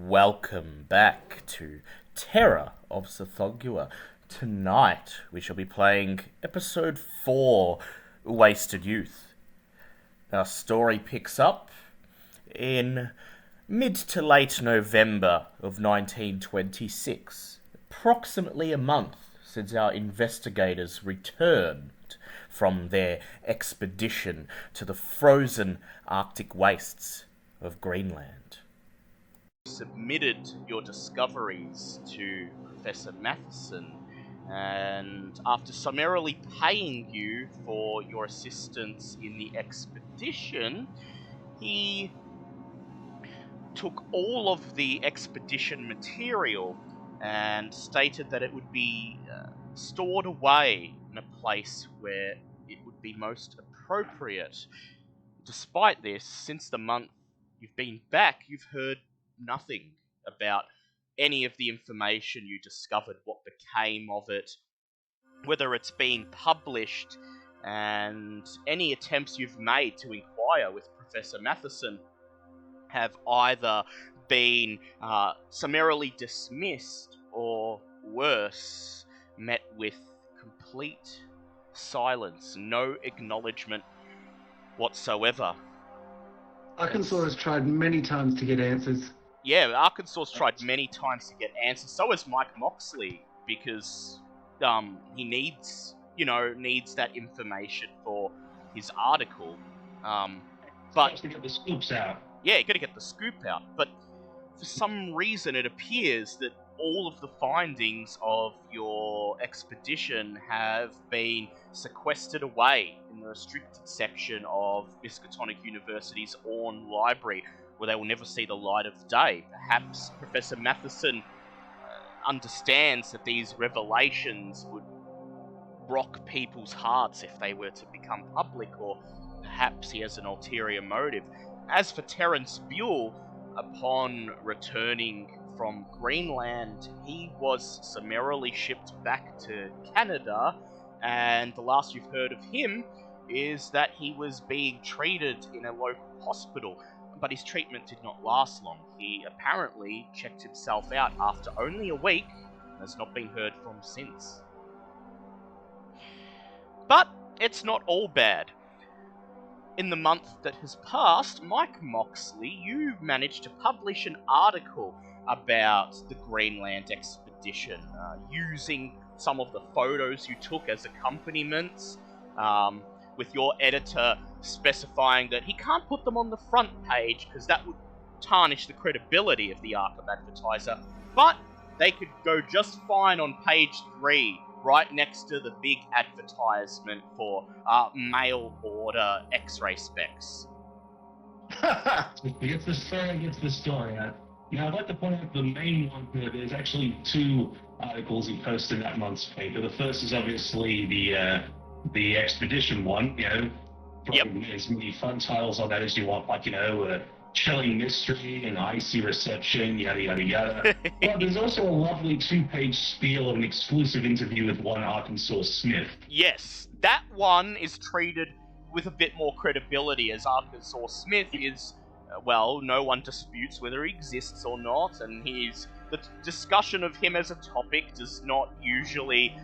Welcome back to Terror of Tsathoggua. Tonight we shall be playing episode 4, Wasted Youth. Our story picks up in mid to late November of 1926, approximately a month since our investigators returned from their expedition to the frozen Arctic wastes of Greenland. Submitted your discoveries to Professor Matheson, and after summarily paying you for your assistance in the expedition, he took all of the expedition material and stated that it would be stored away in a place where it would be most appropriate. Despite this, since the month you've been back, you've heard nothing about any of the information you discovered, what became of it, whether it's being published, and any attempts you've made to inquire with Professor Matheson have either been summarily dismissed or, worse, met with complete silence, no acknowledgement whatsoever. Arkansas has tried many times to get answers. Yeah, Arkansas has tried many times to get answers. So has Mike Moxley, because he needs that information for his article. But to get the scoops out. Yeah, you got to get the scoop out. But for some reason, it appears that all of the findings of your expedition have been sequestered away in the restricted section of Miskatonic University's Orne Library, where they will never see the light of day. Perhaps Professor Matheson understands that these revelations would rock people's hearts if they were to become public, or perhaps he has an ulterior motive. As for Terence Buell, upon returning from Greenland, he was summarily shipped back to Canada, and the last you've heard of him is that he was being treated in a local hospital, but his treatment did not last long. He apparently checked himself out after only a week and has not been heard from since. But it's not all bad. In the month that has passed, Mike Moxley, you managed to publish an article about the Greenland expedition, using some of the photos you took as accompaniments, with your editor specifying that he can't put them on the front page because that would tarnish the credibility of the Arkham advertiser, but they could go just fine on page 3, right next to the big advertisement for mail order X-ray specs. Gets the story. I'd like to point out the main one here. There's actually 2 articles he posted in that month's paper. The first is obviously the expedition one, throwing as many fun titles on that as you want, like, chilling mystery and icy reception, yada yada yada. But there's also a lovely 2-page spiel of an exclusive interview with one Arkansas Smith. Yes, that one is treated with a bit more credibility, as Arkansas Smith is, no one disputes whether he exists or not, and the discussion of him as a topic does not usually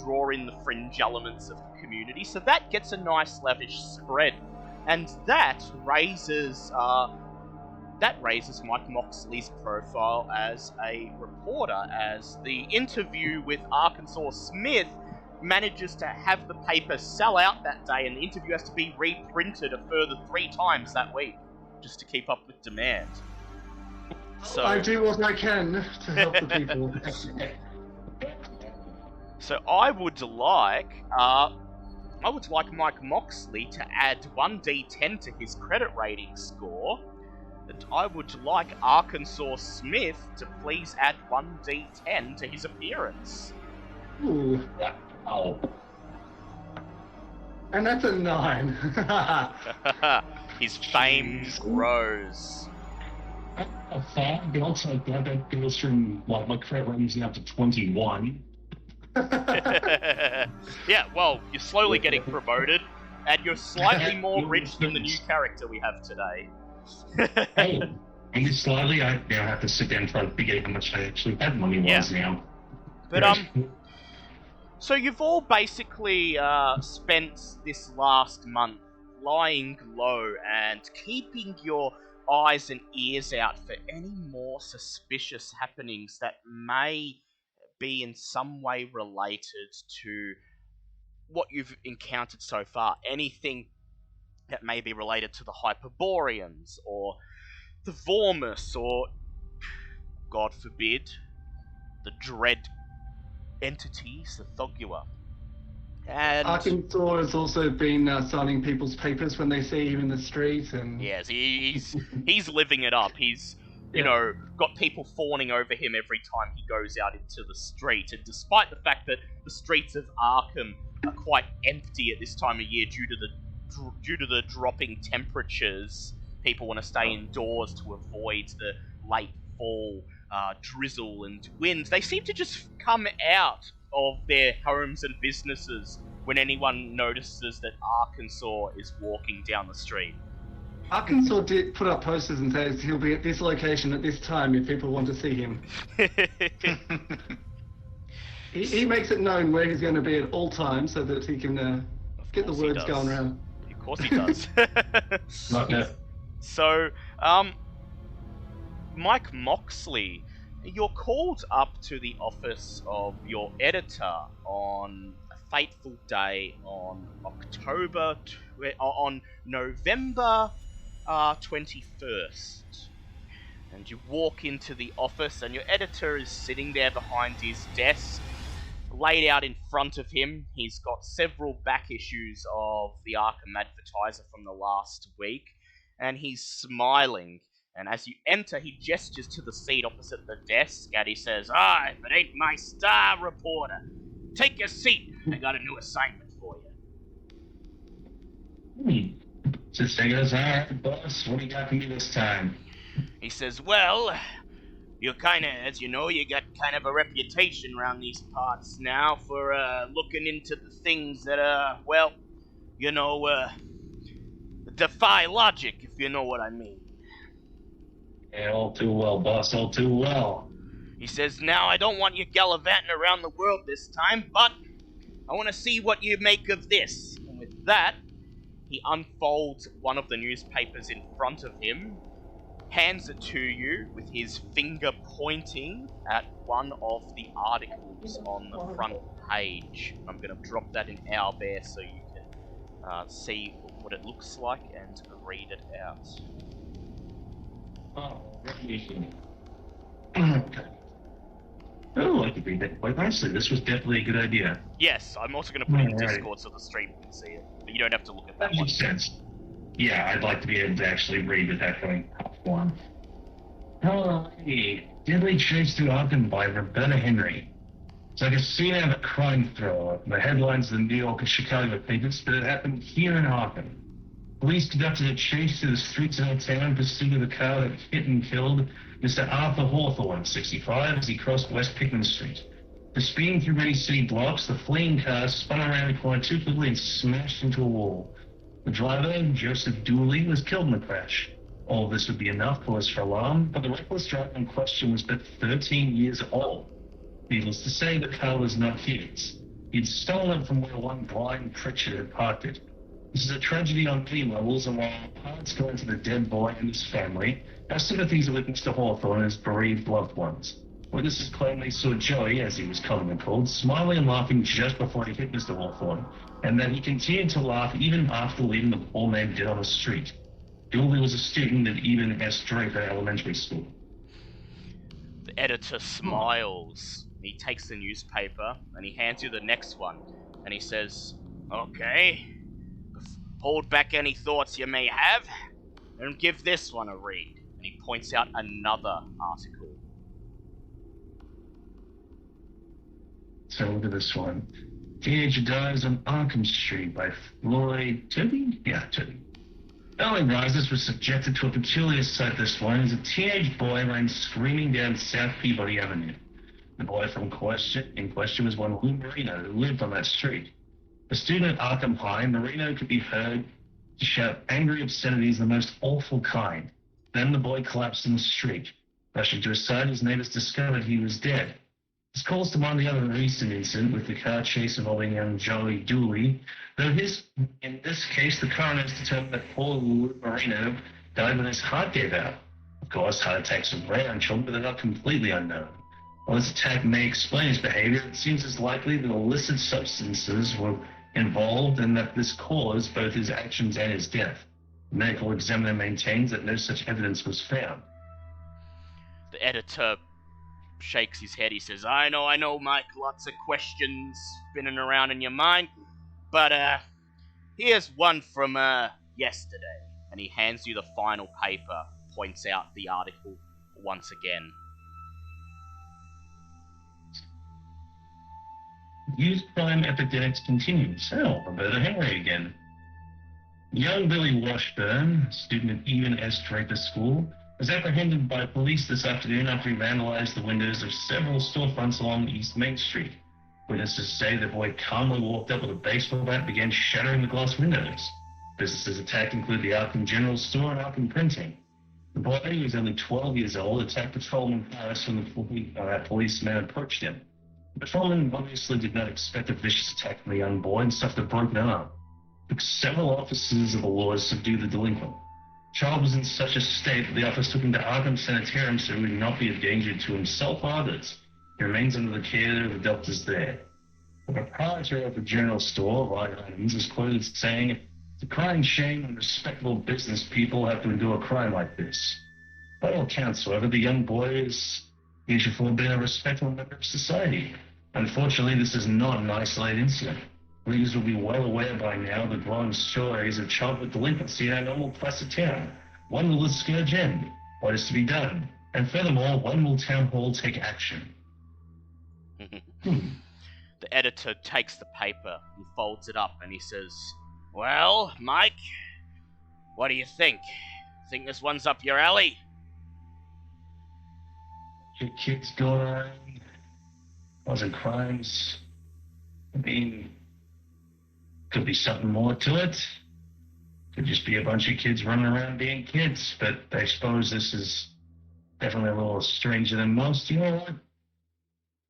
draw in the fringe elements of the community, so that gets a nice lavish spread. And that raises Mike Moxley's profile as a reporter, as the interview with Arkansas Smith manages to have the paper sell out that day, and the interview has to be reprinted a further 3 times that week, just to keep up with demand. So I do what I can to help the people. So I would like Mike Moxley to add 1d10 to his credit rating score, and I would like Arkansas Smith to please add 1d10 to his appearance. Ooh. Oh. And that's a 9. His fame grows. A 5, but also that goes from, my credit rating's now to 21. Yeah, well, you're slowly getting promoted, and you're slightly more rich than the new character we have today. Hey, Maybe slightly. I now have to sit down and try to figure out how much I actually have money was now. But so you've all basically spent this last month lying low and keeping your eyes and ears out for any more suspicious happenings that may be in some way related to what you've encountered so far. Anything that may be related to the Hyperboreans, or the Vormus, or, God forbid, the dread entity, Tsathoggua. And Arkansas has also been signing people's papers when they see him in the street, and yes, he's living it up. He's got people fawning over him every time he goes out into the street. And despite the fact that the streets of Arkham are quite empty at this time of year due to the dropping temperatures, people want to stay indoors to avoid the late fall drizzle and winds. They seem to just come out of their homes and businesses when anyone notices that Arkansas is walking down the street. Arkansas did put up posters and says he'll be at this location at this time if people want to see him. He makes it known where he's going to be at all times so that he can get the words going around. Of course he does. Not yet. So, Mike Moxley, you're called up to the office of your editor on a fateful day on November 21st. And you walk into the office and your editor is sitting there behind his desk. Laid out in front of him, he's got several back issues of the Arkham Advertiser from the last week, and he's smiling. And as you enter, he gestures to the seat opposite the desk, and he says, if it ain't my star reporter, take your seat. I got a new assignment for you. Just say goes, alright, boss, what do you got for me this time? He says, well, you're as you know, you got kind of a reputation around these parts now for looking into the things that defy logic, if you know what I mean. Yeah, all too well, boss, all too well. He says, now I don't want you gallivanting around the world this time, but I want to see what you make of this. And with that, he unfolds one of the newspapers in front of him, hands it to you with his finger pointing at one of the articles on the front page. I'm going to drop that in Owlbear so you can see what it looks like and read it out. Oh, okay. Oh, I could read that quite nicely. This was definitely a good idea. Yes, I'm also going to put it in Discord so the stream can see it. But you don't have to look at that one. Makes sense. Yeah, I'd like to be able to actually read with that going top one. Hey, Deadly Chase through Arkham by Roberta Henry. It's like a scene out of a crime thriller. The headlines of the New York and Chicago papers, but it happened here in Arkham. Police conducted a chase through the streets of our town in pursuit of the car that hit and killed Mr. Arthur Hawthorne, 65, as he crossed West Pickman Street. For speeding through many city blocks, the fleeing car spun around the corner too quickly and smashed into a wall. The driver, Joseph Dooley, was killed in the crash. All of this would be enough cause for alarm, but the reckless driver in question was but 13 years old. Needless to say, the car was not his. He'd stolen it from where one blind Pritchard had parked it. This is a tragedy on many levels, and while our hearts go into the dead boy and his family, our sympathies are with Mr. Hawthorne and his bereaved loved ones. Witnesses claim they saw Joey, as he was commonly called, smiling and laughing just before he hit Mr. Hawthorne, and that he continued to laugh even after leaving the poor man dead on the street. Dooley was a student at Eben S. Draper Elementary School. The editor smiles. He takes the newspaper and he hands you the next one, and he says, okay, hold back any thoughts you may have, and give this one a read. And he points out another article. So look at this one. Teenager dies on Arkham Street by Floyd Tubby? Yeah, Tubby. Early risers were subjected to a peculiar sight this morning as a teenage boy ran screaming down South Peabody Avenue. The boy in question was one Lou Marino, who lived on that street. A student at Arkham High, Marino could be heard to shout angry obscenities of the most awful kind. Then the boy collapsed in the street. Rushing to his side, his neighbors discovered he was dead. This calls to mind the other recent incident with the car chase involving young Joey Dooley, though in this case, the coroner has determined that poor Lou Marino died when his heart gave out. Of course, heart attacks are rare in children, but they're not completely unknown. While this attack may explain his behavior, it seems as likely that illicit substances were involved and that this caused both his actions and his death. The medical examiner maintains that no such evidence was found. The editor shakes his head. He says, I know, Mike, lots of questions spinning around in your mind, but here's one from yesterday. And he hands you the final paper, points out the article once again. Youth crime epidemics continues. Oh, Roberta Henry again. Young Billy Washburn, student at Even S. Draper School, was apprehended by police this afternoon after he vandalized the windows of several storefronts along East Main Street. Witnesses say the boy calmly walked up with a baseball bat and began shattering the glass windows. Businesses attacked include the Arkham General Store and Arkham Printing. The boy, who was only 12 years old, attacked patrolman Harris when the policeman approached him. The patrolman obviously did not expect a vicious attack from the young boy and suffered a broken arm. It took several officers of the law to subdue the delinquent. The child was in such a state that the officer took him to Arkham Sanitarium so he would not be a danger to himself or others. He remains under the care of the doctors there. The proprietor of the general store, Ryan Items, is quoted as saying, "It's a crying shame when respectable business people have to endure a crime like this." By all accounts, however, the young boy is heretofore been a respectable member of society. Unfortunately, this is not an isolated incident. Readers will be well aware by now of the growing stories of childhood delinquency in our normal placid town. When will this scourge end? What is to be done? And furthermore, when will town hall take action? The editor takes the paper and folds it up and he says, Well, Mike, what do you think? Think this one's up your alley? Your kids going around causing crimes. I mean, could be something more to it. Could just be a bunch of kids running around being kids. But I suppose this is definitely a little stranger than most. You know what?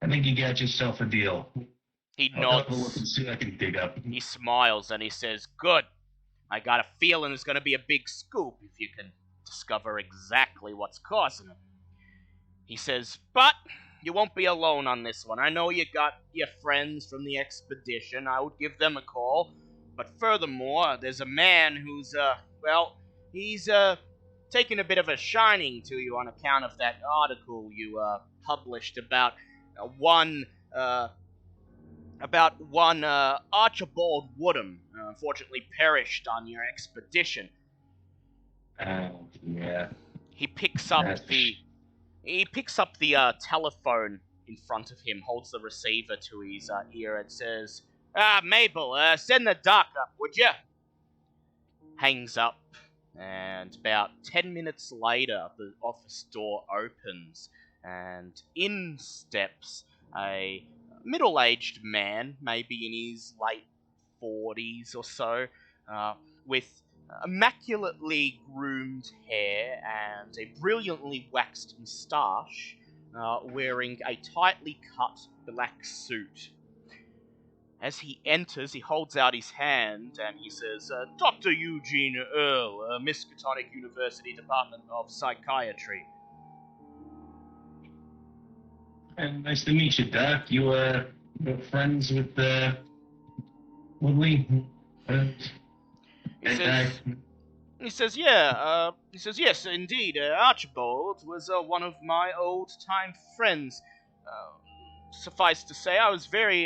I think you got yourself a deal. He I'll have a look nods. and see what I can dig up. He smiles and he says, Good. I got a feeling there's going to be a big scoop if you can discover exactly what's causing it. He says, But you won't be alone on this one. I know you got your friends from the expedition. I would give them a call. But furthermore, there's a man who's, he's taken a bit of a shining to you on account of that article you published about one Archibald Woodham, unfortunately perished on your expedition. Yeah. He picks up the telephone in front of him, holds the receiver to his ear, and says, Mabel, send the doc up, would you? Hangs up, and about 10 minutes later, the office door opens, and in steps a middle-aged man, maybe in his late 40s or so, with immaculately groomed hair and a brilliantly waxed moustache, wearing a tightly cut black suit. As he enters, he holds out his hand and he says, Dr. Eugene Earle, Miskatonic University Department of Psychiatry. And nice to meet you, Doc. You were friends with Woodley? He says, yes, indeed. Archibald was one of my old-time friends. Suffice to say, I was very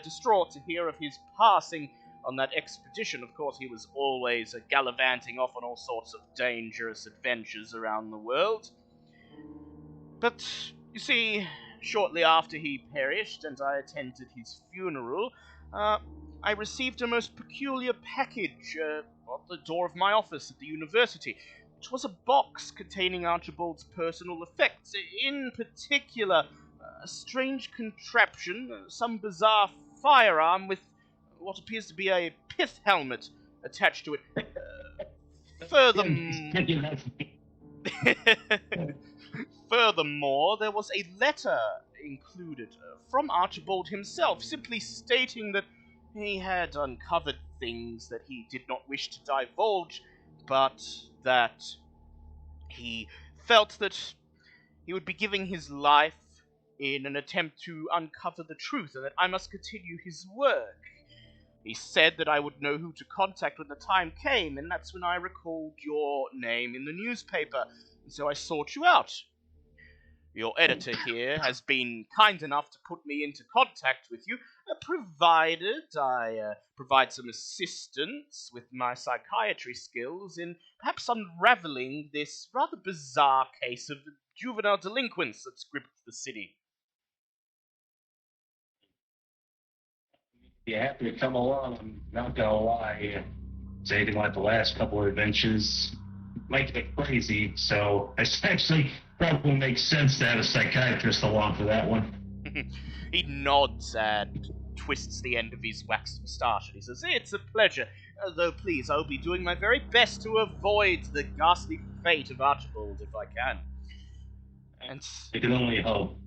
distraught to hear of his passing on that expedition. Of course, he was always gallivanting off on all sorts of dangerous adventures around the world. But, you see, shortly after he perished and I attended his funeral, I received a most peculiar package at the door of my office at the university, which was a box containing Archibald's personal effects, in particular, a strange contraption, some bizarre firearm with what appears to be a pith helmet attached to it. Furthermore, there was a letter included from Archibald himself, simply stating that he had uncovered things that he did not wish to divulge, but that he felt that he would be giving his life in an attempt to uncover the truth, and that I must continue his work. He said that I would know who to contact when the time came, and that's when I recalled your name in the newspaper, and so I sought you out. Your editor here has been kind enough to put me into contact with you, provided I provide some assistance with my psychiatry skills in perhaps unraveling this rather bizarre case of juvenile delinquents that's gripped the city. You're happy to come along. I'm not gonna lie. It's anything like the last couple of adventures. Might get crazy, so it actually probably makes sense to have a psychiatrist along for that one. He nods and twists the end of his waxed moustache, and he says, "It's a pleasure, though please, I'll be doing my very best to avoid the ghastly fate of Archibald if I can." And You can only hope.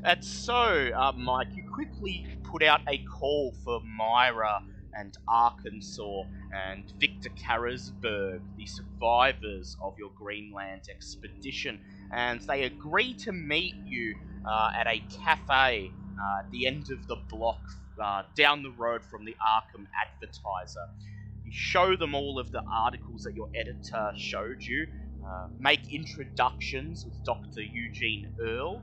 and so, Mike, you quickly put out a call for Myra and Arkansas and Victor Karasberg, the survivors of your Greenland expedition, and they agree to meet you at a cafe at the end of the block down the road from the Arkham Advertiser. You show them all of the articles that your editor showed you, make introductions with Dr. Eugene Earle,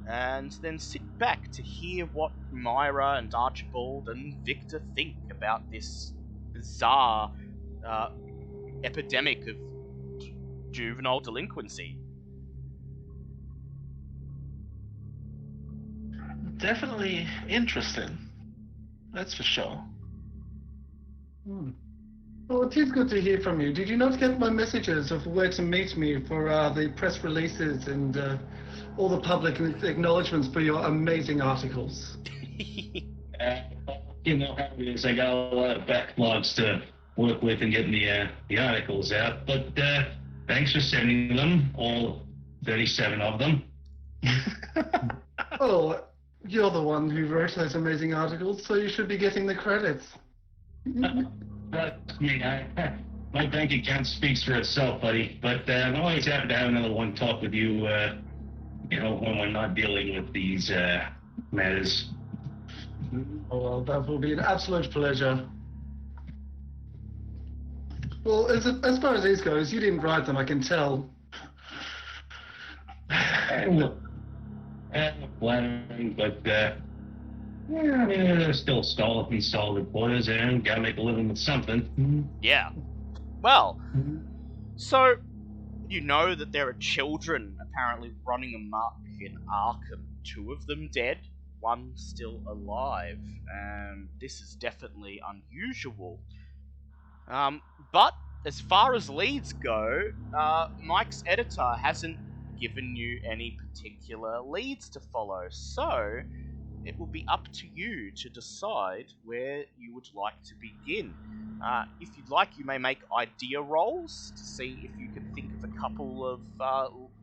and then sit back to hear what Myra and Archibald and Victor think about this bizarre epidemic of juvenile delinquency. Definitely interesting. That's for sure. Well, it is good to hear from you. Did you not get my messages of where to meet me for the press releases and all the public acknowledgements for your amazing articles? You know how it is. I got a lot of backlogs to work with and getting the articles out, but thanks for sending them, all 37 of them. Well, you're the one who wrote those amazing articles, so you should be getting the credits. Trust me, my bank account speaks for itself, buddy. But I'm always happy to have another one talk with you, when we're not dealing with these matters. Oh, well, that will be an absolute pleasure. Well, as far as these goes, you didn't write them, I can tell. Flattering, but they're still solid reporters, and gotta make a living with something. Yeah. Well, so you know that there are children apparently running amok in Arkham. 2 of them dead, 1 still alive. This is definitely unusual. But as far as leads go, Mike's editor hasn't given you any particular leads to follow, so it will be up to you to decide where you would like to begin. If you'd like, you may make idea rolls to see if you can think of a couple of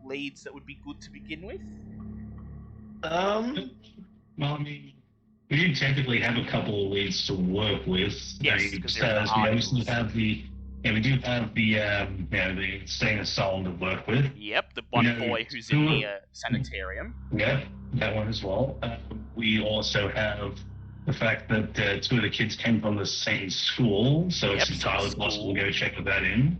leads that would be good to begin with. Well, I mean, we do technically have a couple of leads to work with. Yes, because we obviously have the the staying asylum to work with. Yep, the one boy who's in the sanitarium. Yep, that one as well. We also have the fact that 2 of the kids came from the same school, so it's entirely possible to go check that in.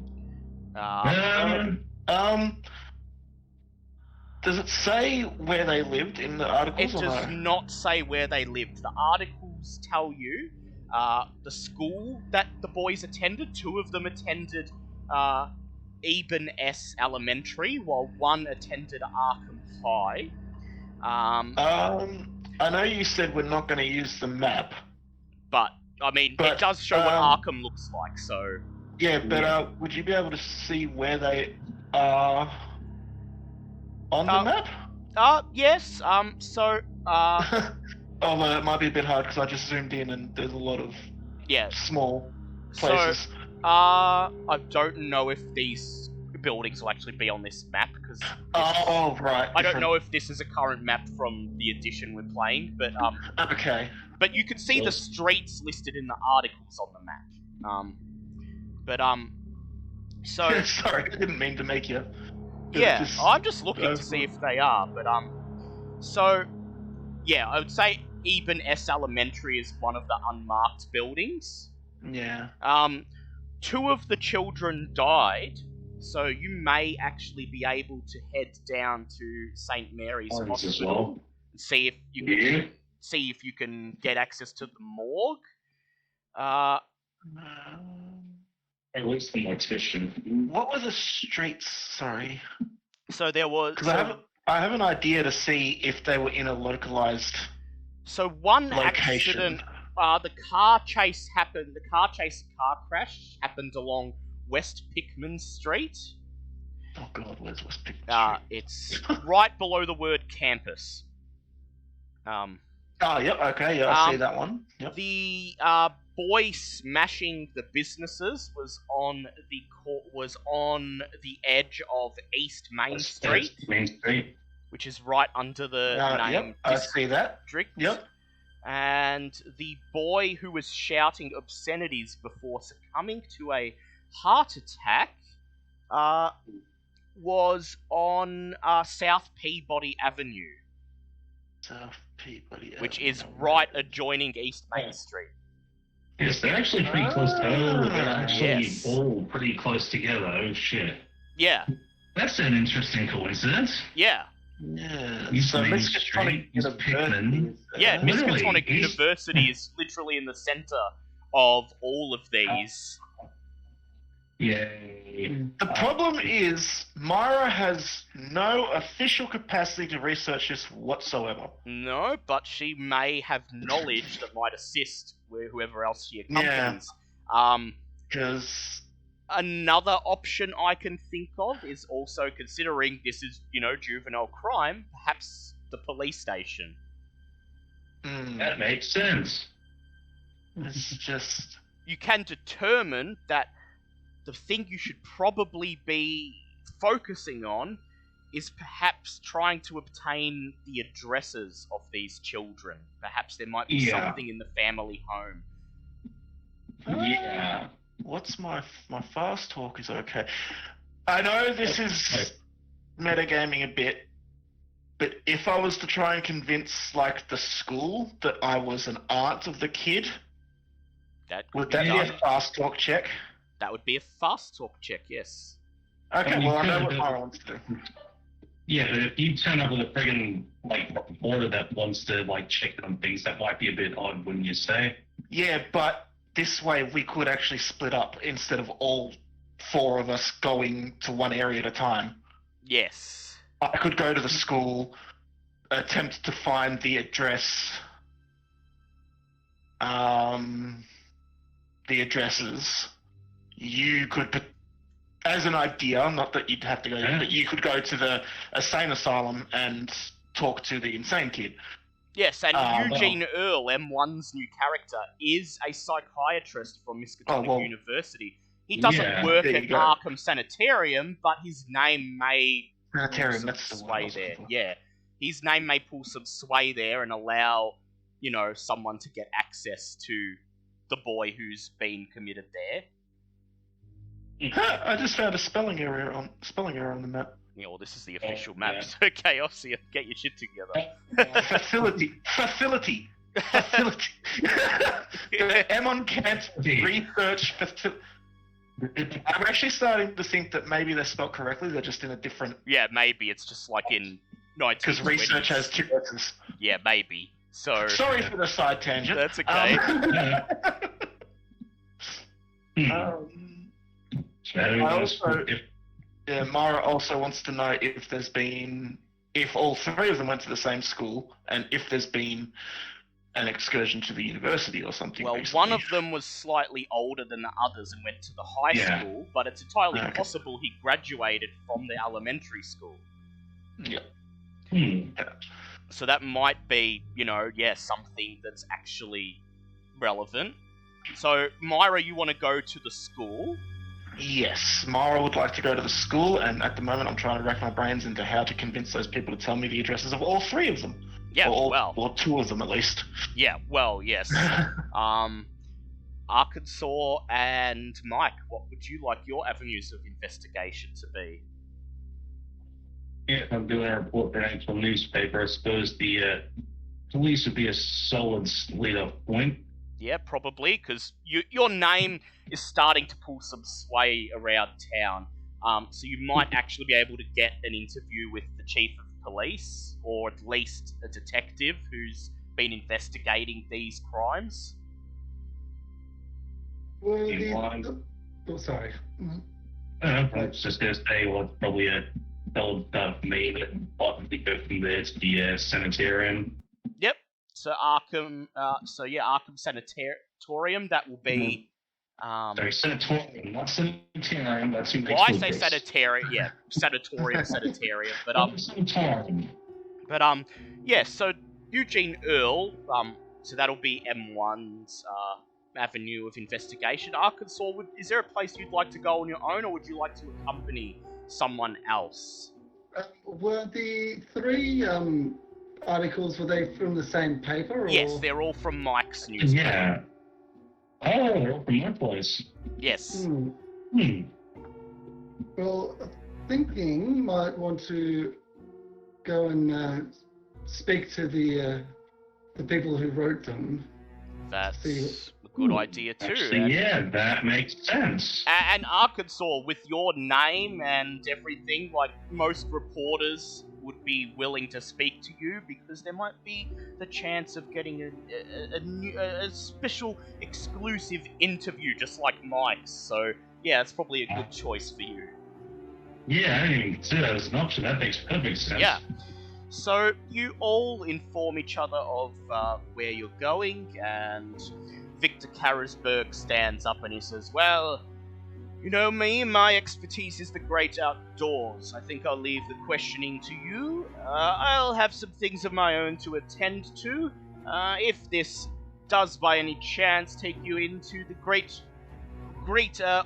Does it say where they lived in the articles? It does not say where they lived. The articles tell you the school that the boys attended. 2 of them attended Eben S. Elementary, while 1 attended Arkham High. I know you said we're not going to use the map. But it does show what Arkham looks like, so... Yeah, but would you be able to see where they are on the map? Yes, so... Although it might be a bit hard because I just zoomed in and there's a lot of small places. So, I don't know if these buildings will actually be on this map, because Oh, right. I don't know if this is a current map from the edition we're playing, but Okay. but you can see the streets listed in the articles on the map. So Sorry, I didn't mean to make you. yeah, Just- I'm just looking to see if they are, but so yeah, I would say Eben S Elementary is one of the unmarked buildings. Yeah. 2 of the children died, so you may actually be able to head down to St. Mary's As Hospital well. and see if you can get access to the morgue. At least the mortician. What were the streets? Sorry. So there was Because I have an idea to see if they were in a localized one location. accident. The car crash happened along West Pickman Street. Oh God, where's West Pickman Street? It's right below the word campus. Oh, yep. Okay, yeah, I see that one. Yep. The boy smashing the businesses was on the edge of East Main Street, which is right under the name Yep, I see that. District. Yep. And the boy who was shouting obscenities before succumbing to a heart attack was on South Peabody Avenue, South Peabody which Avenue. is right adjoining East Main Street. Yes, they're actually pretty close together. They're actually Yes. all pretty close together. Oh shit. Yeah, That's an interesting coincidence. yeah. Yeah. East So Main Miskatonic Street, East Pickman. University. Yeah, Really? Miskatonic University is literally in the center of all of these. Yay. The problem is Myra has no official capacity to research this whatsoever. No, but she may have knowledge that might assist whoever else she accompanies. Because Another option I can think of is also, considering this is, juvenile crime, perhaps the police station. That makes sense. it's just You can determine that the thing you should probably be focusing on is perhaps trying to obtain the addresses of these children. Perhaps there might be Yeah. something in the family home. Yeah. what's my fast talk is okay. I know this is metagaming a bit, but if I was to try and convince the school that I was an aunt of the kid, would that be a fast talk check? That would be a fast talk check, yes. Okay, Well, you well I know could what do- Myra wants to do. Yeah, but if you turn up with a friggin' reporter that wants to check on things, that might be a bit odd, wouldn't you say? Yeah, but this way we could actually split up instead of all 4 of us going to one area at a time. Yes. I could go to the school, attempt to find the address, the addresses. You could, as an idea, not that you'd have to go there, but you could go to the insane asylum and talk to the insane kid. Yes, and well. Eugene Earl, M1's new character, is a psychiatrist from Miskatonic University. He doesn't work there at you go. Arkham Sanitarium, but his name may Sanitarium, pull that's some the one I sway was there. looking for. Yeah, his name may pull some sway there and allow, someone to get access to the boy who's been committed there. I just found a spelling error on the map. Yeah, well, this is the official map, yeah. so Chaos, you get your shit together. Facility. Emon can't research facility. I'm actually starting to think that maybe they're spelled correctly. They're just in a different. Yeah, maybe it's just like in 1920s. Because research has 2 letters. Yeah, maybe. So Sorry for the side tangent. that's okay. Myra also wants to know if all 3 of them went to the same school, and if there's been an excursion to the university or something. Well, recently. one of them was slightly older than the others and went to the high school, but it's entirely Okay. possible he graduated from the elementary school. Yeah. So that might be, something that's actually relevant. So, Myra, you want to go to the school? Yes, Mara would like to go to the school, and at the moment I'm trying to rack my brains into how to convince those people to tell me the addresses of all three of them. Yeah, or two of them at least. Yeah, well, yes. Arkansas and Mike, what would you like your avenues of investigation to be? Yeah, if I'm doing a report for an actual newspaper, I suppose the police would be a solid lead-off point. Yeah, probably, because your name is starting to pull some sway around town. So you might actually be able to get an interview with the chief of police, or at least a detective who's been investigating these crimes. Sorry. I was just going to say, well, it's probably a dull stuff for me, but possibly go from there to the sanitarium. Yep. So Arkham Sanatorium, that will be... Sorry, sanatorium, not sanitarium, that's who makes Well, I say sanitarium, yeah, sanatorium, but, sanitarium. But, yeah, so Eugene Earl, so that'll be M1's, avenue of investigation. Arkansas, is there a place you'd like to go on your own, or would you like to accompany someone else? Were the three articles, were they from the same paper? Or? Yes, they're all from Mike's newspaper. Yeah. Oh, they're all from my place. Yes. Well, thinking might want to go and speak to the people who wrote them. That's a good idea too. Actually, yeah, that makes sense. And Arkansas, with your name and everything, like, most reporters would be willing to speak to you because there might be the chance of getting a special exclusive interview just like Mike's. So yeah, it's probably a good choice for you. Yeah, I didn't even consider that as an option. That makes perfect sense. Yeah. So you all inform each other of where you're going, and Victor Karasberg stands up and he says, well, you know me, my expertise is the great outdoors. I think I'll leave the questioning to you. I'll have some things of my own to attend to. If this does by any chance take you into the great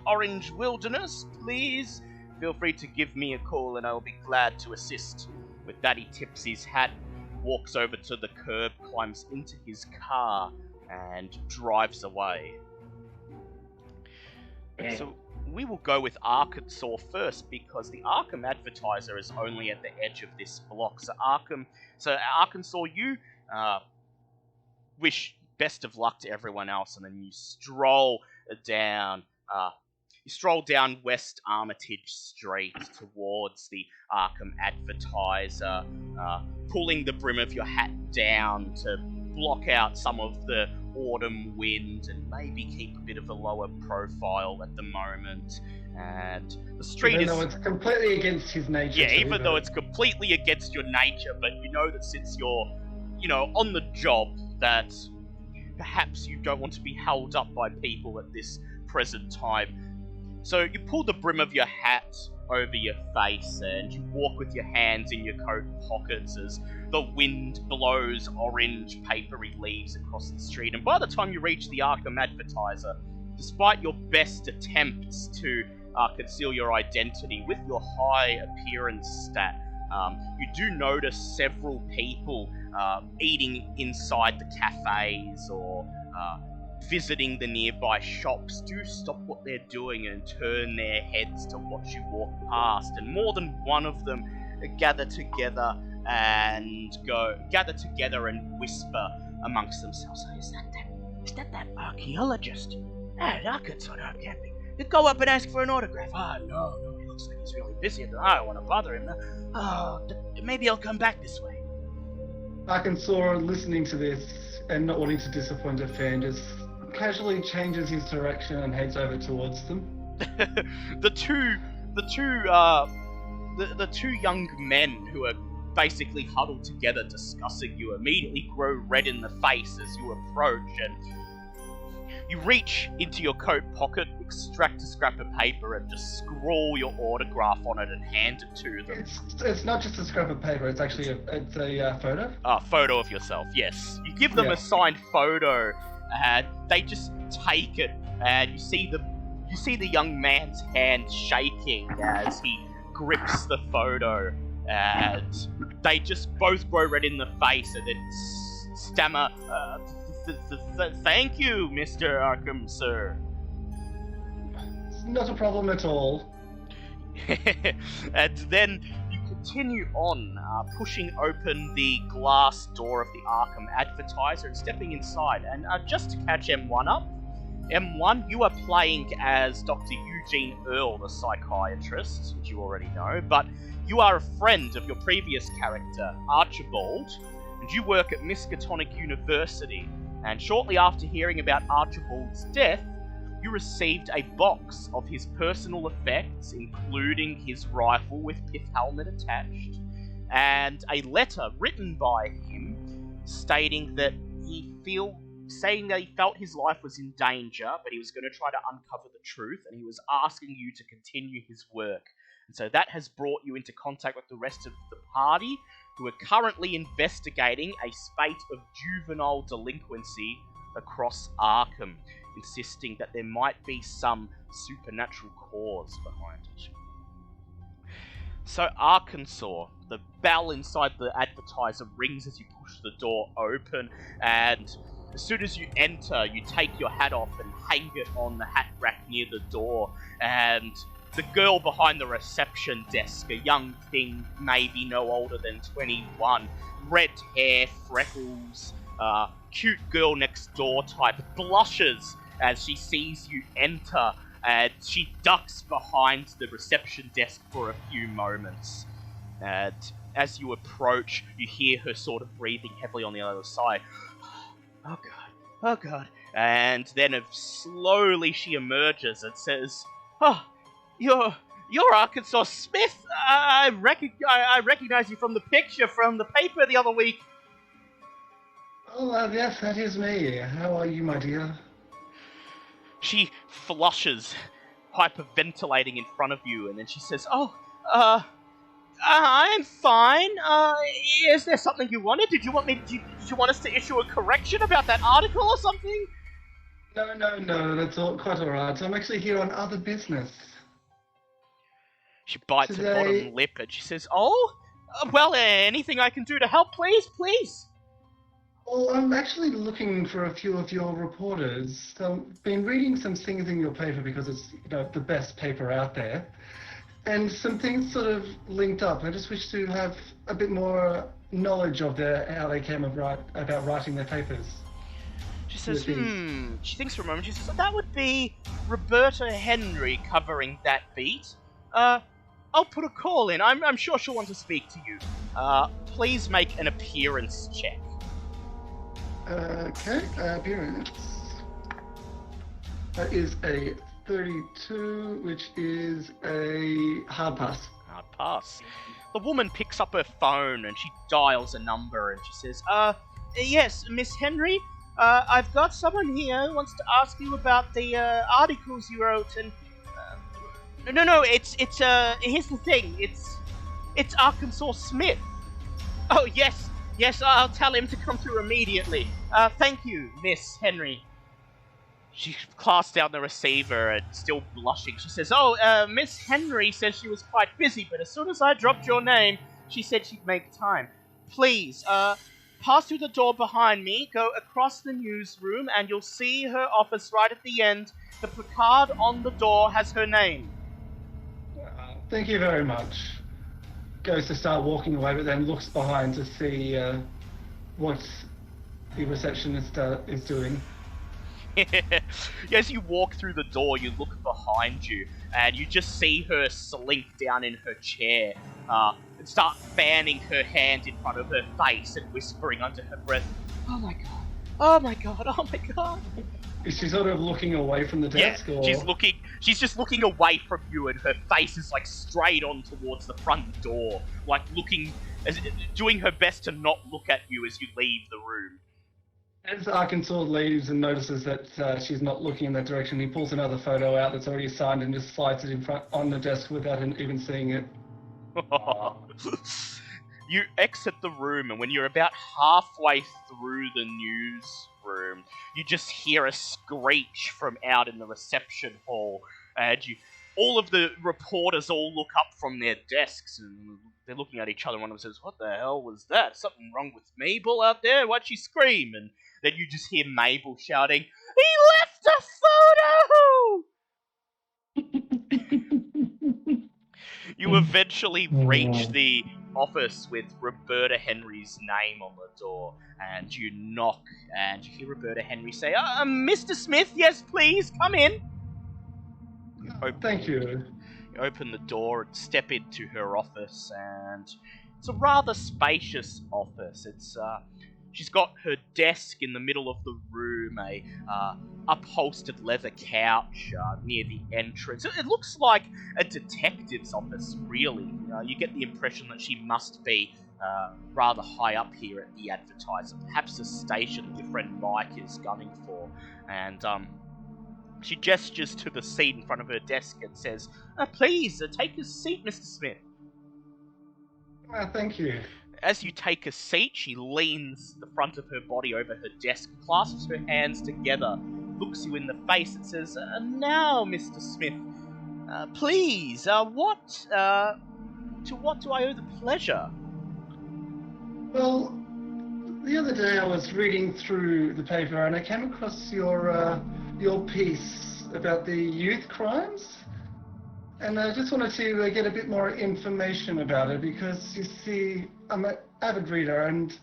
orange wilderness, please feel free to give me a call and I'll be glad to assist. With that, he tips his hat, walks over to the curb, climbs into his car, and drives away. So we will go with Arkansas first, because the Arkham Advertiser is only at the edge of this block. So Arkansas, you wish best of luck to everyone else, and then you stroll down West Armitage Street towards the Arkham Advertiser, pulling the brim of your hat down to block out some of the autumn wind and maybe keep a bit of a lower profile at the moment. And the street even though it's completely against his nature. Yeah, even though it's completely against your nature, but you know that since you're, on the job, that perhaps you don't want to be held up by people at this present time. So you pull the brim of your hat over your face and you walk with your hands in your coat pockets as the wind blows orange papery leaves across the street. And by the time you reach the Arkham Advertiser, despite your best attempts to conceal your identity with your high appearance stat, you do notice several people eating inside the cafes or visiting the nearby shops do stop what they're doing and turn their heads to watch you walk past, and more than one of them gather together and whisper amongst themselves, is that archaeologist? I could sort of can't be. You go up and ask for an autograph. No, he looks like he's really busy. I don't want to bother him. Maybe I'll come back this way. Arkansas, listening to this and not wanting to disappoint a fan, just casually changes his direction and heads over towards them. The two young men who are basically huddled together discussing you immediately grow red in the face as you approach, and you reach into your coat pocket, extract a scrap of paper, and just scrawl your autograph on it and hand it to them. It's not just a scrap of paper, it's actually a photo. A photo of yourself, yes. You give them a signed photo, and they just take it, and you see the young man's hand shaking as he grips the photo, and they just both grow red in the face and then stammer, "Thank you, Mr. Arkham, sir." It's not a problem at all. And then you continue on, pushing open the glass door of the Arkham advertiser and stepping inside. And just to catch M1 up, M1, you are playing as Dr. Eugene Earle, the psychiatrist, which you already know, but you are a friend of your previous character, Archibald, and you work at Miskatonic University. And shortly after hearing about Archibald's death, you received a box of his personal effects, including his rifle with pith helmet attached, and a letter written by him stating that he felt his life was in danger, but he was going to try to uncover the truth, and he was asking you to continue his work. And so that has brought you into contact with the rest of the party, who are currently investigating a spate of juvenile delinquency across Arkham, insisting that there might be some supernatural cause behind it. So Arkansas, the bell inside the advertiser rings as you push the door open, and as soon as you enter, you take your hat off and hang it on the hat rack near the door, and the girl behind the reception desk, a young thing, maybe no older than 21, red hair, freckles, cute girl next door type, blushes as she sees you enter, and she ducks behind the reception desk for a few moments. And as you approach, you hear her sort of breathing heavily on the other side. Oh god. And then slowly she emerges and says, "Oh, you're Arkansas Smith. I recognize you from the picture from the paper the other week." Oh, yes, that is me. How are you, my dear? She flushes, hyperventilating in front of you, and then she says, I'm fine. Is there something you wanted? Did you want us to issue a correction about that article or something?" No, that's quite alright. I'm actually here on other business. She bites her bottom lip and she says, well, anything I can do to help, please? Well, I'm actually looking for a few of your reporters. So I've been reading some things in your paper because it's, the best paper out there. And some things sort of linked up. I just wish to have a bit more knowledge of how they came about writing their papers. She says, She thinks for a moment. She says, that would be Roberta Henry covering that beat. I'll put a call in. I'm sure she'll want to speak to you. Please make an appearance check. Okay, appearance. That is a 32, which is a hard pass. Hard pass. The woman picks up her phone and she dials a number and she says, yes, Miss Henry, I've got someone here who wants to ask you about the articles you wrote, and no, it's here's the thing, it's Arkansas Smith. Oh, yes, I'll tell him to come through immediately. Thank you, Miss Henry. She clasped down the receiver and, still blushing, she says, Miss Henry says she was quite busy, but as soon as I dropped your name, she said she'd make time. Please, pass through the door behind me, go across the newsroom, and you'll see her office right at the end. The placard on the door has her name. Thank you very much. Goes to start walking away, but then looks behind to see what the receptionist is doing. As you walk through the door, you look behind you, and you just see her slink down in her chair, and start fanning her hand in front of her face and whispering under her breath, "Oh my god, oh my god, oh my god." Is she sort of looking away from the desk? Yeah, or? she's just looking away from you, and her face is like straight on towards the front door, like doing her best to not look at you as you leave the room. As Arkansas leaves and notices that she's not looking in that direction, he pulls another photo out that's already signed and just slides it in front on the desk without him even seeing it. You exit the room, and when you're about halfway through the newsroom, you just hear a screech from out in the reception hall, and all of the reporters all look up from their desks, and they're looking at each other, and one of them says, "What the hell was that? Something wrong with Mabel out there? Why'd she scream?" And then you just hear Mabel shouting, "He left a photo!" You eventually reach the office with Roberta Henry's name on the door, and you knock, and you hear Roberta Henry say, "Mr. Smith, yes, please, come in." Thank you. You open the door and step into her office, and it's a rather spacious office. She's got her desk in the middle of the room, a upholstered leather couch near the entrance. It looks like a detective's office, really. You get the impression that she must be rather high up here at the Advertiser, perhaps a station that your friend Mike is gunning for. And she gestures to the seat in front of her desk and says, "Please, take a seat, Mr. Smith." Thank you. As you take a seat, she leans the front of her body over her desk, clasps her hands together, looks you in the face and says, "Now, Mr. Smith, please, to what do I owe the pleasure?" Well, the other day I was reading through the paper and I came across your piece about the youth crimes. And I just wanted to get a bit more information about it because, you see, I'm an avid reader and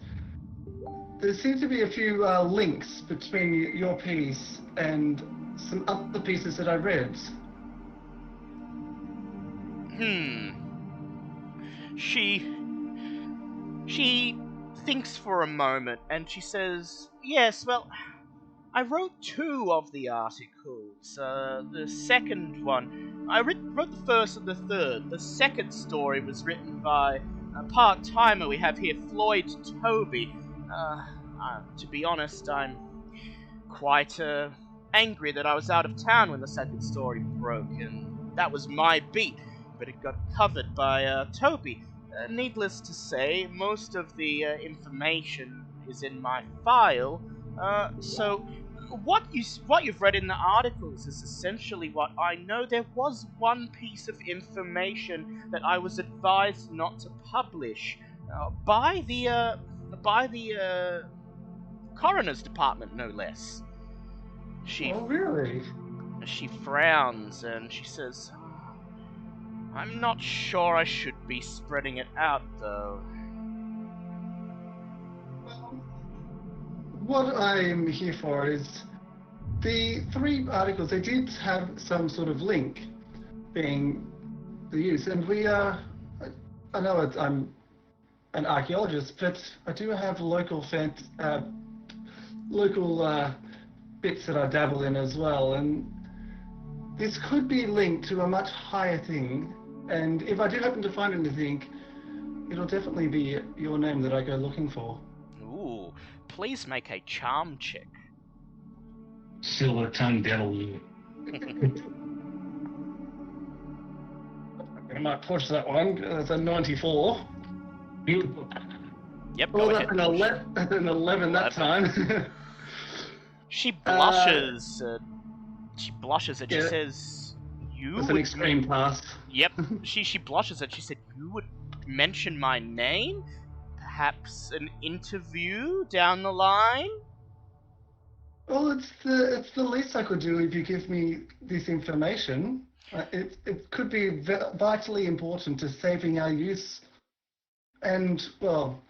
there seems to be a few links between your piece and some other pieces that I read. She thinks for a moment and she says, "Yes, well, I wrote 2 of the articles. The second one, I wrote the first and the third. The second story was written by a part-timer we have here, Floyd Toby. To be honest, I'm quite angry that I was out of town when the second story broke, and that was my beat, but it got covered by Toby. Needless to say, most of the information is in my file, so what you've read in the articles is essentially what I know. There was one piece of information that I was advised not to publish by the coroner's department, no less." Oh, really? She frowns and she says, "I'm not sure I should be spreading it out, though." What I'm here for is the 3 articles, they did have some sort of link being the use, and I know I'm an archaeologist, but I do have local bits that I dabble in as well, and this could be linked to a much higher thing, and if I do happen to find anything, it'll definitely be your name that I go looking for. Ooh, please make a charm check. Silver tongue devil you. I might push that one. That's a 94. Beautiful. Yep, Well, go that's ahead. an 11 that time. She blushes. She and she Yeah. says, "You It's an would." extreme pass. Yep. She blushes and she said, "You would mention my name? Perhaps an interview down the line?" Well, it's the least I could do if you give me this information. It could be vitally important to saving our youth. And, well,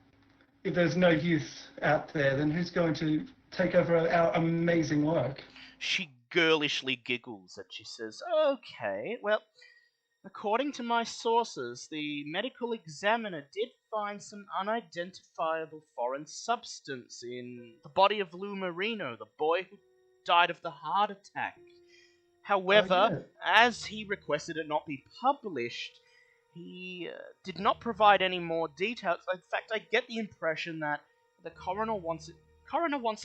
if there's no youth out there, then who's going to take over our amazing work? She girlishly giggles and she says, "Okay, well, according to my sources, the medical examiner did find some unidentifiable foreign substance in the body of Lou Marino, the boy who died of the heart attack. However, as he requested it not be published, he did not provide any more details. In fact, I get the impression that the coroner wants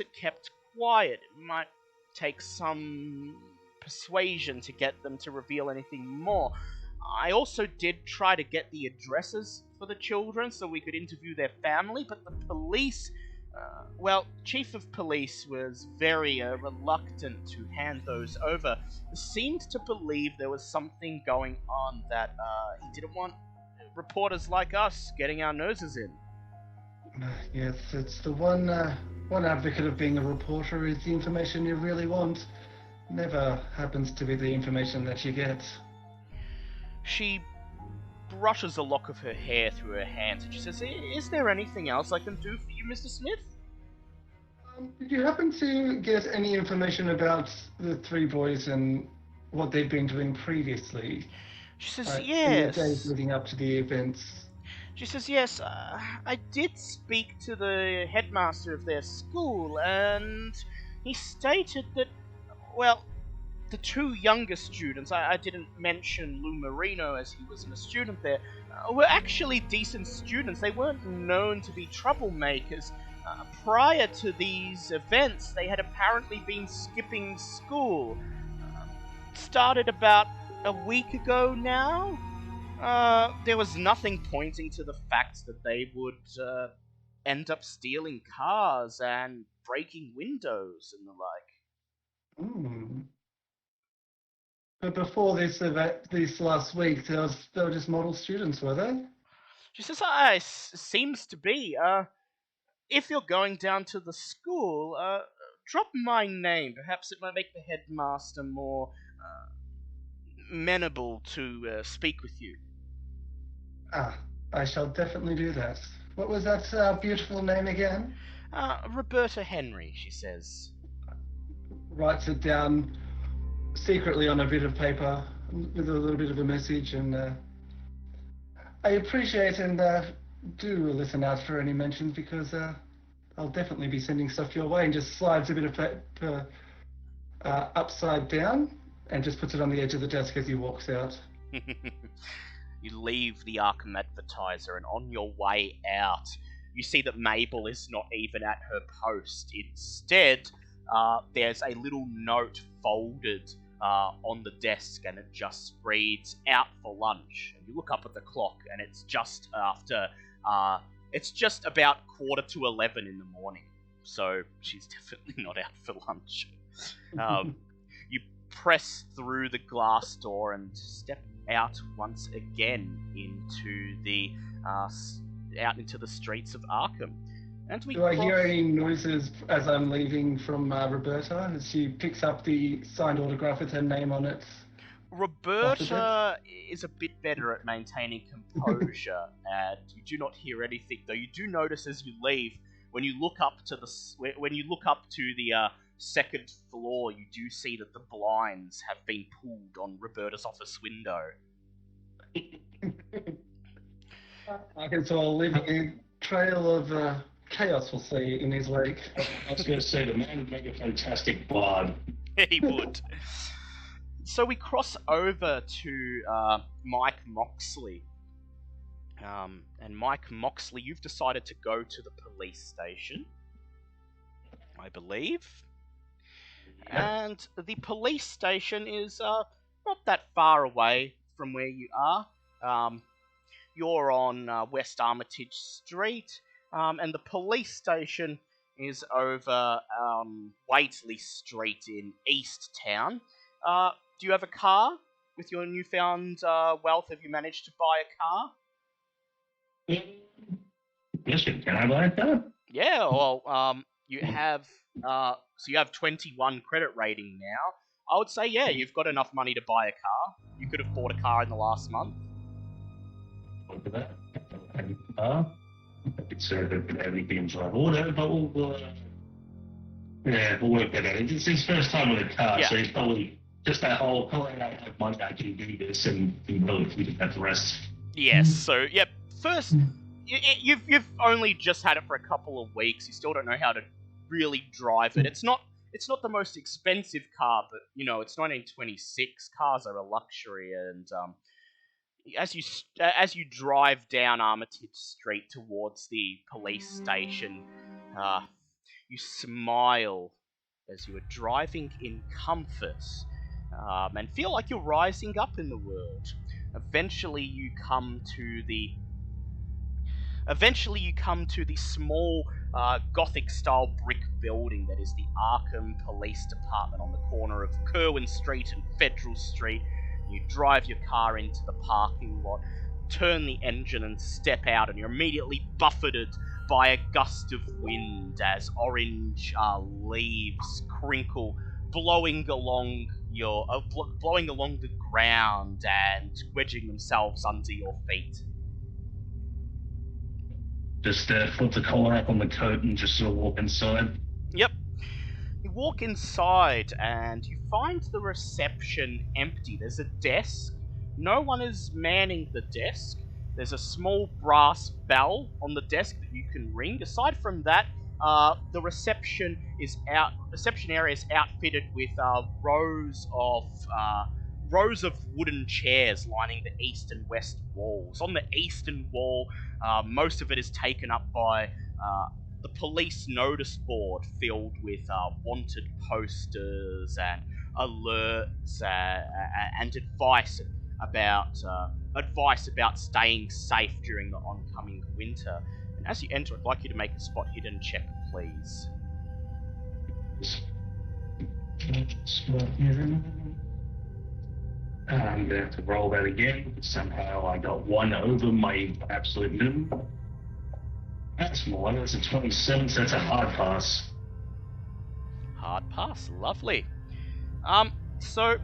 it kept quiet. It might take some persuasion to get them to reveal anything more. I also did try to get the addresses for the children so we could interview their family, but the police, Chief of Police was very reluctant to hand those over. Seemed to believe there was something going on that he didn't want reporters like us getting our noses in. Yes, it's the one advocate of being a reporter is the information you really want. Never happens to be the information that you get. She brushes a lock of her hair through her hands and she says, "Is there anything else I can do for you, Mr. Smith?" Did you happen to get any information about the three boys and what they've been doing previously? She says, In the "Yes." days leading up to the events. She says, "Yes, I did speak to the headmaster of their school, and he stated that, well, the two younger students, I didn't mention Lou Marino as he wasn't a student there, were actually decent students. They weren't known to be troublemakers. Prior to these events, they had apparently been skipping school. Started about a week ago now. There was nothing pointing to the fact that they would end up stealing cars and breaking windows and the like." Hmm. But before this last week, they were just model students, were they? She says, seems to be. If you're going down to the school, drop my name. Perhaps it might make the headmaster more amenable to speak with you." Ah, I shall definitely do that. What was that beautiful name again? Roberta Henry, she says. Writes it down secretly on a bit of paper with a little bit of a message, and I appreciate and do listen out for any mentions because I'll definitely be sending stuff your way, and just slides a bit of paper upside down and just puts it on the edge of the desk as he walks out. You leave the Arkham Advertiser, and on your way out, you see that Mabel is not even at her post. Instead, there's a little note folded on the desk, and it just reads, "Out for lunch." And you look up at the clock, and it's just after, it's just about 11:15 in the morning. So she's definitely not out for lunch. You press through the glass door and step out once again into the out into the streets of Arkham. And Do I hear any noises as I'm leaving from Roberta as she picks up the signed autograph with her name on it? Roberta is a bit better at maintaining composure, and you do not hear anything. Though you do notice as you leave, when you look up to the second floor, you do see that the blinds have been pulled on Roberta's office window. Okay, so I'll leave a trail of chaos, we'll see, in his wake. I was going to say, the man would make a fantastic bard. He would. So we cross over to Mike Moxley. And Mike Moxley, you've decided to go to the police station, I believe. Yeah. And the police station is not that far away from where you are. You're on West Armitage Street, and the police station is over Waitley Street in East Town. Do you have a car? With your newfound wealth, have you managed to buy a car? Yes, can I buy a car? Yeah, well, you have so you have 21 credit rating now. I would say, yeah, you've got enough money to buy a car. You could have bought a car in the last month. Look at that. I could say that everything's on order, but we'll work that out. It's his first time with a car, so he's probably just that whole, I have money, I can do this, and really we just have the rest. Yes, so, yep, first, you've only just had it for a couple of weeks. You still don't know how to really drive it. It's not the most expensive car, but, you know, it's 1926. Cars are a luxury, and as you drive down Armitage Street towards the police station, you smile as you are driving in comfort, and feel like you're rising up in the world. Eventually you come to the small Gothic-style brick building that is the Arkham Police Department on the corner of Kerwin Street and Federal Street. You drive your car into the parking lot, turn the engine and step out, and you're immediately buffeted by a gust of wind as orange leaves crinkle, blowing along the ground and wedging themselves under your feet. Just flip the collar up on the coat and just sort of walk inside. Yep. You walk inside and you find the reception empty. There's a desk. No one is manning the desk. There's a small brass bell on the desk that you can ring. Aside from that, the reception area is outfitted with rows of wooden chairs lining the east and west walls. On the eastern wall, most of it is taken up by the police notice board filled with wanted posters and alerts and advice about staying safe during the oncoming winter. And as you enter, I'd like you to make a spot hidden check, please. I'm gonna have to roll that again. Somehow I got one over my absolute minimum. That's more. That's a 27, so that's a hard pass. Hard pass, lovely. So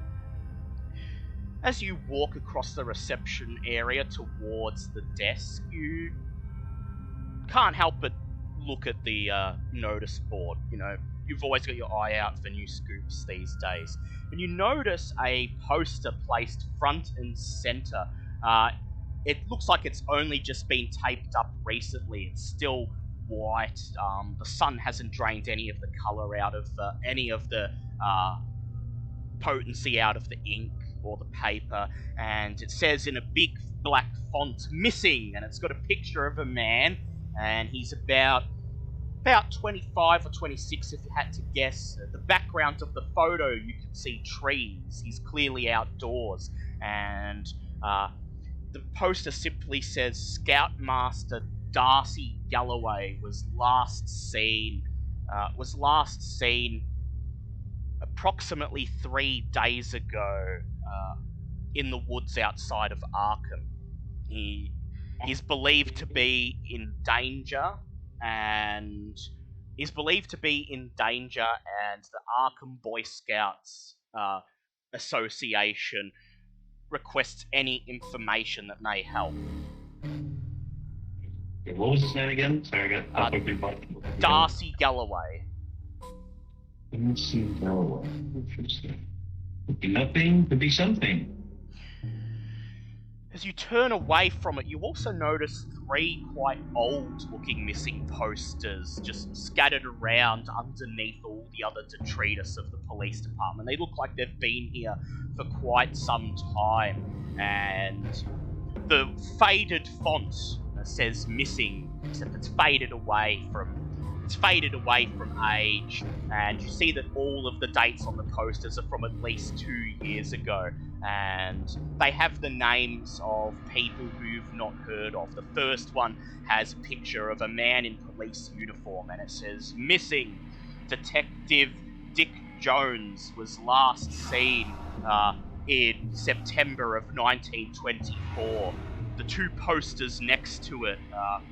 as you walk across the reception area towards the desk, you can't help but look at the notice board. You know, you've always got your eye out for new scoops these days. And you notice a poster placed front and center. It looks like it's only just been taped up recently. It's still white. The sun hasn't drained any of the color out of any of the potency out of the ink or the paper. And it says in a big black font, "Missing," and it's got a picture of a man, and he's about 25 or 26 if you had to guess. The background of the photo, you can see trees. He's clearly outdoors. And the poster simply says, "Scoutmaster Darcy Galloway was last seen approximately 3 days ago in the woods outside of Arkham. He's believed to be in danger, and the Arkham Boy Scouts Association requests any information that may help." Yeah, what was his name again? Sorry, I got Darcy Galloway. Darcy Galloway. Interesting. Could be nothing, could be something. As you turn away from it, you also notice 3 quite old-looking missing posters just scattered around underneath all the other detritus of the police department. They look like they've been here for quite some time, and the faded font says "Missing," except it's faded away from age, and you see that all of the dates on the posters are from at least 2 years ago, and they have the names of people who you've not heard of. The first one has a picture of a man in police uniform, and it says, "Missing Detective Dick Jones was last seen in September of 1924. The 2 posters next to it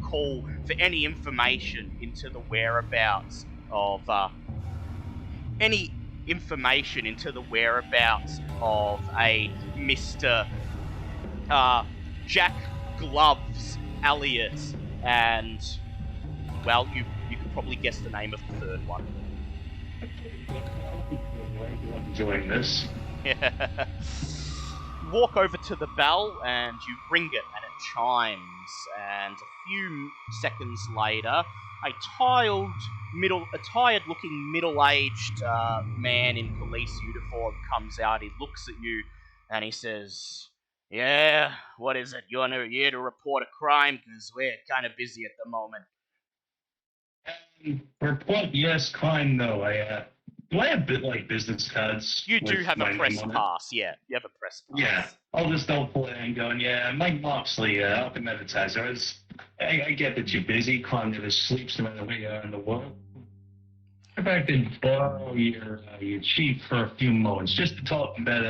call for any information into the whereabouts of a Mr. Jack Gloves Elliot, and well, you could probably guess the name of the third one." I'm enjoying this. You walk over to the bell and you ring it, and it chimes. And a few seconds later, a tired-looking, middle-aged man in police uniform comes out. He looks at you and he says, "Yeah, what is it? You're here to report a crime? Because we're kind of busy at the moment." Report, yes, crime though. Do I have business cards? You do with have my a press name on it? pass, yeah. You have a press pass. Yeah, I'll just pull it and going, yeah, Mike Moxley, Arkham advertiser. I get that you're busy, crime never sleeps no matter where you are in the world. If I could borrow your chief for a few moments, just to talk about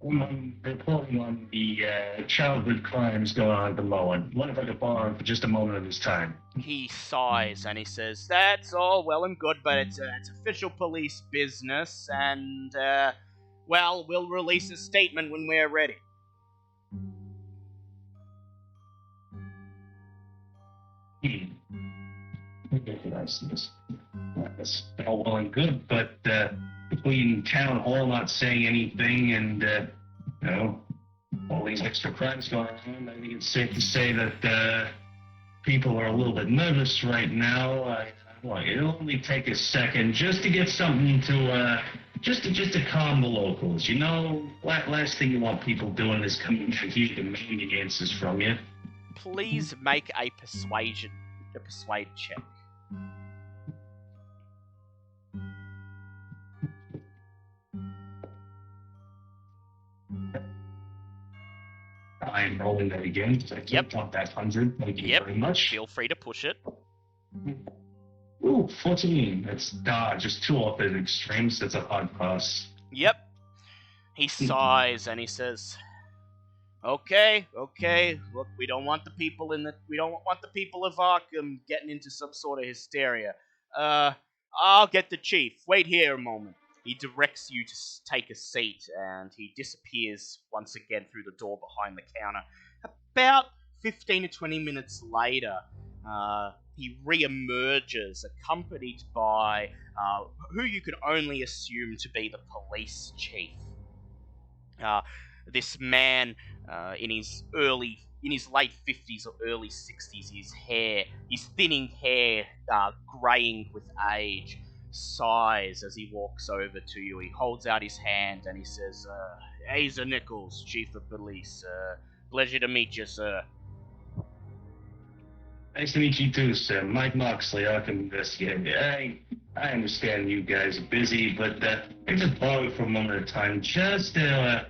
I'm reporting on the childhood crimes going on at the moment. What if I could borrow him for just a moment of his time? He sighs and he says, "That's all well and good, but it's official police business, and, well, we'll release a statement when we're ready." Ridiculous. That's all well and good, but between town hall not saying anything and, all these extra crimes going on, I think it's safe to say that people are a little bit nervous right now. It'll only take a second just to get something to, just to calm the locals. Last thing you want people doing is coming down here demanding answers from you. Please make a persuade check. I'm rolling that again, so I can't drop that 100. Thank you very much. Feel free to push it. Ooh, 14. That's just too off at extremes. That's a hard pass. Yep. He sighs and he says, Okay. Look, we don't want the people of Arkham getting into some sort of hysteria. I'll get the chief. Wait here a moment. He directs you to take a seat, and he disappears once again through the door behind the counter. About 15 to 20 minutes later, he re-emerges, accompanied by who you could only assume to be the police chief. This man, in his late 50s or early 60s, his thinning hair, greying with age, sighs as he walks over to you. He holds out his hand and he says, Asa Nichols, Chief of Police. Pleasure to meet you, sir. Nice to meet you too, sir. Mike Moxley, Arkham Investigator. I understand you guys are busy, but I just borrow for a moment of time just to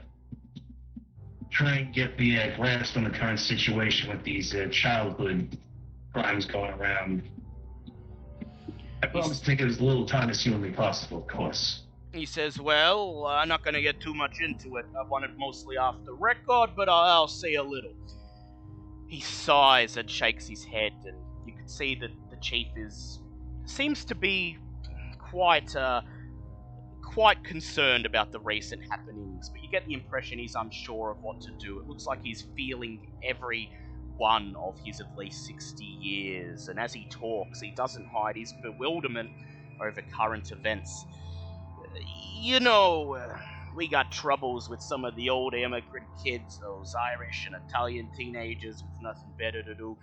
try and get the grasp on the current situation with these childhood crimes going around. I promise to take as little time as humanly possible, of course. He says, well, I'm not going to get too much into it. I want it mostly off the record, but I'll say a little. He sighs and shakes his head, and you can see that the chief seems to be quite concerned about the recent happenings, but you get the impression he's unsure of what to do. It looks like he's feeling every one of his at least 60 years, and as he talks, he doesn't hide his bewilderment over current events. We got troubles with some of the old immigrant kids, those Irish and Italian teenagers with nothing better to do.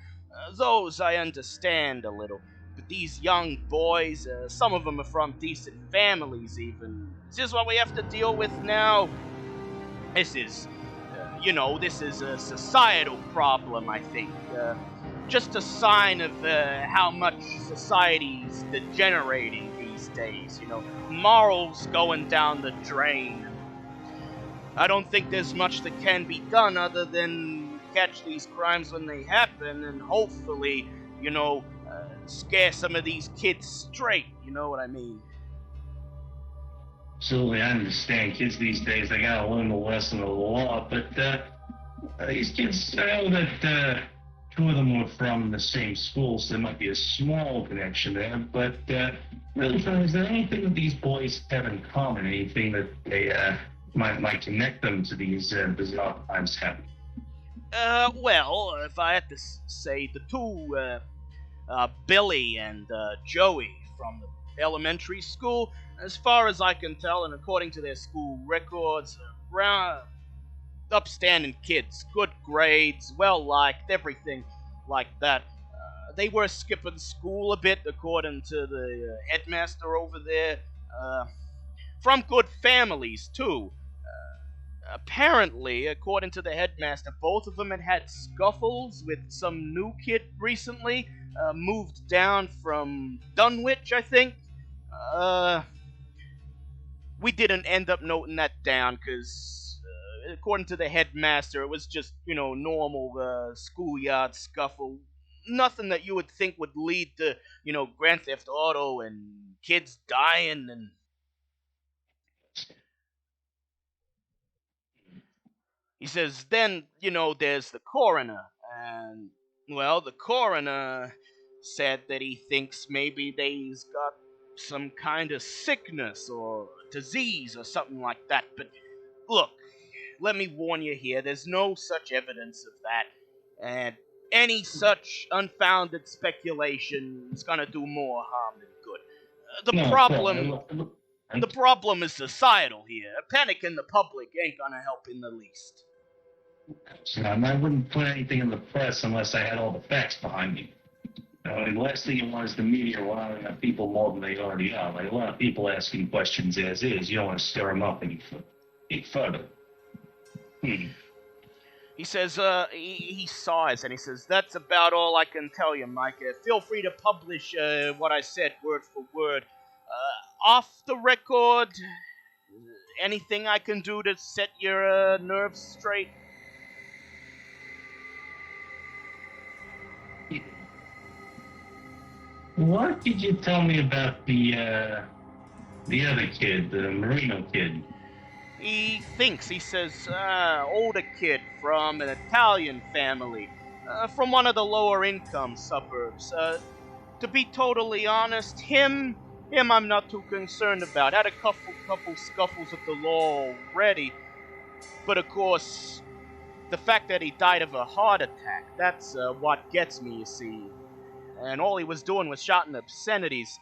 Those I understand a little, but these young boys, some of them are from decent families even. Is this what we have to deal with now? This is a societal problem, I think. Just a sign of how much society's degenerating these days. Morals going down the drain. I don't think there's much that can be done other than catch these crimes when they happen and hopefully, scare some of these kids straight. You know what I mean? Absolutely, I understand. Kids these days, they gotta learn the lesson of the law, but these kids, I know that two of them were from the same school, so there might be a small connection there, but really, is there anything that these boys have in common? Anything that they might connect them to these bizarre crimes happening? Well, if I had to say, the two, Billy and Joey from the elementary school, as far as I can tell, and according to their school records, upstanding kids, good grades, well-liked, everything like that. They were skipping school a bit, according to the headmaster over there. From good families, too. Apparently, according to the headmaster, both of them had scuffles with some new kid recently, moved down from Dunwich, I think. we didn't end up noting that down because, according to the headmaster, it was just, normal schoolyard scuffle. Nothing that you would think would lead to, Grand Theft Auto and kids dying and... He says, then, there's the coroner. And, well, the coroner said that he thinks maybe they's got some kind of sickness or disease or something like that. But look, let me warn you here, there's no such evidence of that. And any such unfounded speculation is gonna do more harm than good. The problem is societal here. A panic in the public ain't gonna help in the least. I wouldn't put anything in the press unless I had all the facts behind me. The last thing you want is the media wiring up people more than they already are. Like a lot of people asking questions as is. You don't want to stir them up any further. He says, he sighs and he says, that's about all I can tell you, Mike. Feel free to publish what I said word for word. Off the record, anything I can do to set your nerves straight? What did you tell me about the other kid, the Marino kid? He thinks, he says, older kid from an Italian family, from one of the lower income suburbs. To be totally honest, him I'm not too concerned about. Had a couple scuffles with the law already. But of course, the fact that he died of a heart attack, that's what gets me, you see. And all he was doing was shouting obscenities.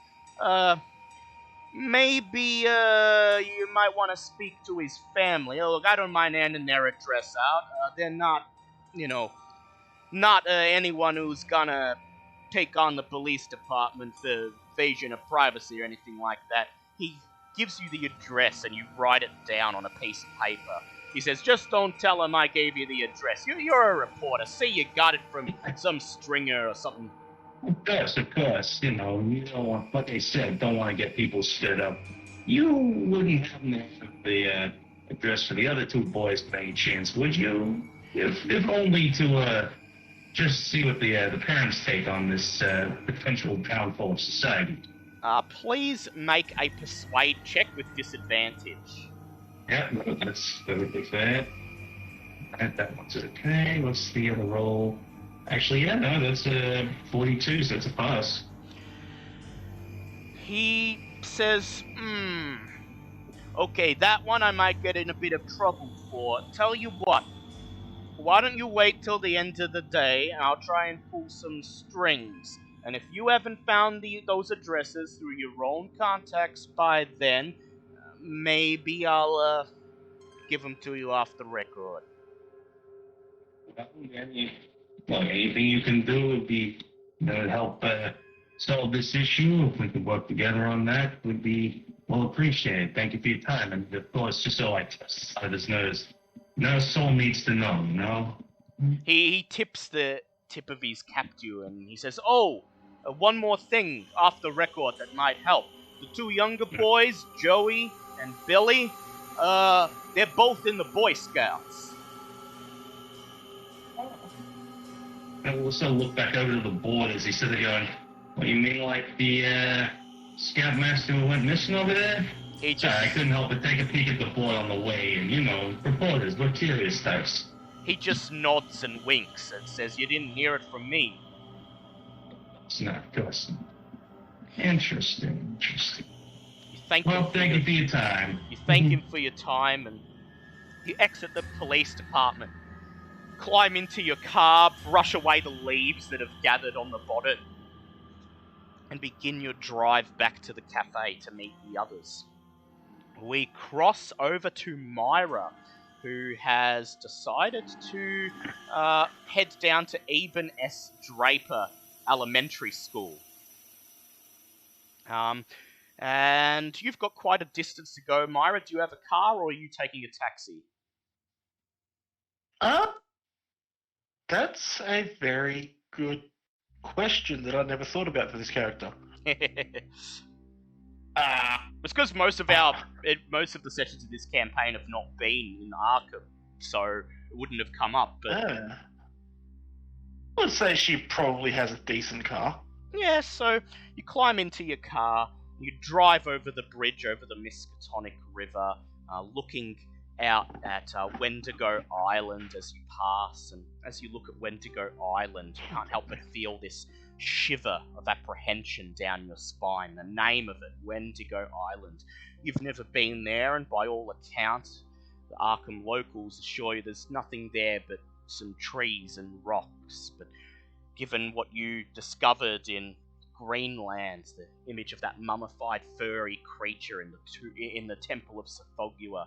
Maybe you might want to speak to his family. Oh, look, I don't mind handing their address out. They're not, not anyone who's gonna take on the police department for invasion of privacy or anything like that. He gives you the address and you write it down on a piece of paper. He says, just don't tell him I gave you the address. You're a reporter. Say you got it from some stringer or something. Of course. You don't want, like I said, don't want to get people stirred up. You wouldn't happen to have the address for the other two boys by any chance, would you? If only to just see what the parents take on this potential downfall of society. Please make a persuade check with disadvantage. Yeah, that's perfectly fair. That one's okay. What's the other roll? Actually, yeah, no, that's 42, so it's a pass. He says, okay, that one I might get in a bit of trouble for. Tell you what, why don't you wait till the end of the day, and I'll try and pull some strings. And if you haven't found those addresses through your own contacts by then, maybe I'll give them to you off the record. Anything you can do would be help solve this issue. If we could work together on that, would be well appreciated. Thank you for your time. And of course, just so I test out of his nerves, no soul needs to know, no? He tips the tip of his cap to you and he says, oh, one more thing off the record that might help. The two younger boys, Joey and Billy, they're both in the Boy Scouts. I will also look back over to the board as he said it going, what, you mean like the scoutmaster who went missing over there? I couldn't help but take a peek at the board on the way, and reporters, we're curious types. He just nods and winks and says, you didn't hear it from me. It's not good. Interesting. Thank you for your time. You thank him for your time, and you exit the police department. Climb into your car, brush away the leaves that have gathered on the bonnet, and begin your drive back to the cafe to meet the others. We cross over to Myra, who has decided to head down to Eben S. Draper Elementary School. And you've got quite a distance to go. Myra, do you have a car or are you taking a taxi? That's a very good question that I never thought about for this character. It's because most of the sessions of this campaign have not been in Arkham, so it wouldn't have come up. But I would say she probably has a decent car. yeah, so you climb into your car, you drive over the bridge over the Miskatonic River, looking out at Wendigo Island as you pass, and as you look at Wendigo Island, you can't help but feel this shiver of apprehension down your spine. The name of it, Wendigo Island. You've never been there, and by all accounts, the Arkham locals assure you there's nothing there but some trees and rocks. But given what you discovered in Greenland, the image of that mummified furry creature in the Temple of Tsathoggua,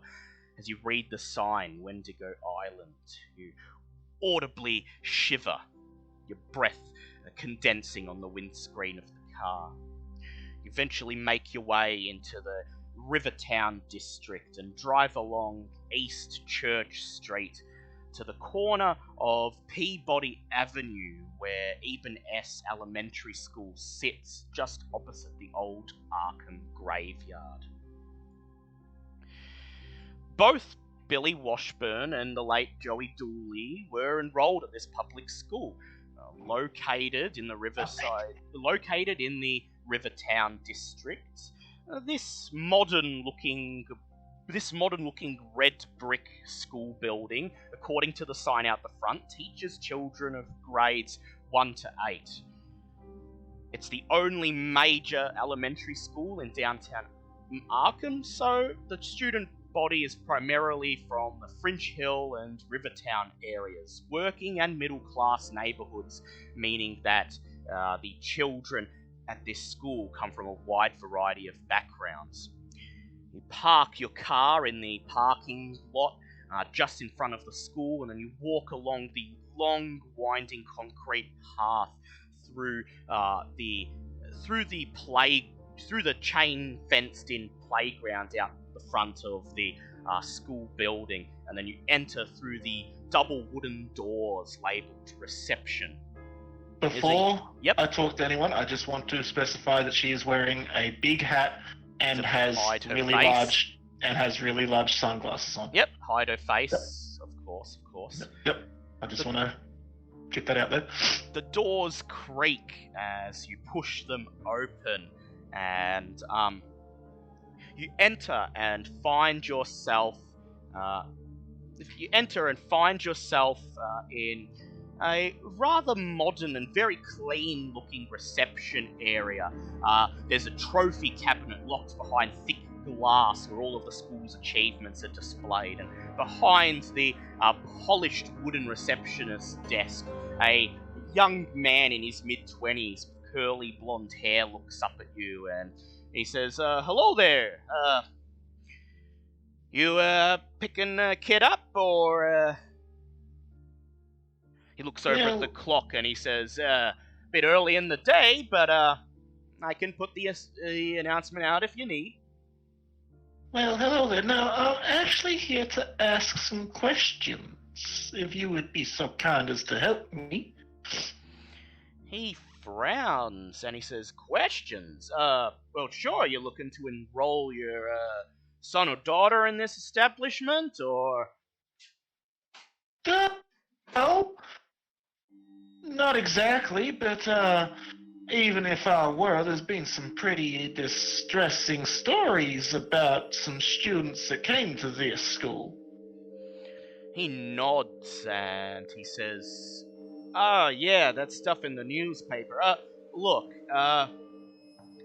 as you read the sign, Wendigo Island, you audibly shiver, your breath condensing on the windscreen of the car. You eventually make your way into the Rivertown district and drive along East Church Street to the corner of Peabody Avenue, where Eben S. Elementary School sits just opposite the old Arkham graveyard. Both Billy Washburn and the late Joey Dooley were enrolled at this public school, located in the Rivertown district. This modern-looking red brick school building, according to the sign out the front, teaches children of grades 1 to 8. It's the only major elementary school in downtown Arkham, so the student body is primarily from the Fringe Hill and Rivertown areas, working and middle-class neighbourhoods, meaning that the children at this school come from a wide variety of backgrounds. You park your car in the parking lot just in front of the school, and then you walk along the long, winding concrete path through the chain fenced-in playground out the front of the school building, and then you enter through the double wooden doors labelled reception. Before Yep. I talk to anyone, I just want to specify that she is wearing a big hat and has really large sunglasses on. Yep, hide her face, of course. Yep. I just want to get that out there. The doors creak as you push them open, and you enter and find yourself in a rather modern and very clean-looking reception area. There's a trophy cabinet locked behind thick glass where all of the school's achievements are displayed, and behind the polished wooden receptionist's desk, a young man in his mid-20s with curly blonde hair looks up at you, and he says, hello there, you picking a kid up, or He looks over at the clock and he says, bit early in the day, but I can put the announcement out if you need. Well, hello there. Now, I'm actually here to ask some questions, if you would be so kind as to help me. He frowns and he says, questions? Well, sure, you're looking to enroll your son or daughter in this establishment, or... No, not exactly, but even if I were, there's been some pretty distressing stories about some students that came to this school. He nods and he says, oh, yeah, that stuff in the newspaper. Look,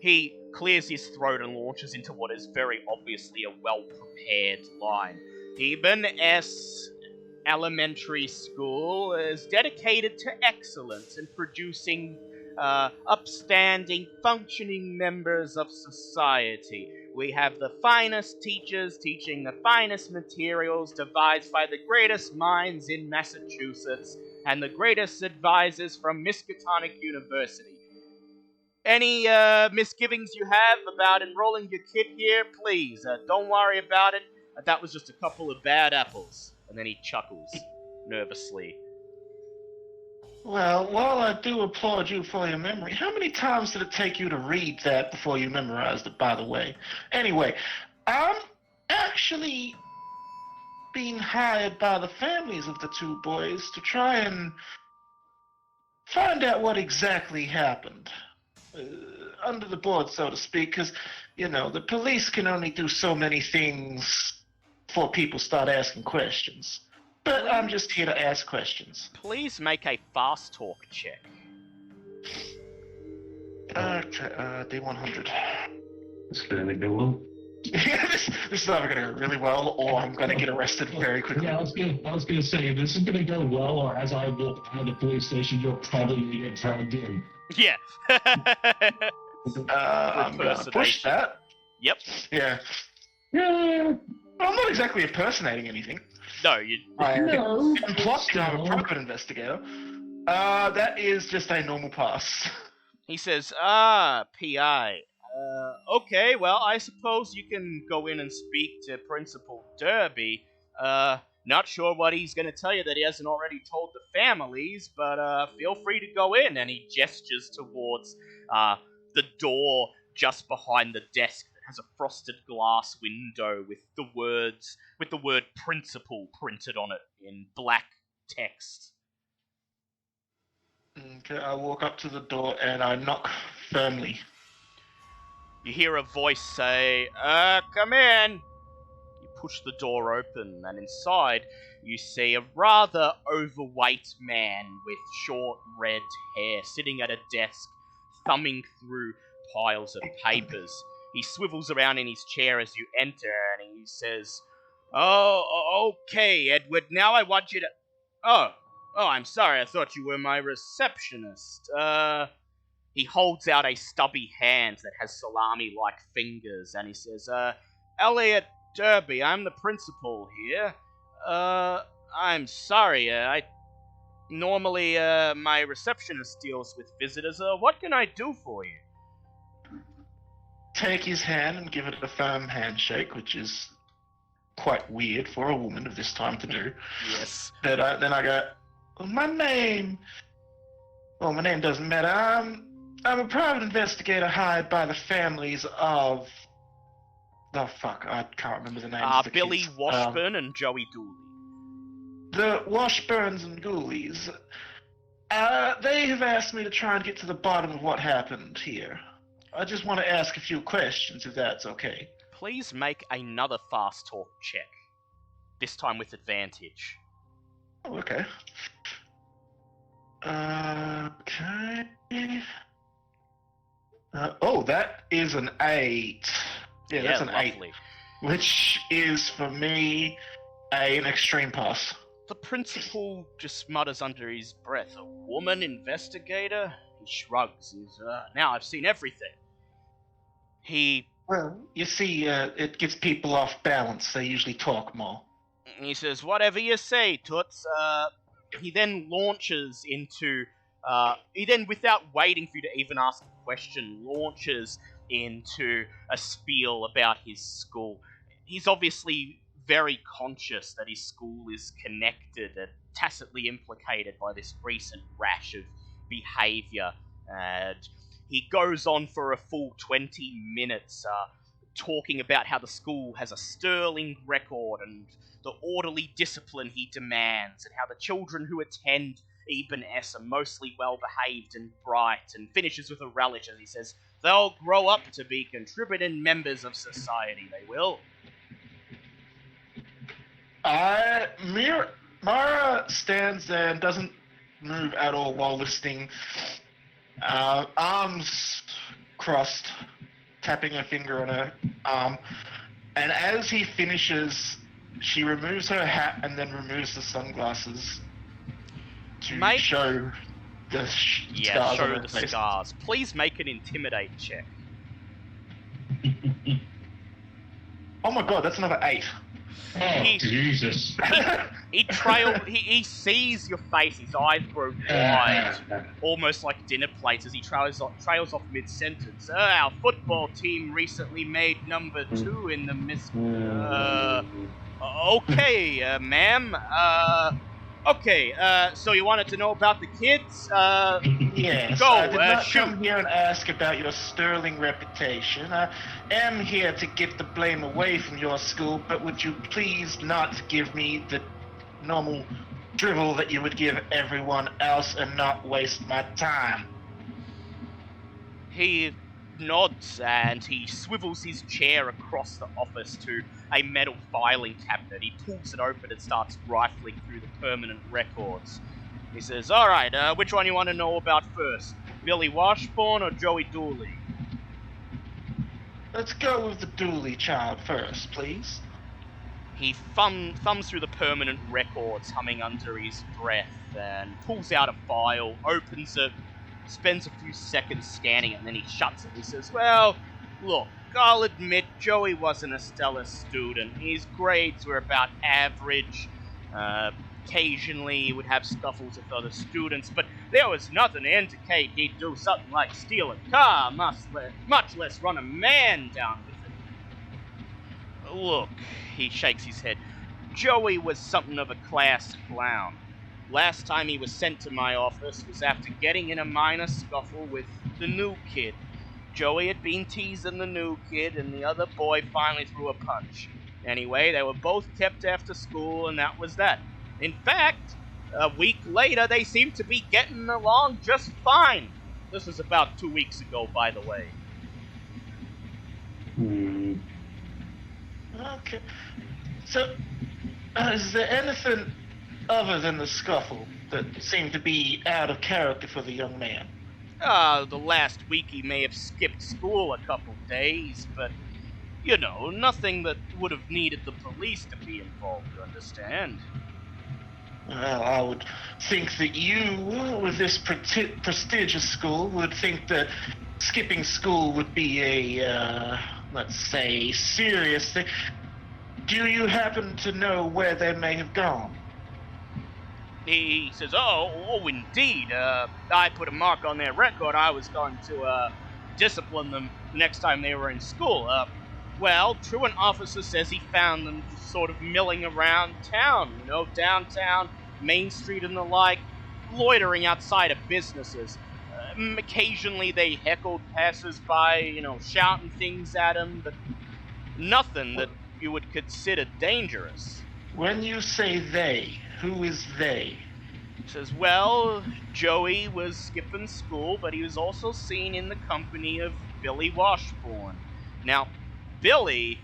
he clears his throat and launches into what is very obviously a well-prepared line. Eben S. Elementary School is dedicated to excellence in producing upstanding, functioning members of society. We have the finest teachers teaching the finest materials devised by the greatest minds in Massachusetts and the greatest advisors from Miskatonic University. Any misgivings you have about enrolling your kid here, please, don't worry about it. That was just a couple of bad apples. And then he chuckles nervously. Well, while I do applaud you for your memory, how many times did it take you to read that before you memorized it, by the way? Anyway, I'm actually being hired by the families of the two boys to try and find out what exactly happened. Under the board, so to speak, because, the police can only do so many things before people start asking questions. But I'm just here to ask questions. Please make a fast talk check. Okay, D100. It's gonna go well. this is either going to go really well, or I'm going to get arrested very quickly. Yeah, I was gonna say, if this is gonna go well, or as I walk out of the police station, you're probably gonna get dragged in. Yeah. I'm going to push that. Yep. Yeah. Yeah. Well, I'm not exactly impersonating anything. No, you. No. I'm plotting. I'm a private investigator. That is just a normal pass. He says, PI. Okay, well, I suppose you can go in and speak to Principal Derby. Not sure what he's gonna tell you that he hasn't already told the families, but, feel free to go in. And he gestures towards, the door just behind the desk that has a frosted glass window with the word Principal printed on it in black text. Okay, I walk up to the door and I knock firmly. You hear a voice say, come in. You push the door open, and inside you see a rather overweight man with short red hair sitting at a desk, thumbing through piles of papers. He swivels around in his chair as you enter, and he says, Oh, okay, Edward, now I want you to... Oh, I'm sorry, I thought you were my receptionist. He holds out a stubby hand that has salami-like fingers, and he says, Elliot Derby, I'm the principal here. I'm sorry, normally, my receptionist deals with visitors. What can I do for you? Take his hand and give it a firm handshake, which is quite weird for a woman of this time to do. Yes. But then I go, my name doesn't matter. I'm a private investigator hired by the families of... Oh, fuck, I can't remember the names of the Billy kids. Washburn and Joey Dooley. The Washburns and Ghoulies. They have asked me to try and get to the bottom of what happened here. I just want to ask a few questions, if that's okay. Please make another fast talk check. This time with advantage. Oh, okay. Okay. That is an 8. Yeah, that's an lovely. 8. Which is, for me, an extreme pass. The principal just mutters under his breath, a woman investigator? He shrugs. Now I've seen everything. Well, you see, it gets people off balance. They usually talk more. He says, whatever you say, Toots. He then launches into... without waiting for you to even ask a question, launches into a spiel about his school. He's obviously very conscious that his school is connected and tacitly implicated by this recent rash of behaviour, and he goes on for a full 20 minutes talking about how the school has a sterling record and the orderly discipline he demands, and how the children who attend Eben S are mostly well-behaved and bright, and finishes with a relish as he says, they'll grow up to be contributing members of society, they will. Mara stands there and doesn't move at all while listening. Arms crossed, tapping her finger on her arm. And as he finishes, she removes her hat and then removes the sunglasses to show the scars on her face. Scars. Please make an intimidate check. Oh my god, that's another 8. Oh, Jesus. He sees your face, his eyes grow wide, almost like dinner plates as he trails off mid-sentence. Our football team recently made number 2 in the okay, ma'am. Okay, so you wanted to know about the kids? Yes, Go, I did not shoot. come here and ask about your sterling reputation. I am here to get the blame away from your school, but would you please not give me the normal drivel that you would give everyone else and not waste my time? He nods and he swivels his chair across the office to a metal filing cabinet. He pulls it open and starts rifling through the permanent records. He says, alright, which one you want to know about first? Billy Washburn or Joey Dooley? Let's go with the Dooley child first, please. He thumbs through the permanent records, humming under his breath, and pulls out a file, opens it, spends a few seconds scanning it, and then he shuts it. He says, well, look, I'll admit Joey wasn't a stellar student. His grades were about average. Occasionally he would have scuffles with other students, but there was nothing to indicate he'd do something like steal a car, much less run a man down with it. Look, he shakes his head. Joey was something of a class clown. Last time he was sent to my office was after getting in a minor scuffle with the new kid. Joey had been teasing the new kid, and the other boy finally threw a punch. Anyway, they were both kept after school, and that was that. In fact, a week later, they seemed to be getting along just fine. This was about 2 weeks ago, by the way. Okay. So, is there anything other than the scuffle that seemed to be out of character for the young man? The last week he may have skipped school a couple days, but, you know, nothing that would have needed the police to be involved, you understand? Well, I would think that you, with this prestigious school, would think that skipping school would be a, let's say, serious thing. Do you happen to know where they may have gone? He says, oh, indeed. I put a mark on their record. I was going to, discipline them the next time they were in school. Well, truant officer says he found them just sort of milling around town, you know, downtown, Main Street and the like, loitering outside of businesses. Occasionally they heckled passers-by, you know, shouting things at them, but nothing that you would consider dangerous. When you say they, who is they? He says, well, Joey was skipping school, but he was also seen in the company of Billy Washburn. Now, Billy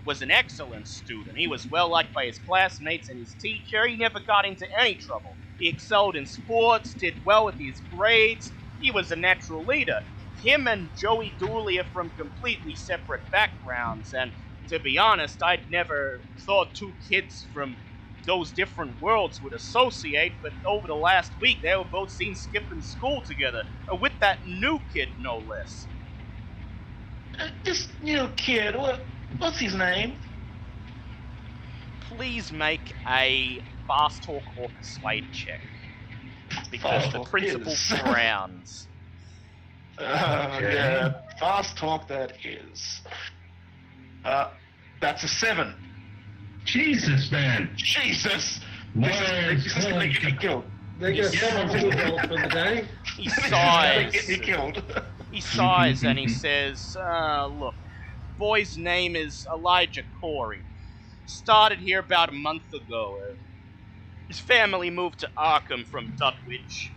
was an excellent student. He was well liked by his classmates and his teacher. He never got into any trouble. He excelled in sports, did well with his grades. He was a natural leader. Him and Joey Dooley are from completely separate backgrounds, and to be honest, I'd never thought two kids from those different worlds would associate, but over the last week they were both seen skipping school together, with that new kid, no less. This new kid, what's his name? Please make a fast talk or persuade check, because the principal frowns. Yeah, fast talk that is. That's a 7. Jesus, man. Jesus! This is gonna get me killed. They get someone to roll for the day. He sighs. Get me killed. He sighs and he says, look, boy's name is Elijah Corey. Started here about a month ago. His family moved to Arkham from Dutwich.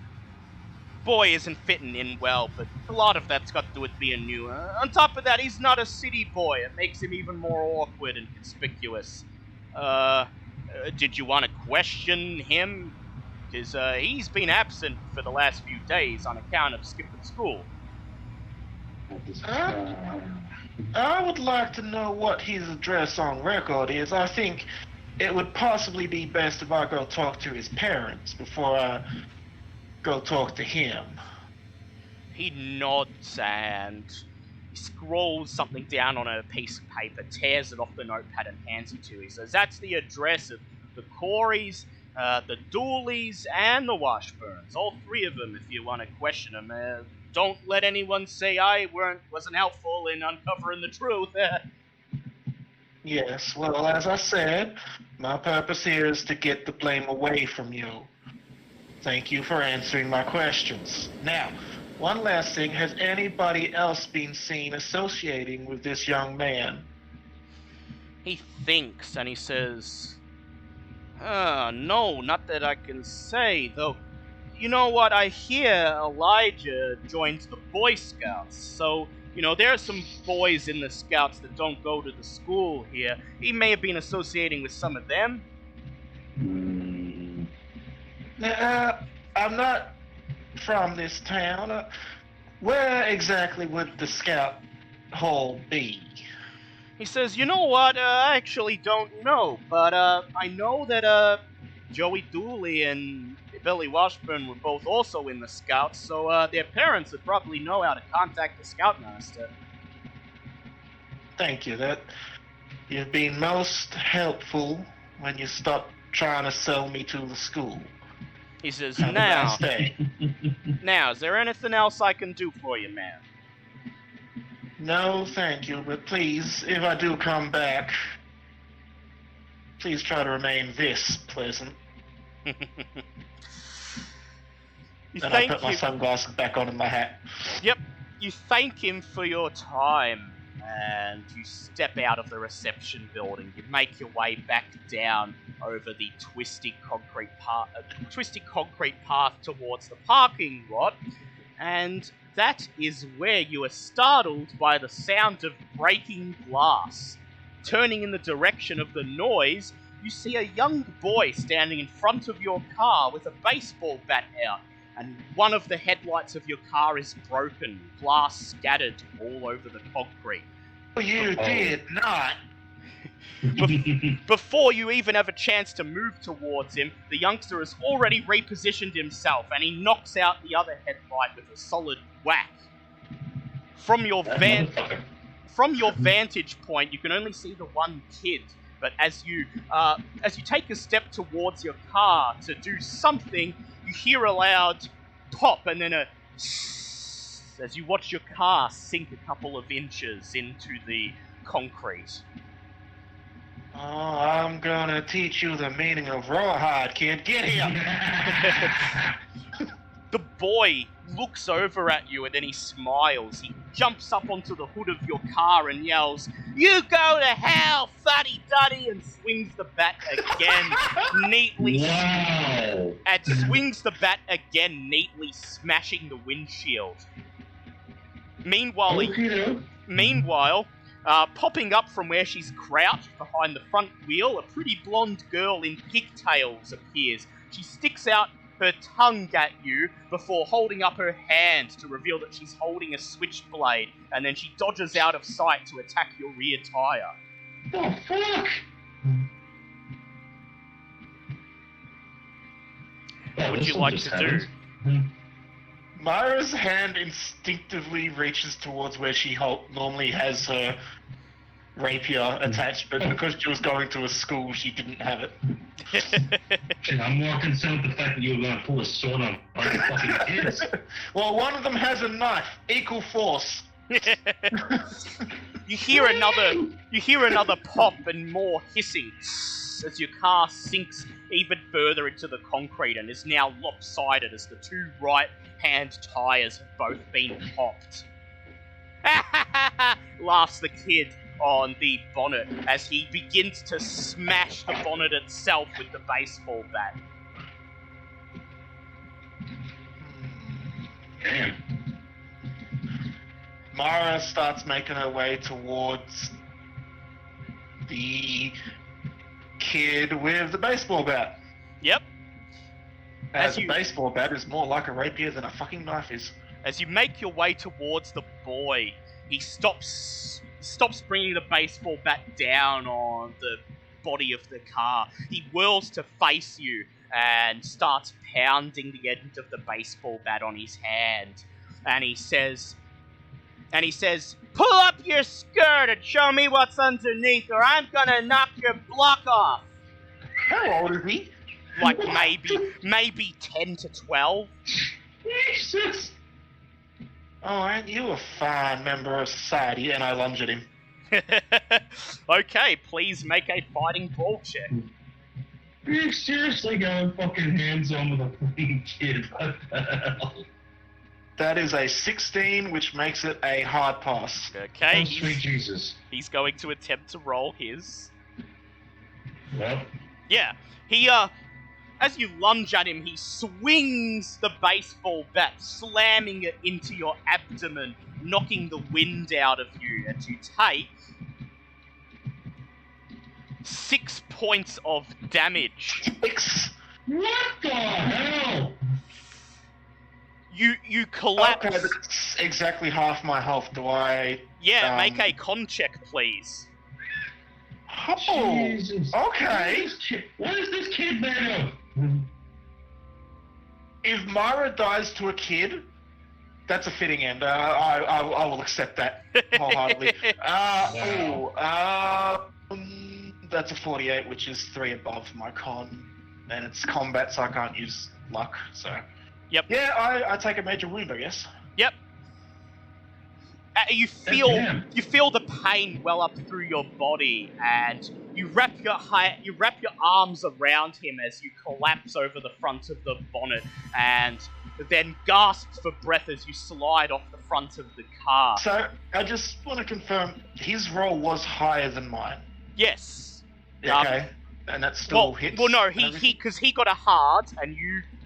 Boy isn't fitting in well, but a lot of that's got to do with being new. On top of that, he's not a city boy. It makes him even more awkward and conspicuous. Did you want to question him? Because he's been absent for the last few days on account of skipping school. I would like to know what his address on record is. I think it would possibly be best if I go talk to his parents before I go talk to him. He nods and he scrolls something down on a piece of paper, tears it off the notepad and hands it to you. He says, that's the address of the Coreys, the Dooleys, and the Washburns. All 3 of them, if you want to question them. Don't let anyone say I wasn't helpful in uncovering the truth. Yes, well, as I said, My purpose here is to get the blame away from you. Thank you for answering my questions. Now, one last thing. Has anybody else been seen associating with this young man? He thinks and he says, no, not that I can say, though. You know what, I hear Elijah joined the Boy Scouts, so, there are some boys in the Scouts that don't go to the school here. He may have been associating with some of them. I'm not from this town. Where exactly would the Scout Hall be? He says, you know what, I actually don't know, but I know that Joey Dooley and Billy Washburn were both also in the Scouts, so their parents would probably know how to contact the Scoutmaster. Thank you. You've been most helpful when you stopped trying to sell me to the school. He says, Have a nice day. Now, is there anything else I can do for you, man? No, thank you, but please, if I do come back, please try to remain this pleasant. And I put my sunglasses back on in my hat. Yep, you thank him for your time, and you step out of the reception building. You make your way back down over the twisted concrete path towards the parking lot, and that is where you are startled by the sound of breaking glass. Turning in the direction of the noise, you see a young boy standing in front of your car with a baseball bat out, and one of the headlights of your car is broken, glass scattered all over the concrete. You did not. Before you even have a chance to move towards him, the youngster has already repositioned himself, and he knocks out the other headlight with a solid whack. From your vantage point, you can only see the one kid. But as you take a step towards your car to do something, you hear a loud pop and then a as you watch your car sink a couple of inches into the concrete. Oh, I'm gonna teach you the meaning of rawhide, kid. Get here! The boy looks over at you and then he smiles. He jumps up onto the hood of your car and yells, "You go to hell, fuddy-duddy!" and swings the bat again, neatly. Wow! And swings the bat again, neatly smashing the windshield. Meanwhile, popping up from where she's crouched behind the front wheel, a pretty blonde girl in pigtails appears. She sticks out her tongue at you before holding up her hand to reveal that she's holding a switchblade, and then she dodges out of sight to attack your rear tire. The fuck? What would you like to do? Myra's hand instinctively reaches towards where she normally has her rapier attached, but because she was going to a school, she didn't have it. Shit, I'm more concerned with the fact that you were going to pull a sword on other fucking kids. Well, one of them has a knife. Equal force. You hear another pop and more hissing as your car sinks even further into the concrete and is now lopsided as the two right-hand tires have both been popped. Laughs the kid on the bonnet as he begins to smash the bonnet itself with the baseball bat. Damn. Mara starts making her way towards the kid with the baseball bat. Yep. As a baseball bat is more like a rapier than a fucking knife is. As you make your way towards the boy, he stops bringing the baseball bat down on the body of the car. He whirls to face you and starts pounding the end of the baseball bat on his hand. And he says, "Pull up your skirt and show me what's underneath, or I'm gonna knock your block off." How old is he? Like maybe 10 to 12. Jesus! Oh, aren't you a fine member of society? And I lunge at him. Okay, please make a fighting ball check. Are you seriously going fucking hands-on with a fucking kid? What the hell? That is a 16, which makes it a hard pass. Okay, Oh, sweet Jesus. he's going to attempt to roll his. Well, Yeah, he, as you lunge at him, he swings the baseball bat, slamming it into your abdomen, knocking the wind out of you, and you take 6 points of damage. 6. what the hell? You collapse. Okay, that's exactly half my health. Do I... Yeah, make a con check, please. Oh, Jesus. okay. What is this kid made of? If Myra dies to a kid, that's a fitting end. I will accept that wholeheartedly. That's a 48, which is 3 above my con. And it's combat, so I can't use luck, so... Yep. Yeah, I take a major wound, I guess. Yep. You feel the pain well up through your body, and you wrap your arms around him as you collapse over the front of the bonnet, and then gasp for breath as you slide off the front of the car. So, I just want to confirm, his roll was higher than mine. Yes. Okay. And that still hits? Well, no, because he got a hard, and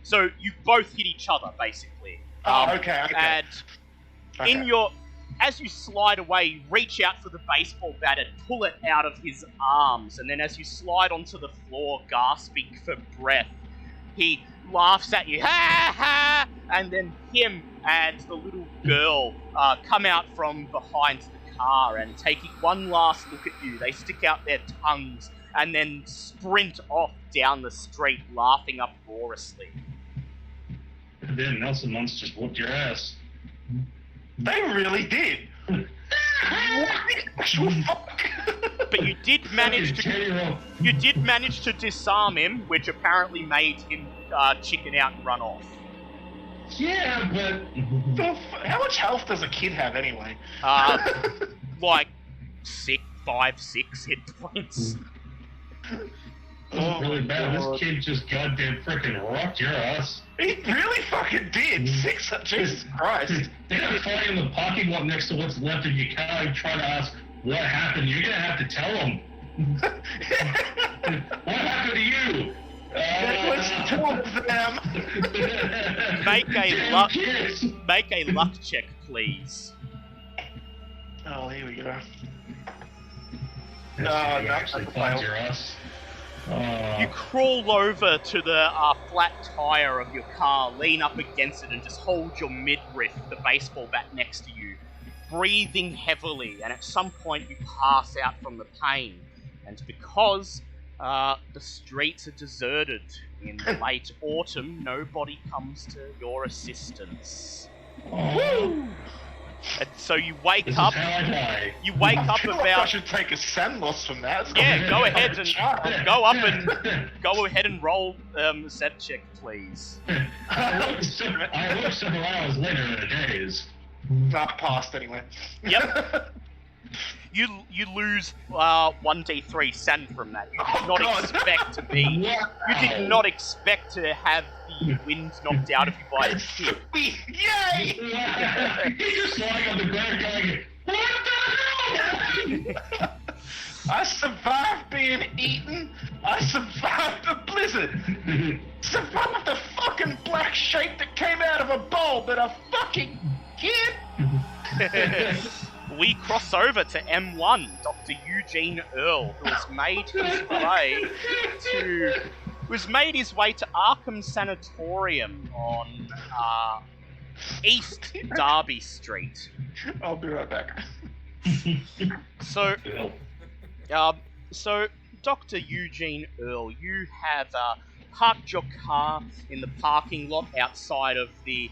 so you both hit each other, basically. Okay. And as you slide away, you reach out for the baseball bat and pull it out of his arms, and then as you slide onto the floor, gasping for breath, he laughs at you, ha ha, and then him and the little girl come out from behind the car, and taking one last look at you, they stick out their tongues, and then sprint off down the street, laughing uproariously. And then Nelson Muntz just whooped your ass. They really did. What the actual fuck? But you did manage to disarm him, which apparently made him chicken out and run off. Yeah, but... How much health does a kid have anyway? Like 5, 6 hit points. That's really bad. God. This kid just goddamn frickin' rocked your ass. He really fucking did. 6, Jesus Christ. They got a fight in the parking lot next to what's left of your car and try to ask what happened. You're gonna have to tell them. What happened to you? It was 2 of them. Make a luck check, please. Oh, here we go. No, actually finds your ass. You crawl over to the flat tire of your car, lean up against it, and just hold your midriff, the baseball bat next to you, breathing heavily, and at some point you pass out from the pain. And because the streets are deserted in late autumn, nobody comes to your assistance. Woo! And so you wake This up. is how I die. You wake up I feel like I about. should take a sand loss from that. Yeah, go ahead and go ahead and roll a set check, please. I woke several hours later in a daze. Not passed anyway. Yep. You lose 1d3 sand from that. You did not expect to have the wind knocked out of you by a kid. Yay! He's just lying on the ground going, what the hell? I survived being eaten. I survived the blizzard. Survived the fucking black shape that came out of a bowl, but a fucking kid. We cross over to M1, Dr. Eugene Earl, who has made his way to Arkham Sanatorium on East Derby Street. I'll be right back. So, Dr. Eugene Earl, you have parked your car in the parking lot outside of the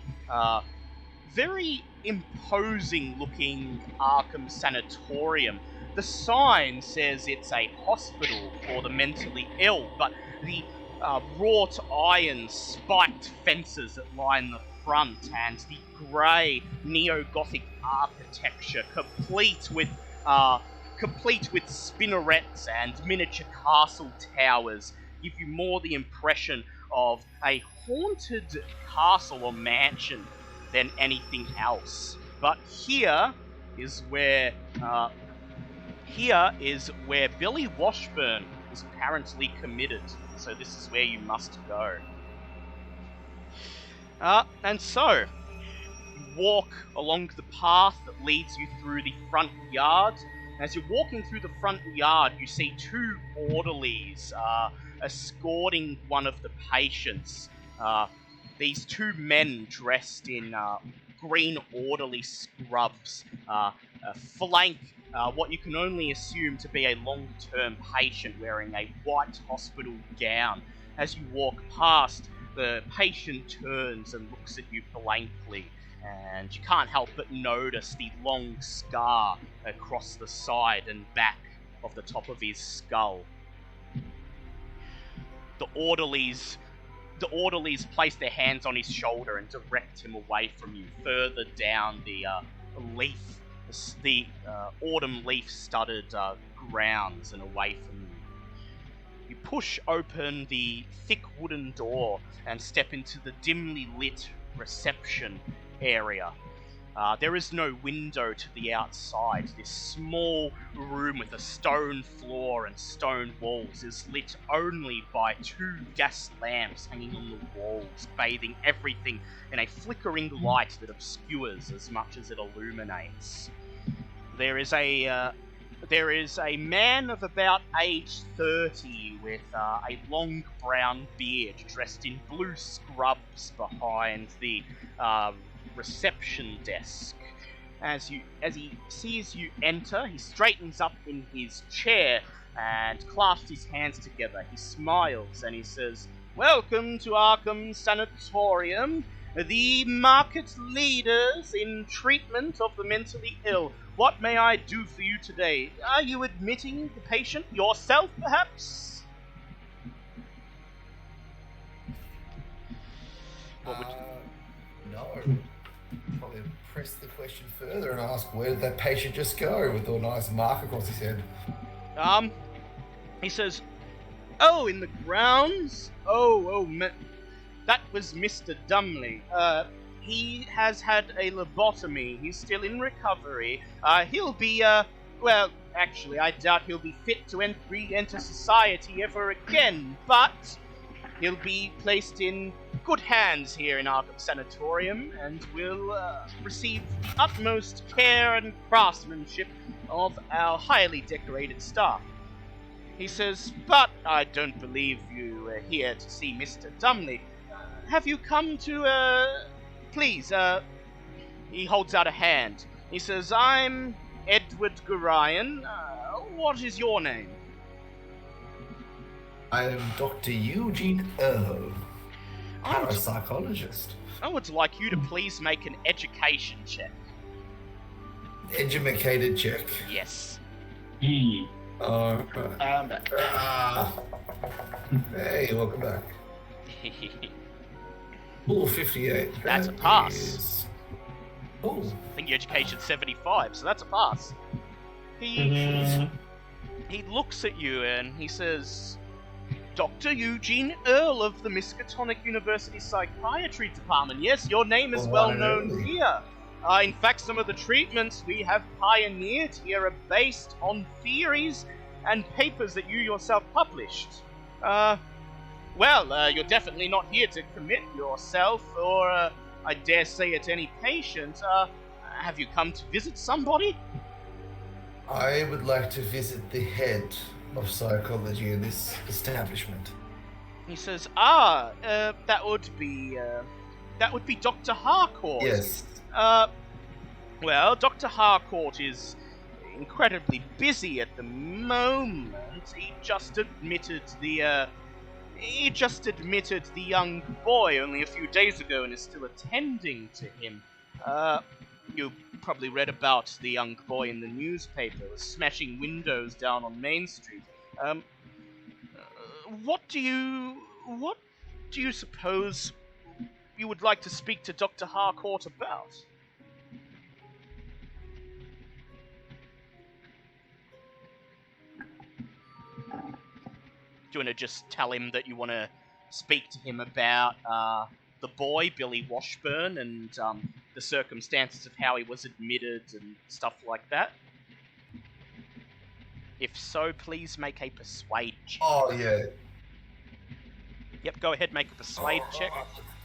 very imposing-looking Arkham Sanatorium. The sign says it's a hospital for the mentally ill, but the wrought iron spiked fences that line the front and the grey neo-Gothic architecture, complete with spinnerets and miniature castle towers, give you more the impression of a haunted castle or mansion than anything else. But here is where Billy Washburn is apparently committed. So this is where you must go. And so you walk along the path that leads you through the front yard. As you're walking through the front yard, you see two orderlies escorting one of the patients. These two men dressed in green orderly scrubs flank what you can only assume to be a long-term patient wearing a white hospital gown. As you walk past, the patient turns and looks at you blankly, and you can't help but notice the long scar across the side and back of the top of his skull. The orderlies place their hands on his shoulder and direct him away from you, further down the autumn leaf-studded grounds and away from you. You push open the thick wooden door and step into the dimly lit reception area. There is no window to the outside. This small room with a stone floor and stone walls is lit only by two gas lamps hanging on the walls, bathing everything in a flickering light that obscures as much as it illuminates. There is a man of about age 30 with a long brown beard, dressed in blue scrubs behind the reception desk. As he sees you enter, he straightens up in his chair and clasps his hands together. He smiles and he says, "Welcome to Arkham Sanatorium, the market leaders in treatment of the mentally ill. What may I do for you today? Are you admitting the patient yourself, perhaps?" No. Probably press the question further and ask, where did that patient just go, with a nice mark across his head? He says, "Oh, in the grounds? That was Mr. Dumley. He has had a lobotomy. He's still in recovery. He'll be, well, actually, I doubt he'll be fit to re-enter society ever again, but he'll be placed in good hands here in Arkham Sanatorium and will receive the utmost care and craftsmanship of our highly decorated staff." He says, "But I don't believe you are here to see Mr. Dumley. Have you come to, please, he holds out a hand. He says, "I'm Edward Gurion. What is your name?" I am Dr. Eugene Earl, parapsychologist. I would like you to please make an education check. Educated check. Yes. Hey, welcome back. Ooh, 58. That's a pass. Ooh. I think your education's 75, so that's a pass. He looks at you and he says, "Dr. Eugene Earl of the Miskatonic University Psychiatry Department. Yes, your name is well known here. In fact, some of the treatments we have pioneered here are based on theories and papers that you yourself published. You're definitely not here to commit yourself, or I dare say at any patient. Have you come to visit somebody?" I would like to visit the head of psychology in this establishment. He says, that would be Dr. Harcourt. Yes. Dr. Harcourt is incredibly busy at the moment. He just admitted the young boy only a few days ago and is still attending to him. You probably read about the young boy in the newspaper, smashing windows down on Main Street. What do you suppose you would like to speak to Dr. Harcourt about? Do you want to just tell him that you want to speak to him about the boy, Billy Washburn, and the circumstances of how he was admitted and stuff like that? If so, please make a persuade check. Oh, yeah. Yep, go ahead, make a persuade check.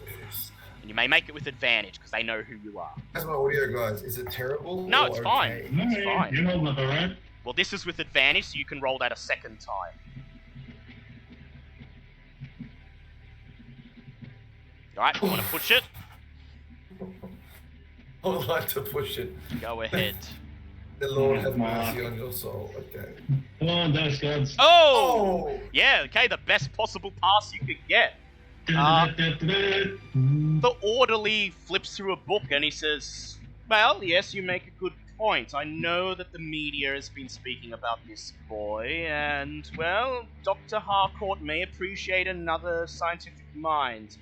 Yes. And you may make it with advantage, because they know who you are. How's my audio, guys? Is it terrible? No, or it's okay? fine. No, It's fine. you're holding up alright. Well, this is with advantage, so you can roll that a second time. Alright, you want to push it? I would like to push it. Go ahead. The Lord have mercy on your soul. Okay. Come on, Dice Gods. Oh! Oh! Yeah, okay, the best possible pass you could get. Da-da-da-da-da. The orderly flips through a book and he says, well, yes, you make a good point. I know that the media has been speaking about this boy, and, well, Dr. Harcourt may appreciate another scientific mind.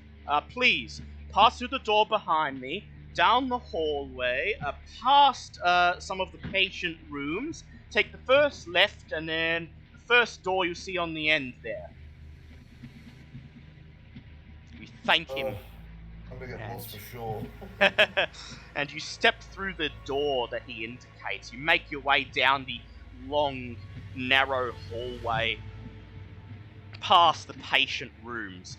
Please, pass through the door behind me, down the hallway, past some of the patient rooms, take the first left, and then the first door you see on the end there. You thank him. I'm gonna get lost for sure. And you step through the door that he indicates. You make your way down the long, narrow hallway, past the patient rooms.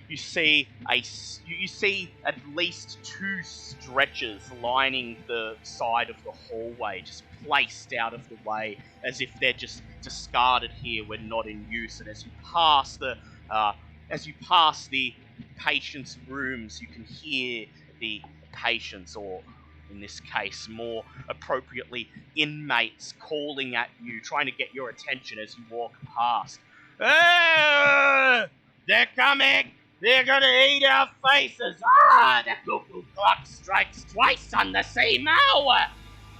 You see at least 2 stretchers lining the side of the hallway, just placed out of the way, as if they're just discarded here when not in use. And as you pass the patients' rooms, you can hear the patients, or in this case, more appropriately, inmates calling at you, trying to get your attention as you walk past. They're coming! They're gonna eat our faces! The cuckoo clock strikes twice on the same hour!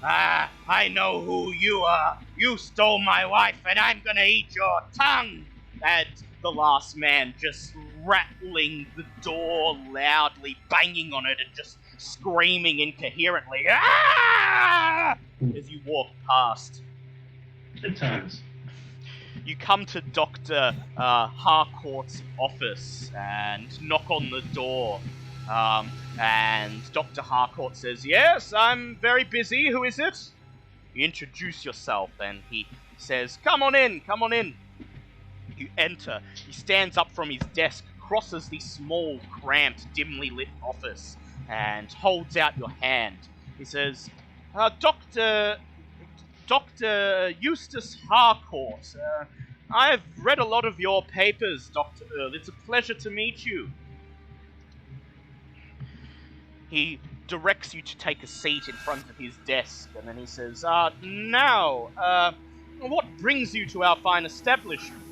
I know who you are. You stole my wife, and I'm gonna eat your tongue! And the last man just rattling the door loudly, banging on it, and just screaming incoherently, as you walk past. Good times. You come to Dr. Harcourt's office and knock on the door. And Dr. Harcourt says, yes, I'm very busy. Who is it? You introduce yourself, and he says, come on in, come on in. You enter. He stands up from his desk, crosses the small, cramped, dimly lit office, and holds out your hand. He says, Dr. Eustace Harcourt, I've read a lot of your papers, Dr. Earl. It's a pleasure to meet you. He directs you to take a seat in front of his desk, and then he says, now, what brings you to our fine establishment?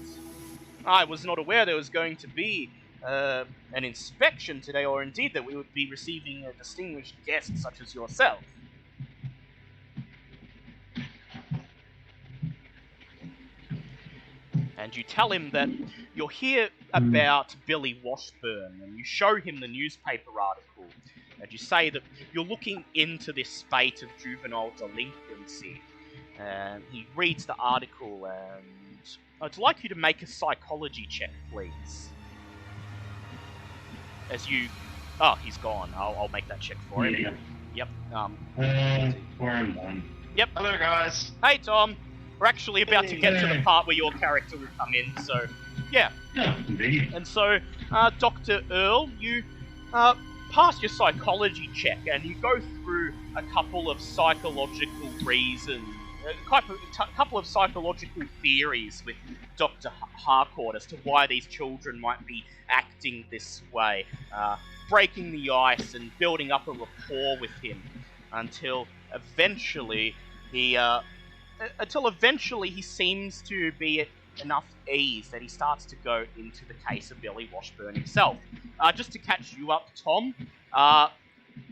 I was not aware there was going to be an inspection today, or indeed that we would be receiving a distinguished guest such as yourself. And you tell him that you're here about Billy Washburn, and you show him the newspaper article, and you say that you're looking into this spate of juvenile delinquency. And he reads the article, and I'd like you to make a psychology check, please. As you... Oh, he's gone. I'll make that check for him. Yeah. Yep. Where I'm done. Yep. Hello, guys. Hey, Tom. We're actually about to get to the part where your character will come in, so... Yeah. Yeah, indeed. And so, Dr. Earl, you pass your psychology check, and you go through a couple of psychological reasons, a couple of psychological theories with Dr. Harcourt as to why these children might be acting this way, breaking the ice and building up a rapport with him until eventually he seems to be at enough ease that he starts to go into the case of Billy Washburn himself. Just to catch you up, Tom,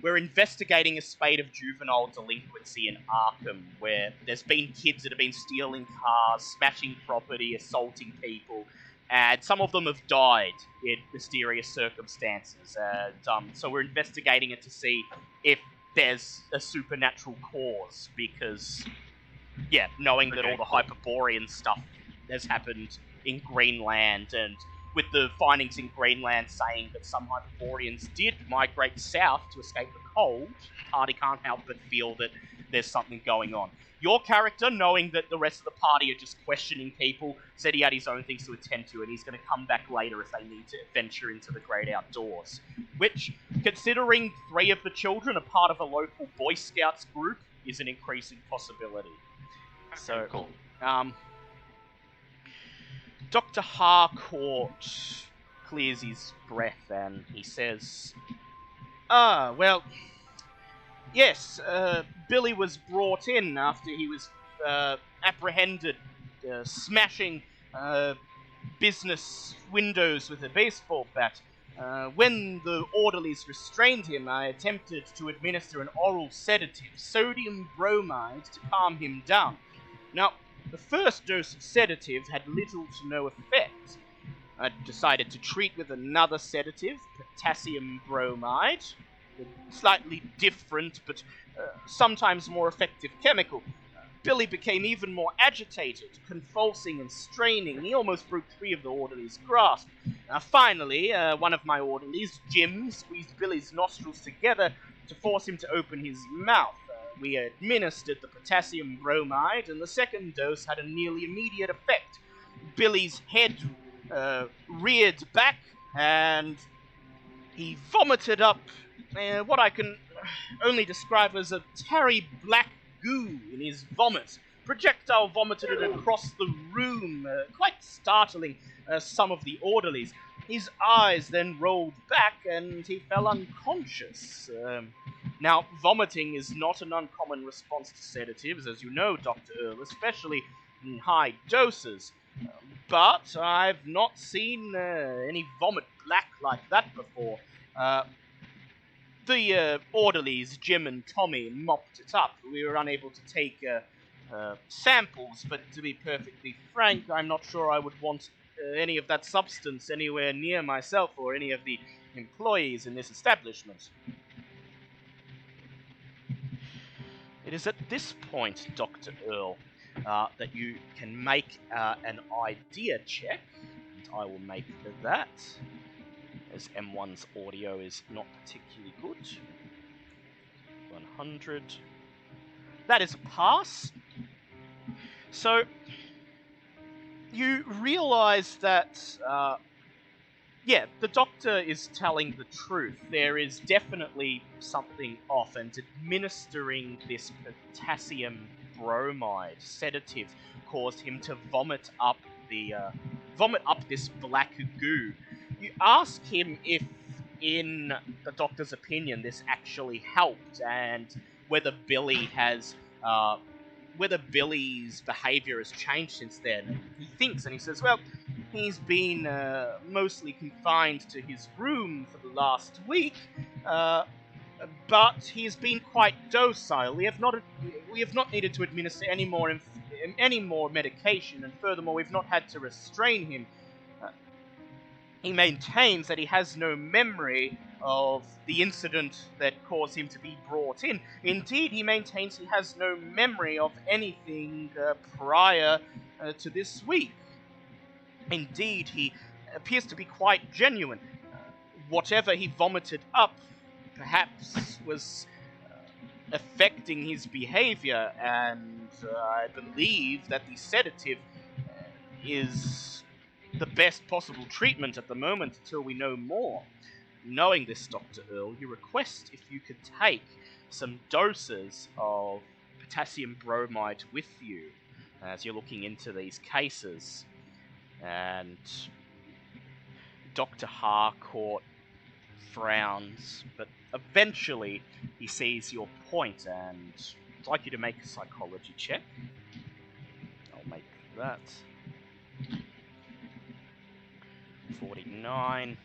we're investigating a spate of juvenile delinquency in Arkham, where there's been kids that have been stealing cars, smashing property, assaulting people, and some of them have died in mysterious circumstances. So we're investigating it to see if there's a supernatural cause, because, yeah, knowing that all the Hyperborean stuff has happened in Greenland, and with the findings in Greenland saying that some Hyperboreans did migrate south to escape the cold, the party can't help but feel that there's something going on. Your character, knowing that the rest of the party are just questioning people, said he had his own things to attend to, and he's going to come back later if they need to venture into the great outdoors. Which, considering 3 of the children are part of a local Boy Scouts group, is an increasing possibility. So, Cool. Dr. Harcourt clears his breath and he says, well, yes, Billy was brought in after he was apprehended smashing business windows with a baseball bat. When the orderlies restrained him, I attempted to administer an oral sedative, sodium bromide, to calm him down. Now, the first dose of sedative had little to no effect. I decided to treat with another sedative, potassium bromide, a slightly different but sometimes more effective chemical. Billy became even more agitated, convulsing and straining. He almost broke free of the orderly's grasp. Finally, one of my orderlies, Jim, squeezed Billy's nostrils together to force him to open his mouth. We administered the potassium bromide, and the second dose had a nearly immediate effect. Billy's head reared back, and he vomited up what I can only describe as a tarry black goo in his vomit. Projectile vomited it across the room, quite startling some of the orderlies. His eyes then rolled back, and he fell unconscious. Now, vomiting is not an uncommon response to sedatives, as you know, Dr. Earl, especially in high doses. But I've not seen any vomit black like that before. The orderlies, Jim and Tommy, mopped it up. We were unable to take samples, but to be perfectly frank, I'm not sure I would want any of that substance anywhere near myself or any of the employees in this establishment. It is at this point, Dr. Earl, that you can make an idea check, and I will make that, as M1's audio is not particularly good. 100. That is a pass. So, you realise that, the doctor is telling the truth. There is definitely something off, and administering this potassium bromide sedative caused him to vomit up this black goo. You ask him if, in the doctor's opinion, this actually helped, and whether Billy's behaviour has changed since then. He thinks, and he says, well, he's been mostly confined to his room for the last week, but he's been quite docile. We have not needed to administer any more medication, and furthermore, we've not had to restrain him. He maintains that he has no memory of the incident that caused him to be brought in. Indeed, he maintains he has no memory of anything prior to this week. Indeed, he appears to be quite genuine. Whatever he vomited up perhaps was affecting his behavior, and I believe that the sedative is the best possible treatment at the moment until we know more. Knowing this, Dr. Earl, you request if you could take some doses of potassium bromide with you as you're looking into these cases. And Dr. Harcourt frowns, but eventually he sees your point, and I'd like you to make a psychology check. I'll make that. 49.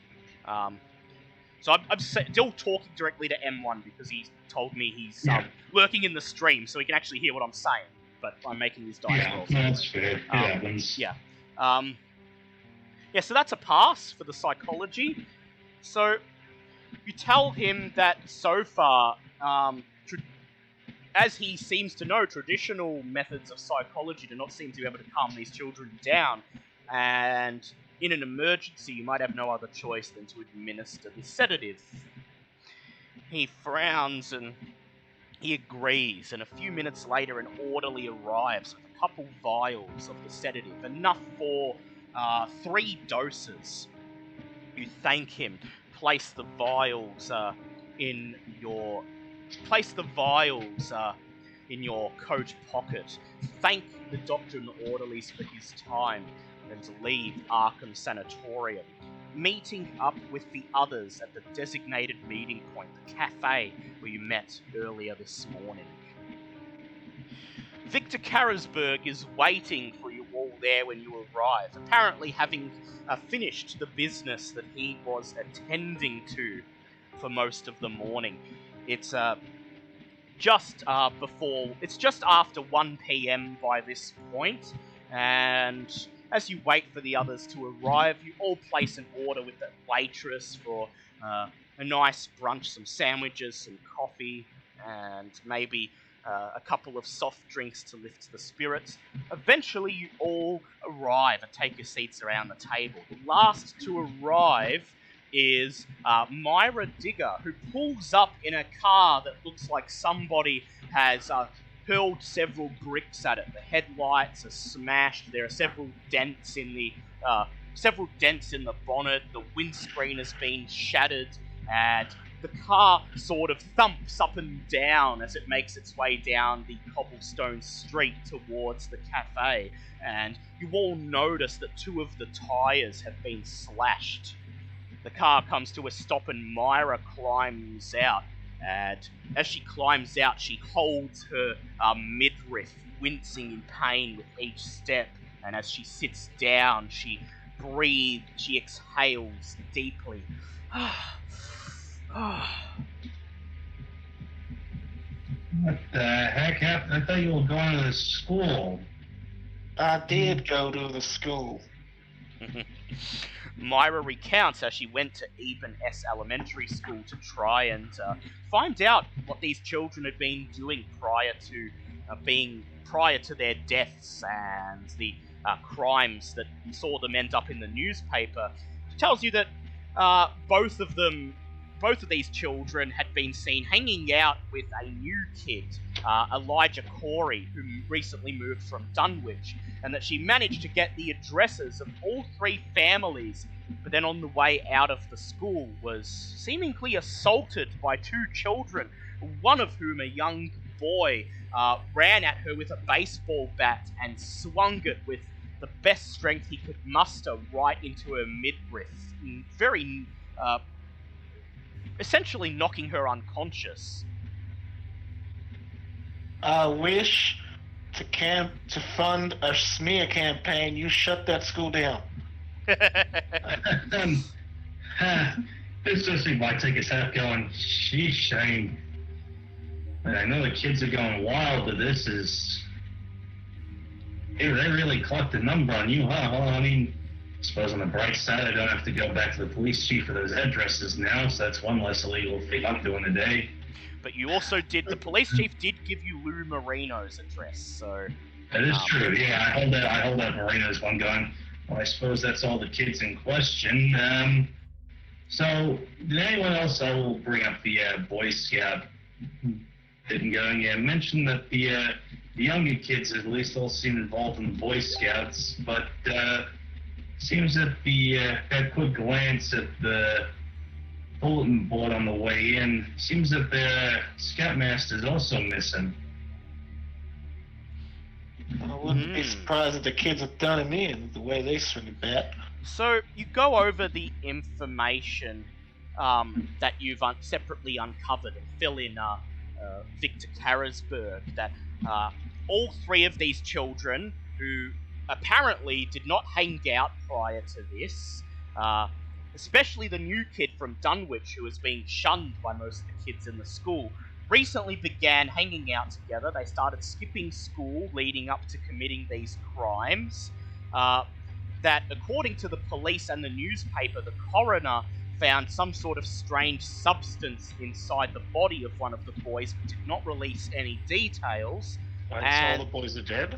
So I'm still talking directly to M1 because he's told me he's lurking in the stream, so he can actually hear what I'm saying. But I'm making these dice rolls. That's fair. So that's a pass for the psychology. So you tell him that so far, as he seems to know, traditional methods of psychology do not seem to be able to calm these children down. and in an emergency you might have no other choice than to administer the sedative. He frowns and he agrees, and a few minutes later an orderly arrives with a couple vials of the sedative, enough for 3 doses. You thank him, place the vials in your coat pocket, thank the doctor and the orderlies for his time, and leave Arkham Sanatorium, meeting up with the others at the designated meeting point, the cafe where you met earlier this morning. Victor Karasberg is waiting for you all there when you arrive, apparently having finished the business that he was attending to for most of the morning. It's just after 1 p.m. by this point, and as you wait for the others to arrive, you all place an order with the waitress for a nice brunch, some sandwiches, some coffee, and maybe a couple of soft drinks to lift the spirits. Eventually, you all arrive and take your seats around the table. The last to arrive is Myra Digger, who pulls up in a car that looks like somebody has hurled several bricks at it. The headlights are smashed. There are several dents in the bonnet. The windscreen has been shattered, and the car sort of thumps up and down as it makes its way down the cobblestone street towards the cafe. And you all notice that 2 of the tires have been slashed. The car comes to a stop and Myra climbs out. And as she climbs out, she holds her midriff, wincing in pain with each step. And as she sits down, she breathes, she exhales deeply. What the heck happened? I thought you were going to the school. I did go to the school. Myra recounts how she went to Eben S. Elementary School to try and find out what these children had been doing prior to their deaths and the crimes that saw them end up in the newspaper. She tells you that both of these children had been seen hanging out with a new kid, Elijah Corey, who recently moved from Dunwich, and that she managed to get the addresses of all 3 families, but then on the way out of the school was seemingly assaulted by 2 children, one of whom, a young boy, ran at her with a baseball bat and swung it with the best strength he could muster right into her midriff, very essentially knocking her unconscious. I wish to fund a smear campaign, you shut that school down. This just seemed like take his hat going, sheesh, I know the kids are going wild, but this is... Hey, they really clocked the number on you, huh? Well, I suppose on the bright side, I don't have to go back to the police chief for those addresses now, so that's one less illegal thing I'm doing today. But you also the police chief did give you Lou Marino's address, so... That is true, yeah, I hold that Marino's one going. Well, I suppose that's all the kids in question. So, did anyone else, I will bring up the Boy Scout thing going, mention that the younger kids at least all seem involved in the Boy Scouts, but seems that that quick glance at the bulletin board on the way in, seems that their Scoutmaster is also missing. I wouldn't be surprised if the kids have done him in, the way they swing a bat. So, you go over the information that you've separately uncovered and fill in Victor Karasberg, that all 3 of these children, who apparently did not hang out prior to this, especially the new kid from Dunwich, who was being shunned by most of the kids in the school, recently began hanging out together. They started skipping school leading up to committing these crimes. That, according to the police and the newspaper, the coroner found some sort of strange substance inside the body of one of the boys, but did not release any details. All the boys are dead?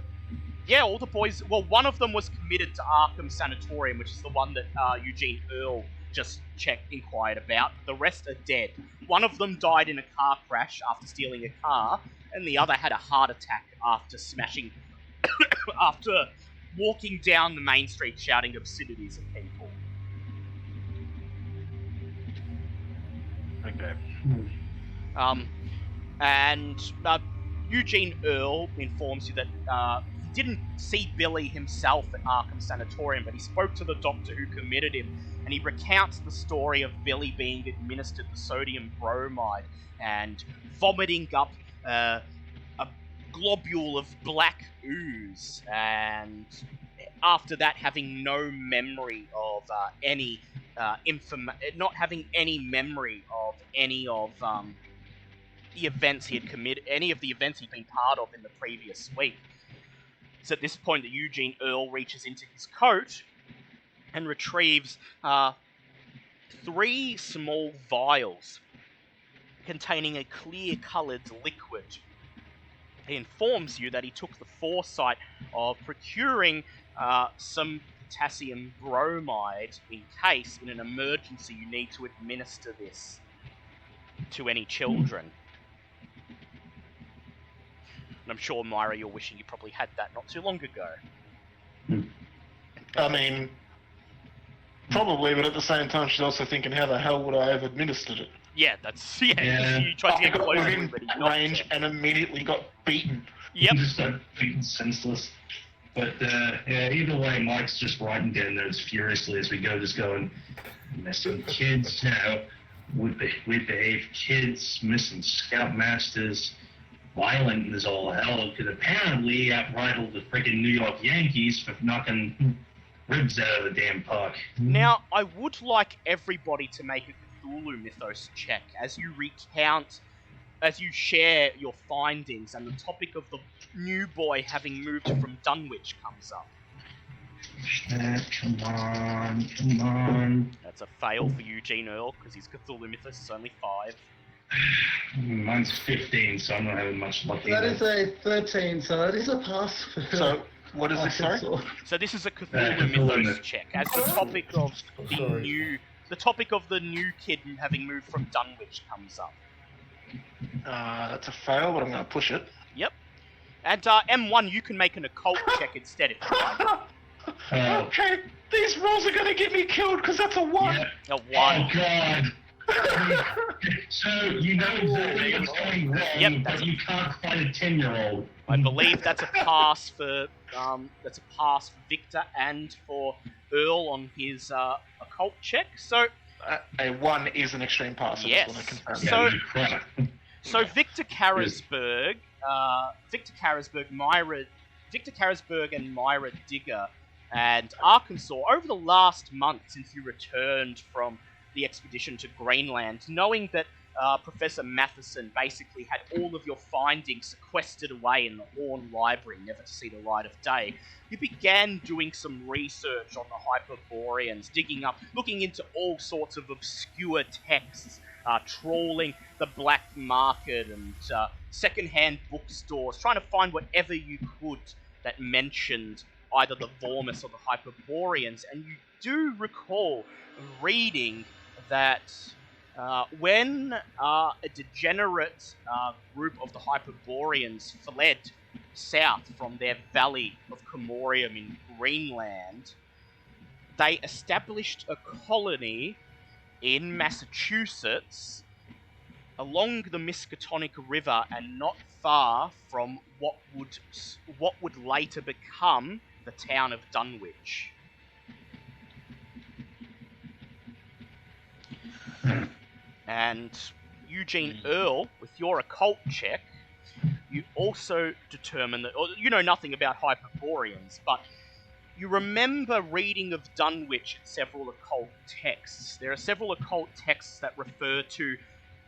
Yeah, all the boys. Well, one of them was committed to Arkham Sanatorium, which is the one that Eugene Earl just inquired about. The rest are dead. One of them died in a car crash after stealing a car, and the other had a heart attack after after walking down the main street shouting obscenities at people. Okay. And Eugene Earl informs you that he didn't see Billy himself at Arkham Sanatorium, but he spoke to the doctor who committed him, and he recounts the story of Billy being administered the sodium bromide and vomiting up a globule of black ooze, and after that having no memory of not having any memory of any of the events he had committed, any of the events he'd been part of in the previous week. It's at this point that Eugene Earl reaches into his coat and retrieves 3 small vials containing a clear-coloured liquid. He informs you that he took the foresight of procuring some potassium bromide in case, in an emergency, you need to administer this to any children. And I'm sure, Myra, you're wishing you probably had that not too long ago. I mean, probably, but at the same time, she's also thinking, how the hell would I have administered it? Yeah, that's... Yeah. You tried to get close to within him, but he range and immediately got beaten. Yep. Just got beaten senseless. But either way, Mike's just writing down notes furiously as we go, just going, missing kids now, would behave kids, missing scoutmasters, violent as all hell, could apparently outrival the freaking New York Yankees for knocking ribs out of the damn park. Now, I would like everybody to make a Cthulhu Mythos check as you recount, as you share your findings, and the topic of the new boy having moved from Dunwich comes up. Come on. That's a fail for Eugene Earl, because his Cthulhu Mythos is only 5. Mine's 15, so I'm not having much luck. That is a 13, so that is a pass. So, what is this, sorry? So this is a Cthulhu Mythos check, as the topic of the topic of the new kid having moved from Dunwich comes up. That's a fail, but I'm going to push it. Yep. And M1, you can make an occult check instead if you like. Okay, these rolls are going to get me killed because that's a 1. Yeah. A 1. Oh, God. So, you know exactly what's going wrong, but you can't fight a 10-year-old. I believe that's a pass for Victor and for Earl on his occult check. So a 1 is an extreme pass. Yes. So Victor Carrisberg, Victor Carrisberg and Myra Digger and Arkansas, over the last month since you returned from the expedition to Greenland, knowing that Professor Matheson basically had all of your findings sequestered away in the Horn Library, never to see the light of day, you began doing some research on the Hyperboreans, looking into all sorts of obscure texts, trawling the black market and second-hand bookstores, trying to find whatever you could that mentioned either the Vormis or the Hyperboreans, and you do recall reading that when a degenerate group of the Hyperboreans fled south from their valley of Comorium in Greenland, they established a colony in Massachusetts along the Miskatonic River and not far from what would later become the town of Dunwich. And Eugene Earl, with your occult check, you also determine that, or you know nothing about Hyperboreans, but you remember reading of Dunwich in several occult texts. There are several occult texts that refer to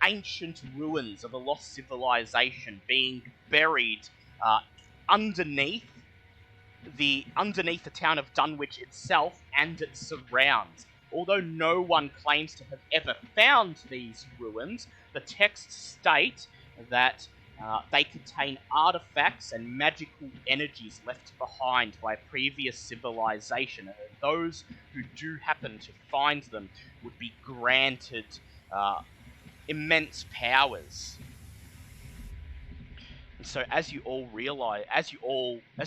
ancient ruins of a lost civilization being buried underneath the town of Dunwich itself and its surrounds. Although no one claims to have ever found these ruins, the texts state that They contain artifacts and magical energies left behind by a previous civilization. Those who do happen to find them would be granted immense powers. And so, as you all realize, as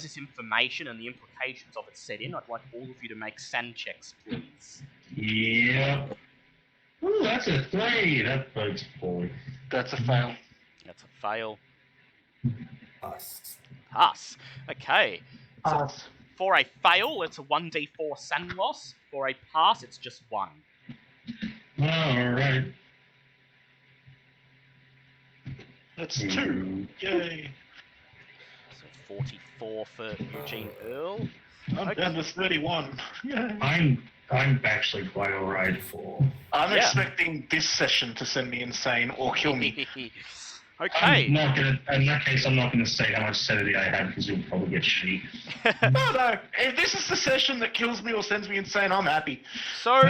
this information and the implications of it set in, I'd like all of you to make sand checks, please. Yep. Ooh, that's a 3. That bodes poorly. That's a fail. That's a fail. Us. Pass. Okay. So Pass. for a fail, it's a 1d4 sand loss. For a pass, it's just 1. Alright. That's 2. Yay. So 44 for Eugene Earl. I'm down to 31. Yay. I'm actually quite alright. I'm Yeah. expecting this session to send me insane or kill me. Okay. I'm not gonna. In that case, I'm not gonna say how much sanity I have because you'll probably get shitty. No. If this is the session that kills me or sends me insane, I'm happy. So,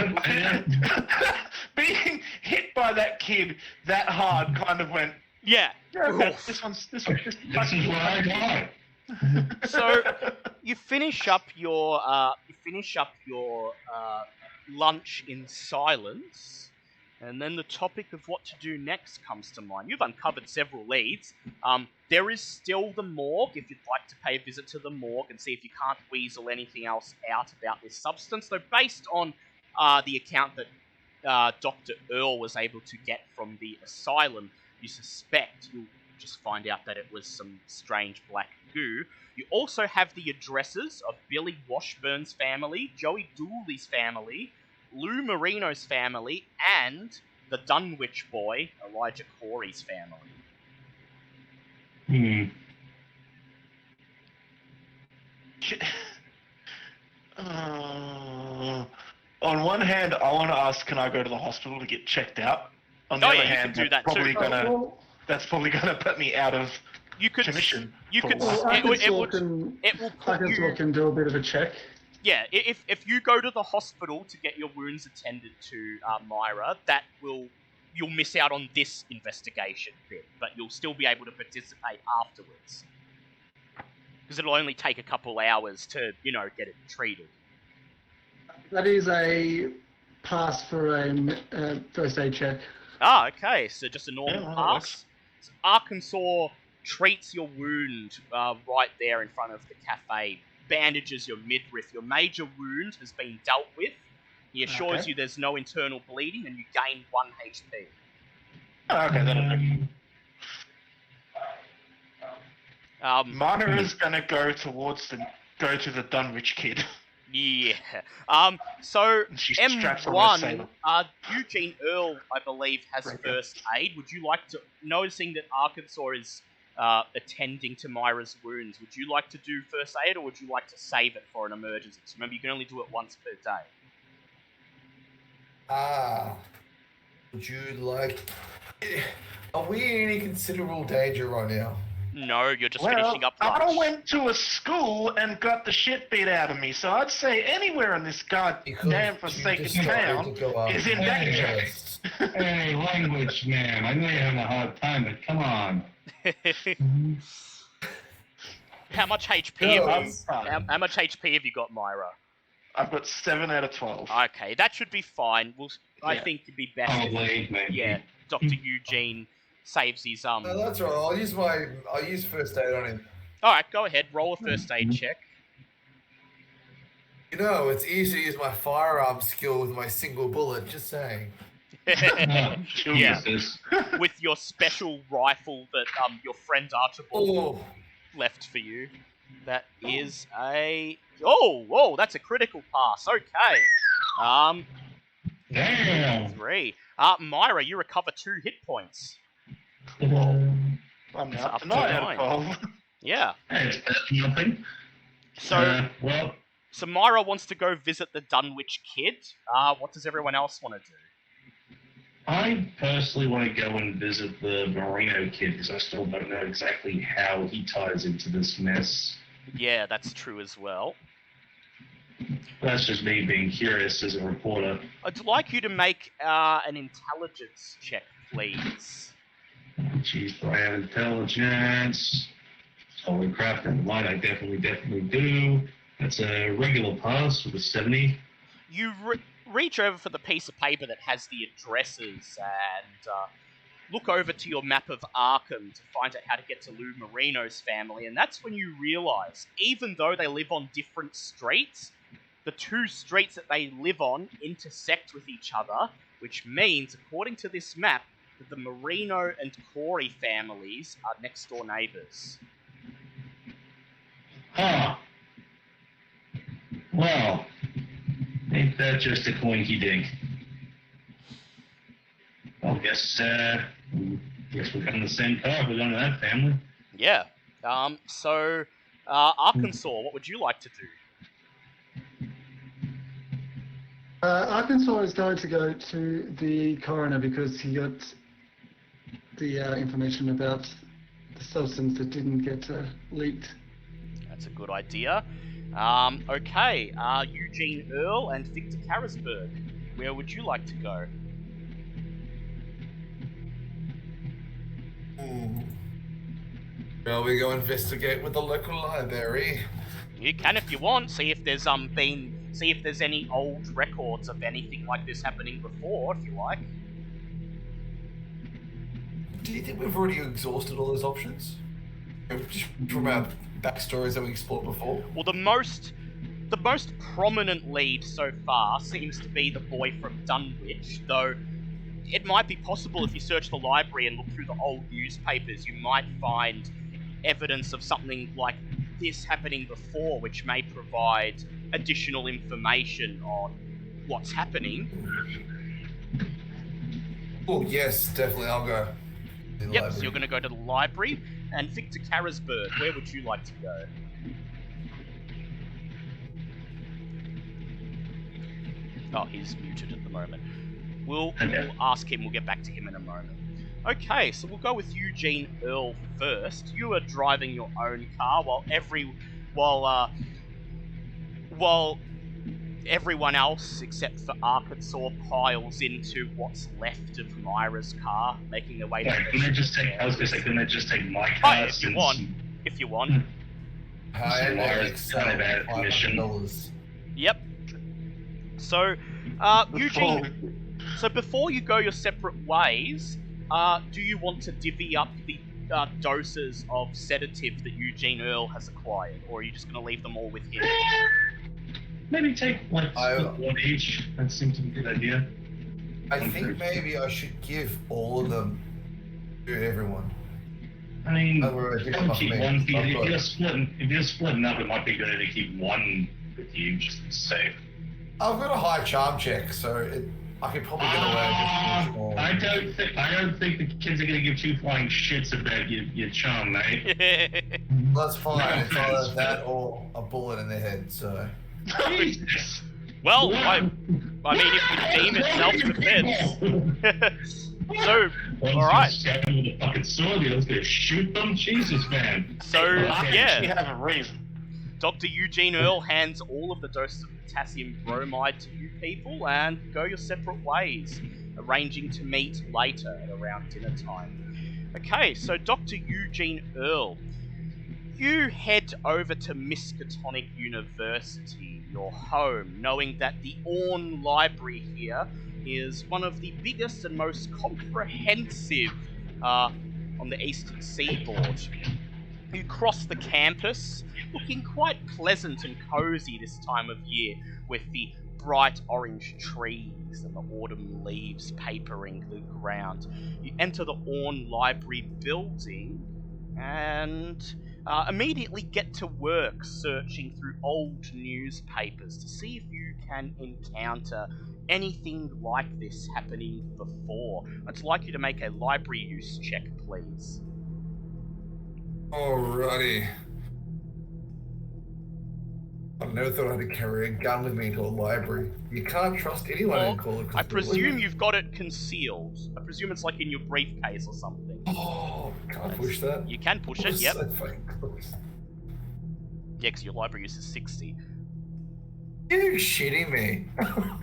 Being hit by that kid that hard kind of went, yeah. okay, this one's. This is where I lie. So you finish up your lunch in silence, and then the topic of what to do next comes to mind. You've uncovered several leads. There is still the morgue, if you'd like to pay a visit to the morgue and see if you can't weasel anything else out about this substance. Though based on the account that Dr. Earl was able to get from the asylum, you suspect you'll just find out that it was some strange black goo. You also have the addresses of Billy Washburn's family, Joey Dooley's family, Lou Marino's family, and the Dunwich boy, Elijah Corey's family. On one hand, I want to ask, can I go to the hospital to get checked out? On the Oh, other yeah, you hand, can do that too. that's probably gonna put me out of You could commission. You could. Well, It would put Arkansas you. can do a bit of a check. Yeah, if you go to the hospital to get your wounds attended to, Myra, you'll miss out on this investigation bit, but you'll still be able to participate afterwards. Because it'll only take a couple hours to, get it treated. That is a pass for a first aid check. Ah, okay, so just a normal Yeah, that pass. works. So Arkansas treats your wound right there in front of the cafe, bandages your midriff. Your major wound has been dealt with. He assures you there's no internal bleeding and you gain 1 HP. Oh, okay, that'll do. Myra's gonna go to the Dunwich kid. Yeah. So She's strapped on her saber. M1, Eugene Earl, I believe, has first aid. Would you like to, noticing that Arkansas is attending to Myra's wounds, would you like to do first aid or would you like to save it for an emergency? So remember, you can only do it once per day. Would you like... Are we in any considerable danger right now? No, you're just finishing up lunch. I went to a school and got the shit beat out of me, so I'd say anywhere in this goddamn forsaken town is in danger. Hey, language, man. I know you're having a hard time, but come on. How much HP how much HP have you got, Myra? I've got 7 out of 12. Okay, that should be fine. I think it'd be best Probably, maybe. yeah, Dr. Eugene saves his No, that's right. I'll use first aid on him. Alright, go ahead, roll a first aid check. It's easy to use my firearm skill with my single bullet, just saying. Yeah. With your special rifle that your friend Archibald left for you. That is a that's a critical pass. Okay. Damn. 3. Myra, you recover 2 hit points. I'm It's now up to 9 out 9. of 12. Yeah. Hey, it's better than nothing. So Myra wants to go visit the Dunwich kid. What does everyone else want to do? I personally want to go and visit the Marino kid because I still don't know exactly how he ties into this mess. Yeah, that's true as well. That's just me being curious as a reporter. I'd like you to make an intelligence check, please. Jeez, do I have intelligence? Holy crap, never mind, I definitely do. That's a regular pass with a 70. You reach over for the piece of paper that has the addresses and look over to your map of Arkham to find out how to get to Lou Marino's family, and that's when you realise, even though they live on different streets, the two streets that they live on intersect with each other, which means, according to this map, that the Marino and Corey families are next door neighbours. Huh. Well, ain't that just a coinky dink? Well, guess we're coming the same car. We're going to that family. Yeah. So, Arkansas, what would you like to do? Arkansas is going to go to the coroner because he got the information about the substance that didn't get leaked. That's a good idea. Okay, Eugene Earl and Victor Carisberg, where would you like to go? Well, we go investigate with the local library. You can if you want. See if there's any old records of anything like this happening before, if you like. Do you think we've already exhausted all those options? Just from our backstories that we explored before? Well, the most prominent lead so far seems to be the boy from Dunwich, though it might be possible if you search the library and look through the old newspapers, you might find evidence of something like this happening before, which may provide additional information on what's happening. Oh, yes, definitely, I'll go. Yep, so you're going to go to the library. And Victor Carisberg, where would you like to go? Oh, he's muted at the moment. We'll ask him, we'll get back to him in a moment. Okay, so we'll go with Eugene Earl first. You are driving your own car while everyone else, except for Arkansas, piles into what's left of Myra's car, making their way to the... Can I just take my car? If you want. Myra's kind of out of commission. Yep. So, Eugene... So before you go your separate ways, do you want to divvy up the doses of sedative that Eugene Earl has acquired, or are you just going to leave them all with him? Maybe take one each. That seems to be a good idea. I think maybe I should give all of them to everyone. I mean, keep one. If you're splitting up, it might be good to keep one with you just to be safe. I've got a high charm check, so I could probably get away with it. I don't think the kids are going to give two flying shits about your charm, mate. That's fine. It's either that or a bullet in their head, so... Jesus. Well, I mean, if you deem it self-defense. So, alright. With a fucking sword, I was going to shoot them? Jesus, man. So, yeah. You have a reason. Dr. Eugene Earl hands all of the doses of potassium bromide to you people and go your separate ways, arranging to meet later at around dinner time. Okay, so Dr. Eugene Earl, you head over to Miskatonic University, your home, knowing that the Orne Library here is one of the biggest and most comprehensive on the eastern seaboard. You cross the campus, looking quite pleasant and cozy this time of year, with the bright orange trees and the autumn leaves papering the ground. You enter the Orne Library building and immediately get to work searching through old newspapers to see if you can encounter anything like this happening before. I'd like you to make a library use check, please. Alrighty. I never thought I had to carry a gun with me into a library. You can't trust anyone in Call of Cthulhu. I presume you've got it concealed. I presume it's like in your briefcase or something. Oh, can I push that? You can push it, yep. So fucking close. Yeah, because your library use is 60. You're shitting me.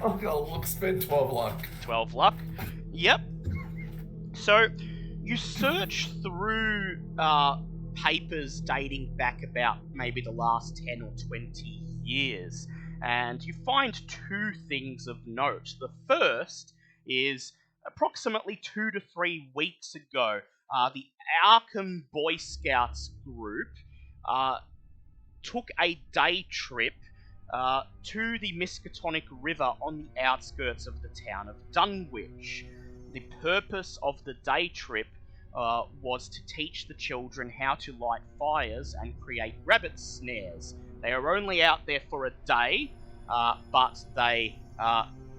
I'll spend 12 luck. 12 luck. Yep. So, You search through papers dating back about maybe the last 10 or 20 years, and you find two things of note. The first is approximately 2 to 3 weeks ago, the Arkham Boy Scouts group took a day trip to the Miskatonic River on the outskirts of the town of Dunwich. The purpose of the day trip was to teach the children how to light fires and create rabbit snares. They are only out there for a day, but they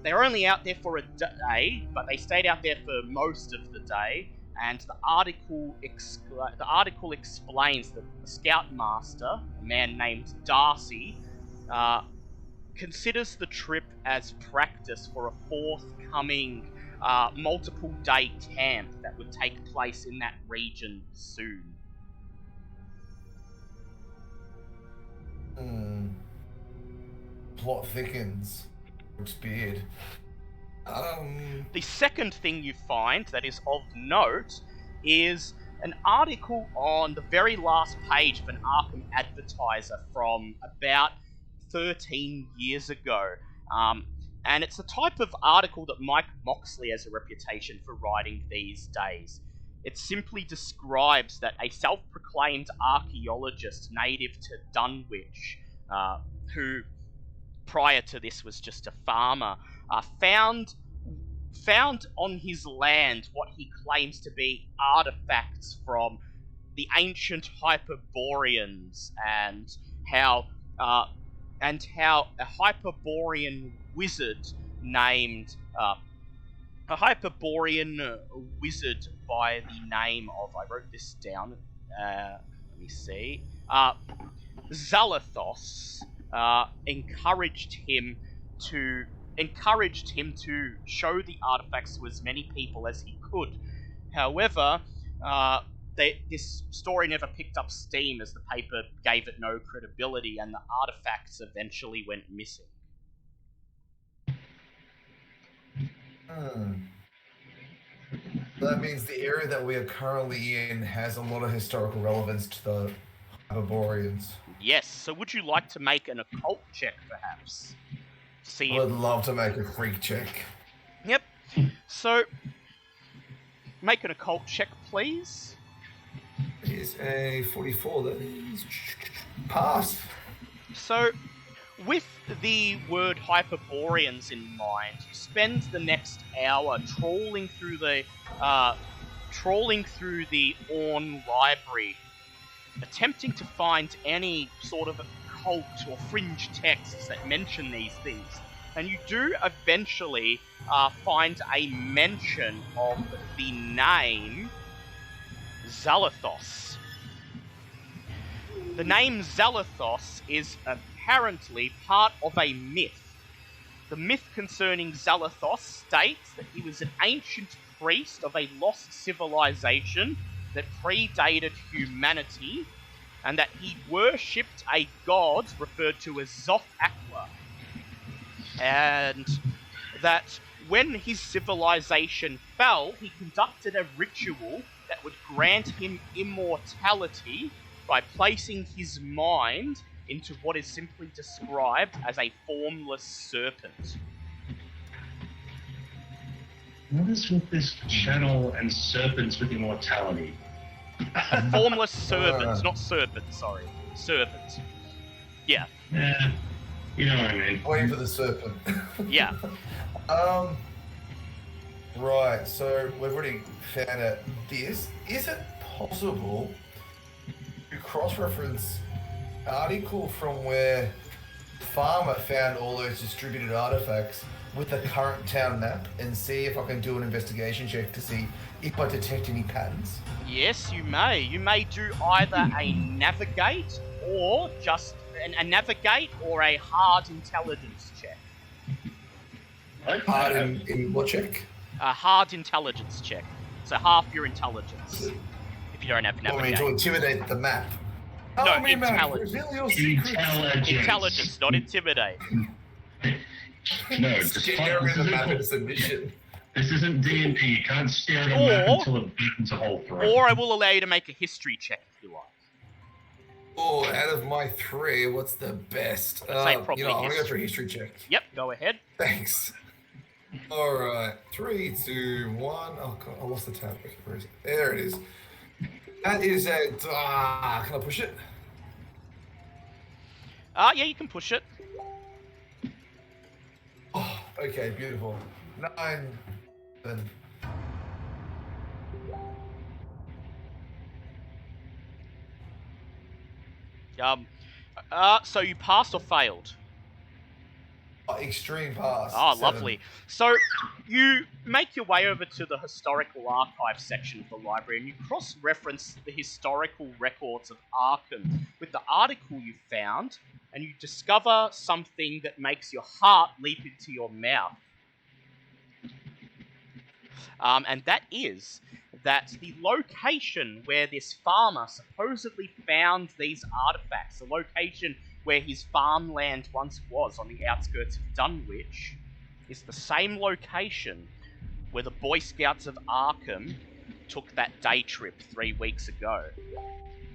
were only out there for a day, but they stayed out there for most of the day. And the article explains that the Scoutmaster, a man named Darcy, considers the trip as practice for a forthcoming multiple-day camp that would take place in that region soon. Plot thickens. Looks beard. The second thing you find that is of note is an article on the very last page of an Arkham Advertiser from about 13 years ago. And it's the type of article that Mike Moxley has a reputation for writing these days. It simply describes that a self-proclaimed archaeologist native to Dunwich, who prior to this was just a farmer, found on his land what he claims to be artifacts from the ancient Hyperboreans, and how a Hyperborean wizard named a Hyperborean wizard by the name of, I wrote this down, let me see, Zalathos, encouraged him to show the artifacts to as many people as he could. However, this story never picked up steam, as the paper gave it no credibility, and the artifacts eventually went missing. That means the area that we are currently in has a lot of historical relevance to the Hyperboreans. Yes, so would you like to make an occult check, perhaps? See I would love to make a freak check. Yep. So, make an occult check, please. Here's a 44. That is pass. So, with the word Hyperboreans in mind, you spend the next hour trawling through the Orn Library, attempting to find any sort of occult or fringe texts that mention these things. And you do eventually find a mention of the name Zalathos. The name Zalathos is apparently part of a myth. The myth concerning Zalathos states that he was an ancient priest of a lost civilization that predated humanity, and that he worshipped a god referred to as Tsathoggua, and that when his civilization fell, he conducted a ritual that would grant him immortality by placing his mind into what is simply described as a formless serpent. What is with this channel and serpents with immortality? Formless servants, not serpents, sorry. Servants. Yeah. Yeah, you know what I mean. Waiting for the serpent. Yeah. Right, so we've already found out this. Is it possible to cross-reference article from where Farmer found all those distributed artifacts with the current town map and see if I can do an investigation check to see if I detect any patterns? Yes, you may. You may do either a navigate or just a navigate or a hard intelligence check. Hard in what check? A hard intelligence check. So half your intelligence. If you don't have I navigate. mean, to intimidate the map. No, me, man, intelligence. reveal your secrets. Intelligence, not intimidate. No, Scare him in the map of submission. This isn't D&D. You can't stare at a map until it becomes a hole for it. Or I will allow you to make a history check if you like. Oh, out of my 3, what's the best? I'd say probably I'm gonna go history. for a history check. Yep, go ahead. Thanks. All right, 3, 2, 1. Oh god, I lost the tab. Okay, where is it? There it is. That is a. Can I push it? Yeah, you can push it. Oh, okay, beautiful. 9, 7. So you passed or failed? Extreme pass. Oh, 7. lovely. So you make your way over to the historical archive section of the library and you cross-reference the historical records of Arkham with the article you found, and you discover something that makes your heart leap into your mouth. And that is that the location where this farmer supposedly found these artifacts, the location where his farmland once was on the outskirts of Dunwich, is the same location where the Boy Scouts of Arkham took that day trip 3 weeks ago.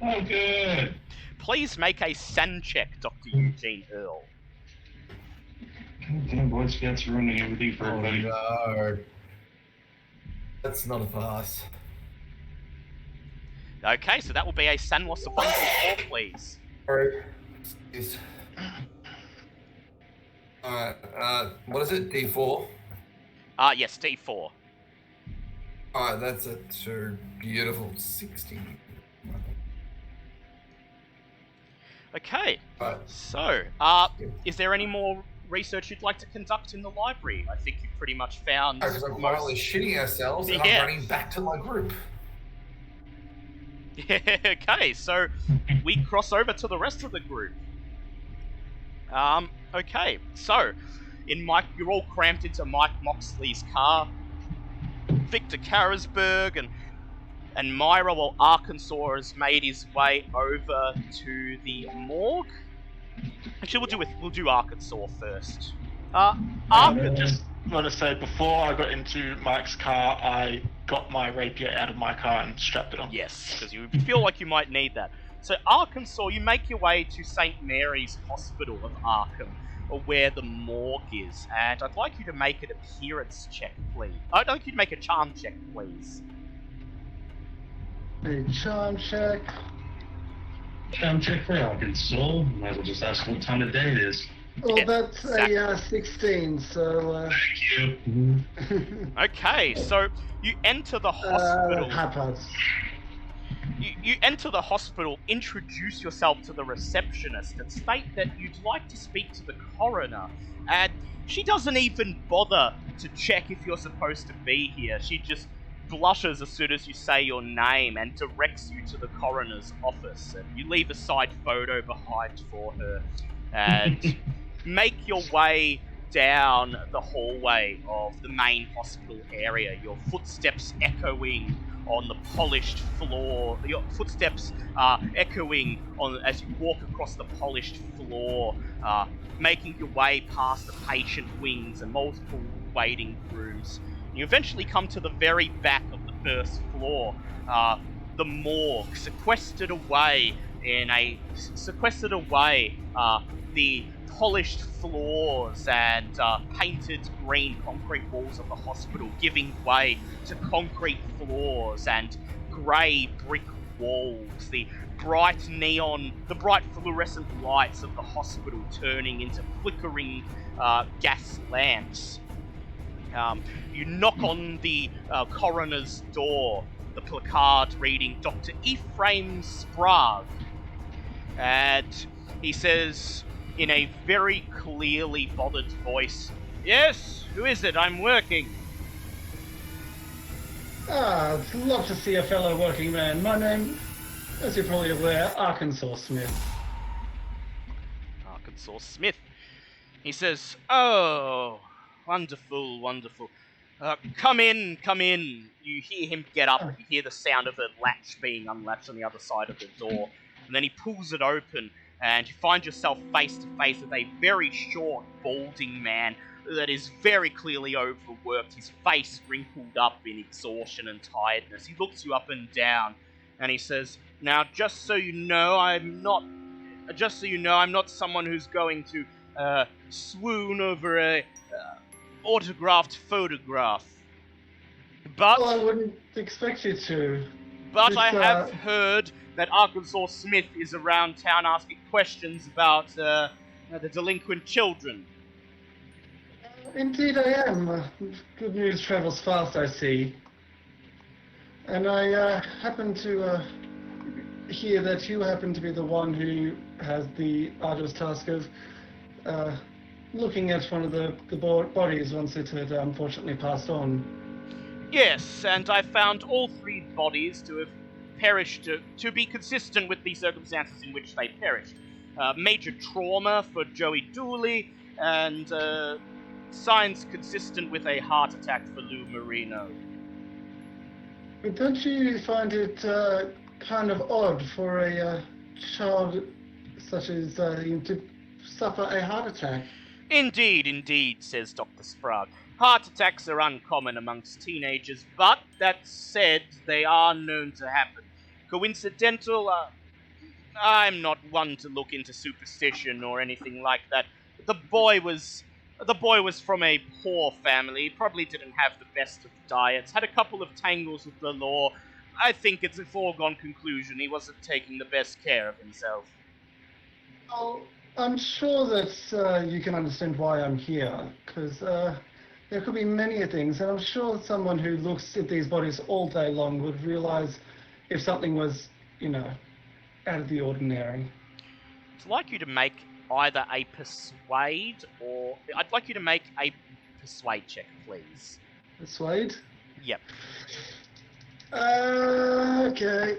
Oh, good. Please make a SEN check, Dr. Eugene Earl. Damn, Boy Scouts ruining everything for everybody. No. That's not a pass. Okay, so that will be a SEN loss of 1d4, please. Alright. Yes. Alright, what is it? D4? Yes, D4. Alright, that's a 2. Beautiful. 16. Okay, Right. so, is there any more research you'd like to conduct in the library? I think you've pretty much found Because we're finally shitting ourselves and Yeah. I'm running back to my group. Okay, so we cross over to the rest of the group. Okay, so you're all cramped into Mike Moxley's car. Victor Carrisberg and Myra, while Arkansas has made his way over to the morgue. Actually, we'll do Arkansas first. Arkansas. Just want to say, before I got into Mike's car, I got my rapier out of my car and strapped it on. Yes, because you feel like you might need that. So Arkansas, you make your way to St. Mary's Hospital of Arkham, or where the morgue is, and I'd like you to make an appearance check, please. I'd like you to make a charm check, please. A charm check. Charm check for Arkansas. Might as well just ask what time of day it is. Well, Yeah, that's exactly. a 16, so... Thank you. Okay, so you enter the hospital. high pass. You enter the hospital, introduce yourself to the receptionist, and state that you'd like to speak to the coroner. And she doesn't even bother to check if you're supposed to be here. She just blushes as soon as you say your name and directs you to the coroner's office. And you leave a side photo behind for her and make your way down the hallway of the main hospital area, your footsteps echoing on the polished floor. Your footsteps are echoing on as you walk across the polished floor, making your way past the patient wings and multiple waiting rooms. You eventually come to the very back of the first floor, the morgue, sequestered away the polished floors and painted green concrete walls of the hospital, giving way to concrete floors and grey brick walls, the bright fluorescent lights of the hospital turning into flickering gas lamps. You knock on the coroner's door, the placard reading Dr. Ephraim Sprague, and he says in a very clearly bothered voice, "Yes, who is it? I'm working." I'd love to see a fellow working man. My name, as you're probably aware, Arkansas Smith. Arkansas Smith. He says, "Oh, wonderful, wonderful. Come in, come in." You hear him get up, and you hear the sound of a latch being unlatched on the other side of the door. And then he pulls it open, and you find yourself face to face with a very short, balding man that is very clearly overworked, his face wrinkled up in exhaustion and tiredness. He looks you up and down, and he says, "Now, just so you know, I'm not someone who's going to swoon over a autographed photograph. But Well, I wouldn't expect you to. I have heard that Arkansas Smith is around town asking questions about the delinquent children." Indeed, I am. Good news travels fast, I see. And I happen to hear that you happen to be the one who has the arduous task of looking at one of the bodies once it had unfortunately passed on. Yes, and I found all 3 bodies to have perished to be consistent with the circumstances in which they perished. Major trauma for Joey Dooley, and signs consistent with a heart attack for Lou Marino. But don't you find it kind of odd for a child such as him to suffer a heart attack? Indeed, says Dr. Sprague. Heart attacks are uncommon amongst teenagers, but that said, they are known to happen. Coincidental? I'm not one to look into superstition or anything like that. The boy was from a poor family, probably didn't have the best of diets, had a couple of tangles with the law. I think it's a foregone conclusion he wasn't taking the best care of himself. Oh, I'm sure that you can understand why I'm here, because there could be many things, and I'm sure someone who looks at these bodies all day long would realize if something was, out of the ordinary. I'd like you to make either a persuade or... I'd like you to make a persuade check, please. Persuade? Yep. Okay.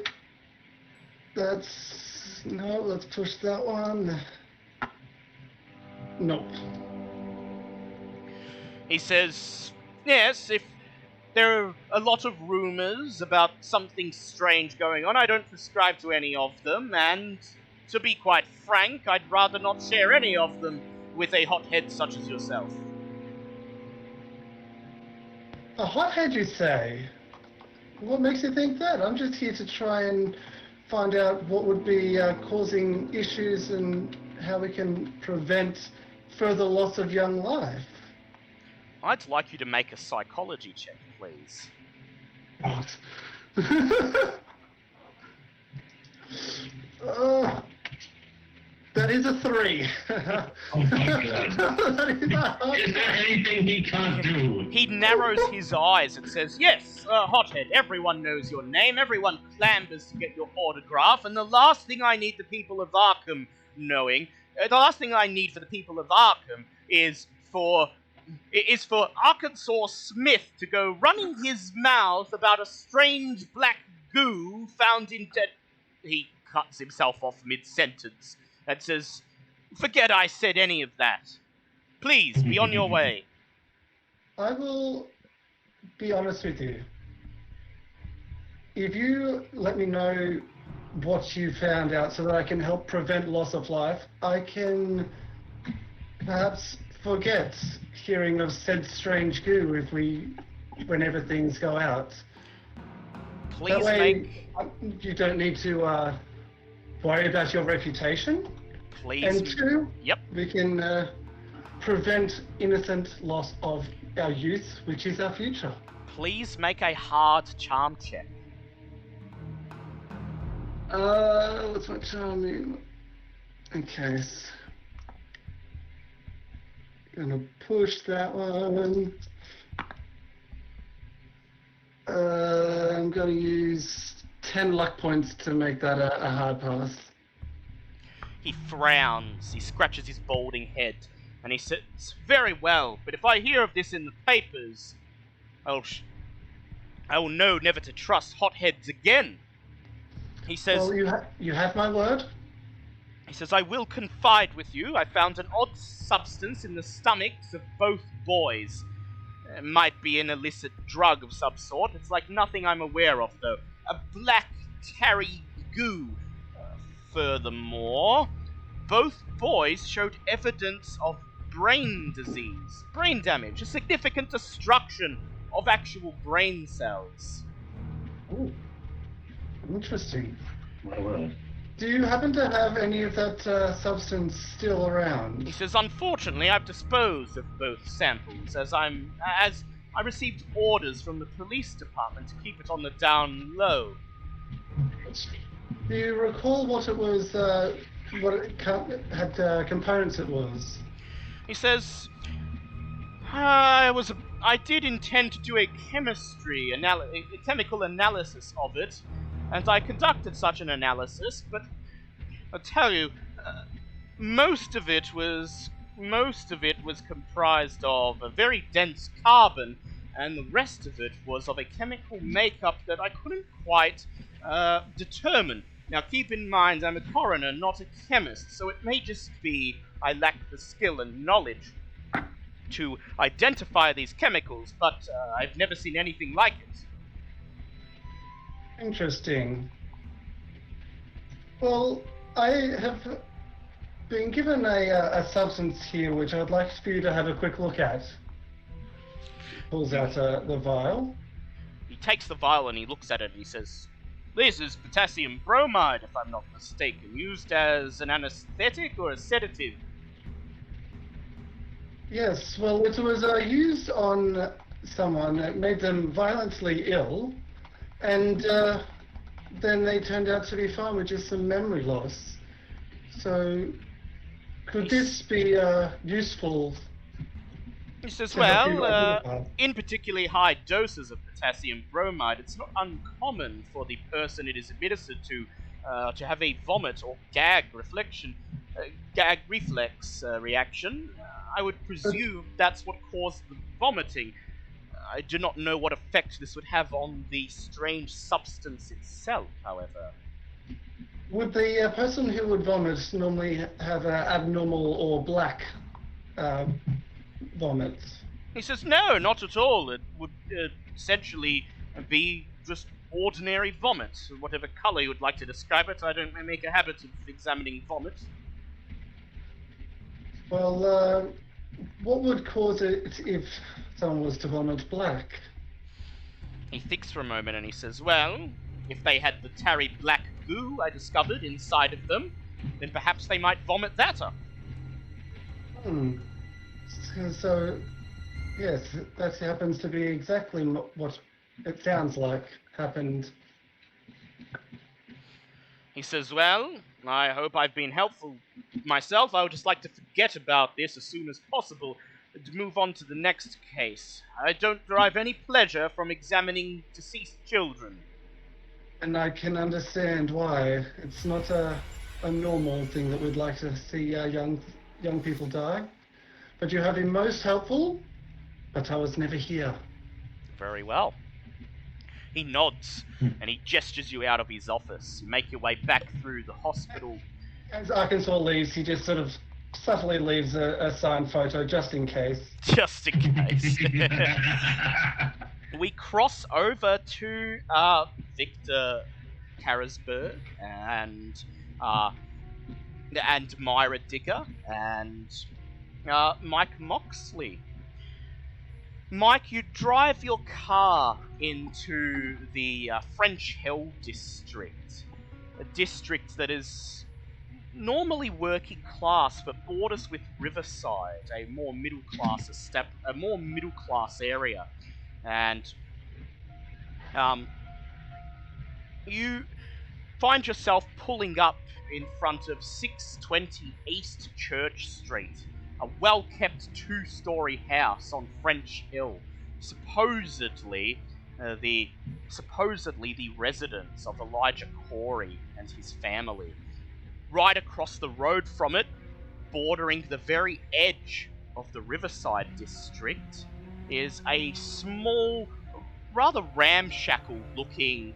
Let's push that one. Nope. He says, yes, if there are a lot of rumors about something strange going on, I don't subscribe to any of them, and to be quite frank, I'd rather not share any of them with a hothead such as yourself. A hothead, you say? What makes you think that? I'm just here to try and find out what would be causing issues and how we can prevent further loss of young life. I'd like you to make a psychology check, please. What? That is a 3. Oh my god. Is there anything he can't do? He narrows his eyes and says, yes, hothead, everyone knows your name, everyone clambers to get your autograph, and the last thing I need the people of Arkham knowing, is for Arkansas Smith to go running his mouth about a strange black goo found in dead... He cuts himself off mid-sentence and says, forget I said any of that. Please, be on your way. I will be honest with you. If you let me know what you found out so that I can help prevent loss of life, I can perhaps forget hearing of said strange goo whenever things go out. Please that way, make... you don't need to worry about your reputation. Please. And 2, Yep. we can prevent innocent loss of our youth, which is our future. Please make a hard charm check. What's my charming? Okay. Gonna push that one. I'm gonna use 10 luck points to make that a hard pass. He frowns, he scratches his balding head, and he says, very well, but if I hear of this in the papers, I will know never to trust hotheads again. He says... Well, you have my word? He says, I will confide with you. I found an odd substance in the stomachs of both boys. It might be an illicit drug of some sort. It's like nothing I'm aware of, though. A black tarry goo. Furthermore, both boys showed evidence of brain disease, brain damage, a significant destruction of actual brain cells. Ooh, interesting. My word. Do you happen to have any of that substance still He around? says, unfortunately, I've disposed of both samples, as I received orders from the police department to keep it on the down low. Do you recall what it was, had components it was? He says, I did intend to do a chemical analysis of it, and I conducted such an analysis, but I'll tell you, most of it was comprised of a very dense carbon, and the rest of it was of a chemical makeup that I couldn't quite determine. Now keep in mind, I'm a coroner, not a chemist, so it may just be I lack the skill and knowledge to identify these chemicals, but I've never seen anything like it. Interesting. Well, I have been given a substance here which I'd like for you to have a quick look at. Pulls out the vial. He takes the vial and he looks at it and he says, "This is potassium bromide, if I'm not mistaken, used as an anesthetic or a sedative." Yes, well, it was used on someone. It made them violently ill, and then they turned out to be fine with just some memory loss. So, could this be useful? He says, to help you well, identify? in particularly high doses of potassium bromide, it's not uncommon for the person it is administered to have a vomit or gag reflex reaction. I would presume that's what caused the vomiting. I do not know what effect this would have on the strange substance itself, however. Would the person who would vomit normally have abnormal or black vomits? He says, no, not at all. It would essentially be just ordinary vomit. Whatever colour you would like to describe it, I don't make a habit of examining vomit. Well, what would cause it if someone was to vomit black? He thinks for a moment and he says, well, if they had the tarry black goo I discovered inside of them, then perhaps they might vomit that up. So, yes, that happens to be exactly what it sounds like happened. He says, well, I hope I've been helpful myself. I would just like to forget about this as soon as possible and move on to the next case. I don't derive any pleasure from examining deceased children. And I can understand why. It's not a normal thing that we'd like to see young people die. But you have been most helpful, but I was never here. Very well. He nods, and he gestures you out of his office. You make your way back through the hospital. As Arkansas leaves, he just sort of subtly leaves a signed photo just in case. Just in case. We cross over to Victor Carrisberg and Myra Digger and Mike Moxley. Mike, you drive your car into the French Hill district, a district that is normally working class but borders with Riverside, a more middle class area, and you find yourself pulling up in front of 620 East Church Street, a well-kept two-story house on French Hill, supposedly the residence of Elijah Corey and his family. Right across the road from it, bordering the very edge of the Riverside district, is a small, rather ramshackle-looking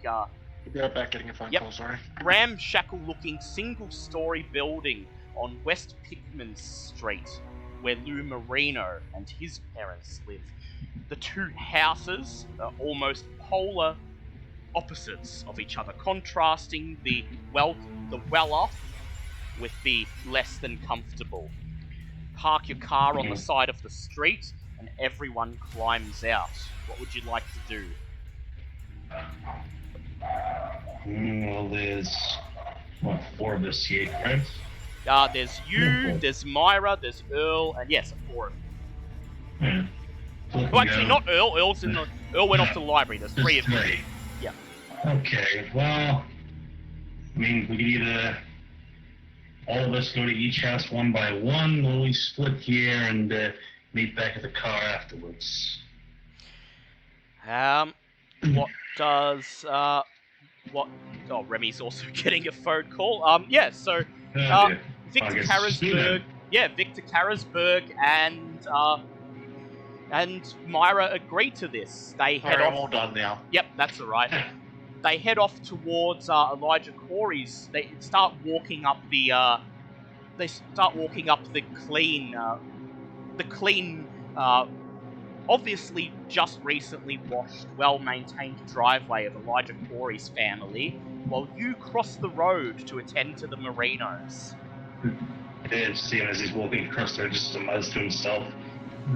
Be right back, getting a phone call, sorry. ramshackle-looking single-story building on West Pickman Street, where Lou Marino and his parents live. The two houses are almost polar opposites of each other, contrasting the well-off with the less than comfortable. park your car on the side of the street, and everyone climbs out. What would you like to do? Well, there's, what, 4 of us here, correct? There's you, there's Myra, there's Earl, and yes, 4 of you. Yeah. So Well, actually, not Earl. Earl went off to the library. There's 3 of you. Yeah. Okay, well, I mean, we could either all of us go to each house one by one, or we split here and meet back at the car afterwards. What does, what... Oh, Remy's also getting a phone call. Yeah, so, Victor Karasberg... Yeah, Victor Karasberg and Myra agree to this. They head off... I'm all done now. Yep, that's alright. They head off towards Elijah Corey's. They start walking up the clean, obviously just recently washed, well-maintained driveway of Elijah Corey's family, while you cross the road to attend to the Marinos. Yeah, seeing as he's walking across there, just smiles to himself.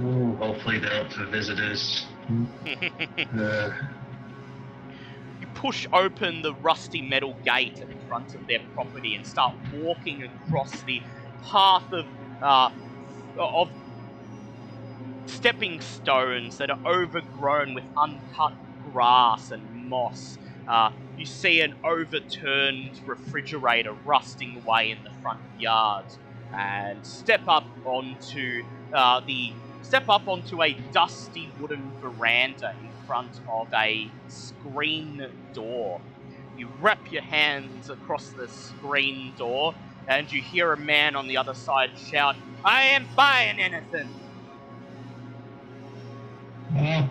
Ooh, hopefully they're up for visitors. You push open the rusty metal gate at the front of their property and start walking across the path of stepping stones that are overgrown with uncut grass and moss. You see an overturned refrigerator rusting away in the front yard, and step up onto a dusty wooden veranda in front of a screen door. You wrap your hands across the screen door, and you hear a man on the other side shout, "I ain't buying anything!" Well,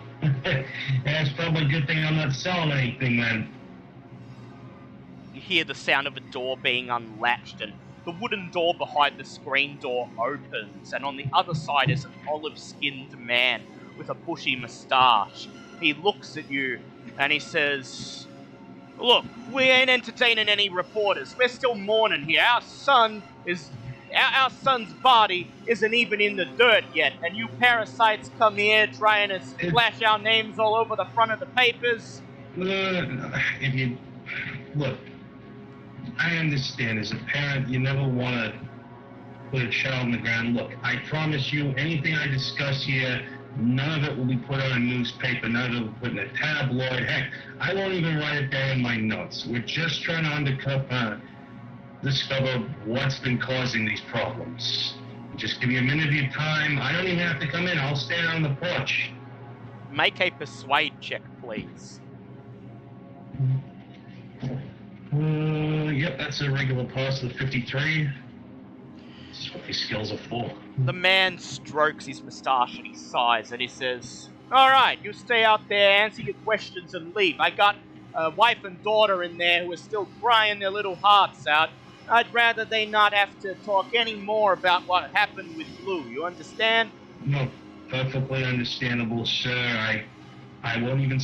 that's probably a good thing I'm not selling anything then. You hear the sound of a door being unlatched, and the wooden door behind the screen door opens, and on the other side is an olive-skinned man with a bushy moustache. He looks at you, and he says, "Look, we ain't entertaining any reporters. We're still mourning here. Our son's body isn't even in the dirt yet, and you parasites come here trying to splash our names all over the front of the papers." Look, I understand as a parent you never want to put a child on the ground. Look, I promise you, anything I discuss here, none of it will be put on a newspaper, none of it will be put in a tabloid. Heck, I won't even write it down in my notes. We're just trying to discover what's been causing these problems. Just give me a minute of your time. I don't even have to come in. I'll stand on the porch. Make a persuade check, please. Yep, that's a regular pass of 53. That's what these skills are for. The man strokes his moustache and he sighs and he says, "Alright, you stay out there, answer your questions and leave. I got a wife and daughter in there who are still crying their little hearts out. I'd rather they not have to talk any more about what happened with Blue, you understand?" No, perfectly understandable, sir. I won't even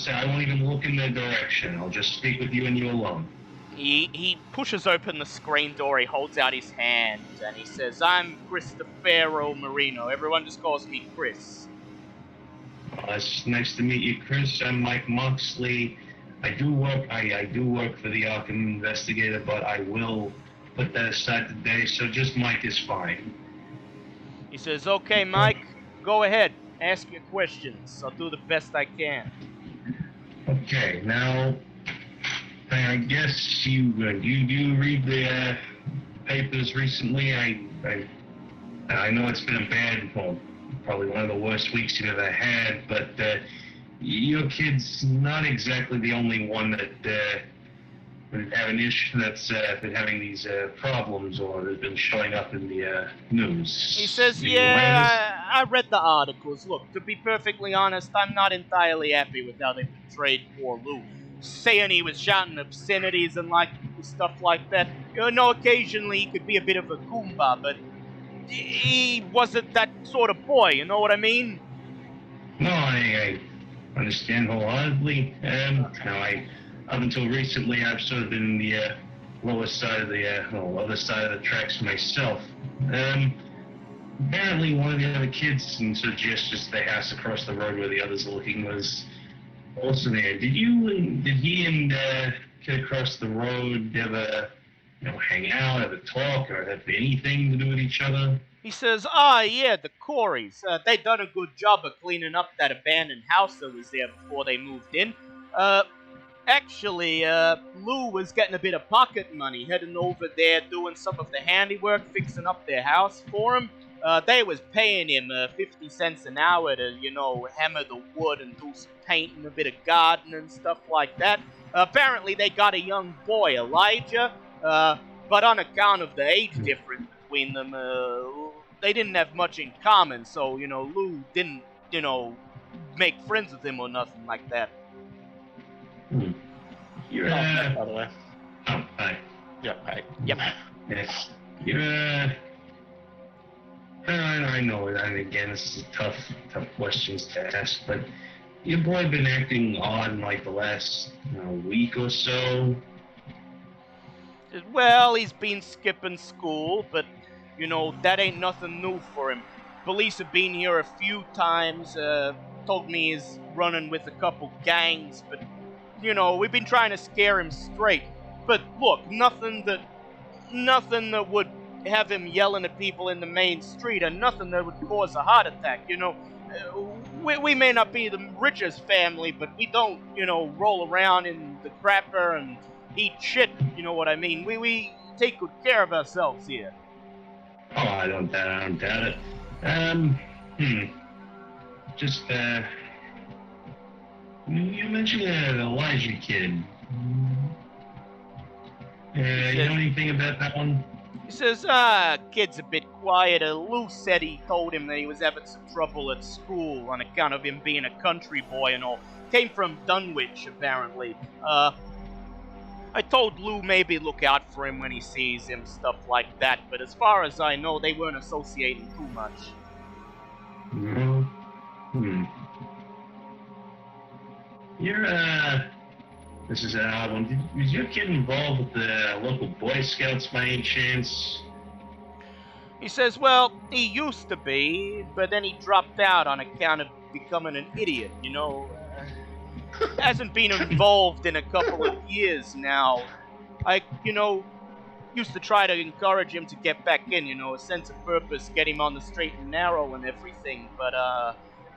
look in their direction. I'll just speak with you and you alone. He pushes open the screen door, he holds out his hand, and he says, "I'm Christopher Marino. Everyone just calls me Chris." Well, it's nice to meet you, Chris. I'm Mike Moxley. I do work for the Arkham investigator, but I will put that aside today, so just Mike is fine. He says, "Okay, Mike, go ahead. Ask your questions. I'll do the best I can." Okay, now, I guess you read the papers recently. I know it's been a bad, probably one of the worst weeks you've ever had, but your kid's not exactly the only one that would have an issue that's been having these problems or has been showing up in the news. He says, "Yeah, I read the articles. Look, to be perfectly honest, I'm not entirely happy with how they portrayed poor Lou. Saying he was shouting obscenities and stuff like that. You know, occasionally he could be a bit of a Goomba, but he wasn't that sort of boy, you know what I mean?" No, I understand wholeheartedly. Up until recently, I've sort of been in the lower side of the, other side of the tracks myself. apparently one of the other kids and sort of gestures to the house across the road where the others are looking was also there. Did he and kid across the road ever, hang out, ever talk, or have anything to do with each other? He says, yeah, the Coreys. They done a good job of cleaning up that abandoned house that was there before they moved in. Actually, Lou was getting a bit of pocket money, heading over there, doing some of the handiwork, fixing up their house for him. They was paying him 50 cents an hour to, hammer the wood and do some painting, a bit of gardening and stuff like that. Apparently, they got a young boy, Elijah, but on account of the age difference between them, they didn't have much in common, so, Lou didn't, make friends with him or nothing like that. You're by the way. Oh, hi. Yeah, hi. Yep. Yes. You're I know it, and again, this is tough questions to ask, but your boy been acting odd in like the last week or so. Well, he's been skipping school, but, that ain't nothing new for him. Police have been here a few times, told me he's running with a couple gangs, but, we've been trying to scare him straight. But look, nothing that would have him yelling at people in the main street, and nothing that would cause a heart attack, We may not be the richest family, but we don't, roll around in the crapper and eat shit, you know what I mean? We take good care of ourselves here. Oh, I don't doubt it. Just, you mentioned the Elijah kid. You know anything about that one? He says, kid's a bit quieter. Lou said he told him that he was having some trouble at school on account of him being a country boy and all. Came from Dunwich, apparently. I told Lou maybe look out for him when he sees him, stuff like that, but as far as I know, they weren't associating too much. This is an odd one. Was your kid involved with the local Boy Scouts by any chance? He says, well, he used to be, but then he dropped out on account of becoming an idiot, Hasn't been involved in a couple of years now. I, used to try to encourage him to get back in, a sense of purpose, get him on the straight and narrow and everything, but,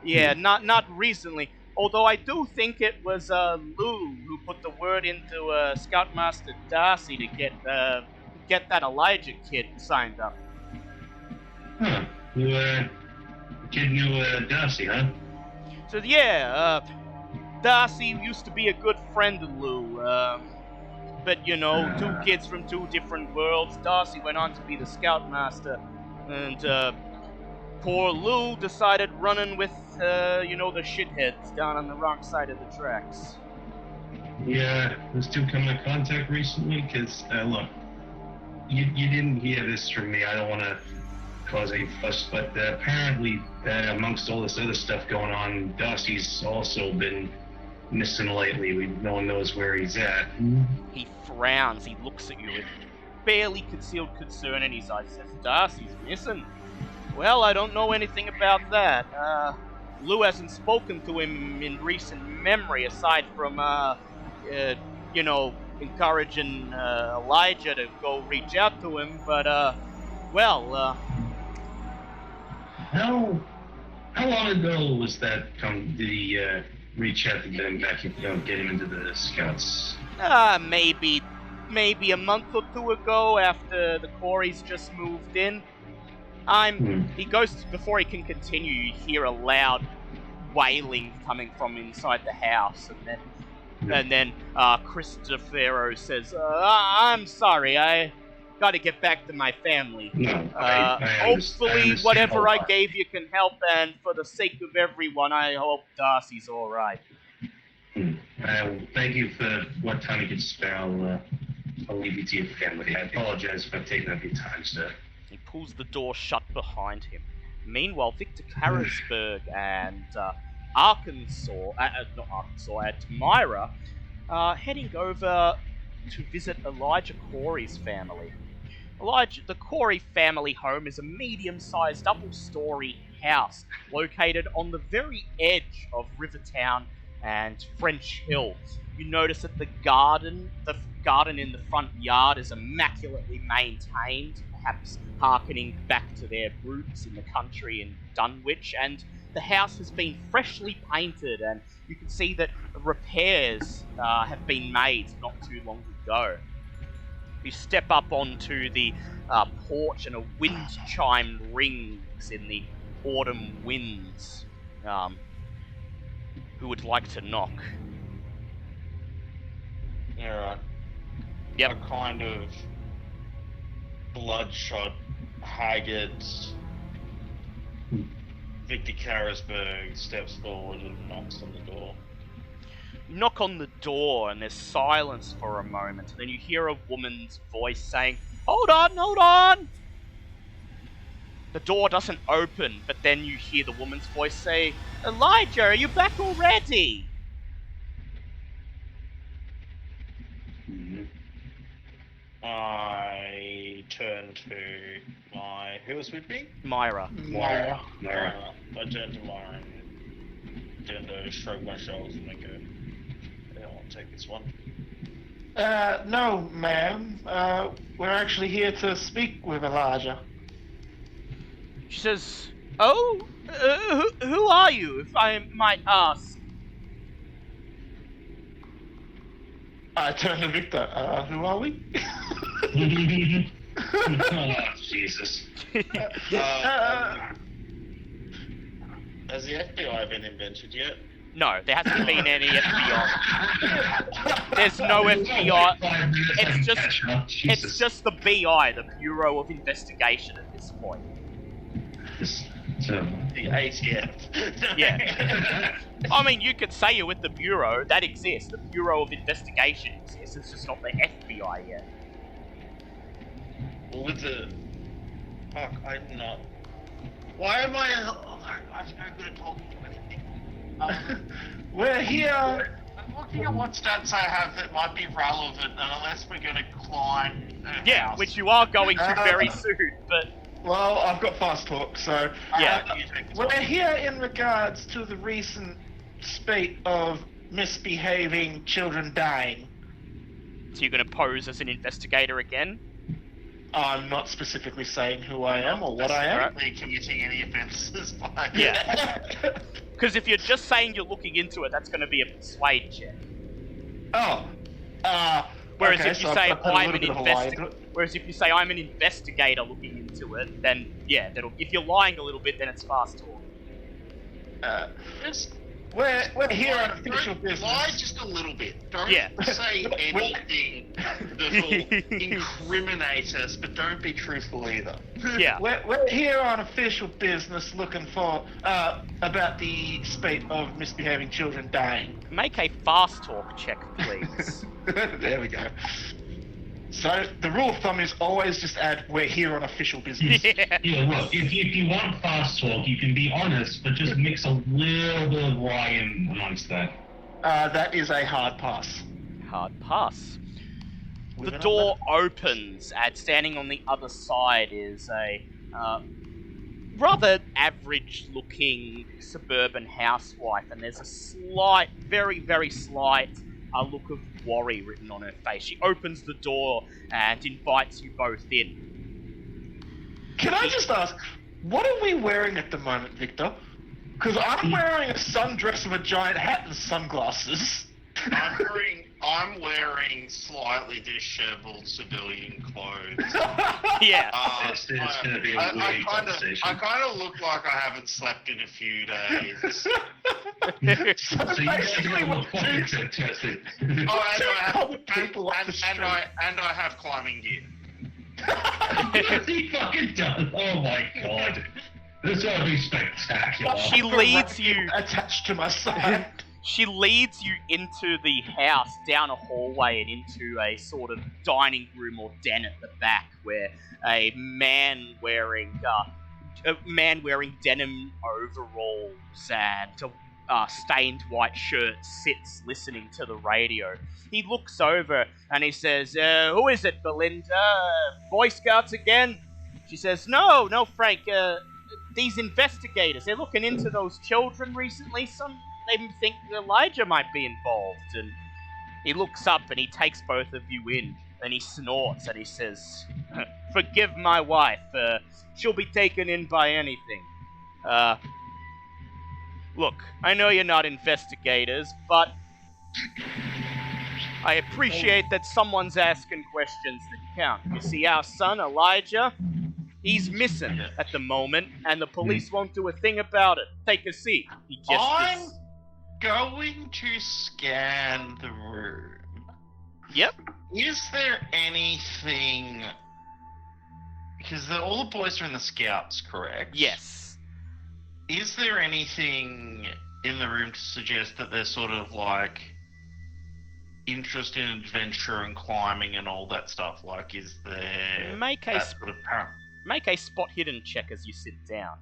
not recently. Although I do think it was, Lou who put the word into, Scoutmaster Darcy to get that Elijah kid signed up. Huh. The kid knew, Darcy, huh? So, yeah, Darcy used to be a good friend of Lou, but, two kids from two different worlds. Darcy went on to be the Scoutmaster, and, poor Lou decided running with, the shitheads down on the wrong side of the tracks. Yeah, those two come into contact recently, because, look, you didn't hear this from me. I don't want to cause any fuss, but apparently, amongst all this other stuff going on, Darcy's also been missing lately. No one knows where he's at. He frowns. He looks at you with barely concealed concern in his eyes. Says, Darcy's missing? Well, I don't know anything about that. Lou hasn't spoken to him in recent memory, aside from, encouraging Elijah to go reach out to him, but, How long ago was that did he, reach out to get him back, get him into the Scouts? Maybe a month or two ago, after the Coreys just moved in. He goes, before he can continue, you hear a loud wailing coming from inside the house, and then Christopher says, I'm sorry, I gotta get back to my family. No, hopefully whatever I gave you can help, and for the sake of everyone, I hope Darcy's alright. Thank you for what time you could spare. I'll leave you to your family. I apologize for taking up your time, sir. He pulls the door shut behind him. Meanwhile, Victor Carrisberg and Tamira are heading over to visit Elijah Corey's family. Elijah, the Corey family home is a medium-sized double-story house located on the very edge of Rivertown and French Hill. You notice that the garden in the front yard is immaculately maintained, perhaps harkening back to their roots in the country in Dunwich, and the house has been freshly painted, and you can see that repairs have been made not too long ago. You step up onto the porch, and a wind chime rings in the autumn winds. Who would like to knock? Alright. Yep. A kind of bloodshot, haggard Victor Carrisberg steps forward and knocks on the door. You knock on the door, and there's silence for a moment, and then you hear a woman's voice saying, "Hold on, hold on!" The door doesn't open, but then you hear the woman's voice say, "Elijah, are you back already?" I turn to my... Who was with me? Myra. Myra. I turn to Myra and turn to shrug my shoulders and I go, I don't want to take this one. No, ma'am. We're actually here to speak with Elijah. She says, "Oh, who are you, if I might ask?" I turn to Victor. Who are we? Oh, Jesus. Has the FBI been invented yet? No, there hasn't been any FBI. There's no FBI. It's just the BI, the Bureau of Investigation at this point. The ATF. Yeah. I mean, you could say you're with the Bureau. That exists. The Bureau of Investigation exists. It's just not the FBI yet. Well, with the... Fuck, I'm not... Why am I... I'm no good at talking to anything. We're here... I'm looking at what stats I have that might be relevant, unless we're going to climb a Yeah, house. which you are going to very soon, but... Well, I've got fast talk, so... Yeah. We're here in regards to the recent spate of misbehaving children dying. So you're going to pose as an investigator again? I'm not specifically saying who I am or what I am. Committing any offences by... Yeah. Because if you're just saying you're looking into it, that's going to be a persuade check. Oh. Whereas okay, if you so say I I'm an investigator looking into it, then yeah, if you're lying a little bit, then it's fast talk. We're here on official business. Lie just a little bit. Don't Yeah. say anything that'll incriminate us, but don't be truthful either. Yeah. We're here on official business looking for, about the spate of misbehaving children dying. Make a fast talk check, please. There we go. So, the rule of thumb is always just add, we're here on official business. Yeah. Yeah, look, if you want fast talk, you can be honest, but just mix a little bit of lying amongst that. That is a hard pass. Hard pass. The door opens, and standing on the other side is a rather average-looking suburban housewife, and there's a slight, very, very slight look of worry written on her face. She opens the door and invites you both in. Can I just ask, what are we wearing at the moment, Victor? Because I'm wearing a sundress with a giant hat and sunglasses. I'm wearing slightly disheveled civilian clothes. Yeah. It's going to be a weird conversation. I kind of look like I haven't slept in a few days. So you basically look fucking fantastic. Oh, and I have climbing gear. He fucking does. Oh my god. This is going to be spectacular. She leads you attached to my side. She leads you into the house, down a hallway and into a sort of dining room or den at the back, where a man wearing denim overalls and stained white shirt sits listening to the radio. He looks over and he says, "Who is it, Belinda? Boy Scouts again?" She says, "No, Frank. These investigators, they're looking into those children recently. They think Elijah might be involved." And he looks up and he takes both of you in, and he snorts and he says, "Forgive my wife. She'll be taken in by anything. Look, I know you're not investigators, but I appreciate that someone's asking questions that count. You see, our son, Elijah, he's missing at the moment, and the police won't do a thing about it. Take a seat." He I'm gestures. going to scan the room. Yep. Is there anything... Because all the boys are in the Scouts, correct? Yes. Is there anything in the room to suggest that they're sort of like interested in adventure and climbing and all that stuff? Like, is there Make a that sort of Make a spot hidden check as you sit down.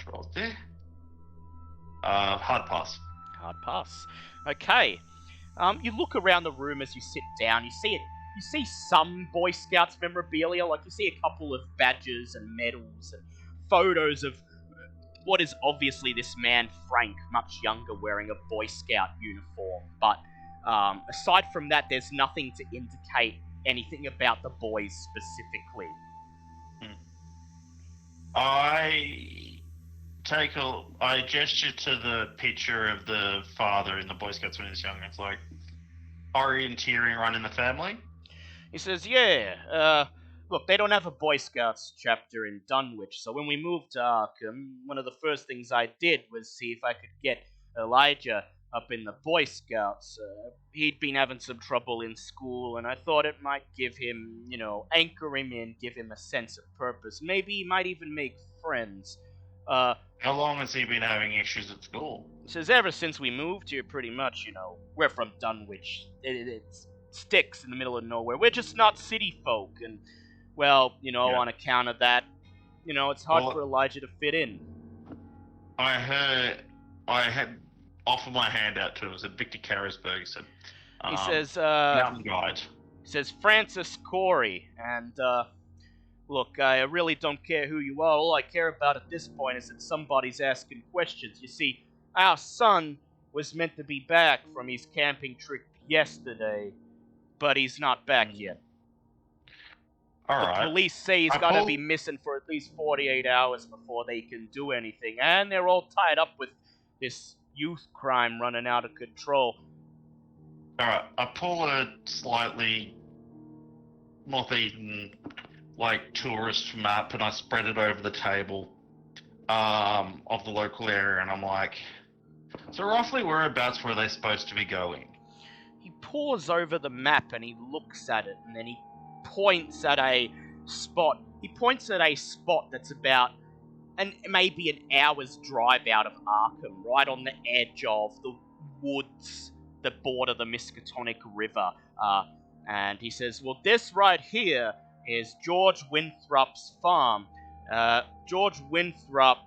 Roll there. Hard pass. Hard pass. Okay. You look around the room as you sit down. You see some Boy Scouts memorabilia, like you see a couple of badges and medals and photos of what is obviously this man Frank, much younger, wearing a Boy Scout uniform. But aside from that, there's nothing to indicate anything about the boys specifically. I gesture to the picture of the father in the Boy Scouts when he was young. It's like orienteering run in the family. He says, "Yeah, look, they don't have a Boy Scouts chapter in Dunwich, so when we moved to Arkham, one of the first things I did was see if I could get Elijah up in the Boy Scouts. He'd been having some trouble in school, and I thought it might give him, anchor him in, give him a sense of purpose. Maybe he might even make friends." How long has he been having issues at school? He says, "Ever since we moved here, pretty much, we're from Dunwich. It's sticks in the middle of nowhere. We're just not city folk, and, well, on account of that, it's hard for Elijah to fit in." I had offered my hand out to him. It was at Victor Carrisberg. He said, He says, Mountain Guide. He says, "Francis Corey, and, look, I really don't care who you are. All I care about at this point is that somebody's asking questions. You see, our son was meant to be back from his camping trip yesterday, but he's not back yet. The police say he's got to be missing for at least 48 hours before they can do anything, and they're all tied up with this youth crime running out of control." Alright, I pull a slightly moth-eaten, tourist map, and I spread it over the table of the local area, and I'm like, so roughly whereabouts were they supposed to be going? He pores over the map and he looks at it, and then he points at a spot. He points at a spot that's about maybe an hour's drive out of Arkham, right on the edge of the woods that border the Miskatonic River. And he says, "Well, this right here is George Winthrop's farm. George Winthrop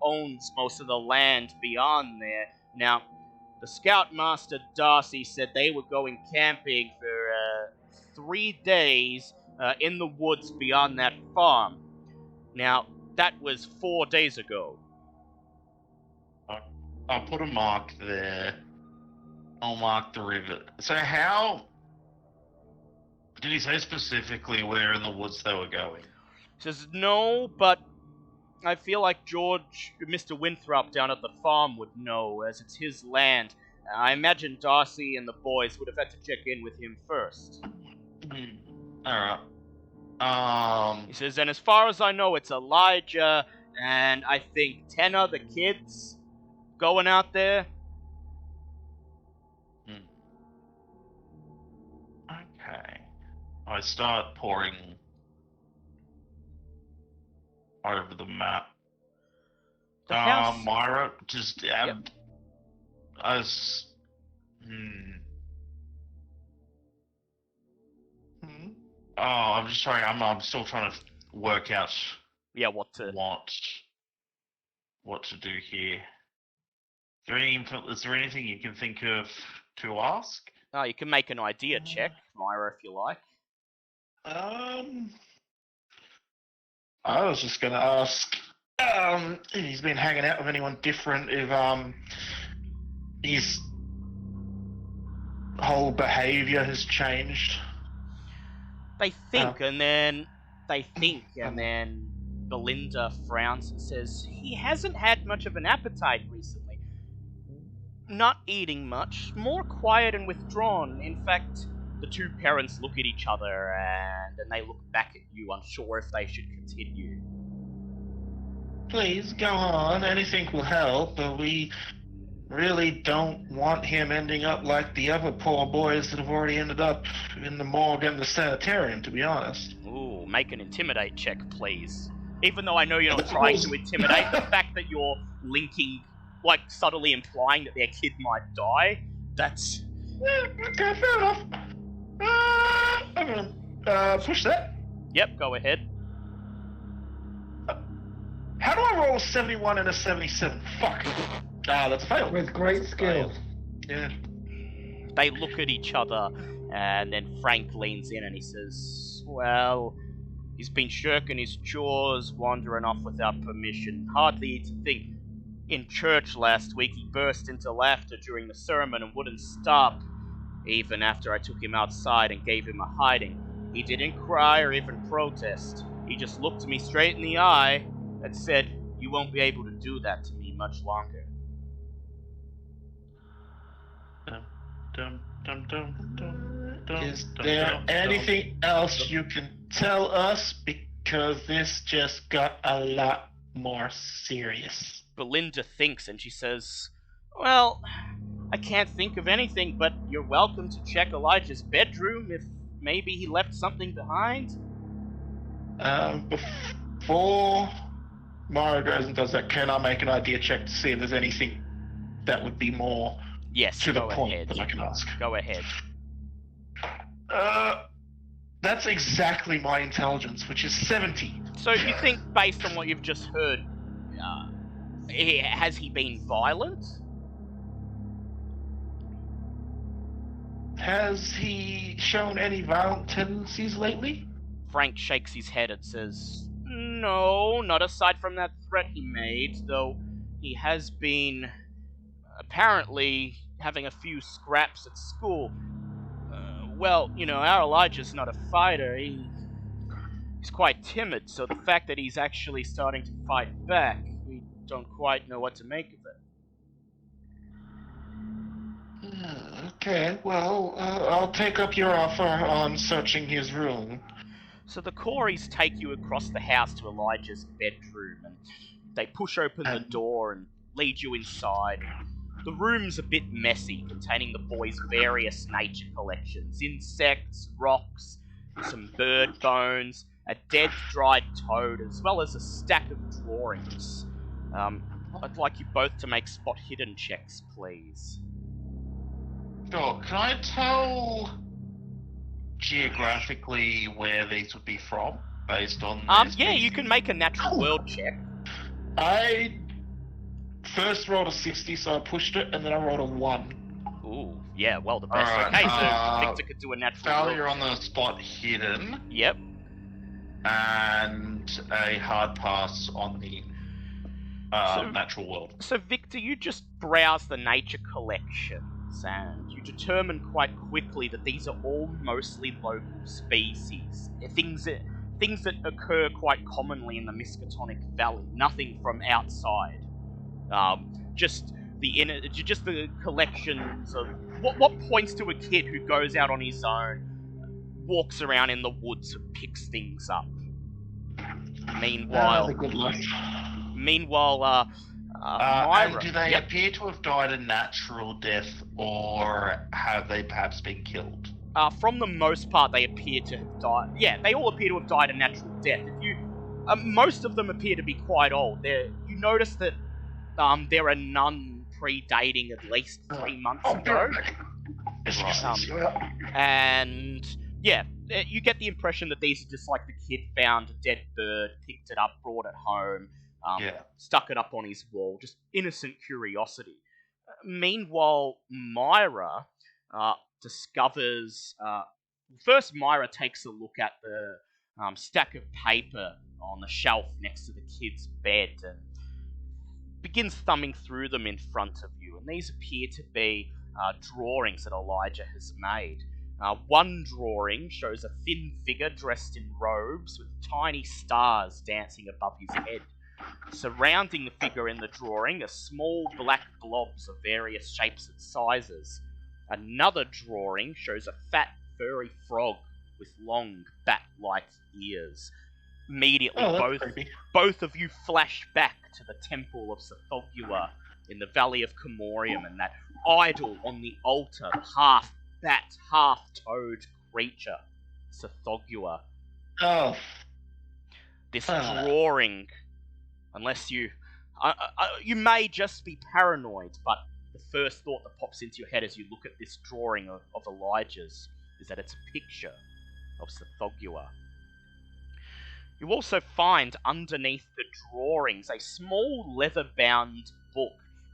owns most of the land beyond there. Now, the Scoutmaster Darcy said they were going camping for 3 days in the woods beyond that farm. Now, that was 4 days ago." I'll put a mark there. I'll mark the river. So how... Did he say specifically where in the woods they were going? He says, "No, but I feel like Mr. Winthrop down at the farm would know, as it's his land. I imagine Darcy and the boys would have had to check in with him first." Alright. He says, "And as far as I know, it's Elijah and I think 10 other kids going out there." Okay. I start poring over the map. The house... Myra, just Yep. Oh, I'm just trying. I'm still trying to work out Yeah, what to... what what to do here. Is there anything you can think of to ask? Oh, you can make an idea check, Myra, if you like. I was just gonna ask, if he's been hanging out with anyone different, if his whole behaviour has changed. They think, and then Belinda frowns and says, he hasn't had much of an appetite recently. Not eating much, more quiet and withdrawn. In fact, the two parents look at each other and then they look back at you, unsure if they should continue. Please, go on. Anything will help, but we really don't want him ending up like the other poor boys that have already ended up in the morgue and the sanitarium, to be honest. Ooh, make an intimidate check, please. Even though I know you're not trying to intimidate, the fact that you're linking, like subtly implying that their kid might die, that's... Yeah, okay, fair enough. I'm gonna push that. Yep, go ahead. How do I roll a 71 and a 77? Fuck. That's a fail. With great skill. Yeah. They look at each other, and then Frank leans in and he says, well, he's been shirking his chores, wandering off without permission. Hardly to think. In church last week, he burst into laughter during the sermon and wouldn't stop, even after I took him outside and gave him a hiding. He didn't cry or even protest. He just looked me straight in the eye and said, you won't be able to do that to me much longer. Is there anything else you can tell us? Because this just got a lot more serious. Belinda thinks and she says, well, I can't think of anything, but you're welcome to check Elijah's bedroom if maybe he left something behind. Before Mara goes and does that, can I make an idea check to see if there's anything that would be more to the point that I can ask? Go ahead. That's exactly my intelligence, which is 70. So you think, based on what you've just heard, has he been violent? Has he shown any violent tendencies lately? Frank shakes his head and says, no, not aside from that threat he made, though he has been apparently having a few scraps at school. Well, you know, our Elijah's not a fighter. He's quite timid, so the fact that he's actually starting to fight back, we don't quite know what to make of it. Okay, well, I'll take up your offer on searching his room. So the Coreys take you across the house to Elijah's bedroom, and they push open the door and lead you inside. The room's a bit messy, containing the boys' various nature collections, insects, rocks, some bird bones, a dead dried toad, as well as a stack of drawings. I'd like you both to make spot hidden checks, please. Sure, can I tell geographically where these would be from, based on yeah, you can make a natural world check. I first rolled a 60, so I pushed it, and then I rolled a 1. Ooh, yeah, well, the best. Alright, Okay, so Victor could do a natural failure world on the spot hidden. Yep. And a hard pass on the natural world. So, Victor, you just browse the nature collections, and you determine quite quickly that these are all mostly local species. Things that occur quite commonly in the Miskatonic Valley. Nothing from outside. Just the collections of what points to a kid who goes out on his own, walks around in the woods and picks things up. Meanwhile, good life. Myra, and do they appear to have died a natural death, or have they perhaps been killed? From the most part, they appear to have died. Yeah, they all appear to have died a natural death. Most of them appear to be quite old. You notice that there are none predating at least 3 months ago. And yeah, you get the impression that these are just like the kid found a dead bird, picked it up, brought it home, stuck it up on his wall, just innocent curiosity. Meanwhile, Myra discovers... first, Myra takes a look at the stack of paper on the shelf next to the kid's bed and begins thumbing through them in front of you. And these appear to be drawings that Elijah has made. One drawing shows a thin figure dressed in robes with tiny stars dancing above his head. Surrounding the figure in the drawing are small black blobs of various shapes and sizes. Another drawing shows a fat, furry frog with long, bat-like ears. Immediately, both of you flash back to the temple of Tsathoggua in the Valley of Camorium and that idol on the altar, the half-bat, half-toad creature, Tsathoggua. Oh. This drawing, unless you... you may just be paranoid, but the first thought that pops into your head as you look at this drawing of Elijah's is that it's a picture of Tsathoggua. You also find underneath the drawings a small leather-bound book.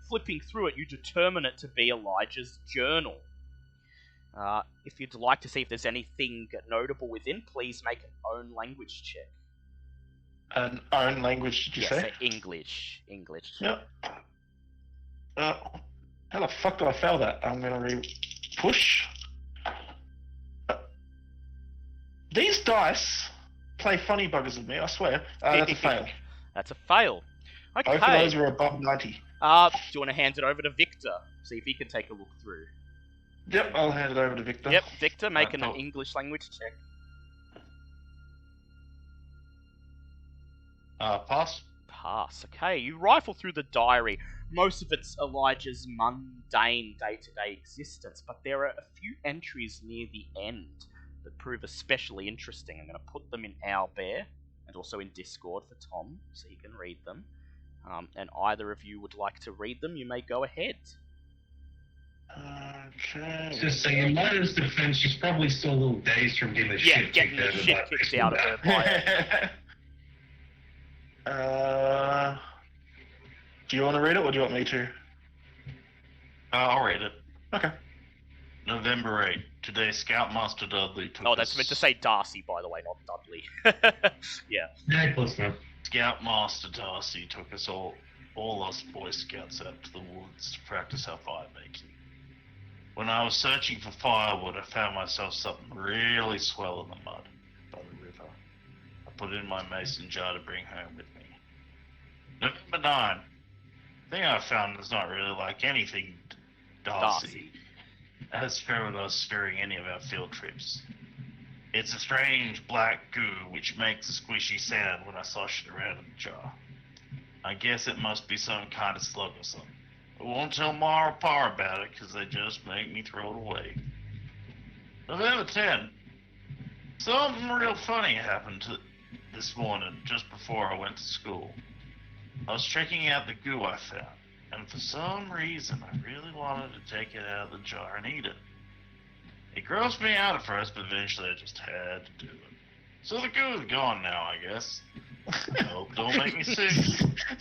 Flipping through it, you determine it to be Elijah's journal. If you'd like to see if there's anything notable within, please make an own language check. An own language, did you say? Yes, English. English check. Yep. How the fuck do I fail that? I'm gonna push. These dice play funny buggers with me, I swear. That's a fail. That's a fail. Okay. Both of those are above 90. Do you want to hand it over to Victor? See if he can take a look through. Yep, I'll hand it over to Victor. Yep, Victor, make an English language check. Pass. Pass. Okay, you rifle through the diary. Most of it's Elijah's mundane day-to-day existence, but there are a few entries near the end that prove especially interesting. I'm going to put them in Owlbear and also in Discord for Tom, so he can read them. And either of you would like to read them, you may go ahead. Okay. Just saying, in Myra's defense, she's probably still a little dazed from getting the shit getting the shit kicked out of her by Do you want to read it, or do you want me to? I'll read it. Okay. November 8th. Today, Scoutmaster Dudley took Oh, that's us... meant to say Darcy, by the way, not Dudley. Yeah. Yeah, close enough. Scoutmaster Darcy took us all us Boy Scouts out to the woods to practice our fire making. When I was searching for firewood, I found myself something really swell in the mud by the river. I put it in my mason jar to bring home with me. November 9. The thing I found is not really like anything Darcy has found with us during any of our field trips. It's a strange black goo which makes a squishy sound when I slosh it around in the jar. I guess it must be some kind of slug or something. I won't tell Ma or Pa about it because they just make me throw it away. November 10. Something real funny happened this morning just before I went to school. I was checking out the goo I found, and for some reason I really wanted to take it out of the jar and eat it. It grossed me out at first, but eventually I just had to do it. So the goo is gone now, I guess. Nope, don't make me sick.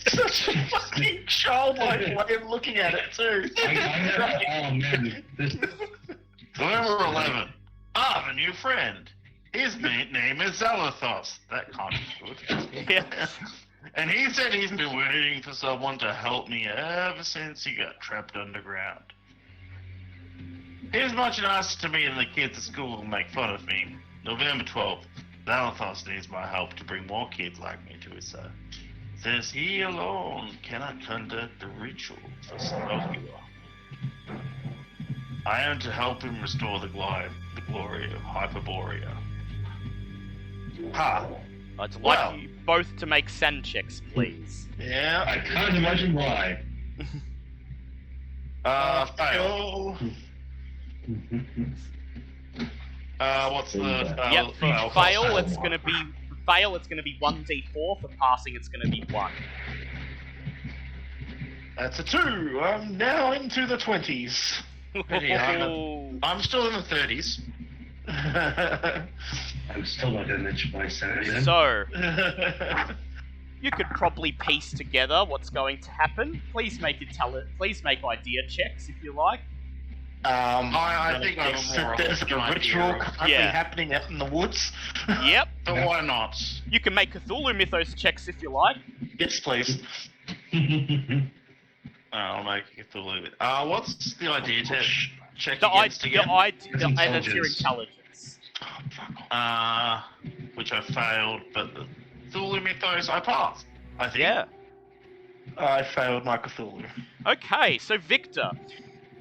Such a fucking childlike way of looking at it, too. Oh, man. November 11. I have a new friend. His name is Zalathos. That can't be good. Yeah. And he said he's been waiting for someone to help me ever since he got trapped underground. He's much nicer to me than the kids at school who make fun of me. November 12th. Zalathos needs my help to bring more kids like me to his side. Says he alone cannot conduct the ritual for Tsathoggua. I am to help him restore the glory of Hyperborean. Ha! I'd like you both to make sand checks, please. Yeah. I can't imagine why. Fail. What's the Yep, fail. It's gonna be 1d4. For passing, it's gonna be 1. That's a 2. I'm now into the 20s. I'm still in the 30s. I'm still not going to mention my sanity then. So, You could probably piece together what's going to happen. Please make idea checks if you like. I think I'm guess more that there's of an a ritual idea. currently happening out in the woods. Yep. But why not? You can make Cthulhu mythos checks if you like. Yes, please. I'll make Cthulhu. What's the idea to check The against again? and it's your intelligence. Oh, fuck off. Which I failed, but the Cthulhu mythos I passed. I think. Yeah. I failed my Cthulhu. Okay, so Victor,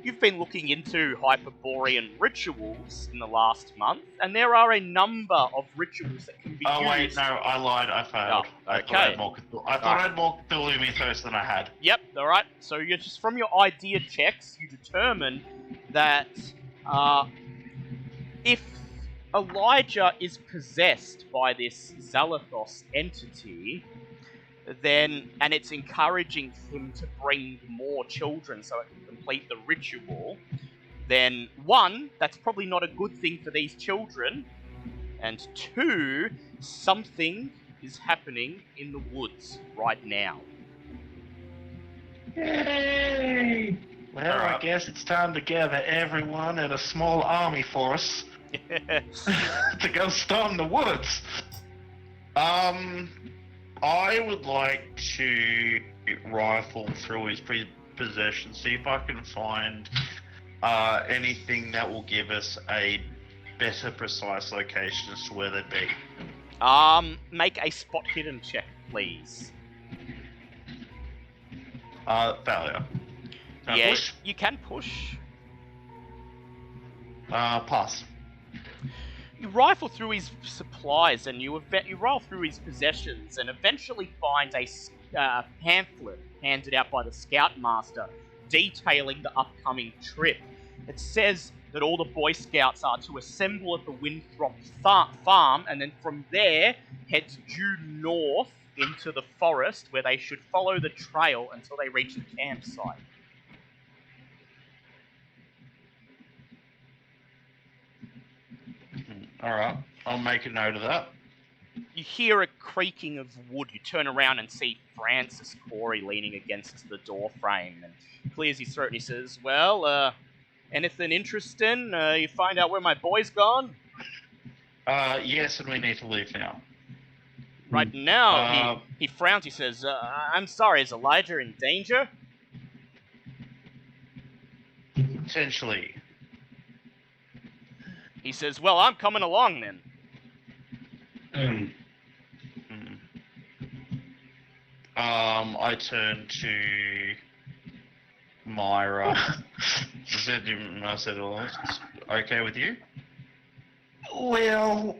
you've been looking into Hyperborean rituals in the last month, and there are a number of rituals that can be Oh used. wait, no, I lied. I failed. Oh, I thought I okay. had more I had more Cthulhu mythos than I had. Yep, alright. So you're just from your idea checks, you determine that if Elijah is possessed by this Zalathos entity, then, and it's encouraging him to bring more children so it can complete the ritual, then one, that's probably not a good thing for these children, and two, something is happening in the woods right now. Yay! Well, I Alright. guess it's time to gather everyone in a small army force to go storm the woods. I would like to rifle through his possessions, see if I can find anything that will give us a better precise location as to where they'd be. Make a spot hidden check, please. Failure. Can I push? You can push. Pass. You rifle through his supplies and you roll through his possessions and eventually find a pamphlet handed out by the Scoutmaster detailing the upcoming trip. It says that all the Boy Scouts are to assemble at the Winthrop farm and then from there head due north into the forest where they should follow the trail until they reach the campsite. Alright, I'll make a note of that. You hear a creaking of wood. You turn around and see Francis Corey leaning against the door frame and clears his throat and he says, well, anything interesting? You find out where my boy's gone? Yes, and we need to leave now. Right now, he frowns. He says, I'm sorry, is Elijah in danger? Potentially. He says, well, I'm coming along then. I turn to Myra. I said, well, it's okay with you? Well,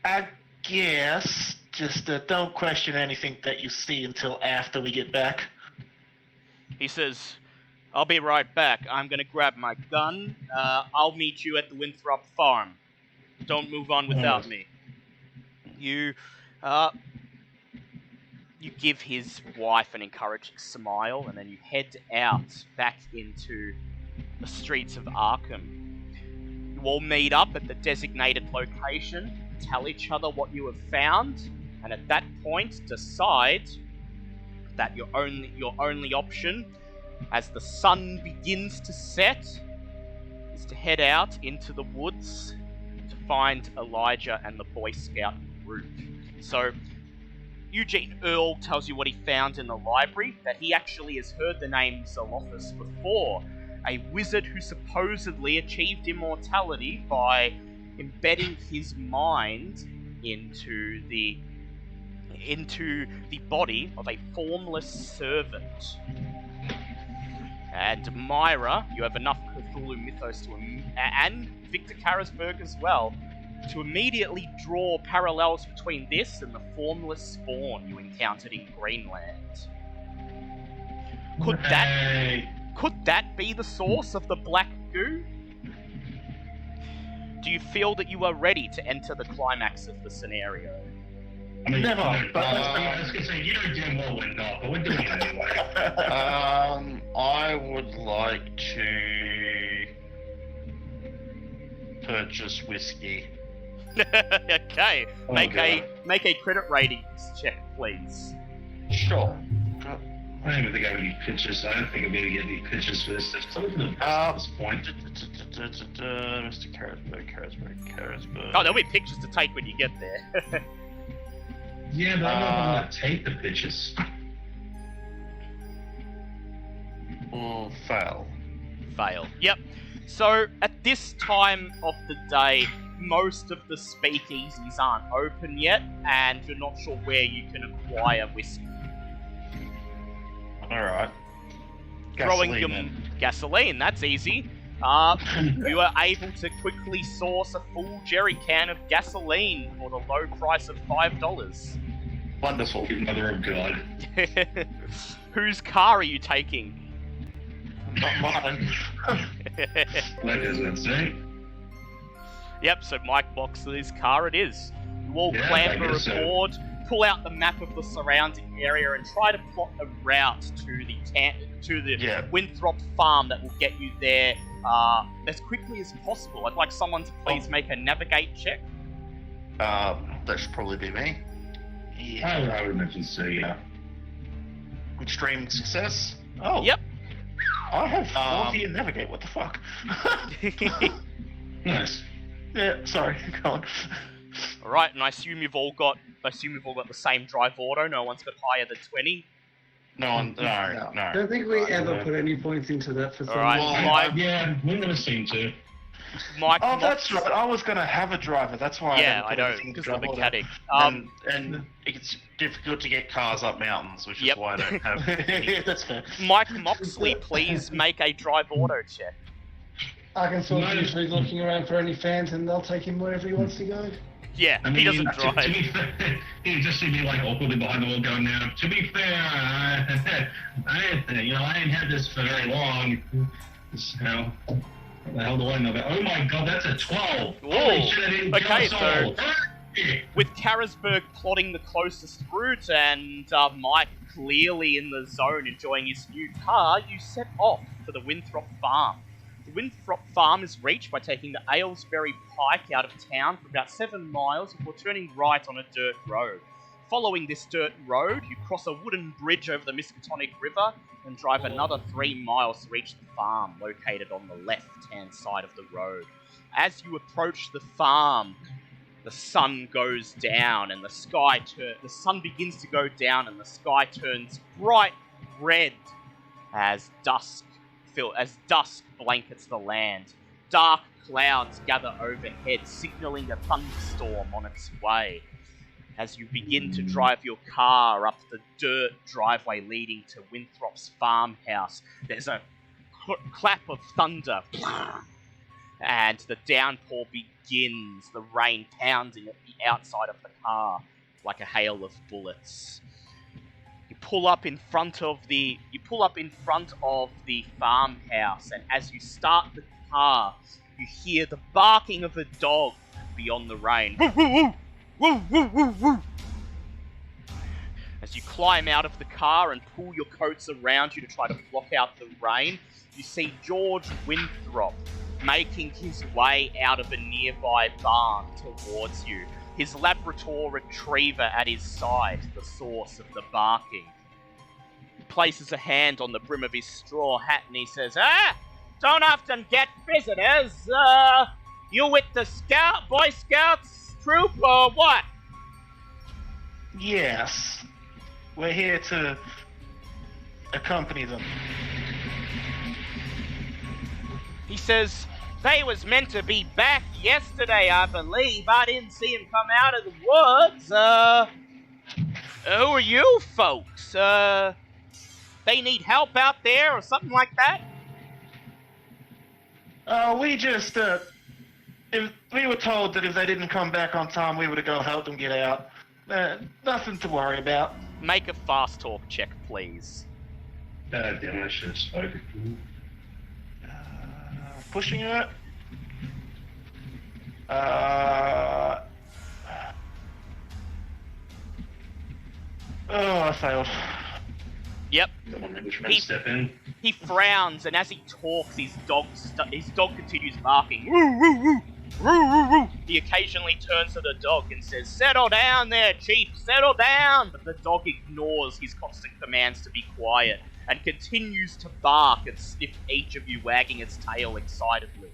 I guess. Just don't question anything that you see until after we get back. He says, I'll be right back. I'm gonna grab my gun. I'll meet you at the Winthrop farm. Don't move on without me. You give his wife an encouraging smile, and then you head out back into the streets of Arkham. You all meet up at the designated location, tell each other what you have found, and at that point decide that your only option, as the sun begins to set, is to head out into the woods to find Elijah and the Boy Scout group. So, Eugene Earl tells you what he found in the library, that he actually has heard the name Zalothus before, a wizard who supposedly achieved immortality by embedding his mind into the body of a formless servant. And Myra, you have enough Cthulhu mythos and Victor Karasberg as well, to immediately draw parallels between this and the formless spawn you encountered in Greenland. Could that be the source of the black goo? Do you feel that you are ready to enter the climax of the scenario? I mean, Never, but- I was gonna say, you know damn well we're not, but we're doing it anyway. I would like to purchase whiskey. Okay, Oh, make God. a credit ratings check, please. Sure. I don't even think I have any pitches. I don't think I'm going to get any pitches for this. There's something at this point. Mr. Carisberg. Oh, there'll be pictures to take when you get there. Yeah, but I don't want to take the pitches. Fail. Fail. Yep. So, at this time of the day, most of the speakeasies aren't open yet, and you're not sure where you can acquire whiskey. Alright. Throwing your gasoline, that's easy. You are able to quickly source a full jerry can of gasoline for the low price of $5. Wonderful. Mother of God. Whose car are you taking? Not mine. What does that say? Yep, so Mike Moxley's car it is. You all Yeah, clamber I guess so. aboard, pull out the map of the surrounding area, and try to plot a route to the Yeah. Winthrop farm that will get you there as quickly as possible. I'd like someone to please make a navigate check. That should probably be me. Yeah. I would imagine so, yeah. Extreme success. Oh. Yep. I have 40 in navigate. What the fuck? Nice. Yeah. Sorry. Go on. Alright, and I assume you've all got the same drive auto. No one's got higher than 20. No. I don't think we ever put any points into that for some Alright, reason. Mike, Yeah, we never seem to. Mike. Oh, that's right. I was gonna have a driver. That's why. Yeah, I I didn't know, put anything because of the to mechanic. and it's difficult to get cars up mountains, which Yep. is why I don't have. Yeah, that's fair. Mike Moxley, please make a drive auto check. Arkansas is usually looking around for any fans, and they'll take him wherever he wants to go. Yeah, I mean, he doesn't to drive. be fair, he just see me like awkwardly behind the wheel going now. To be fair, I ain't had this for very long. So, what the hell do I know about? Oh my god, that's a 12. Whoa. Holy shit, I didn't Okay, kill a so- soul. With Carisberg plotting the closest route and Mike clearly in the zone enjoying his new car, you set off for the Winthrop farm. The Winthrop farm is reached by taking the Aylesbury Pike out of town for about 7 miles before turning right on a dirt road. Following this dirt road, you cross a wooden bridge over the Miskatonic River and drive another 3 miles to reach the farm, located on the left-hand side of the road. As you approach the farm, the sun goes down and the sun begins to go down and the sky turns bright red as dusk blankets the land. Dark clouds gather overhead, signaling a thunderstorm on its way. As you begin to drive your car up the dirt driveway leading to Winthrop's farmhouse, there's a clap of thunder, and the downpour begins, the rain pounding at the outside of the car like a hail of bullets. You pull up in front of the farmhouse, and as you start the car, you hear the barking of a dog beyond the rain. Woo, woo, woo! Woo, woo, woo, woo! As you climb out of the car and pull your coats around you to try to block out the rain, you see George Winthrop making his way out of a nearby barn towards you, his Labrador retriever at his side, the source of the barking. He places a hand on the brim of his straw hat and he says, don't often get visitors. You with the Boy Scouts troop or what? Yes, we're here to accompany them. He says, they was meant to be back yesterday, I believe. I didn't see him come out of the woods. Who are you folks? They need help out there or something like that? We just, if we were told that if they didn't come back on time, we would go help them get out. Nothing to worry about. Make a fast talk check, please. Damn, I should have spoken. Pushing it. I failed. Yep. Someone maybe try to step in. He frowns, and as he talks, his dog continues barking. Woo, woo, woo. Roo, roo, roo. He occasionally turns to the dog and says, "Settle down there, Chief, settle down!" But the dog ignores his constant commands to be quiet and continues to bark and sniff each of you, wagging its tail excitedly.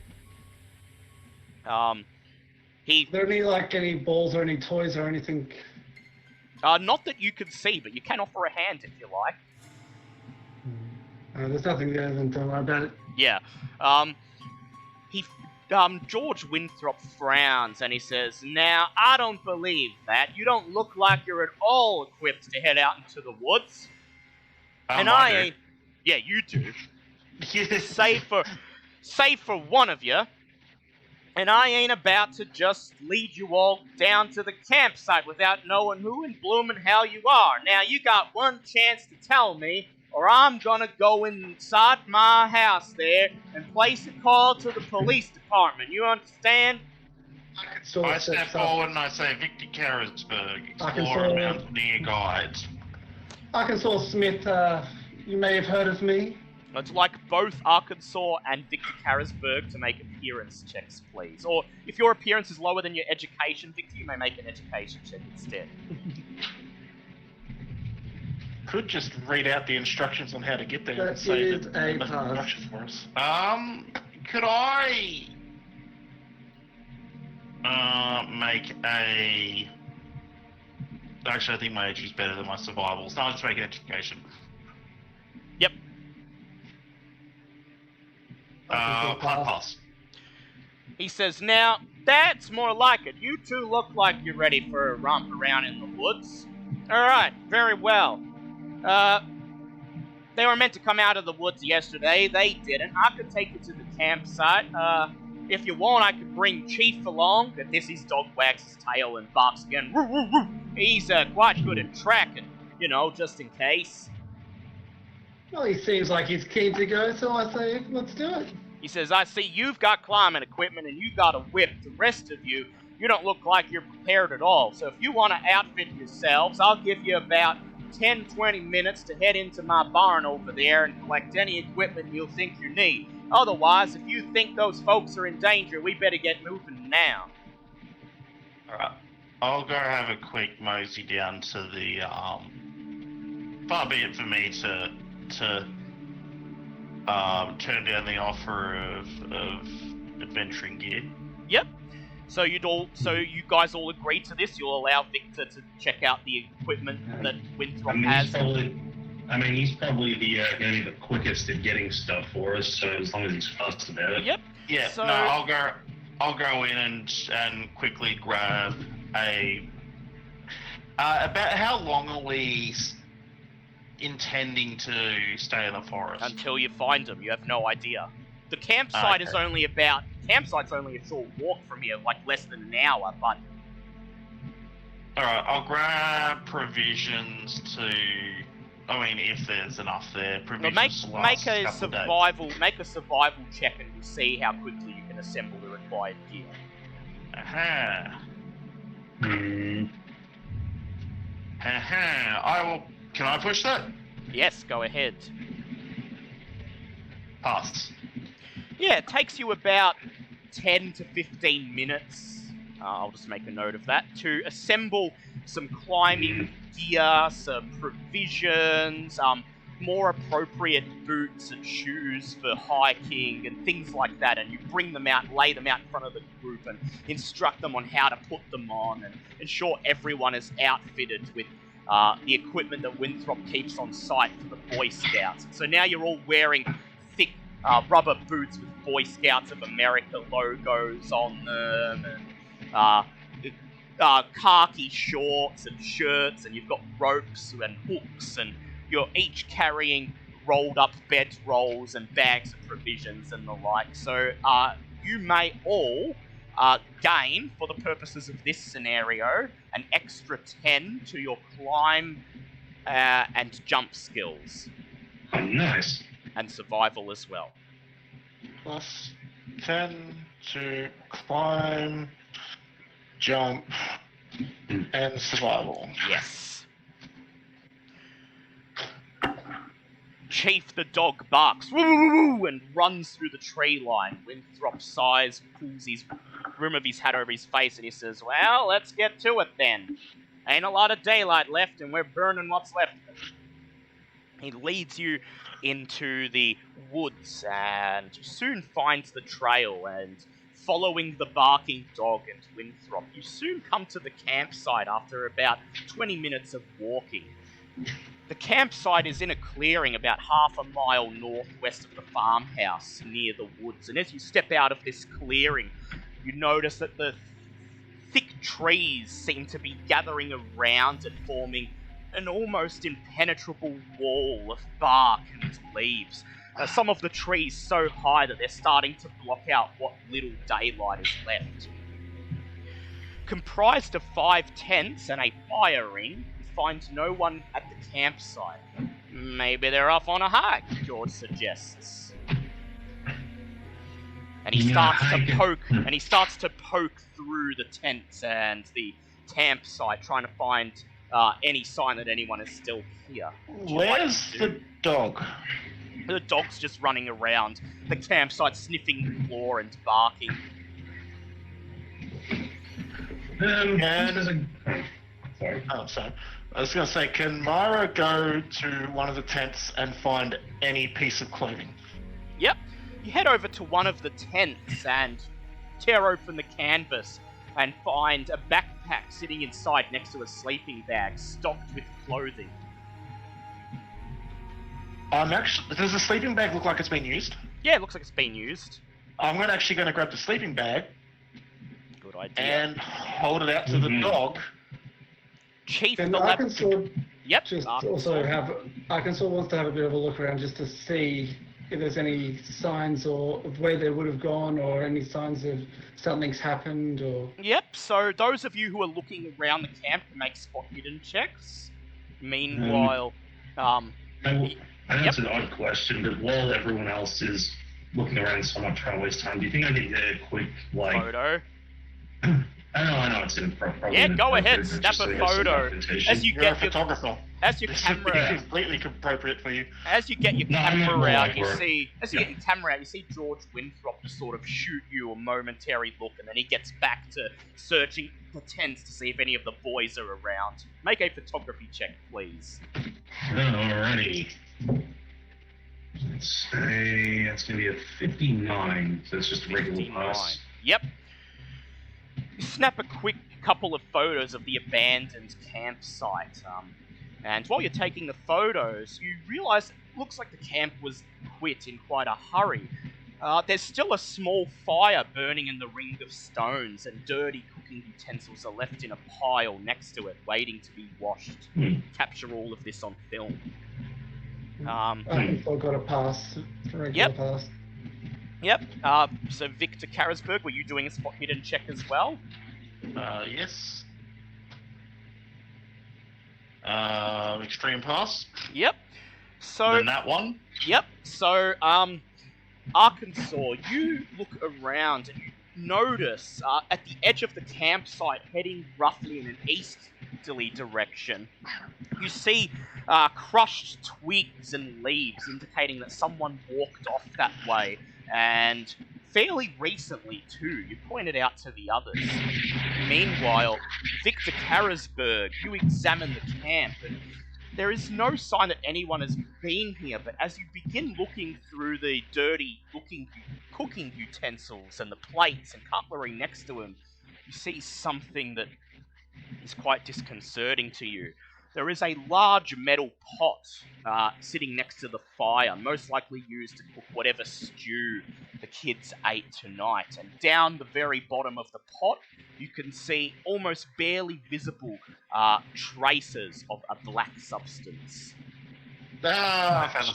Is there any balls or any toys or anything? Not that you can see, but you can offer a hand if you like. There's nothing there, then don't worry about it. Yeah. George Winthrop frowns and he says, "Now, I don't believe that. You don't look like you're at all equipped to head out into the woods." And I ain't... Yeah, you do. Save for one of you. And I ain't about to just lead you all down to the campsite without knowing who in bloomin' hell you are. Now, you got one chance to tell me, or I'm gonna go inside my house there and place a call to the police department. You understand? I step forward and I say, "Victor Carrisburg, Explorer, Mountaineer Guide." Arkansas Smith, you may have heard of me. I'd like both Arkansas and Victor Carrisburg to make appearance checks, please. Or if your appearance is lower than your education, Victor, you may make an education check instead. Could just read out the instructions on how to get there. That and say is that a that's pass. instruction for us. Could I make a... Actually, I think my edge is better than my survivals. No, I'll just make an education. Yep. Hard pass. He says, "Now, that's more like it. You two look like you're ready for a romp around in the woods. Alright, very well. They were meant to come out of the woods yesterday. They didn't. I could take you to the campsite. If you want, I could bring Chief along." At this, his dog wags his tail and barks again. Woo, woo, woo. He's quite good at tracking, just in case. Well, he seems like he's keen to go, so I say, let's do it. He says, "I see you've got climbing equipment and you got a whip. The rest of you don't look like you're prepared at all. So if you want to outfit yourselves, I'll give you about 10-20 minutes to head into my barn over there and collect any equipment you'll think you need. Otherwise, if you think those folks are in danger, we better get moving now." Alright. I'll go have a quick mosey down to the, far be it for me to turn down the offer of adventuring gear. Yep. So you guys all agree to this? You'll allow Victor to check out the equipment that Winthrop has? He's probably going to be the quickest at getting stuff for us, so as long as he's fast about it. Yep. Yeah, so... no, I'll go in and quickly grab a... about how long are we intending to stay in the forest? Until you find them. You have no idea. The campsite is only campsite's only a short walk from here, like less than an hour, but... Alright, I'll grab provisions to... if there's enough there, provisions to last a couple days. Make a survival check and we'll see how quickly you can assemble the required gear. Aha. Can I push that? Yes, go ahead. Pass. Yeah, it takes you about 10 to 15 minutes, I'll just make a note of that, to assemble some climbing gear, some provisions, more appropriate boots and shoes for hiking and things like that, and you bring them out, lay them out in front of the group and instruct them on how to put them on and ensure everyone is outfitted with the equipment that Winthrop keeps on site for the Boy Scouts. So now you're all wearing thick rubber boots with Boy Scouts of America logos on them, and khaki shorts and shirts, and you've got ropes and hooks, and you're each carrying rolled up bedrolls and bags of provisions and the like. So you may all gain, for the purposes of this scenario, an extra 10 to your climb and jump skills. Oh, nice. And survival as well. Plus 10 to climb, jump, and survival. Yes. Chief the dog barks, woo, woo, woo, and runs through the tree line. Winthrop sighs, pulls his rim of his hat over his face, and he says, "Well, let's get to it then. Ain't a lot of daylight left, and we're burning what's left of it." He leads you into the woods, and you soon finds the trail, and following the barking dog and Winthrop, you soon come to the campsite after about 20 minutes of walking. The campsite is in a clearing about half a mile northwest of the farmhouse near the woods, and as you step out of this clearing, you notice that the thick trees seem to be gathering around and forming an almost impenetrable wall of bark and leaves. Some of the trees so high that they're starting to block out what little daylight is left. Comprised of 5 tents and a fire ring, you find no one at the campsite. Maybe they're off on a hike, George suggests. And he starts to poke through the tents and the campsite, trying to find any sign that anyone is still here. Where's the dog? The dog's just running around the campsite, sniffing the floor and barking. Sorry. I was going to say, can Myra go to one of the tents and find any piece of clothing? Yep. You head over to one of the tents and tear open the canvas and find a backpack sitting inside next to a sleeping bag stocked with clothing. Does the sleeping bag look like it's been used? Yeah, it looks like it's been used. I'm actually going to grab the sleeping bag. Good idea. And hold it out to the dog. Chief, And the Arkansas, Yep. just Arkansas. also Arkansas wants to have a bit of a look around just to see if there's any signs or of where they would have gone, or any signs of something's happened, or... Yep, so those of you who are looking around the camp can make spot hidden checks. Meanwhile, I that's an odd question, but while everyone else is looking around so much trying to waste time, do you think I could get a quick, photo. I know it's inappropriate. Yeah, go ahead, snap a photo. As you You're get a photographer. As your This camera, is completely appropriate for you. as you get your No, I'm camera not out, like you work. see, George Winthrop just sort of shoot you a momentary look, and then he gets back to searching the tents to see if any of the boys are around. Make a photography check, please. Alrighty. Let's say that's gonna be a 59, so it's just a regular 59. pass. Yep. You snap a quick couple of photos of the abandoned campsite, and while you're taking the photos, you realise it looks like the camp was quit in quite a hurry. There's still a small fire burning in the ring of stones, and dirty cooking utensils are left in a pile next to it, waiting to be washed. Capture all of this on film. Arkansas got a pass, a regular pass. Yep. So Victor Karasberg, were you doing a spot hidden check as well? Yes. Extreme pass. Yep. So Then that one. Yep. So Arkansas, you look around and you notice at the edge of the campsite, heading roughly in an easterly direction, you see crushed twigs and leaves, indicating that someone walked off that way, and fairly recently too. You pointed out to the others. Meanwhile, Victor Karasberg, you examine the camp, and there is no sign that anyone has been here, but as you begin looking through the dirty-looking cooking utensils and the plates and cutlery next to him, you see something that is quite disconcerting to you. There is a large metal pot sitting next to the fire, most likely used to cook whatever stew the kids ate tonight. And down the very bottom of the pot, you can see almost barely visible traces of a black substance.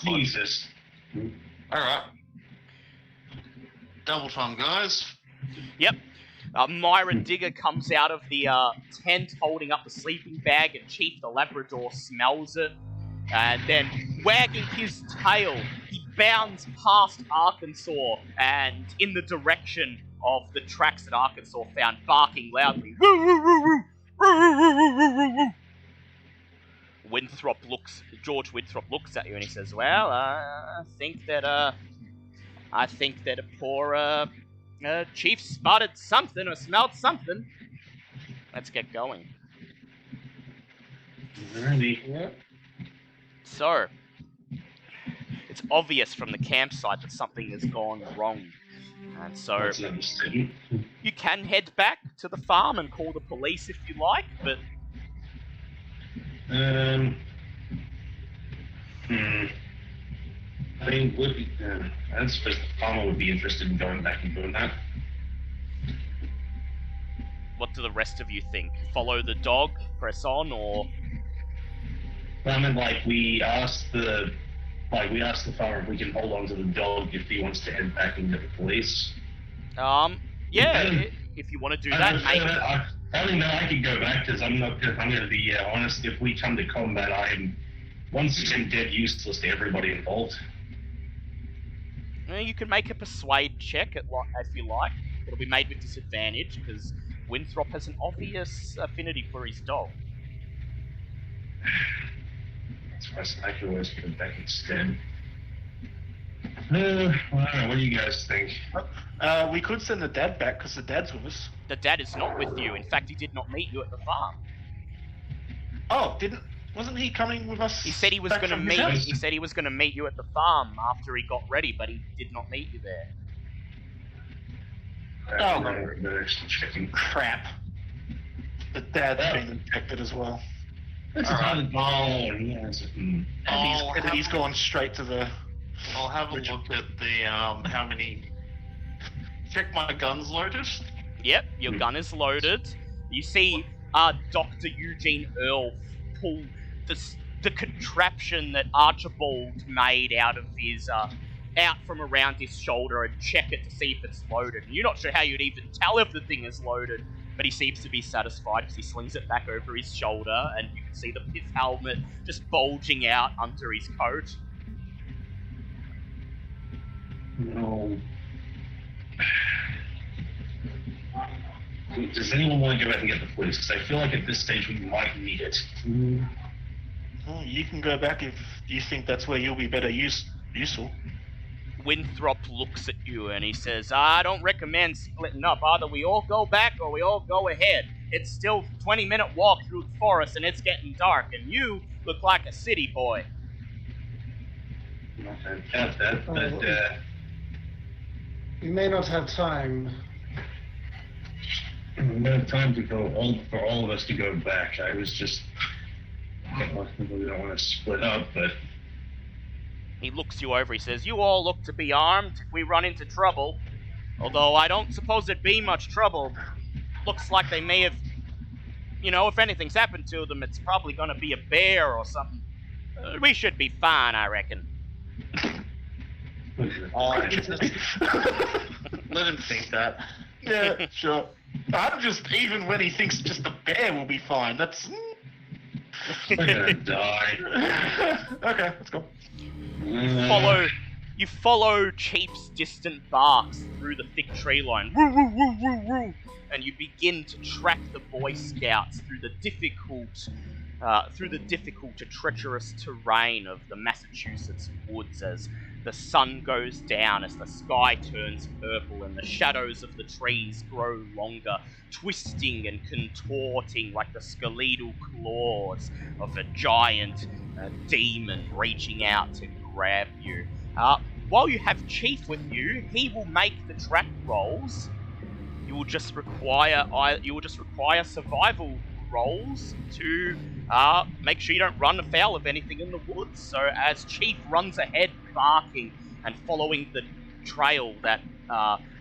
Jesus. Alright. Double time, guys. Yep. Myra Digger comes out of the tent holding up the sleeping bag, and Chief the Labrador smells it. And then, wagging his tail, he bounds past Arkansas and in the direction of the tracks that Arkansas found, barking loudly. Woo, woo, woo, woo! Woo, woo, woo, woo, woo, woo, woo! George Winthrop looks at you and he says, "Well, I think that a poor Chief spotted something or smelled something. Let's get going. Alrighty. Yeah. So, it's obvious from the campsite that something has gone wrong. And so, That's understood. you can head back to the farm and call the police if you like, but I mean, I don't suppose the farmer would be interested in going back and doing that. what do the rest of you think? Follow the dog, press on, or... I mean, like, we asked the farmer if we can hold on to the dog if he wants to head back and get the police. Yeah, if you want to do that, mate. I don't know, I could going to be honest, if we come to combat, I'm once again dead useless to everybody involved. You can make a persuade check if you like. It'll be made with disadvantage, because Winthrop has an obvious affinity for his dog. That's why I could always go back instead. Well, I don't know, what do you guys think? We could send the dad back because the dad's with us. The dad is not with you. In fact, he did not meet you at the farm. Oh, wasn't he coming with us? He said he was back going to from meet. his house? He said he was going to meet you at the farm after he got ready, but he did not meet you there. Oh, They're actually checking. Crap. The dad's been infected as well. That's Alright. And he's gone straight to the... I'll have a look at the how many. Check my guns loaded. Yep, your gun is loaded. You see, Dr. Eugene Earl pull the contraption that Archibald made out from around his shoulder and check it to see if it's loaded. And you're not sure how you'd even tell if the thing is loaded, but he seems to be satisfied because he slings it back over his shoulder, and you can see his helmet just bulging out under his coat. No. Does anyone want to go back and get the police? Because I feel like at this stage we might need it. Well, you can go back if you think that's where you'll be better useful. Winthrop looks at you and he says, I don't recommend splitting up. Either we all go back or we all go ahead. It's still a 20-minute walk through the forest and it's getting dark, and you look like a city boy. We may not have time. We don't have time to go for all of us to go back. I was just... We don't want to split up, but... He looks you over, he says, you all look to be armed if we run into trouble. Although I don't suppose there'd be much trouble. Looks like they may have... if anything's happened to them, it's probably gonna be a bear or something. We should be fine, I reckon. Let him think that. Yeah, sure. I'm just, even when he thinks just a bear will be fine, that's... We're gonna die. Okay, let's go. You follow Chief's distant barks through the thick tree line. Woo, woo, woo, woo, woo. And you begin to track the Boy Scouts through the difficult and treacherous terrain of the Massachusetts woods as the sun goes down, as the sky turns purple and the shadows of the trees grow longer, twisting and contorting like the skeletal claws of a giant demon reaching out to grab you. While you have Chief with you, he will make the track rolls. You will just require survival rolls to make sure you don't run afoul of anything in the woods. So as Chief runs ahead, barking and following the trail that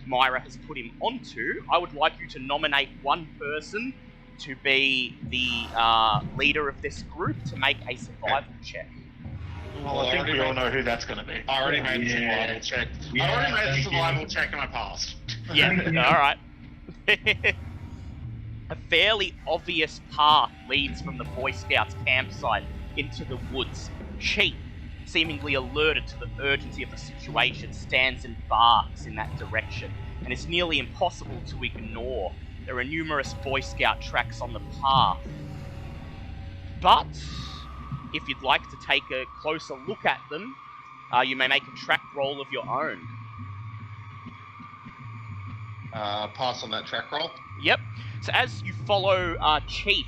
Myra has put him onto, I would like you to nominate one person to be the leader of this group to make a survival check. Well, I think we all know who that's going to be. I already made the survival check. I already made the survival check and I passed. Yeah, alright. A fairly obvious path leads from the Boy Scouts campsite into the woods. Chief, seemingly alerted to the urgency of the situation, stands and barks in that direction, and it's nearly impossible to ignore. There are numerous Boy Scout tracks on the path. But if you'd like to take a closer look at them, you may make a track roll of your own. pass on that track roll. Yep. So as you follow Chief,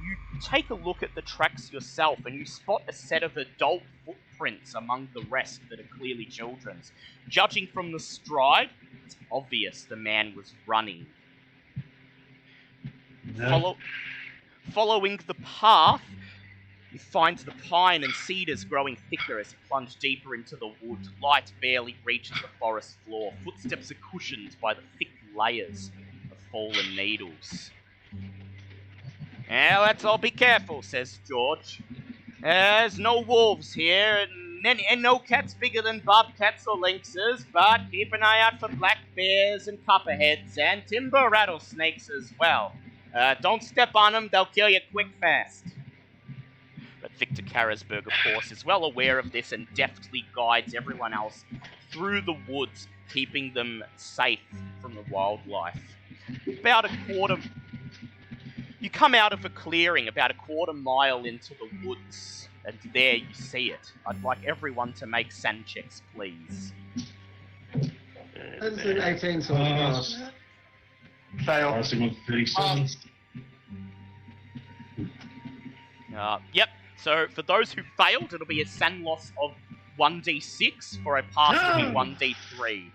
you take a look at the tracks yourself, and you spot a set of adult footprints among the rest that are clearly children's. Judging from the stride, it's obvious the man was running. Following the path, you find the pine and cedars growing thicker as you plunge deeper into the wood. Light barely reaches the forest floor. Footsteps are cushioned by the thick layers of fallen needles. "Well, let's all be careful," says George. "There's no wolves here, and no cats bigger than bobcats or lynxes, but keep an eye out for black bears and copperheads and timber rattlesnakes as well. Don't step on them, they'll kill you quick fast." But Victor Karasberg, of course, is well aware of this and deftly guides everyone else through the woods, keeping them safe from the wildlife. You come out of a clearing about a quarter mile into the woods, and there you see it. I'd like everyone to make sand checks, please. That's an 18 so pass. Fail. Passing with 37. Yep. So for those who failed, it'll be a sand loss of 1d6. For a pass, it'll be 1d3.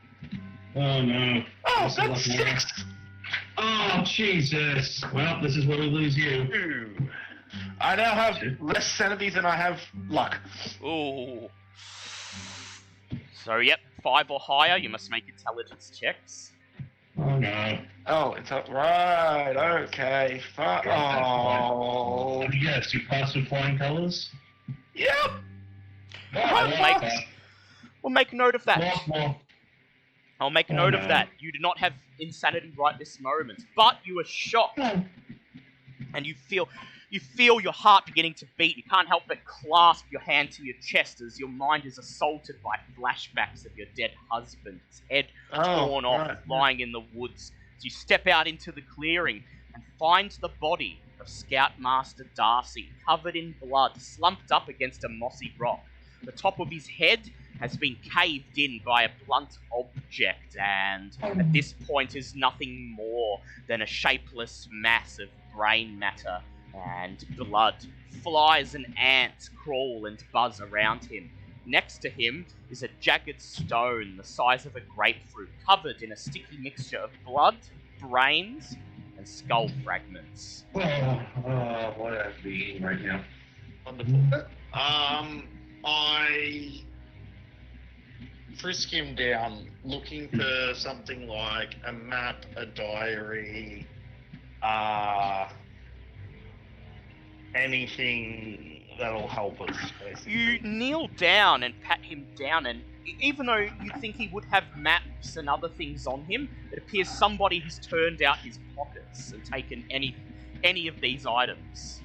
Oh no. Oh, that's 6. Oh, Jesus. Well, this is where we lose you. Ooh. I now have less sanity than I have luck. Ooh. So, yep, 5 or higher, you must make intelligence checks. Oh no. Oh, it's up. Right, okay. Oh. Yes, you passed with flying colours? Yep. We'll make a note of that. More. I'll make a note of that. You do not have insanity right this moment, but you are shocked, and you feel your heart beginning to beat. You can't help but clasp your hand to your chest as your mind is assaulted by flashbacks of your dead husband, his head torn off, lying in the woods. As you step out into the clearing and find the body of Scoutmaster Darcy, covered in blood, slumped up against a mossy rock. The top of his head has been caved in by a blunt object, and at this point is nothing more than a shapeless mass of brain matter and blood. Flies and ants crawl and buzz around him. Next to him is a jagged stone the size of a grapefruit, covered in a sticky mixture of blood, brains, and skull fragments. What am I eating right now? Wonderful. I frisk him down, looking for something like a map, a diary, anything that'll help us, basically. You kneel down and pat him down, and even though you think he would have maps and other things on him, it appears somebody has turned out his pockets and taken any of these items,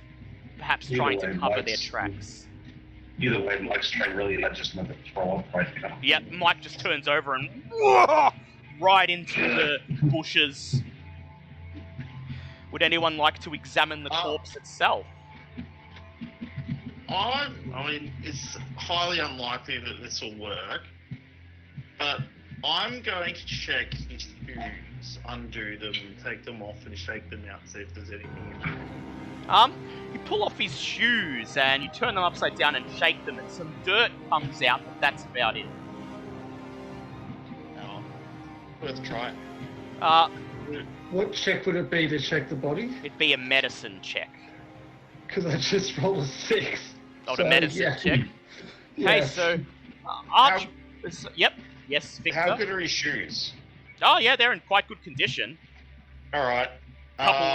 perhaps trying to cover their tracks. Either way, Mike's trying really not just another throw up right now. Yep, Mike just turns over and right into the bushes. Would anyone like to examine the corpse itself? I mean, it's highly unlikely that this will work, but I'm going to check his shoes, undo them, take them off and shake them out, see if there's anything in there. You pull off his shoes and you turn them upside down and shake them, and some dirt comes out, but that's about it. Oh, worth a try. What check would it be to check the body? It'd be a medicine check. Because I just rolled a 6. Oh, the medicine check. Yeah. Okay, so Arch. Yep. Yes, Victor. How good are his shoes? Oh yeah, they're in quite good condition. All right.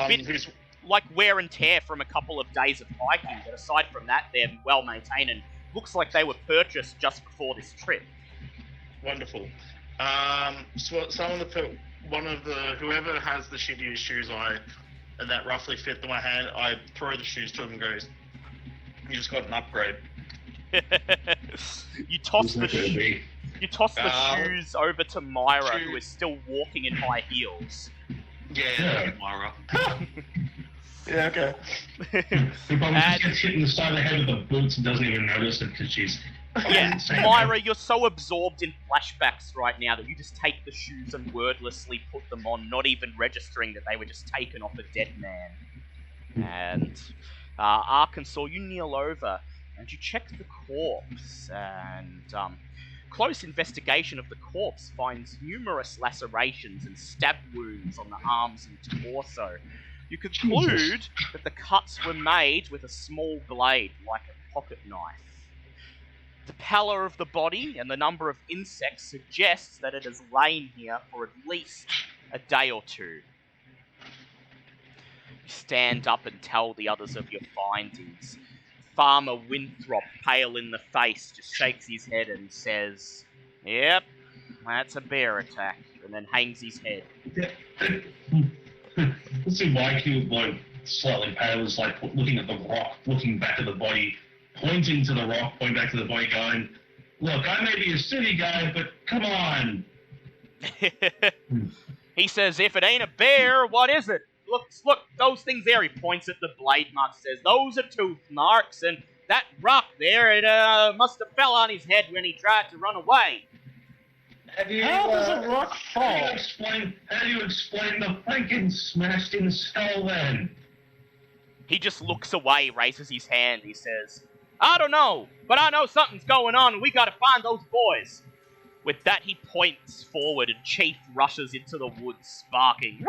Bit like wear and tear from a couple of days of hiking, but aside from that, they're well maintained and looks like they were purchased just before this trip. Wonderful. So whoever has the shittiest shoes and that roughly fit to my hand, I throw the shoes to him and goes, "You just got an upgrade." You toss the shoes over to Myra, who is still walking in high heels. Yeah. Myra. Yeah, okay. He probably just gets hit in the side of the head with the boots and doesn't even notice it because she's Yeah, Myra, you're so absorbed in flashbacks right now that you just take the shoes and wordlessly put them on, not even registering that they were just taken off a dead man. And Arkansas, you kneel over and you check the corpse, and close investigation of the corpse finds numerous lacerations and stab wounds on the arms and torso. You conclude that the cuts were made with a small blade, like a pocket knife. The pallor of the body and the number of insects suggests that it has lain here for at least a day or two. You stand up and tell the others of your findings. Farmer Winthrop, pale in the face, just shakes his head and says, "Yep, that's a bear attack," and then hangs his head. Let's see Mike, who's like slightly pale, is like looking at the rock, looking back at the body, pointing to the rock, pointing back to the body, going, "Look, I may be a city guy, but come on." He says, "If it ain't a bear, what is it? Look, those things there." He points at the blade marks, says, "Those are tooth marks, and that rock there, it must have fell on his head when he tried to run away." Have you, How does a rock Oh. fall? How do you explain the Franken smashed in skull then? He just looks away, raises his hand, he says, "I don't know, but I know something's going on and we gotta find those boys." With that, he points forward and Chief rushes into the woods, barking.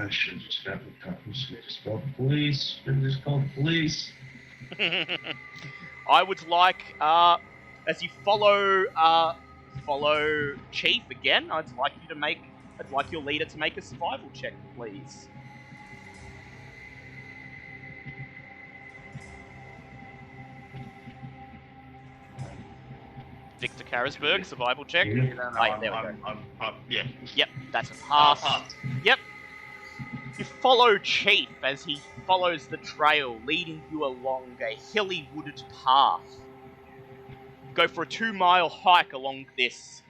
Should just have the cops. Should just call the police. Should just call the police. I would like, as you follow Chief again, I'd like your leader to make a survival check, please. Victor Karasberg, survival check. Yeah. Right, there we go. Yeah. Yep, that's a pass. Pass. Yep. You follow Chief as he follows the trail, leading you along a hilly wooded path. Go for a 2-mile hike along this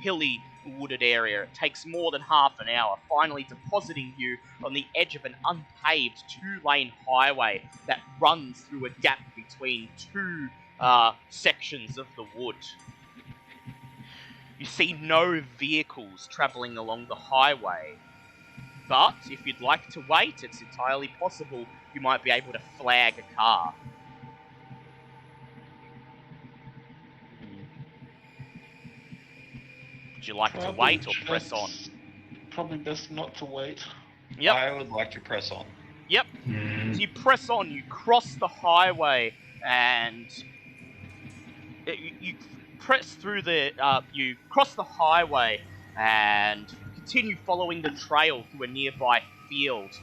hilly wooded area. It takes more than half an hour, finally depositing you on the edge of an unpaved 2-lane highway that runs through a gap between two sections of the wood. You see no vehicles travelling along the highway, but if you'd like to wait, it's entirely possible you might be able to flag a car. Would you like to wait or press on? Probably best not to wait. Yep. I would like to press on. Yep. So you press on, you cross the highway, and you press through you cross the highway and continue following the trail through a nearby field.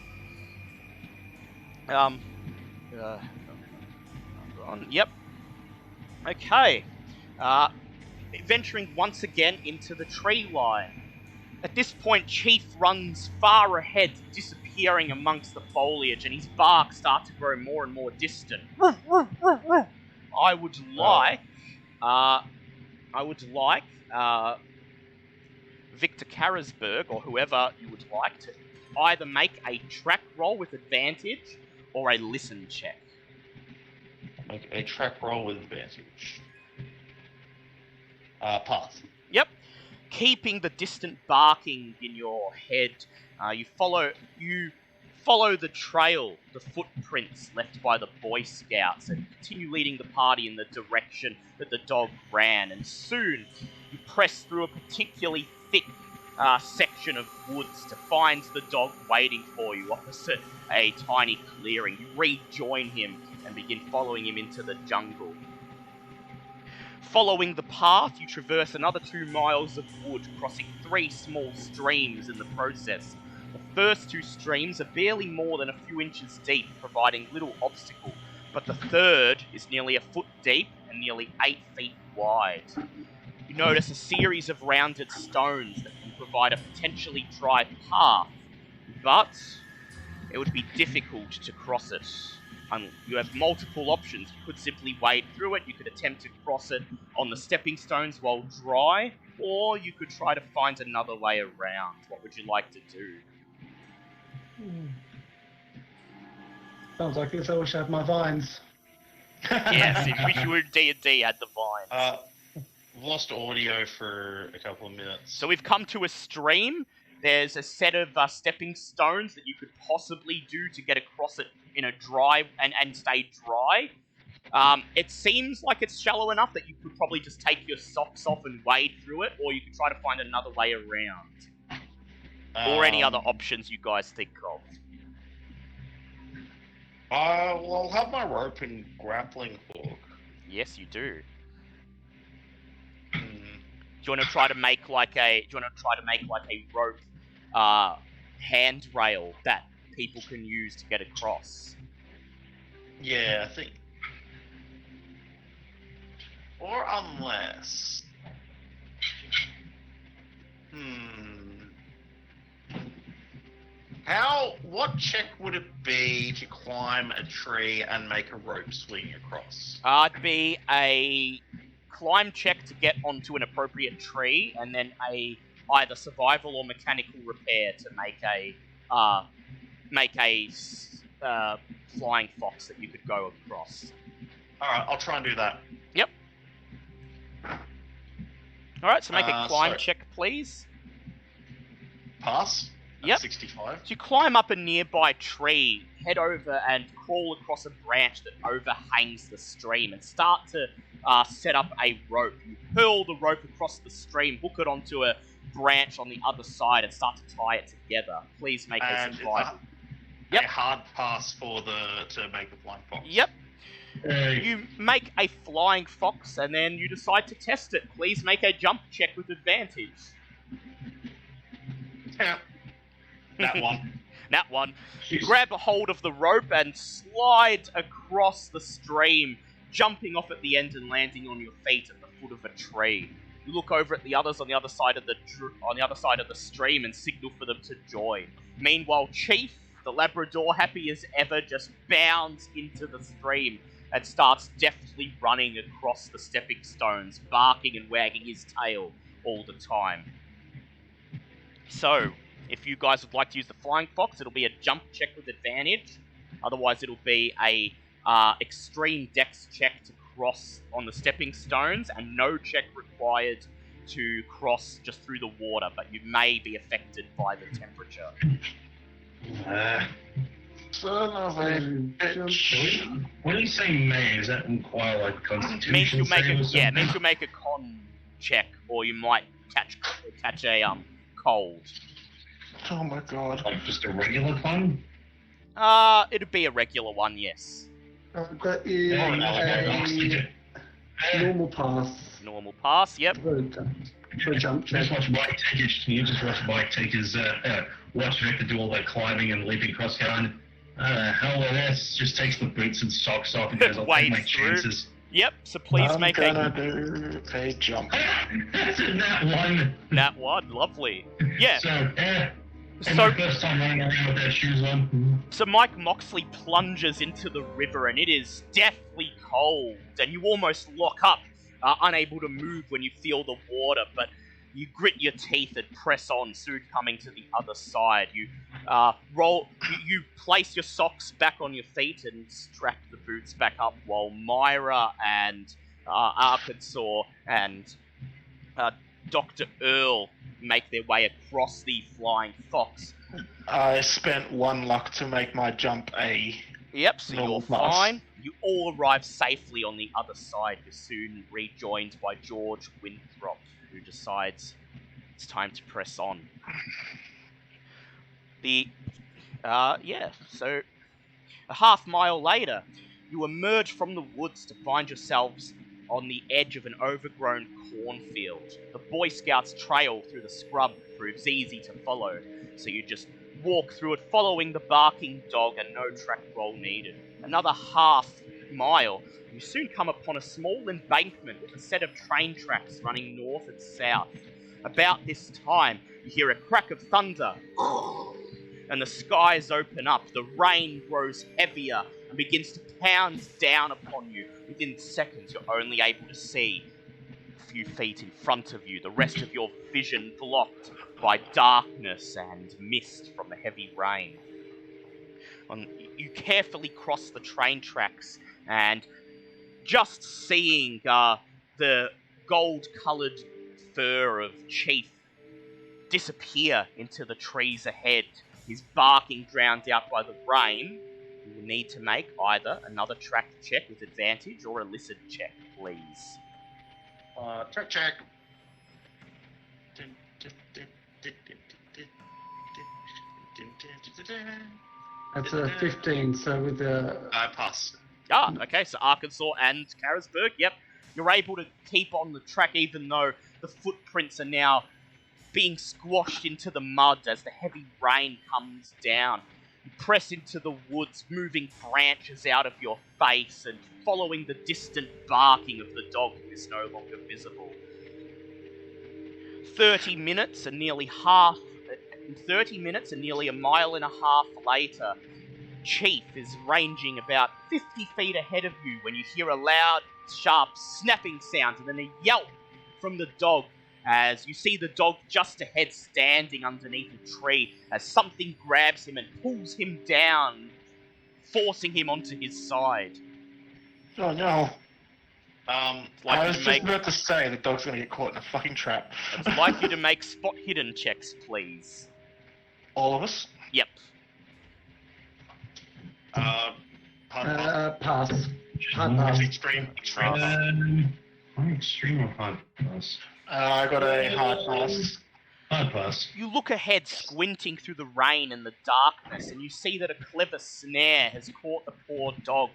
Yep. Okay. Venturing once again into the tree line. At this point, Chief runs far ahead, disappearing amongst the foliage, and his bark starts to grow more and more distant. I would like Victor Karasberg, or whoever you would like, to either make a track roll with advantage or a listen check. Make a track roll with advantage. Pass. Yep. Keeping the distant barking in your head, you follow the trail, the footprints left by the Boy Scouts, and continue leading the party in the direction that the dog ran. And soon, you press through a particularly thick section of woods to find the dog waiting for you opposite a tiny clearing. You rejoin him and begin following him into the jungle. Following the path, you traverse another 2 miles of wood, crossing 3 small streams in the process. The first 2 streams are barely more than a few inches deep, providing little obstacle, but the third is nearly a foot deep and nearly 8 feet wide. You notice a series of rounded stones that can provide a potentially dry path, but it would be difficult to cross it. You have multiple options. You could simply wade through it, you could attempt to cross it on the stepping stones while dry, or you could try to find another way around. What would you like to do? Sounds like this. I wish I had my vines. Yes, if wish you were D&D had the vines. Lost audio for a couple of minutes. So we've come to a stream. There's a set of stepping stones that you could possibly do to get across it in a dry and stay dry. It seems like it's shallow enough that you could probably just take your socks off and wade through it, or you could try to find another way around. Or any other options you guys think of. Well, I'll have my rope and grappling hook. Yes, you do. Hmm. Do you want to try to make like a rope handrail that people can use to get across? Yeah, I think. Or unless. What check would it be to climb a tree and make a rope swing across? It'd be a climb check to get onto an appropriate tree, and then either survival or mechanical repair to make a flying fox that you could go across. Alright, I'll try and do that. Yep. Alright, so make a climb check, please. Pass? Yep. 65. So you climb up a nearby tree, head over and crawl across a branch that overhangs the stream, and start to set up a rope. You hurl the rope across the stream, hook it onto a branch on the other side, and start to tie it together. Please make a survival. Yep. A hard pass to make the flying fox. Yep. You make a flying fox, and then you decide to test it. Please make a jump check with advantage. Yeah. That one. That one. You grab a hold of the rope and slide across the stream, jumping off at the end and landing on your feet at the foot of a tree. You look over at the others on the other side of the stream and signal for them to join. Meanwhile, Chief, the Labrador, happy as ever, just bounds into the stream and starts deftly running across the stepping stones, barking and wagging his tail all the time. So, if you guys would like to use the Flying Fox, it'll be a jump check with advantage. Otherwise, it'll be a extreme dex check to cross on the stepping stones, and no check required to cross just through the water, but you may be affected by the temperature. Son of a bitch. When you say may, does that require like Constitution? Means you'll make save or something? means you'll make a con check, or you might catch a cold. Oh my god. Like just a regular con? It'd be a regular one, yes. That is a normal pass. Normal pass, yep. For a jump check. Just watch Mike Takers. Can you just watch Mike Takers watch Victor do all that climbing and leaping across going, hell of this, just takes the boots and socks off and goes, I'll take my chances. Yep, so please make I'm gonna do a jump. That's a nat one. Nat one, lovely. Yeah. So, my first time running around with that shoes on. So Mike Moxley plunges into the river, and it is deathly cold, and you almost lock up, unable to move when you feel the water, but you grit your teeth and press on, soon coming to the other side. You you place your socks back on your feet and strap the boots back up, while Myra and Arkansas and Dr. Earl make their way across the Flying Fox. I spent 1 luck to make my jump a... Yep, so normal you're pass. fine. You all arrive safely on the other side. You're soon rejoined by George Winthrop, who decides it's time to press on. So a half mile later, you emerge from the woods to find yourselves on the edge of an overgrown cornfield. The Boy Scouts trail through the scrub proves easy to follow, so you just walk through it following the barking dog and no track roll needed. Another half mile, you soon come upon a small embankment with a set of train tracks running north and south. About this time, you hear a crack of thunder, and the skies open up. The rain grows heavier and begins to pound down upon you. Within seconds, you're only able to see a few feet in front of you, the rest of your vision blocked by darkness and mist from the heavy rain. You carefully cross the train tracks and just seeing the gold-coloured fur of Chief disappear into the trees ahead, his barking drowned out by the rain, you will need to make either another track check with advantage or a listen check, please. Check. That's a 15, so with the... I pass. Ah, okay, so Arkansas and Carisburg, yep. You're able to keep on the track even though the footprints are now being squashed into the mud as the heavy rain comes down. You press into the woods, moving branches out of your face and following the distant barking of the dog who is no longer visible. 30 minutes and nearly a mile and a half later, Chief is ranging about 50 feet ahead of you when you hear a loud, sharp snapping sound and then a yelp from the dog as you see the dog just ahead standing underneath a tree as something grabs him and pulls him down, forcing him onto his side. Oh no. Um, I was just about to say the dog's gonna get caught in a fucking trap. I'd like you to make spot hidden checks, please. All of us? Yep. pass. Hard pass. extreme. Extreme or hard pass? I got a hard pass. Hard pass. You look ahead, squinting through the rain and the darkness, and you see that a clever snare has caught the poor dog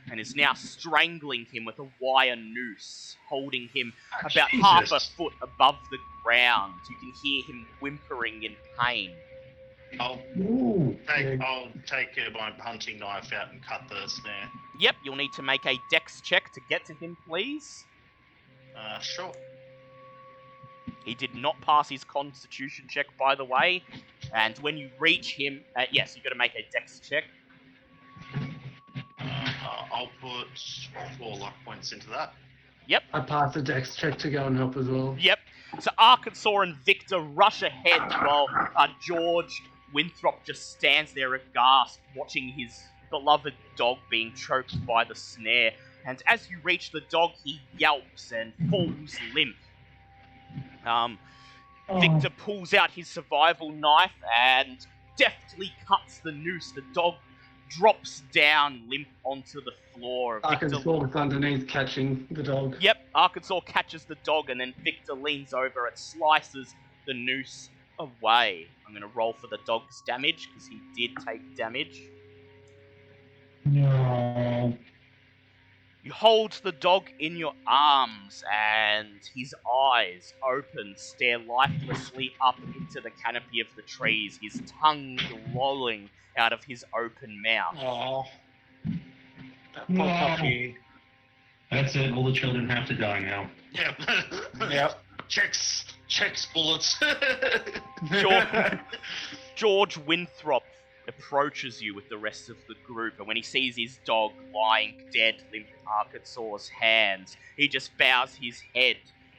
and is now strangling him with a wire noose, holding him about half a foot above the ground. You can hear him whimpering in pain. I'll take my hunting knife out and cut the snare. Yep, you'll need to make a dex check to get to him, please. Sure. He did not pass his constitution check, by the way. And when you reach him, yes, you've got to make a dex check. I'll put 4 luck points into that. Yep. I passed the dex check to go and help as well. Yep. So Arkansas and Victor rush ahead while George Winthrop just stands there aghast, watching his beloved dog being choked by the snare. And as you reach the dog, he yelps and falls limp. Victor pulls out his survival knife and deftly cuts the noose. The dog drops down limp onto the floor. Arkansas was underneath catching the dog. Yep, Arkansas catches the dog and then Victor leans over and slices the noose away. I'm going to roll for the dog's damage because he did take damage. No. You hold the dog in your arms and his eyes open, stare lifelessly up into the canopy of the trees, his tongue lolling out of his open mouth. Oh. That poor No. puppy. That's it. All the children have to die now. Yep. Yep. Checks bullets. George Winthrop approaches you with the rest of the group, and when he sees his dog lying dead limp in Arkansas's hands, he just bows his head,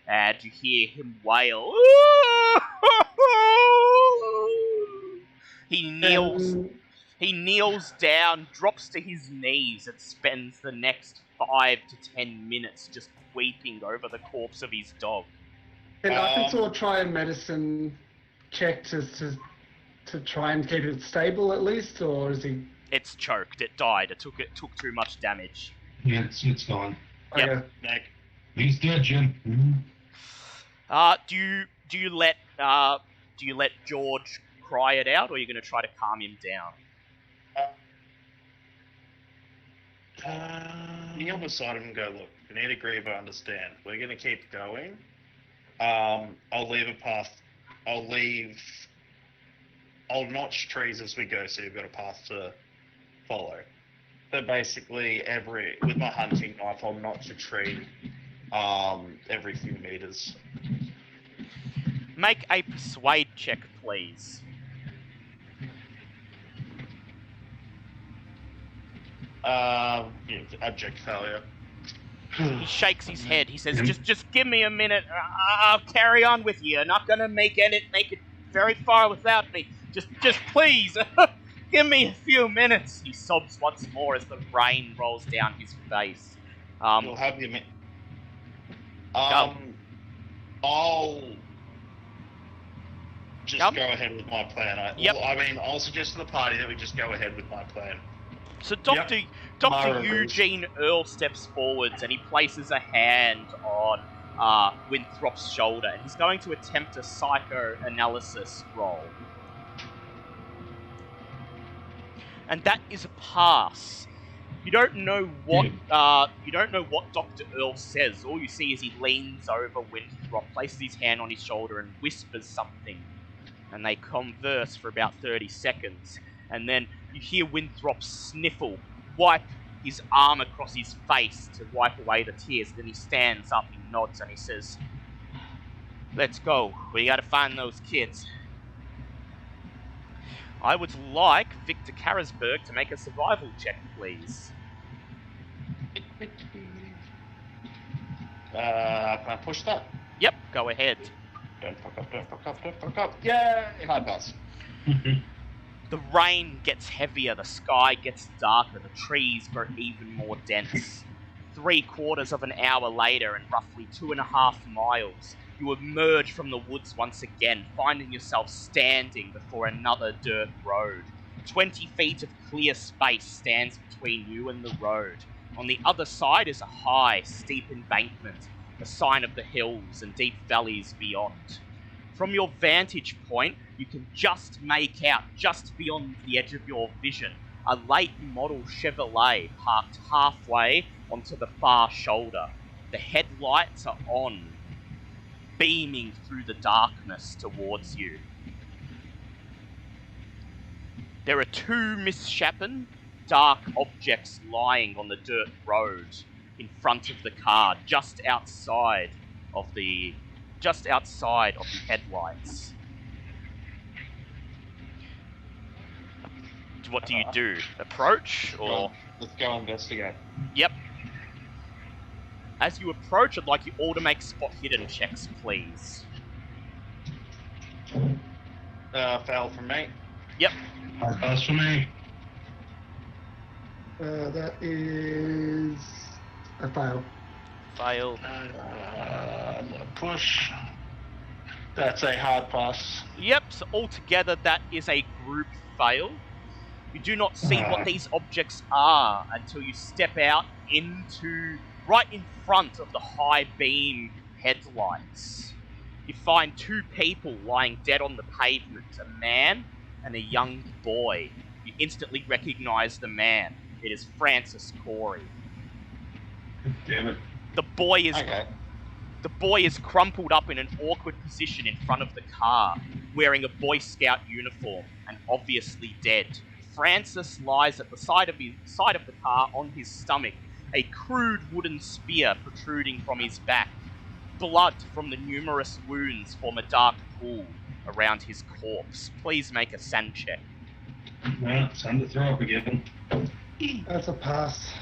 and you hear him wail. He kneels down, drops to his knees, and spends the next 5 to 10 minutes just weeping over the corpse of his dog. Can Arkansas try a medicine check to try and keep it stable at least, or is he? It's choked. It died. It took too much damage. Yeah, it's gone. Yep. Okay. Nick. He's dead, Jim. Do you let George cry it out, or are you going to try to calm him down? The other side of him go, look, we need to grieve, I understand. We're going to keep going. I'll leave a path. I'll notch trees as we go, so you've got a path to follow. So basically, with my hunting knife, I'll notch a tree every few meters. Make a persuade check, please. Abject failure. He shakes his head. He says, "Just give me a minute. I'll carry on with you. You're not gonna make it very far without me. Just please, give me a few minutes." He sobs once more as the rain rolls down his face. You'll have your... I'll just Yep. go ahead with my plan. Yep. I mean, I'll suggest to the party that we just go ahead with my plan. So Dr. Mara Eugene Earl steps forwards and he places a hand on Winthrop's shoulder, and he's going to attempt a psychoanalysis roll. And that is a pass. You don't know what Dr. Earl says. All you see is he leans over Winthrop, places his hand on his shoulder, and whispers something. And they converse for about 30 seconds. And then you hear Winthrop sniffle, wipe his arm across his face to wipe away the tears. Then he stands up, he nods, and he says, "Let's go. We gotta find those kids." I would like Victor Karasberg to make a survival check, please. Can I push that? Yep, go ahead. Don't fuck up, don't fuck up, don't fuck up. Yeah, hard pass. The rain gets heavier, the sky gets darker, the trees grow even more dense. 3/4 of an hour later, and roughly 2.5 miles, you emerge from the woods once again, finding yourself standing before another dirt road. 20 feet of clear space stands between you and the road. On the other side is a high, steep embankment, a sign of the hills and deep valleys beyond. From your vantage point, you can just make out, just beyond the edge of your vision, a late model Chevrolet parked halfway onto the far shoulder. The headlights are on, beaming through the darkness towards you. There are 2 misshapen, dark objects lying on the dirt road in front of the car, just outside of the headlights. What do you do? Approach, or? Let's go investigate. Yep. As you approach, I'd like you all to make spot hidden checks, please. Fail from me. Yep. Hard pass for me. That is a fail. Fail. Push. That's a hard pass. Yep, so altogether that is a group fail. You do not see what these objects are until you step out into right in front of the high beam headlights. You find 2 people lying dead on the pavement, a man and a young boy. You instantly recognize the man. It is Francis Corey. Damn it. The boy is crumpled up in an awkward position in front of the car, wearing a Boy Scout uniform and obviously dead. Francis lies at the side of the car on his stomach, a crude wooden spear protruding from his back. Blood from the numerous wounds form a dark pool around his corpse. Please make a sand check. Well, it's time to throw up again. That's a pass.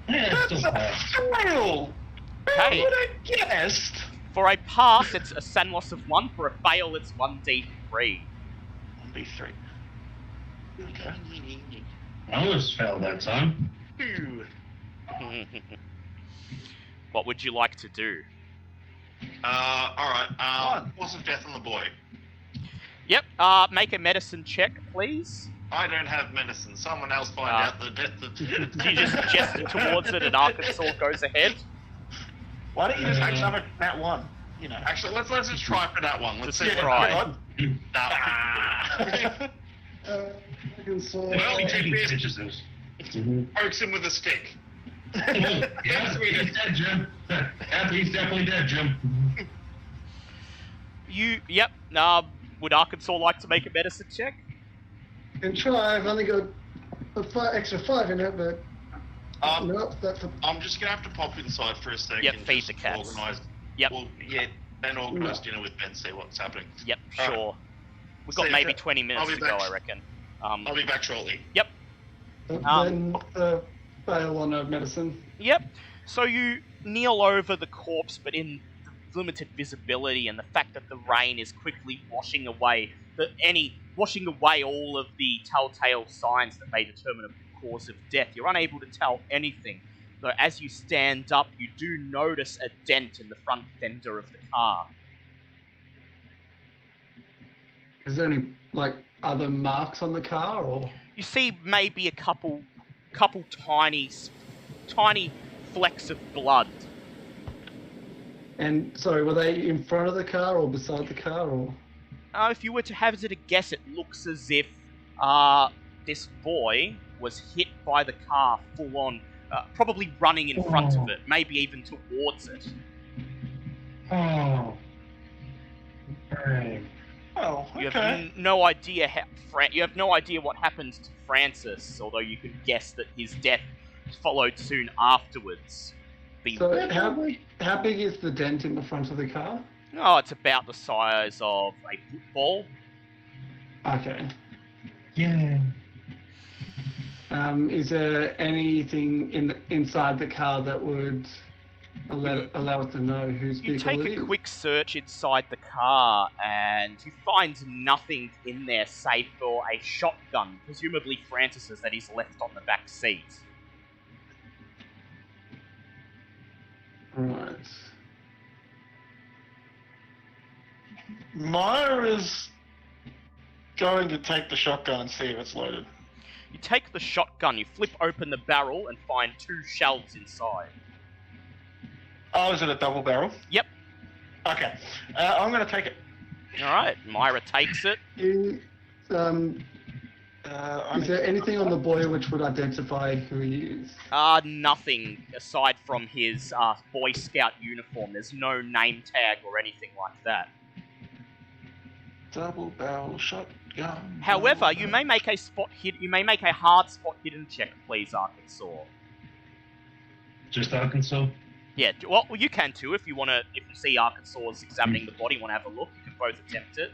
Yeah, it's still pass. Fail! Okay. What I guessed! For a pass, it's a sand loss of 1. For a fail, it's 1d3. 1d3. Okay. I almost failed that time. Phew. What would you like to do? Alright. Cause of death on the boy. Yep, make a medicine check, please. I don't have medicine. Someone else find out the death Do you just gesture towards it and Arkansas goes ahead? Why don't you just actually have a nat 1? You know, actually, let's just try for that one. Let's Just see. try. Arkansas. Well, Only take taking this. pictures of this. Pokes him with a stick. Yeah, he's dead, Jim. Yeah, he's definitely dead, Jim. Yep, would Arkansas like to make a medicine check? Can try. I've only got extra 5 in it, but no, that's a... I'm just gonna have to pop inside for a second. Yep, and feed just the cats. Organize, Yep. Well, yeah, and organize dinner with Ben. See what's happening. Yep, Alright. sure. We've got See, maybe okay. 20 minutes I'll to be go, back. I reckon. I'll be back shortly. Yep. then fail on a medicine. Yep. So you kneel over the corpse, but in limited visibility, and the fact that the rain is quickly washing away all of the telltale signs that may determine a cause of death. You're unable to tell anything. Though as you stand up, you do notice a dent in the front fender of the car. Is there any, like, other marks on the car, or? You see maybe a couple tiny flecks of blood. And, sorry, were they in front of the car or beside the car, or? If you were to hazard a guess, it looks as if this boy was hit by the car full on, probably running in front of it, maybe even towards it. Oh. Right. Oh, You okay. have no idea you have no idea what happened to Francis, although you could guess that his death followed soon afterwards. So, how big is the dent in the front of the car? Oh, it's about the size of a football. Okay. Yeah. Is there anything inside the car that would allow us to know whose You vehicle take it a is? quick search inside the car, and you find nothing in there save for a shotgun, presumably Francis's, that he's left on the back seat. Right. Myra's going to take the shotgun and see if it's loaded. You take the shotgun, you flip open the barrel, and find 2 shells inside. Oh, is it a double barrel? Yep. Okay. I'm going to take it. Alright, Myra takes it. Is there anything on the boy which would identify who he is? Nothing aside from his Boy Scout uniform. There's no name tag or anything like that. Double barrel shotgun. However, you may make a hard spot hidden check, please, Arkansas. Just Arkansas? Yeah, well, you can too if you see Arkansas is examining the body, want to have a look. You can both attempt it.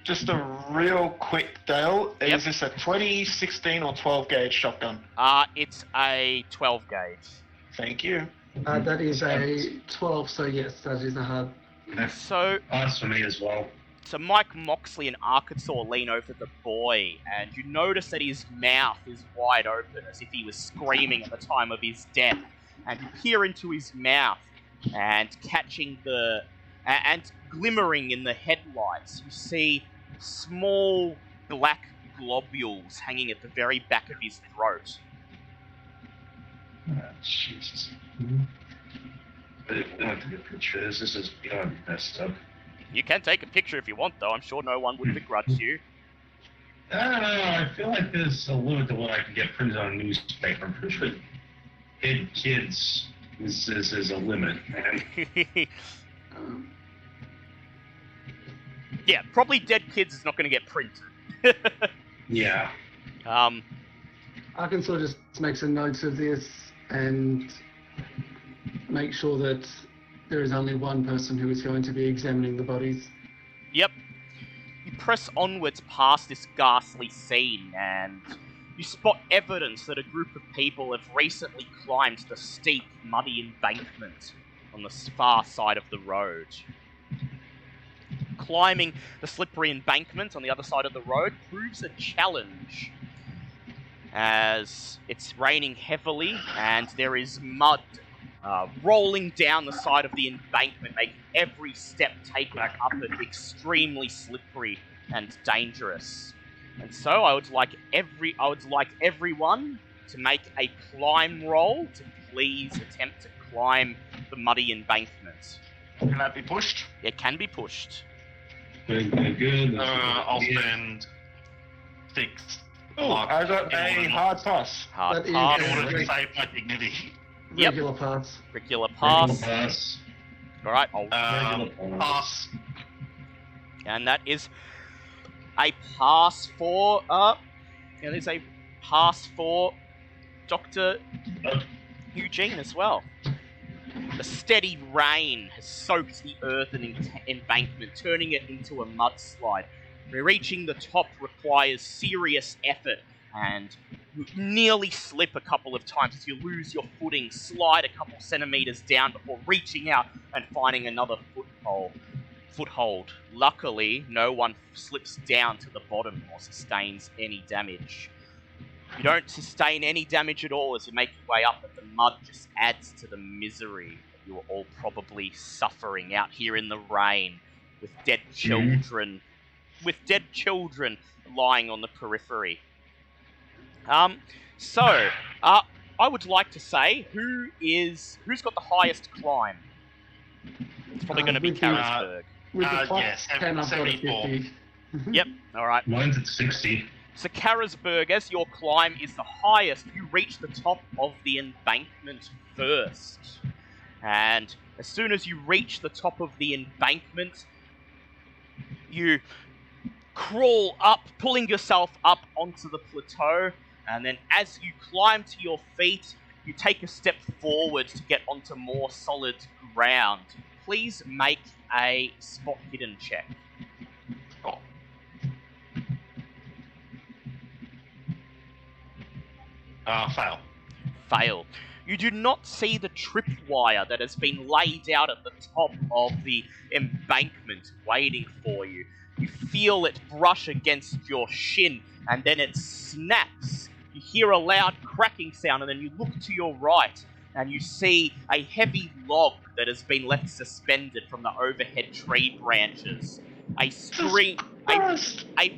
Just a real quick, Dale. Yep. Is this a 20, 16, or 12 gauge shotgun? It's a 12 gauge. Thank you. That is a 12, so yes, that is a hard. So, Pass for me as well. So Mike Moxley and Arkansas lean over the boy, and you notice that his mouth is wide open, as if he was screaming at the time of his death. And you peer into his mouth, and and glimmering in the headlights, you see small black globules hanging at the very back of his throat. Oh, Jesus. I didn't want to get pictures. This is beyond messed up. You can take a picture if you want, though. I'm sure no one would begrudge you. I don't know. I feel like there's a limit to what I can get printed on a newspaper. I'm pretty sure kids is a limit, man. Yeah, probably dead kids is not going to get printed. Yeah. Arkansas just makes a note of this and make sure that there is only one person who is going to be examining the bodies. Yep. You press onwards past this ghastly scene, and you spot evidence that a group of people have recently climbed the steep, muddy embankment on the far side of the road. Climbing the slippery embankment on the other side of the road proves a challenge, as it's raining heavily and there is mud rolling down the side of the embankment, making every step taken up it extremely slippery and dangerous. And so I would like everyone to make a climb roll to please attempt to climb the muddy embankment. Can that be pushed? It can be pushed. Good. I'll spend 6. Oh, I got a hard pass. Hard That is pass. In order to Great. save my dignity. Yep. Regular pass. Regular pass. Pass. Alright, I'll Regular Pass. and that is a pass for it is a pass for Dr. Eugene as well. The steady rain has soaked the earthen embankment, turning it into a mudslide. Reaching the top requires serious effort, and you nearly slip a couple of times as you lose your footing, slide a couple centimeters down before reaching out and finding another foothold. Luckily, no one slips down to the bottom or sustains any damage. You don't sustain any damage at all as you make your way up, but the mud just adds to the misery you are all probably suffering out here in the rain with dead children, lying on the periphery. So, I would like to say who's got the highest climb? It's probably going to be Carisberg. With the plus yes, 10, I've got a 74. 50. Yep, alright. Mine's at 60. So Carisberg, as your climb is the highest, you reach the top of the embankment first. And as soon as you reach the top of the embankment, you crawl up, pulling yourself up onto the plateau, and then as you climb to your feet, you take a step forward to get onto more solid ground. Please make a spot hidden check. Fail. Fail. You do not see the tripwire that has been laid out at the top of the embankment waiting for you. You feel it brush against your shin, and then it snaps. You hear a loud cracking sound, and then you look to your right, and you see a heavy log that has been left suspended from the overhead tree branches. A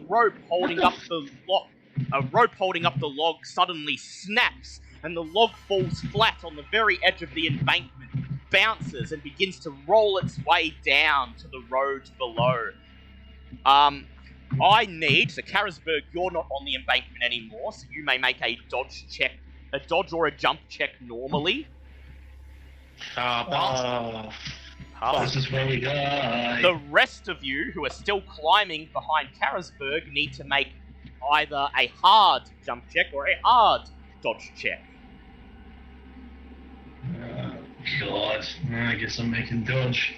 rope holding up the log. A rope holding up the log suddenly snaps, and the log falls flat on the very edge of the embankment, bounces, and begins to roll its way down to the road below. So Carisberg, you're not on the embankment anymore, so you may make a dodge or a jump check normally. Pass. This is where we die. The rest of you who are still climbing behind Carisberg need to make either a hard jump check or a hard dodge check. God. I guess I'm making dodge.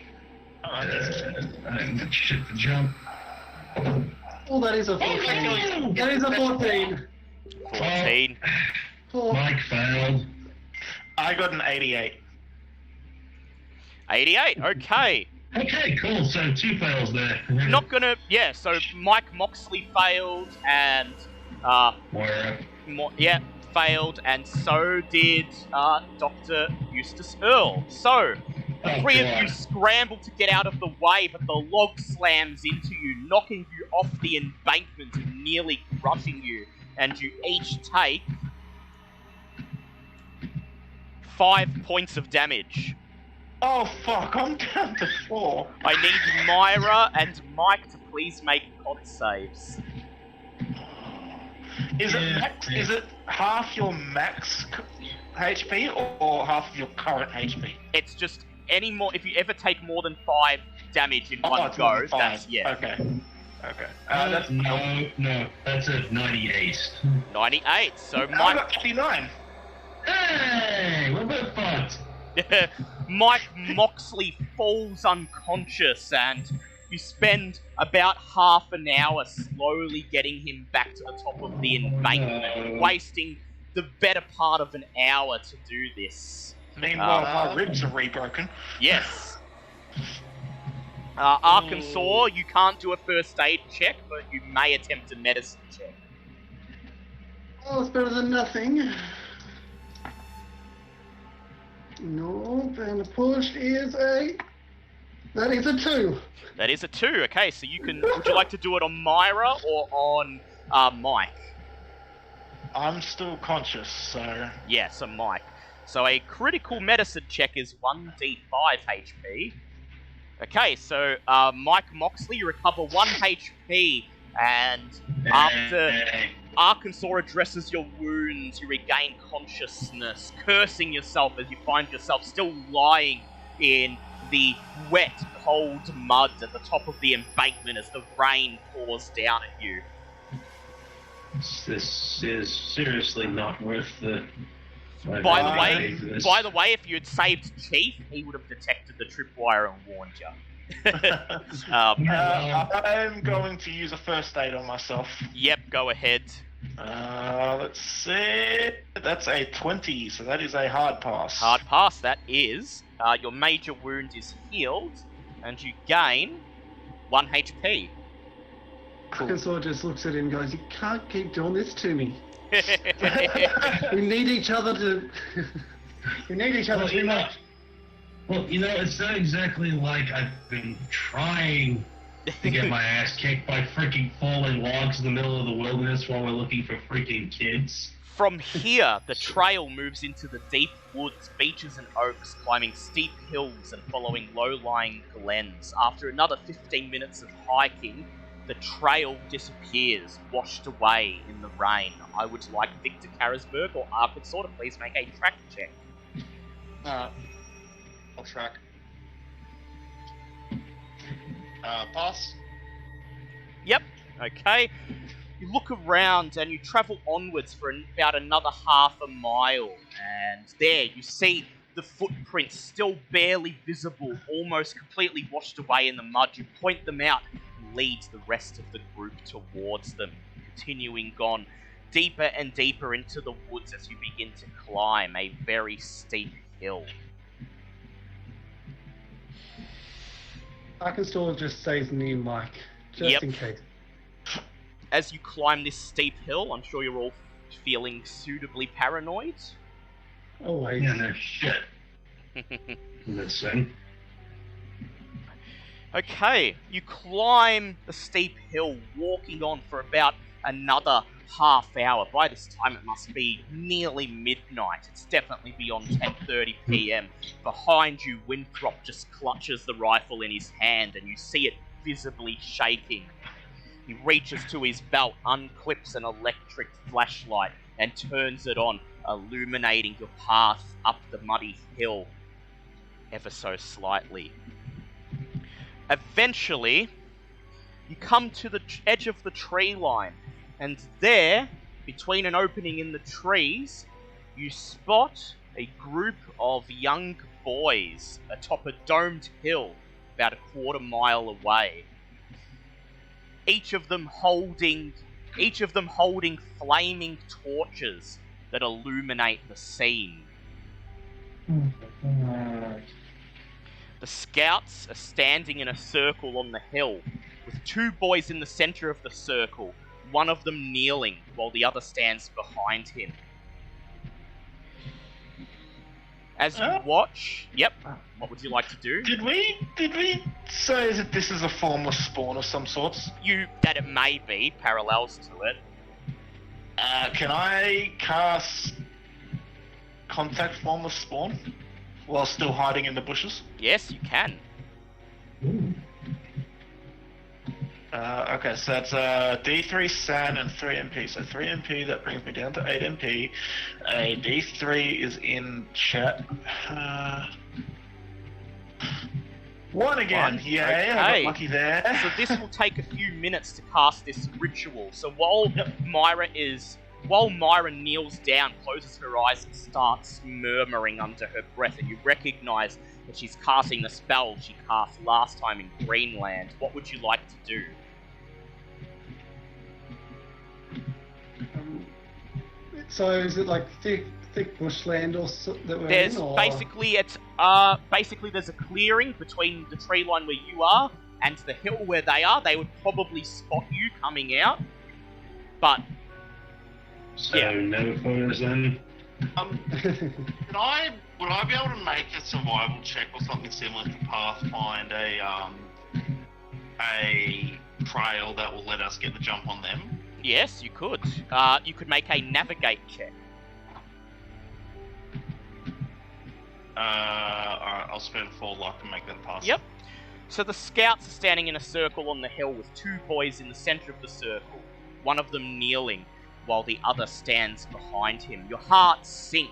I'm shit to jump. Oh, that is a 14. That is a 14. 14. Mike failed. I got an 88. 88, okay. Okay, cool. So 2 fails there. So Mike Moxley failed, and Moira. failed, and so did Dr. Eustace Earl. So the three of you scramble to get out of the way, but the log slams into you, knocking you off the embankment and nearly crushing you, and you each take 5 points of damage. Oh fuck, I'm down to 4. I need Myra and Mike to please make con saves. Is it half your max HP or half of your current HP? It's just any more. If you ever take more than 5 damage in one go, that's Okay. No, that's a 98. 98. So I Mike. got 59. Hey, we're both fucked. Mike Moxley falls unconscious, and you spend about half an hour slowly getting him back to the top of the embankment, wasting the better part of an hour to do this. Meanwhile, my ribs are rebroken. Yes. Arkansas, you can't do a first aid check, but you may attempt a medicine check. Oh, it's better than nothing. Nope, and the push is that is a 2. That is a 2. Okay, so you can. Would you like to do it on Myra or on Mike? I'm still conscious, so... Yeah, so Mike. So a critical medicine check is 1d5 HP. Okay, so Mike Moxley, you recover 1 HP, and after Arkansas addresses your wounds, you regain consciousness, cursing yourself as you find yourself still lying in the wet, cold mud at the top of the embankment as the rain pours down at you. This is seriously not worth the... By the way, if you had saved Chief, he would have detected the tripwire and warned you. I'm going to use a first aid on myself. Yep, go ahead. Let's see. That's a 20, so that is a hard pass. Hard pass, that is. Your major wound is healed, and you gain 1 HP. Arkansas just looks at him and goes, "You can't keep doing this to me. We need each other to... we need each other too much." Well, it's not exactly like I've been trying to get my ass kicked by freaking falling logs in the middle of the wilderness while we're looking for freaking kids. From here, the trail moves into the deep woods, beeches and oaks, climbing steep hills and following low-lying glens. After another 15 minutes of hiking, the trail disappears, washed away in the rain. I would like Victor Karasberg or Arkansas to please make a track check. I'll track. Pass. Yep, okay. You look around and you travel onwards for about another half a mile, and there you see the footprints still barely visible, almost completely washed away in the mud. You point them out and lead the rest of the group towards them, continuing on deeper and deeper into the woods as you begin to climb a very steep hill. Arkansas just stays near Mike, just in case. As you climb this steep hill, I'm sure you're all feeling suitably paranoid. Always. Yeah, no shit. Listen. Okay, you climb the steep hill, walking on for about another half hour. By this time, it must be nearly midnight. It's definitely beyond 10:30 p.m. Behind you, Winthrop just clutches the rifle in his hand, and you see it visibly shaking. He reaches to his belt, unclips an electric flashlight, and turns it on, illuminating your path up the muddy hill ever so slightly. Eventually, you come to the edge of the tree line, and there, between an opening in the trees, you spot a group of young boys atop a domed hill about a quarter mile away. Each of them holding flaming torches that illuminate the scene. The scouts are standing in a circle on the hill, with two boys in the center of the circle, one of them kneeling while the other stands behind him. As you watch, what would you like to do? Did we say that this is a formless spawn of some sorts? That it may be parallels to it. Can I cast contact formless spawn while still hiding in the bushes? Yes, you can. Okay, so that's D3 SAN and 3 MP. So 3 MP, that brings me down to 8 MP. A D3 is in chat. One again. One? Yay, Okay. I got lucky there. So this will take a few minutes to cast this ritual. So while Myra kneels down, closes her eyes and starts murmuring under her breath, and you recognize that she's casting the spell she cast last time in Greenland. What would you like to do? So is it like thick bushland that we're There's in? Or... basically there's a clearing between the tree line where you are and the hill where they are. They would probably spot you coming out, but no photos then. Would I be able to make a survival check or something similar to Pathfind a trail that will let us get the jump on them? yes, you could. You could make a navigate check. Alright, I'll spend 4 luck and make that pass. Yep. So the scouts are standing in a circle on the hill with two boys in the center of the circle, one of them kneeling while the other stands behind him. Your hearts sink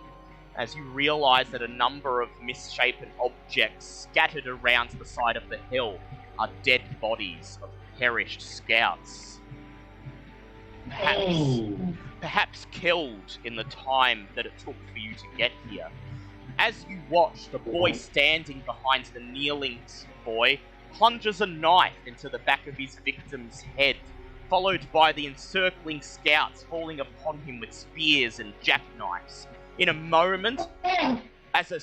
as you realize that a number of misshapen objects scattered around the side of the hill are dead bodies of perished scouts. Perhaps killed in the time that it took for you to get here. As you watch, the boy standing behind the kneeling boy plunges a knife into the back of his victim's head, followed by the encircling scouts falling upon him with spears and jackknives. In a moment, as a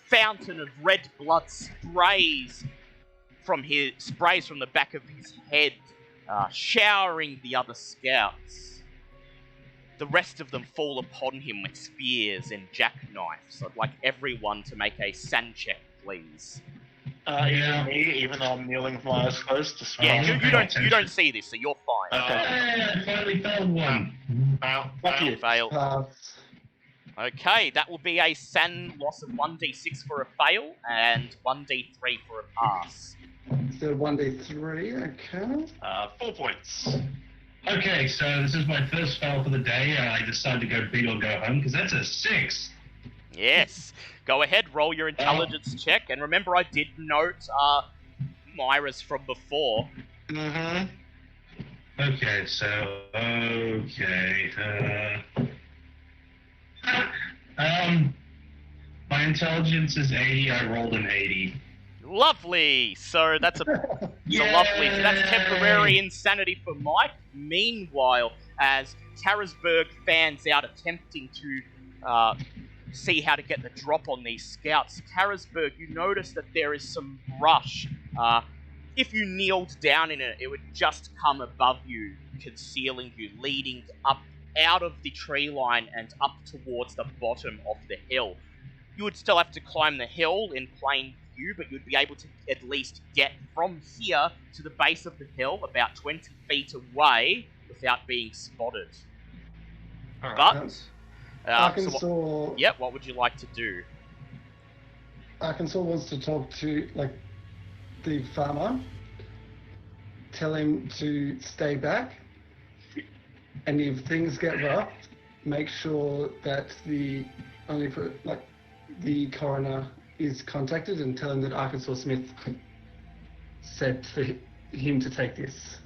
fountain of red blood sprays from his sprays from the back of his head, showering the other scouts. The rest of them fall upon him with spears and jackknives. I'd like everyone to make a sand check, please. Even me, even though I'm kneeling with my eyes closed. Yeah, you don't see this, so you're fine. I finally found one. Fuck you. Fail. Pass. Okay, that will be a sand loss of 1d6 for a fail and 1d3 for a pass. So 1d3, okay. 4 points. Okay, so this is my first fail for the day, and I decided to go big or go home, because that's a 6. Yes. Go ahead, roll your intelligence check, and remember I did note Myra's from before. Mm-hmm. Okay, so, my intelligence is 80, I rolled an 80. Lovely! So that's a lovely. So that's temporary insanity for Mike. Meanwhile, as Karasberg fans out attempting to see how to get the drop on these scouts, Karasberg, you notice that there is some brush. If you kneeled down in it, it would just come above you, concealing you, leading up out of the tree line and up towards the bottom of the hill. You would still have to climb the hill in plain view, but you'd be able to at least get from here to the base of the hill about 20 feet away without being spotted. But, Arkansas, what would you like to do? Arkansas wants to talk to, the farmer, tell him to stay back, and if things get rough, make sure that the coroner is contacted and tell him that Arkansas Smith said for him to take this.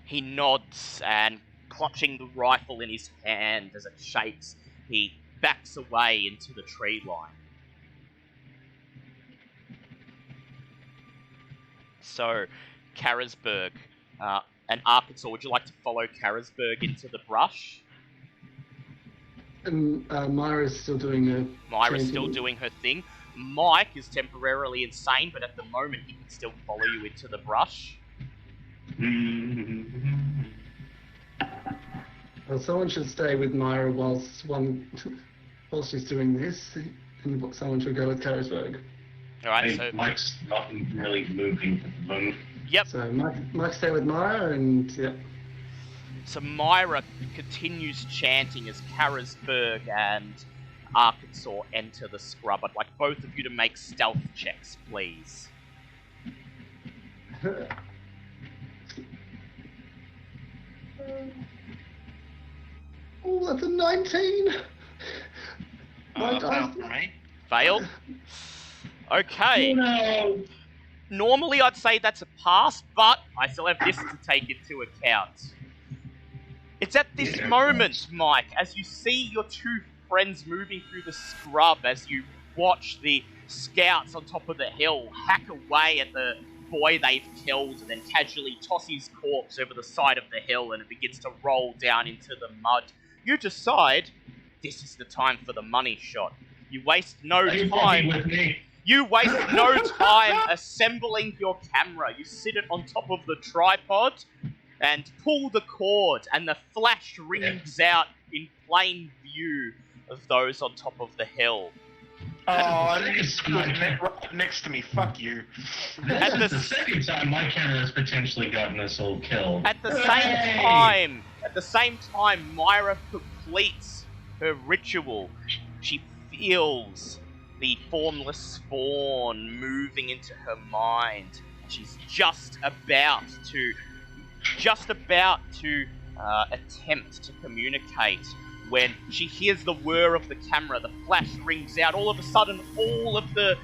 He nods and, clutching the rifle in his hand as it shakes, he backs away into the tree line. So, Karasberg and Arkansas, would you like to follow Karasberg into the brush? And Myra's still doing her Myra's still doing her thing. Mike is temporarily insane, but at the moment he can still follow you into the brush. Well, someone should stay with Myra while she's doing this, and someone should go with Karasberg. Alright, so Mike's not really moving at the moment. Yep. So Mike stay with Myra, and yeah. So Myra continues chanting as Karasberg and Arkansas enter the scrub. I'd like both of you to make stealth checks, please. Oh, that's a 19! Failed? Okay. No! Normally I'd say that's a pass, but I still have this to take into account. It's at this moment, Mike, as you see your two friends moving through the scrub, as you watch the scouts on top of the hill hack away at the boy they've killed and then casually toss his corpse over the side of the hill and it begins to roll down into the mud. You decide this is the time for the money shot. You waste no time. You waste no time assembling your camera. You sit it on top of the tripod and pull the cord, and the flash rings out in plain view of those on top of the hill. Oh, I think it's good next to me. Fuck you. This is the second time my camera has potentially gotten us all killed. At the same time, Myra completes her ritual. She feels the formless spawn moving into her mind. She's just about to attempt to communicate when she hears the whir of the camera. The flash rings out. All of a sudden, all of the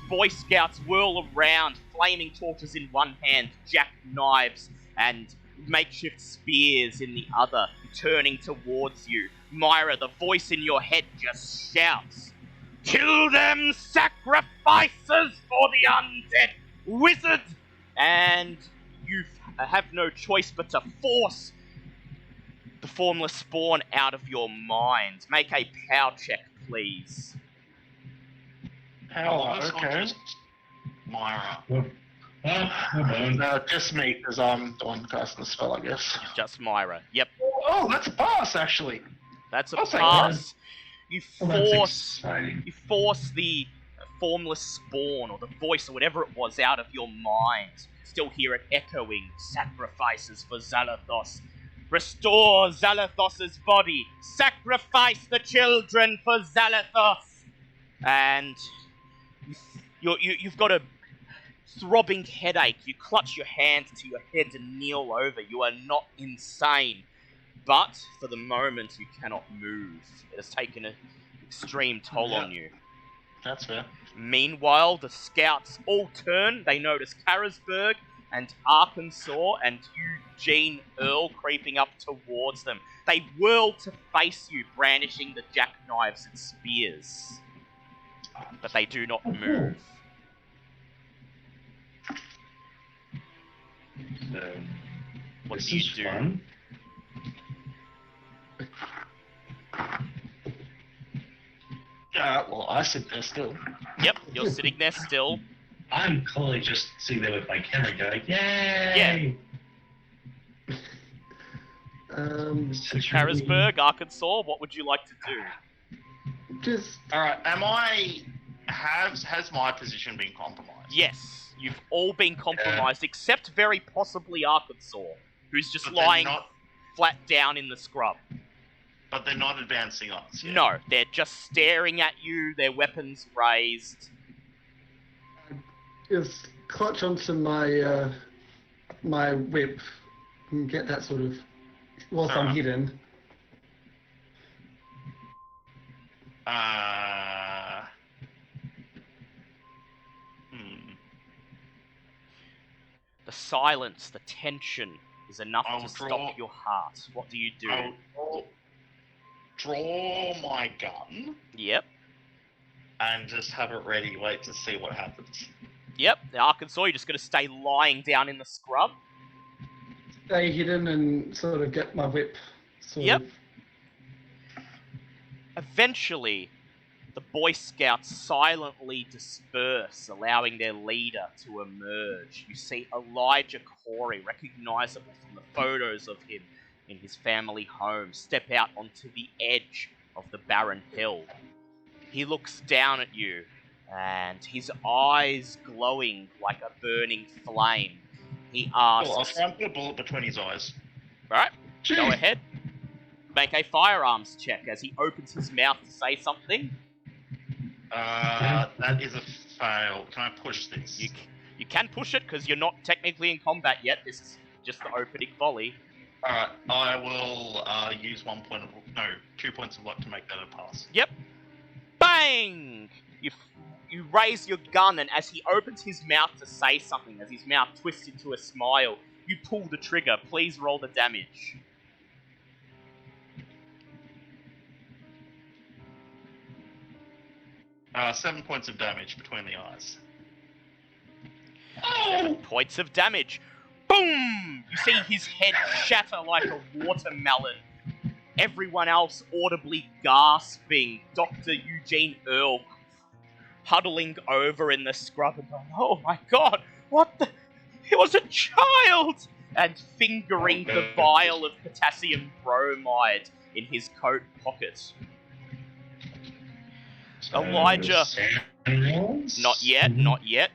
Boy Scouts whirl around, flaming torches in one hand, jackknives and makeshift spears in the other, turning towards you. Myra, the voice in your head just shouts, "Kill them, sacrifices for the undead wizard!" And you have no choice but to force the formless spawn out of your mind. Make a power check, please. Power, okay. Myra. Oh, Just me, because I'm the one casting the spell, I guess. Just Myra. Yep, Oh, that's a pass, actually. that's a I'll take pass. You well, that's force exciting. you force the formless spawn or the voice or whatever it was out of your mind. Still hear it echoing, sacrifices for Zalathos. Restore Zalathos's body. Sacrifice the children for Zalathos. And you've got a throbbing headache. You clutch your hands to your head and kneel over. You are not insane. But for the moment, you cannot move. It has taken an extreme toll on you. That's fair. Meanwhile, the scouts all turn. They notice Carisburg and Arkansas and Eugene Earl creeping up towards them. They whirl to face you, brandishing the jackknives and spears. But they do not move. So, What this do you is do? fun. Well, I sit there still. Yep, you're sitting there still. I'm clearly just sitting there with my camera going, yay! Such a Carisburg, Arkansas, what would you like to do? Just Alright, has my position been compromised? Yes, you've all been compromised, except very possibly Arkansas, who's just But they're lying not- flat down in the scrub. But they're not advancing us yet. No, they're just staring at you, their weapons raised. just clutch onto my my whip and get that sort of whilst I'm hidden. The silence, the tension is enough I'll to draw- stop your heart. What do you do? I'll draw my gun Yep. and just have it ready, wait to see what happens. Yep, the Arkansas, you're just going to stay lying down in the scrub. Stay hidden and sort of get my whip. Yep. Eventually, the Boy Scouts silently disperse, allowing their leader to emerge. You see Elijah Corey, recognizable from the photos of him in his family home, step out onto the edge of the barren hill. He looks down at you, and his eyes glowing like a burning flame. He asks... Cool, I'll try and put a bullet between his eyes. Alright, go ahead. Make a firearms check as he opens his mouth to say something. That is a fail. Can I push this? You can push it because you're not technically in combat yet. This is just the opening volley. Alright, I will use 2 points of luck to make that a pass. Yep. Bang! You raise your gun, and as he opens his mouth to say something, as his mouth twists into a smile, you pull the trigger. Please roll the damage. Uh, 7 points of damage between the eyes. 7 points of damage. Boom! You see his head shatter like a watermelon. Everyone else audibly gasping. Dr. Eugene Earl huddling over in the scrub and going, "Oh my god, what the... It was a child!" And fingering the vial of potassium bromide in his coat pocket. Elijah... Not yet, not yet.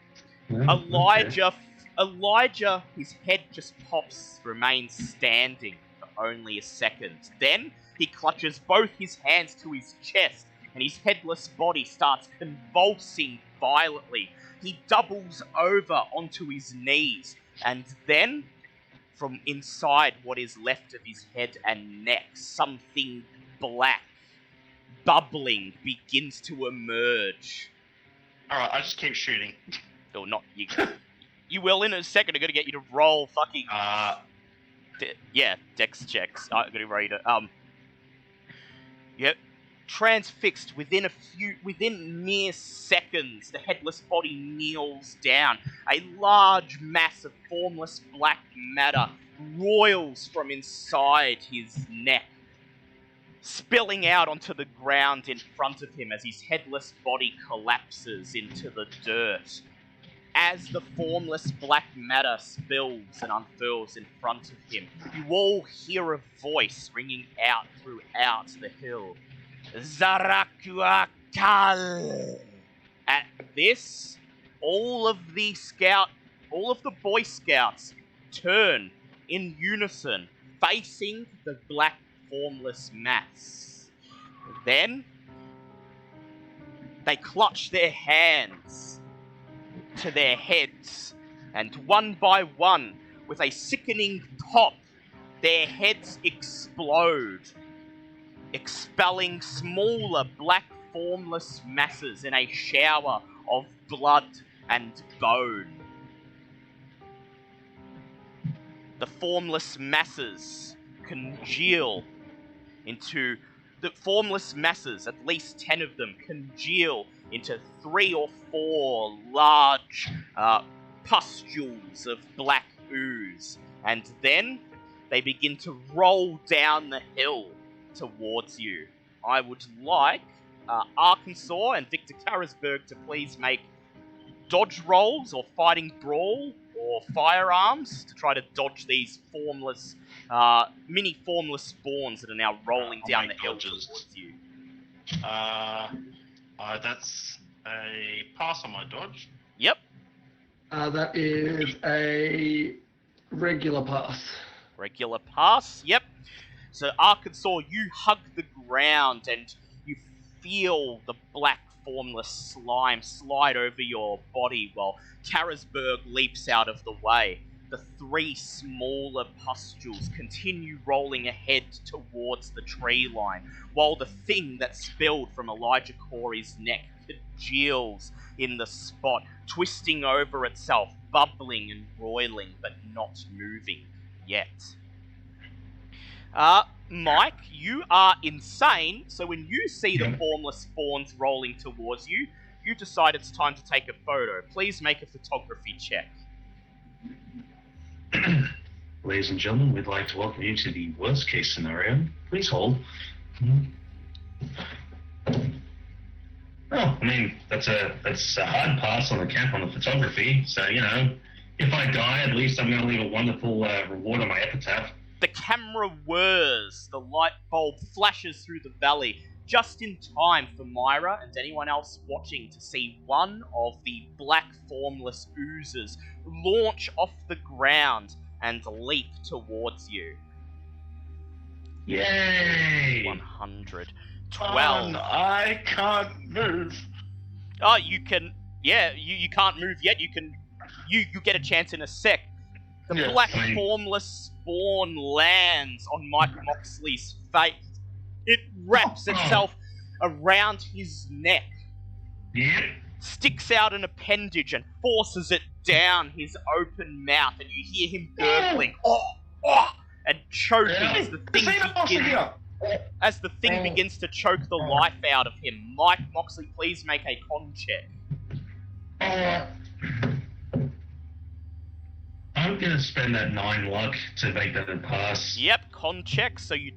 Elijah, his head just pops, remains standing for only a second. Then, he clutches both his hands to his chest, and his headless body starts convulsing violently. He doubles over onto his knees, and then, from inside what is left of his head and neck, something black, bubbling, begins to emerge. Alright, I just keep shooting. Or not, you will in a second. I'm gonna get you to roll fucking... dex checks. I'm gonna read it. Yep. Transfixed within mere seconds, the headless body kneels down. A large mass of formless black matter roils from inside his neck, spilling out onto the ground in front of him as his headless body collapses into the dirt. as the formless black matter spills and unfurls in front of him, you all hear a voice ringing out throughout the hill. Zarakuakal! At this, all of the Boy Scouts turn in unison, facing the black formless mass. Then, they clutch their hands to their heads, and one by one, with a sickening pop, their heads explode, expelling smaller black formless masses in a shower of blood and bone. The formless masses congeal into... The formless masses, at least 10 of them, congeal into 3 or 4 large pustules of black ooze. And then they begin to roll down the hill towards you. I would like Arkansas and Victor Karasberg to please make dodge rolls or fighting brawl or firearms to try to dodge these formless, mini formless spawns that are now rolling down the hill towards you. That's a pass on my dodge. Yep. That is a regular pass. Regular pass, yep. So Arkansas, you hug the ground and you feel the black formless slime slide over your body while Karasberg leaps out of the way. The 3 smaller pustules continue rolling ahead towards the tree line, while the thing that spilled from Elijah Corey's neck congeals in the spot, twisting over itself, bubbling and roiling, but not moving yet. Mike, you are insane, so when you see the formless spawns rolling towards you, you decide it's time to take a photo. Please make a photography check. Ladies and gentlemen, we'd like to welcome you to the worst case scenario. Please hold. Oh, I mean, that's a hard pass on the cap on the photography. So, you know, if I die, at least I'm going to leave a wonderful reward on my epitaph. The camera whirs, the light bulb flashes through the valley, just in time for Myra and anyone else watching to see one of the black formless oozes launch off the ground and leap towards you. Yay! 112. I can't move. Oh, you can... Yeah, you can't move yet. You can... You get a chance in a sec. The black formless spawn lands on Mike Moxley's face. It wraps itself around his neck, sticks out an appendage and forces it down his open mouth, and you hear him gurgling, and choking as the thing begins to choke the life out of him. Mike Moxley, please make a con check. I'm gonna spend that 9 luck to make that a pass. Yep, con check, so you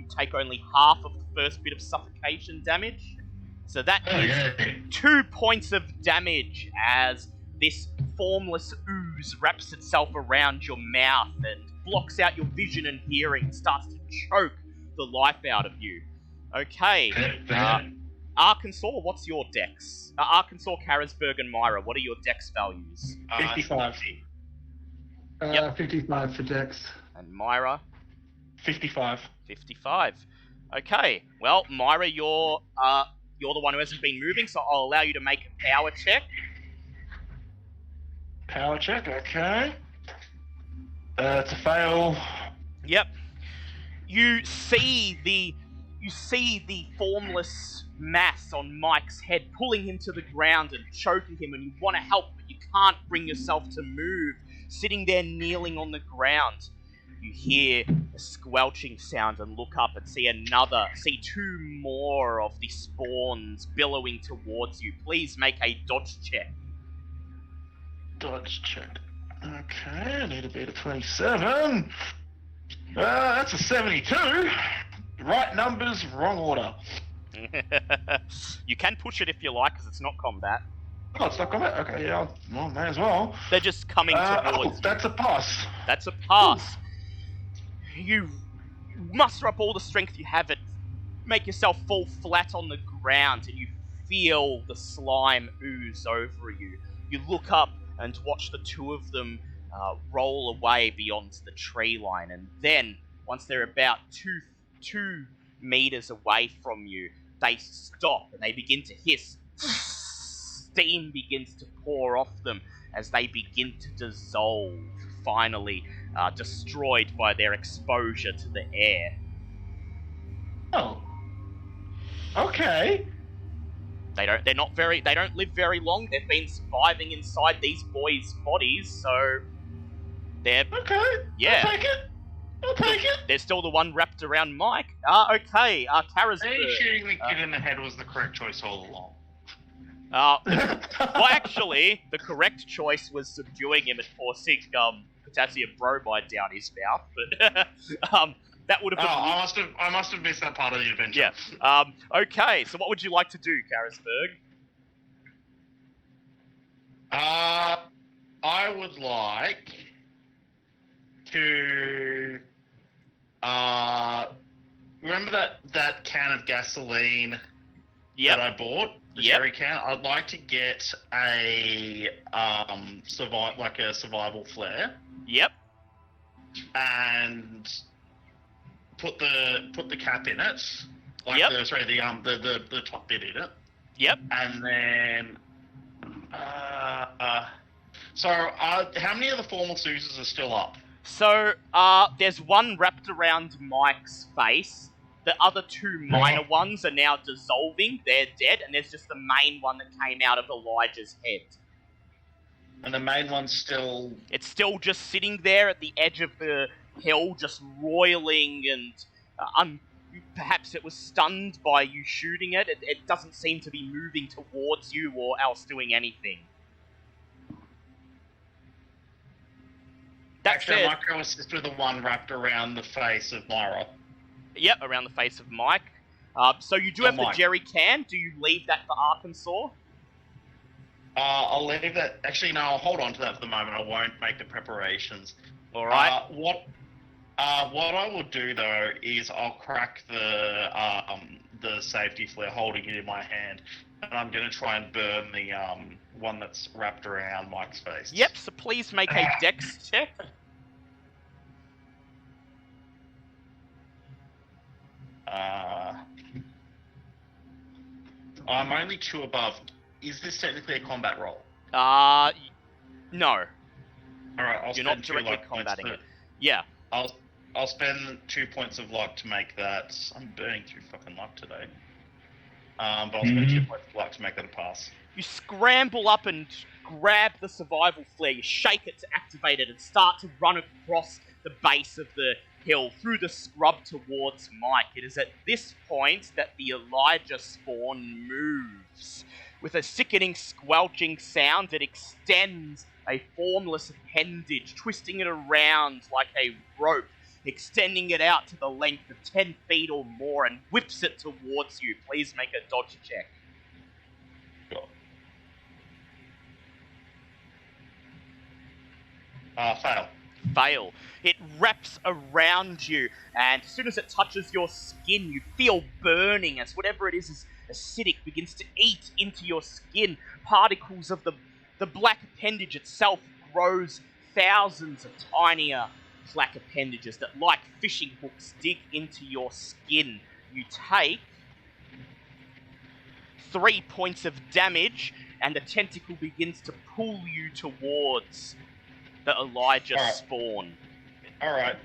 take only half of the first bit of suffocation damage. So that is 2 points of damage as this formless ooze wraps itself around your mouth and blocks out your vision and hearing and starts to choke the life out of you. Okay, Arkansas, what's your dex? Arkansas, Karasberg, and Myra, what are your dex values? 55. 55 for Dex. And Myra? 55. 55. Okay, well, Myra, you're the one who hasn't been moving, so I'll allow you to make a power check. Power check, okay. It's a fail. Yep. You see the formless mass on Mike's head pulling him to the ground and choking him, and you want to help, but you can't bring yourself to move. Sitting there kneeling on the ground, you hear a squelching sound and look up and see 2 more of the spawns billowing towards you. Please make a dodge check. Dodge check. Okay, I need to beat a 27. That's a 72. Right numbers, wrong order. You can push it if you like, because it's not combat. Oh, it's not got it. Okay, yeah. Well, may as well. They're just coming towards you. That's a pass. That's a pass. You muster up all the strength you have and make yourself fall flat on the ground, and you feel the slime ooze over you. You look up and watch the two of them roll away beyond the tree line, and then, once they're about two meters away from you, they stop and they begin to hiss. Steam begins to pour off them as they begin to dissolve, finally destroyed by their exposure to the air. Oh. Okay. They don't live very long. They've been surviving inside these boys' bodies, so they're Okay. yeah. I'll take it. There's still the one wrapped around Mike. Okay, Kara's Maybe shooting the kid in the head was the correct choice all along. well, actually, the correct choice was subduing him and forcing potassium bromide down his mouth, but that would have been... I must have missed that part of the adventure. Yeah. Okay, so what would you like to do, Karasberg? I would like to remember that can of gasoline that I bought, the jerry can. I'd like to get a survival flare. Yep. And put the cap in it. The top bit in it. Yep. And then how many of the formal Susans are still up? So, there's one wrapped around Mike's face. The other two minor ones are now dissolving. They're dead, and there's just the main one that came out of Elijah's head. And the main one's still... It's still just sitting there at the edge of the hill, just roiling, and perhaps it was stunned by you shooting it. It doesn't seem to be moving towards you or else doing anything. Actually, I might go assist with the one wrapped around the face of Myra. Yep, around the face of Mike. So you do have the jerry can. Do you leave that for Arkansas? I'll leave that. Actually, no, I'll hold on to that for the moment. I won't make the preparations. All right. What I will do though is I'll crack the safety flare, holding it in my hand, and I'm going to try and burn the one that's wrapped around Mike's face. Yep. So please make a dex check. I'm only 2 above. Is this technically a combat roll? No. Alright, You're not directly combating it. Yeah. I'll spend 2 points of luck to make that. I'm burning through fucking luck today. But I'll spend 2 points of luck to make that a pass. You scramble up and grab the survival flare, you shake it to activate it, and start to run across the base of the hill through the scrub towards Mike. It is at this point that the Elijah spawn moves. With a sickening, squelching sound, it extends a formless appendage, twisting it around like a rope, extending it out to the length of 10 feet or more, and whips it towards you. Please make a dodge check. Sure. Fail. Fail. It wraps around you, and as soon as it touches your skin, you feel burning as whatever it is acidic begins to eat into your skin. Particles of the black appendage itself grows thousands of tinier black appendages that, like fishing hooks, dig into your skin. You take 3 points of damage, and the tentacle begins to pull you towards the Elijah spawn. Alright,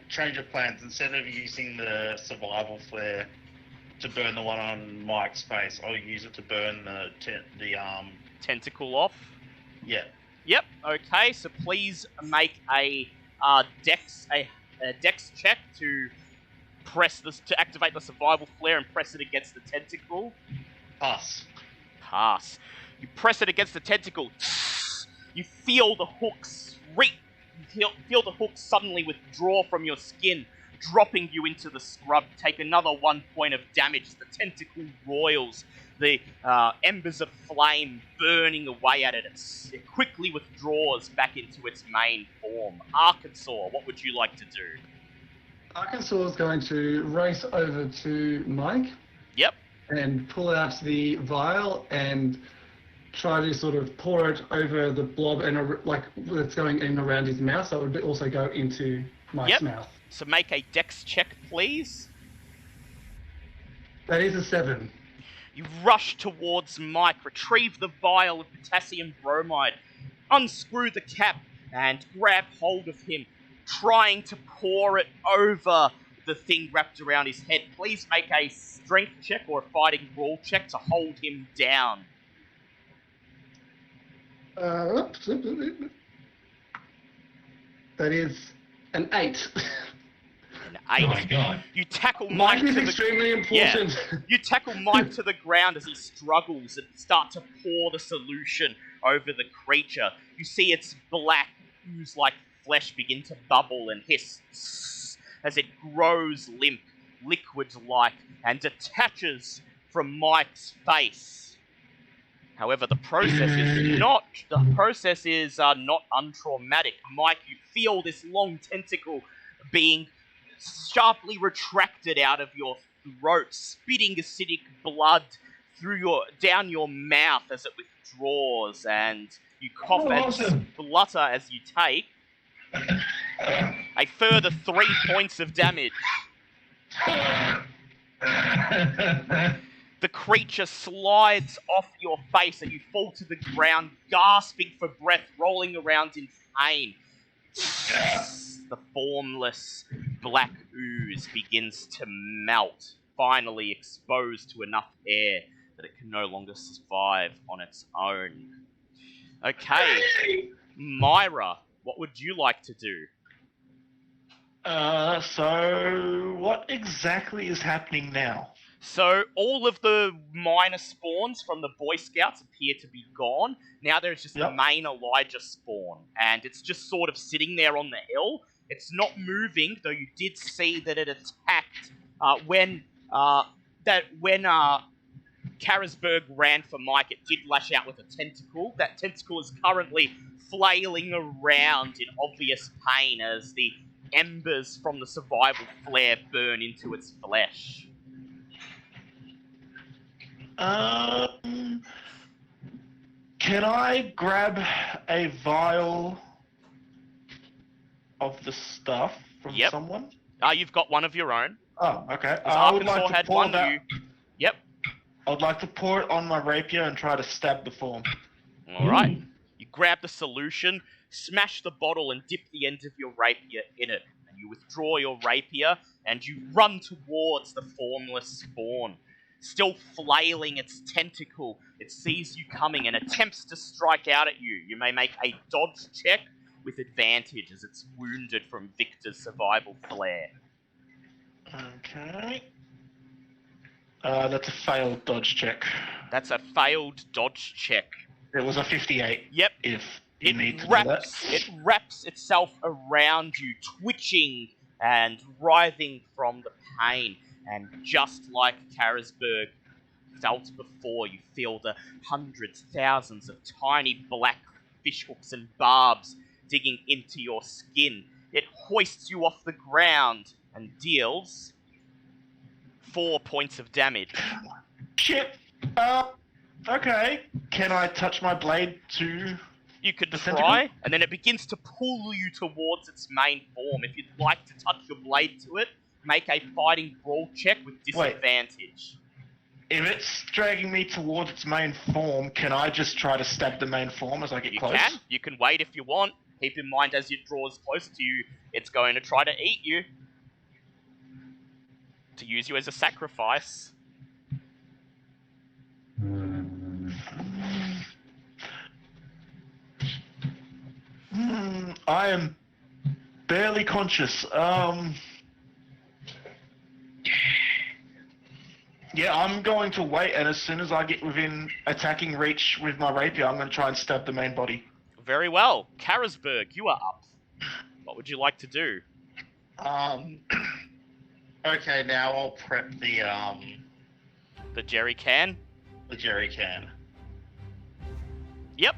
change of plans. Instead of using the survival flare to burn the one on Mike's face, I'll use it to burn the tentacle off? Yeah. Yep, okay, so please make a dex check to to activate the survival flare and press it against the tentacle. Pass. You press it against the tentacle. You feel the hooks feel the hooks suddenly withdraw from your skin, dropping you into the scrub. Take another 1 point of damage as the tentacle roils. the embers of flame burning away at it. It quickly withdraws back into its main form. Arkansas, what would you like to do? Arkansas is going to race over to Mike. Yep. And pull out the vial and try to sort of pour it over the blob and like it's going in around his mouth, so it would also go into Mike's mouth. So make a dex check, please. That is a 7. You rush towards Mike, retrieve the vial of potassium bromide, unscrew the cap, and grab hold of him, trying to pour it over the thing wrapped around his head. Please make a strength check or a fighting brawl check to hold him down. That is an 8. An 8. Oh my god. You tackle Mike Mike is to the... extremely important. Yeah. You tackle Mike to the ground as he struggles and start to pour the solution over the creature. You see its black, ooze-like flesh begin to bubble and hiss as it grows limp, liquid-like, and detaches from Mike's face. However, the process is not untraumatic. Mike, you feel this long tentacle being sharply retracted out of your throat, spitting acidic blood down your mouth as it withdraws, and you cough and splutter as you take a further 3 points of damage. The creature slides off your face and you fall to the ground, gasping for breath, rolling around in pain. The formless black ooze begins to melt, finally exposed to enough air that it can no longer survive on its own. Okay, Myra, what would you like to do? So what exactly is happening now? So all of the minor spawns from the Boy Scouts appear to be gone. Now there's just the main Elijah spawn, and it's just sort of sitting there on the hill. It's not moving, though you did see that it attacked when Karasberg ran for Mike. It did lash out with a tentacle. That tentacle is currently flailing around in obvious pain as the embers from the survival flare burn into its flesh. Can I grab a vial of the stuff from someone? You've got one of your own. Oh, okay. I would like to pour that. Yep. I'd like to pour it on my rapier and try to stab the form. Alright. You grab the solution, smash the bottle, and dip the end of your rapier in it. And you withdraw your rapier, and you run towards the formless spawn. Still flailing its tentacle, it sees you coming and attempts to strike out at you. You may make a dodge check with advantage as it's wounded from Victor's survival flare. Okay. That's a failed dodge check. That's a failed dodge check. It was a 58. Yep. If you need to do that. It wraps itself around you, twitching and writhing from the pain. And just like Karasberg felt before, you feel the hundreds, thousands of tiny black fishhooks and barbs digging into your skin. It hoists you off the ground and deals 4 points of damage. Shit. Okay. Can I touch my blade to... You could try, and then it begins to pull you towards its main form. If you'd like to touch your blade to it, make a fighting brawl check with disadvantage. If it's dragging me towards its main form, can I just try to stab the main form as I get close? You can. You can wait if you want. Keep in mind, as it draws closer to you, it's going to try to eat you. To use you as a sacrifice. I am barely conscious. Yeah, I'm going to wait, and as soon as I get within attacking reach with my rapier, I'm going to try and stab the main body. Very well. Karasberg, you are up. What would you like to do? Okay, now I'll prep the jerry can? the jerry can. Yep.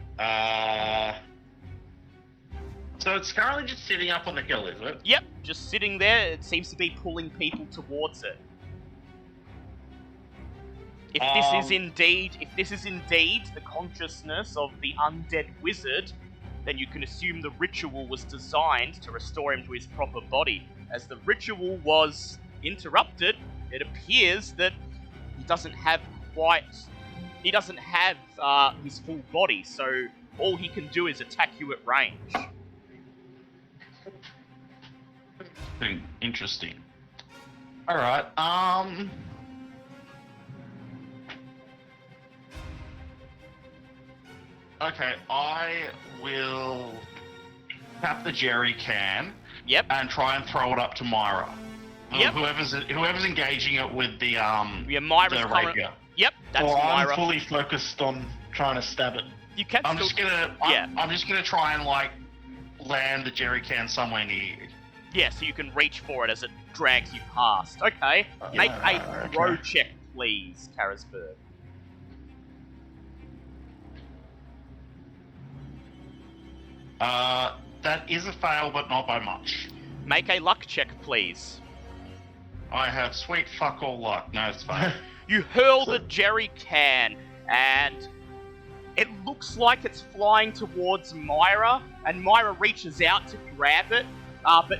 So it's currently just sitting up on the hill, is it? Yep. Just sitting there. It seems to be pulling people towards it. If this is indeed the consciousness of the undead wizard, then you can assume the ritual was designed to restore him to his proper body. As the ritual was interrupted, it appears that he doesn't have his full body, so all he can do is attack you at range. Interesting. Alright, okay, I will tap the jerry can. Yep. And try and throw it up to Myra. Yep. Whoever's engaging it with the Myra's the current... rapier. Yep, that's Or Myra. I'm fully focused on trying to stab it. You can I'm still... just gonna try and like land the jerry can somewhere near you. Yeah, so you can reach for it as it drags you past. Okay. Make a throw check, please, Karasberg. That is a fail, but not by much. Make a luck check, please. I have sweet fuck all luck. No, it's fine. You hurl the jerry can, and it looks like it's flying towards Myra, and Myra reaches out to grab it, but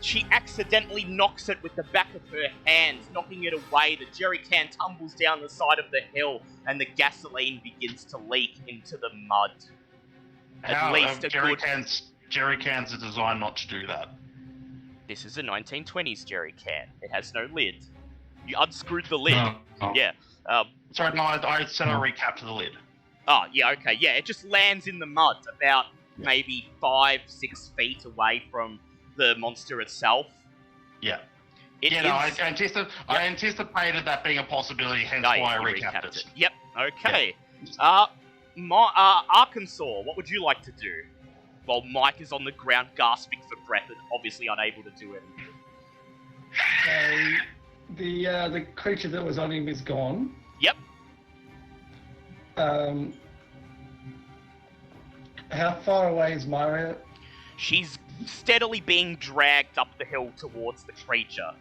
she accidentally knocks it with the back of her hand, knocking it away. The jerry can tumbles down the side of the hill, and the gasoline begins to leak into the mud. Jerry cans are designed not to do that. This is a 1920s jerry can. It has no lid. You unscrewed the lid. Oh. Yeah. Sorry, no, I set a recap to the lid. Oh, yeah, okay. Yeah, it just lands in the mud about maybe 5-6 feet away from the monster itself. Yeah. I I anticipated that being a possibility, hence why I recapped it. Yep, okay. Yeah. Arkansas, what would you like to do? While Mike is on the ground gasping for breath and obviously unable to do anything. The creature that was on him is gone. Yep. How far away is Myra? She's steadily being dragged up the hill towards the creature.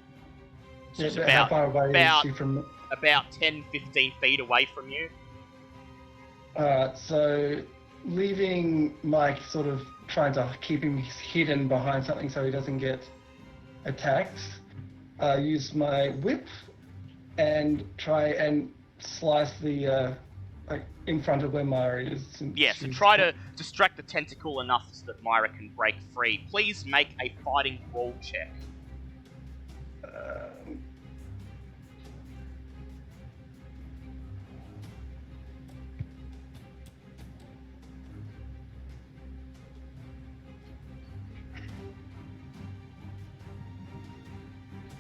She's How far away is she from? About 10-15 feet away from you. So leaving Mike sort of trying to keep him hidden behind something so he doesn't get attacked, use my whip and try and slice the in front of where Myra is. Yeah, so try to distract the tentacle enough so that Myra can break free. Please make a fighting brawl check.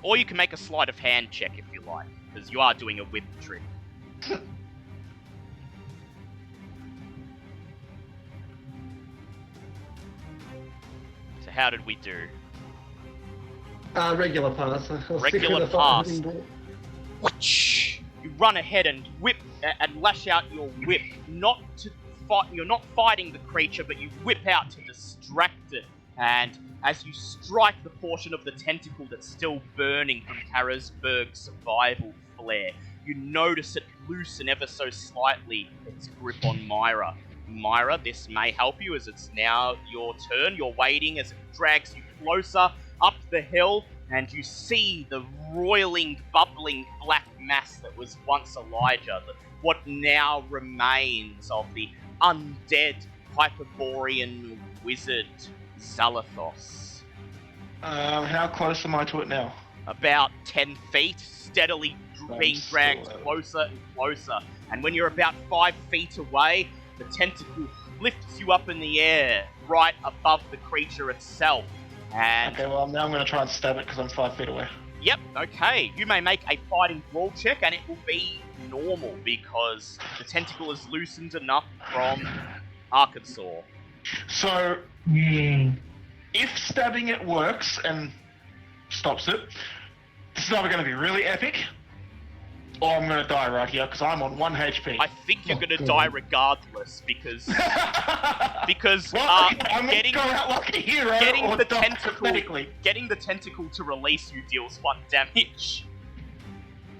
Or you can make a sleight of hand check if you like, because you are doing a whip trick. So how did we do? Regular pass. Regular pass. Whoosh! You run ahead and whip and lash out your whip. Not to fight. You're not fighting the creature, but you whip out to distract it. And as you strike the portion of the tentacle that's still burning from Karasberg's survival flare, you notice it loosen ever so slightly its grip on Myra. Myra, this may help you as it's now your turn. You're waiting as it drags you closer up the hill, and you see the roiling, bubbling black mass that was once Elijah, what now remains of the undead Hyperborean wizard Zalathos. How close am I to it now? About 10 feet, steadily being dragged closer and closer. And when you're about 5 feet away, the tentacle lifts you up in the air, right above the creature itself. And okay, well, now I'm going to try and stab it because I'm 5 feet away. Yep, okay. You may make a fighting brawl check, and it will be normal because the tentacle is loosened enough from Arkansas. So, if stabbing it works and stops it, this is either going to be really epic, Or I'm gonna die right here because I'm on 1 HP. I think you're gonna God. die regardless because Well, I'm getting gonna go out like a hero getting or the die tentacle pathetically. getting the tentacle to release you deals 1 damage.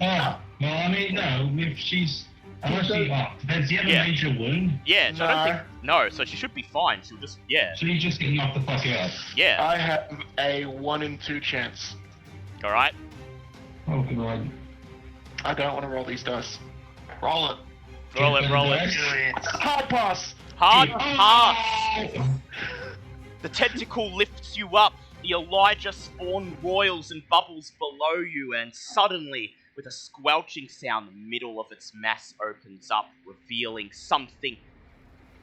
Oh, well, I mean, no, if she's... Unless she... Oh, does she have Yeah. a major wound? Yeah, so I don't think no, so she should be fine. She'll just So you just get knocked the fuck out. yeah. I have a 1 in 2 chance. All right. Oh, God. I don't want to roll these dice. Roll it. Roll it. Hard pass! Hard Oh! pass. The tentacle lifts you up. The Elijah spawn roils and bubbles below you, and suddenly, with a squelching sound, the middle of its mass opens up, revealing something.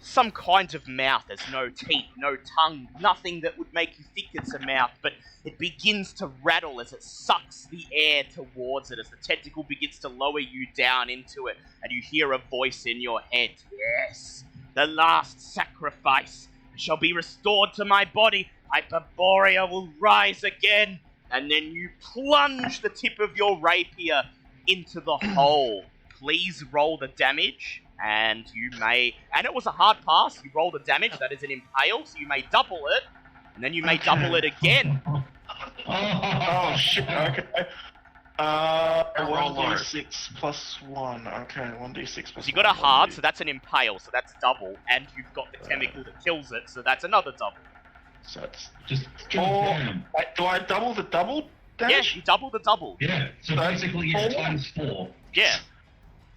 Some kind of mouth. There's no teeth, no tongue, nothing that would make you think it's a mouth, but it begins to rattle as it sucks the air towards it, as the tentacle begins to lower you down into it, and you hear a voice in your head. Yes, the last sacrifice shall be restored to my body. Hyperborea will rise again, and then you plunge the tip of your rapier into the hole. Please roll the damage. And you may... And it was a hard pass. You roll the damage. That is an impale, so you may double it. And then you may double it again. Oh shit, okay. Roll low. 1d6 plus 1. Okay, 1d6 plus So you got a 1. hard, so that's an impale, so that's double. And you've got the chemical that kills it, so that's another double. So it's... Just Wait, do I double the double damage? Yeah, you double the double. Yeah, so basically it's times 4. Yeah.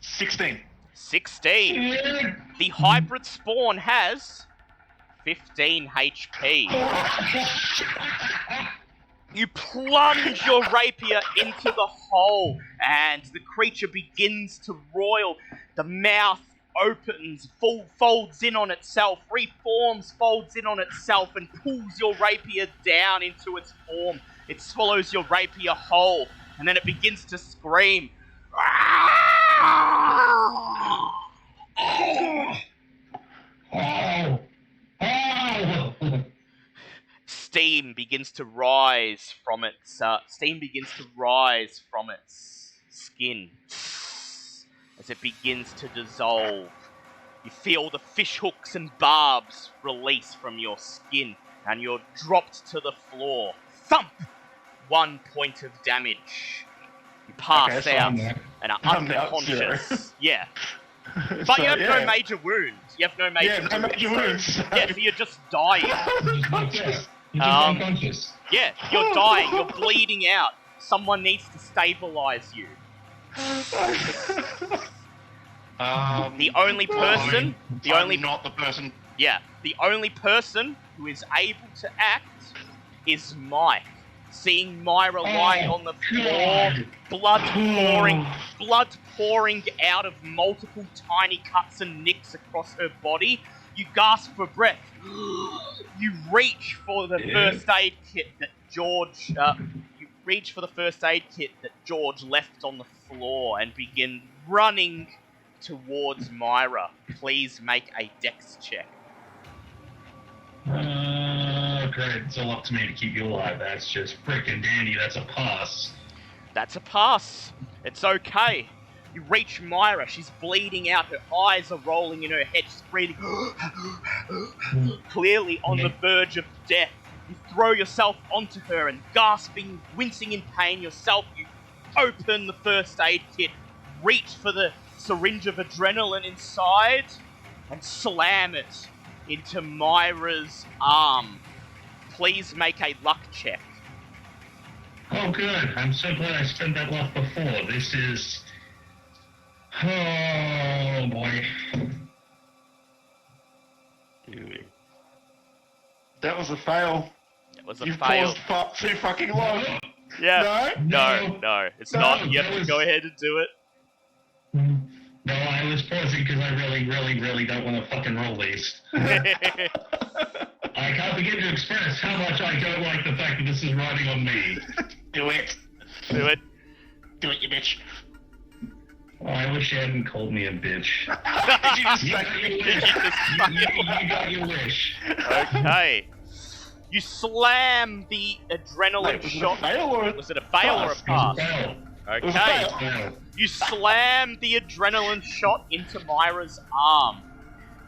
16. 16. The hybrid spawn has 15 HP. You plunge your rapier into the hole, and the creature begins to roil. The mouth opens, folds in on itself, reforms, folds in on itself, and pulls your rapier down into its form. It swallows your rapier whole, and then it begins to scream. Steam begins to rise from its skin as it begins to dissolve. You feel the fish hooks and barbs release from your skin, and you're dropped to the floor. Thump! 1 point of damage. You pass Okay, so out I'm and are I'm now unconscious. Yeah. But you have no major wounds. You have no major wounds. no major wounds. Yeah, so you're just dying. Unconscious. You're just Um, unconscious. Yeah, you're dying. You're bleeding out. Someone needs to stabilize you. The only person, I'm not the person. the only person who is able to act is Mike. Seeing Myra lying on the floor, blood pouring out of multiple tiny cuts and nicks across her body, you gasp for breath. You reach for the first aid kit that George left on the floor and begin running towards Myra. Please make a dex check. Great, it's all up to me to keep you alive. That's just frickin' dandy. That's a pass. That's a pass. It's okay. You reach Myra. She's bleeding out. Her eyes are rolling in her head. She's breathing clearly on the verge of death. You throw yourself onto her and gasping, wincing in pain yourself, you open the first aid kit, reach for the syringe of adrenaline inside, and slam it into Myra's arm. Please make a luck check. Oh, good. I'm so glad I spent that luck before. This is... Oh, boy. That was a fail. It was a You've fail. paused far too fucking long. Yeah. No. No. It's No, not. You have that to was- go ahead and do it. No, I was pausing because I really don't want to fucking roll these. I can't begin to express how much I don't like the fact that this is riding on me. Do it. Do it. Do it, you bitch. Oh, I wish you hadn't called me a bitch. Did you just You say got your wish. You got your wish. Okay. You slam the adrenaline Wait, was it a shot. fail or a Was it a fail or a pass? Well, Okay. You slam the adrenaline shot into Myra's arm.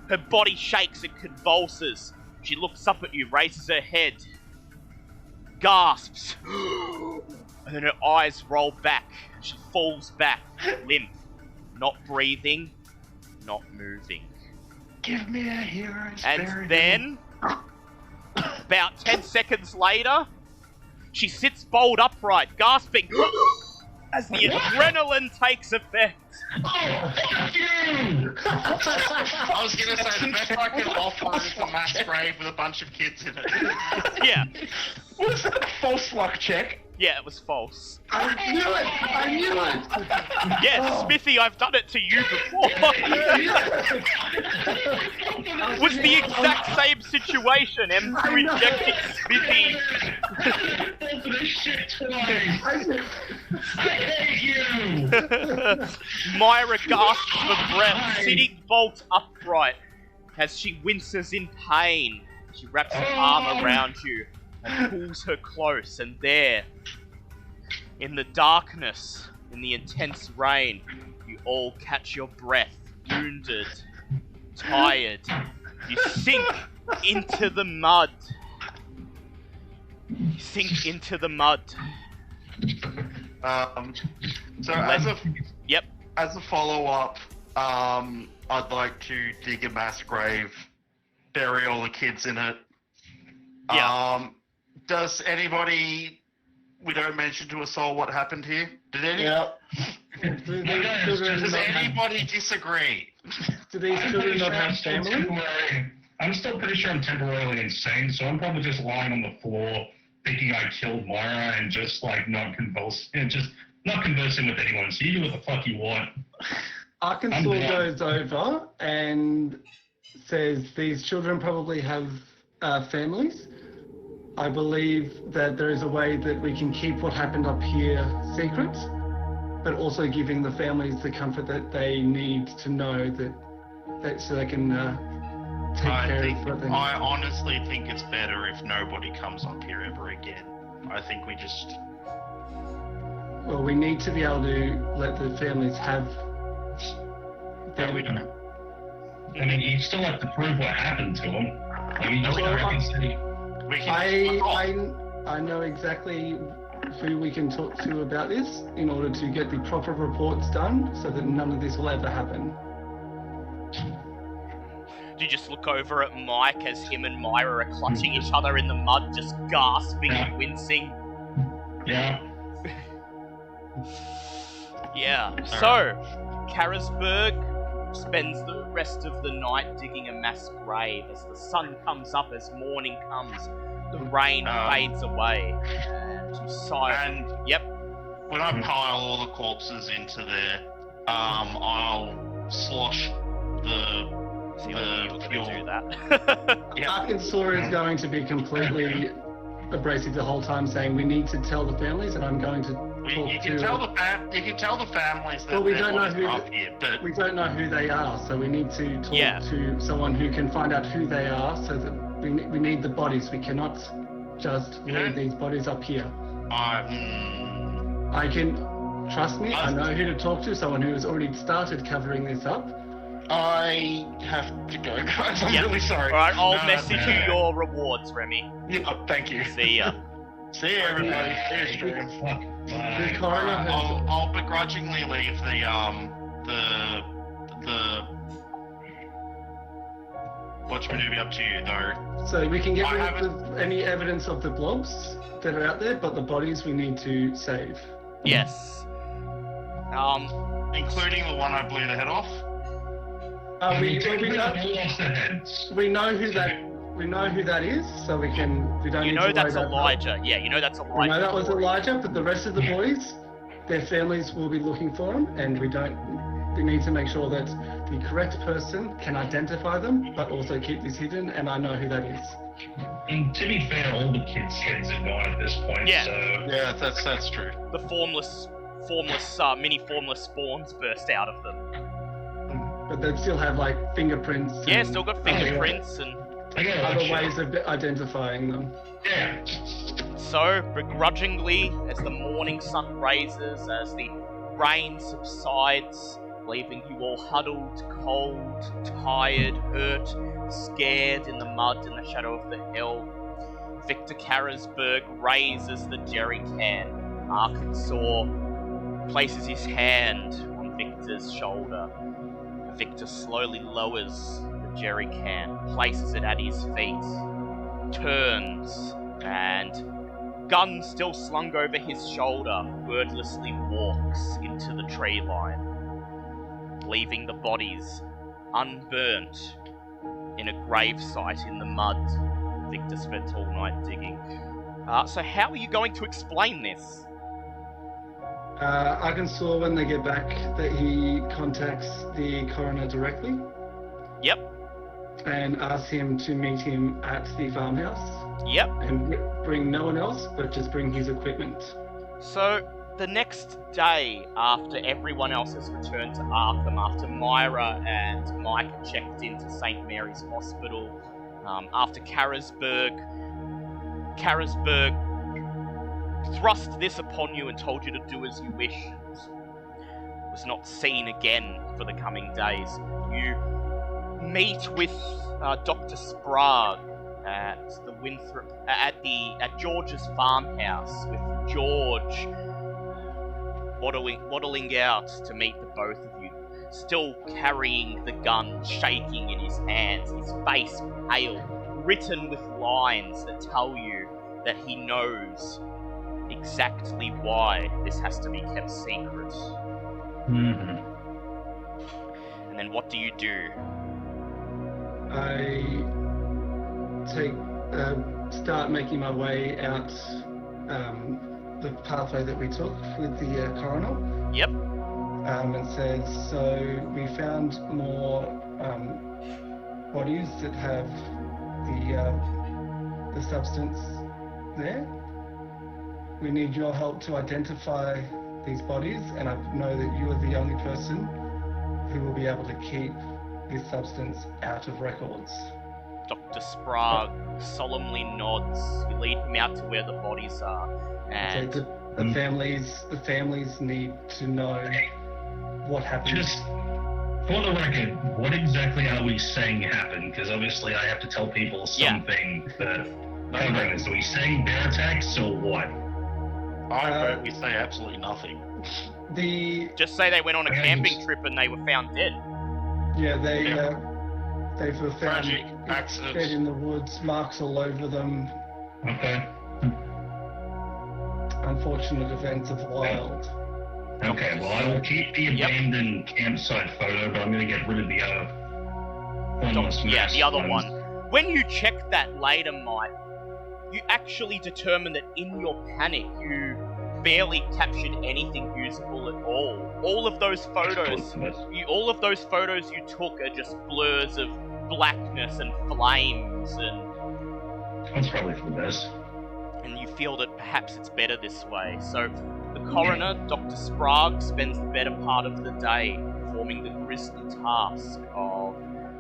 Her body shakes and convulses. She looks up at you, raises her head, gasps, and then her eyes roll back. She falls back, limp, not breathing, not moving. Give me a hero's And then, about 10 seconds later, she sits bolt upright, gasping as the adrenaline takes effect. Oh, fuck you! I was gonna say the best I can offer is a mass grave with a bunch of kids in it. Yeah, Was that a false luck check? yeah, it was false. I knew it! Yeah, Smithy, I've done it to you before. It was the exact same situation. M2 ejected Smithy. This shit twice. I hate you! Myra gasps for breath, sitting bolt upright as she winces in pain. She wraps her arm around you and pulls her close, and there, in the darkness, in the intense rain, you all catch your breath, wounded, tired. You sink into the mud. You sink into the mud. So as a Yep. as a follow-up, I'd like to dig a mass grave, bury all the kids in it. Yeah. Does anybody? We don't mention to us all what happened here. Did any? Yeah. Does anybody disagree? Do these children not have family? I'm still pretty sure I'm temporarily insane, so I'm probably just lying on the floor thinking I killed Myra and just like not conversing with anyone. So you do what the fuck you want. Arkansas goes over and says these children probably have families. I believe that there is a way that we can keep what happened up here secret, but also giving the families the comfort that they need to know that so they can take care of what they need. I honestly think it's better if nobody comes up here ever again. I think we just. Well, we need to be able to let the families have. Yeah, we don't. I mean, you still have to prove what happened to them. I mean, We can. I know exactly who we can talk to about this in order to get the proper reports done so that none of this will ever happen. Do you just look over at Mike as him and Myra are clutching each other in the mud, just gasping and wincing? Yeah. Yeah. So, Carisberg spends the rest of the night digging a mass grave. As the sun comes up, as morning comes, the rain fades away, and you sigh. And yep. when I pile all the corpses into there, I'll slosh the See what you fuel. can do that. Yeah. Arkansas is going to be completely abrasive the whole time, saying we need to tell the families, and I'm going to talk You to. can tell the families that Well, we their don't know bodies who are up here, but We don't know who they are, so we need to talk Yeah. to someone who can find out who they are, so that we need the bodies. We cannot just leave these bodies up here. I can, trust me, I know who to talk to, someone who has already started covering this up. I have to go, guys. I'm Yep. really sorry. Alright, I'll No, message you your rewards, Remy. Yeah, thank you. See ya. See you, everybody. See you, stream. Fuck. The coroner has, I'll begrudgingly leave the watch me to be up to you though. so we can get I rid haven't- of any evidence of the blobs that are out there, but the bodies we need to save. Yes. Including the one I blew the head off. We know who that is, so we don't You need know to that's worry about Elijah. Yeah, you know that's Elijah. We know that was Elijah, but the rest of the boys, their families will be looking for them, and we need to make sure that the correct person can identify them, but also keep this hidden, and I know who that is. And to be fair, all the kids' heads are gone at this point, Yeah. so... Yeah, that's true. The mini formless spawns burst out of them. But they still have like fingerprints. Yeah, and still got fingerprints and I got other ways of identifying them. Yeah. So, begrudgingly, as the morning sun rises, as the rain subsides, leaving you all huddled, cold, tired, hurt, scared in the mud in the shadow of the hill, Victor Karasberg raises the jerry can. Arkansas places his hand on Victor's shoulder. Victor slowly lowers the jerry can, places it at his feet, turns, and, gun still slung over his shoulder, wordlessly walks into the tree line, leaving the bodies unburnt in a gravesite in the mud Victor spent all night digging. So how are you going to explain this? Arkansas, when they get back, that he contacts the coroner directly Yep, and asks him to meet him at the farmhouse yep. and bring no one else, but just bring his equipment. So, the next day, after everyone else has returned to Arkham, after Myra and Mike are checked into St. Mary's Hospital, after Karasberg thrust this upon you and told you to do as you wish, and was not seen again for the coming days, you meet with Dr. Sprague at the Winthrop at George's farmhouse, with George waddling out to meet the both of you, still carrying the gun, shaking in his hands, his face pale, written with lines that tell you that he knows exactly why this has to be kept secret. Mm-hmm. And then what do you do? I start making my way out the pathway that we took with the coroner. Yep. And says, so we found more bodies that have the substance there. We need your help to identify these bodies, and I know that you are the only person who will be able to keep this substance out of records. Dr. Sprague solemnly nods. You lead him out to where the bodies are, and So the families need to know what happened. Just for the record, what exactly are we saying happened? Because obviously I have to tell people something that covering this. Are we saying bear attacks or what? I vote we say absolutely nothing. just say they went on a camping trip and they were found dead. Yeah, they were found Tragic dead accidents. in the woods, marks all over them. Okay. Unfortunate events of the wild. Okay, well I will keep the abandoned campsite photo, but I'm going to get rid of the other formless mass the other ones. one. When you check that later, Mike, you actually determine that in your panic you barely captured anything usable at all. All of those photos you took are just blurs of blackness and flames, and That's probably for the best. and you feel that perhaps it's better this way. So the coroner, Dr. Sprague, spends the better part of the day performing the grisly task of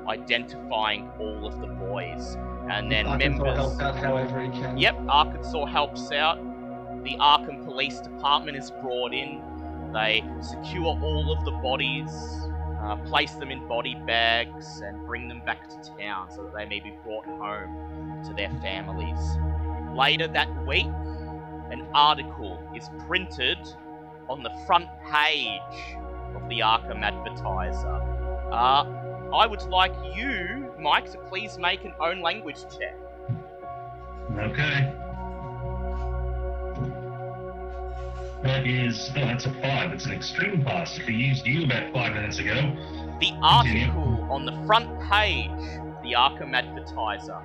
identifying all of the boys. And then Arkansas members... helps out however he can. Yep, Arkansas helps out. The Arkham Police Department is brought in. They secure all of the bodies, place them in body bags, and bring them back to town so that they may be brought home to their families. Later that week, an article is printed on the front page of the Arkham Advertiser. I would like you, Mike, to please make an own language check. Okay. That's a 5. It's an extreme pass. We used you about 5 minutes ago. The article on the front page of the Arkham Advertiser,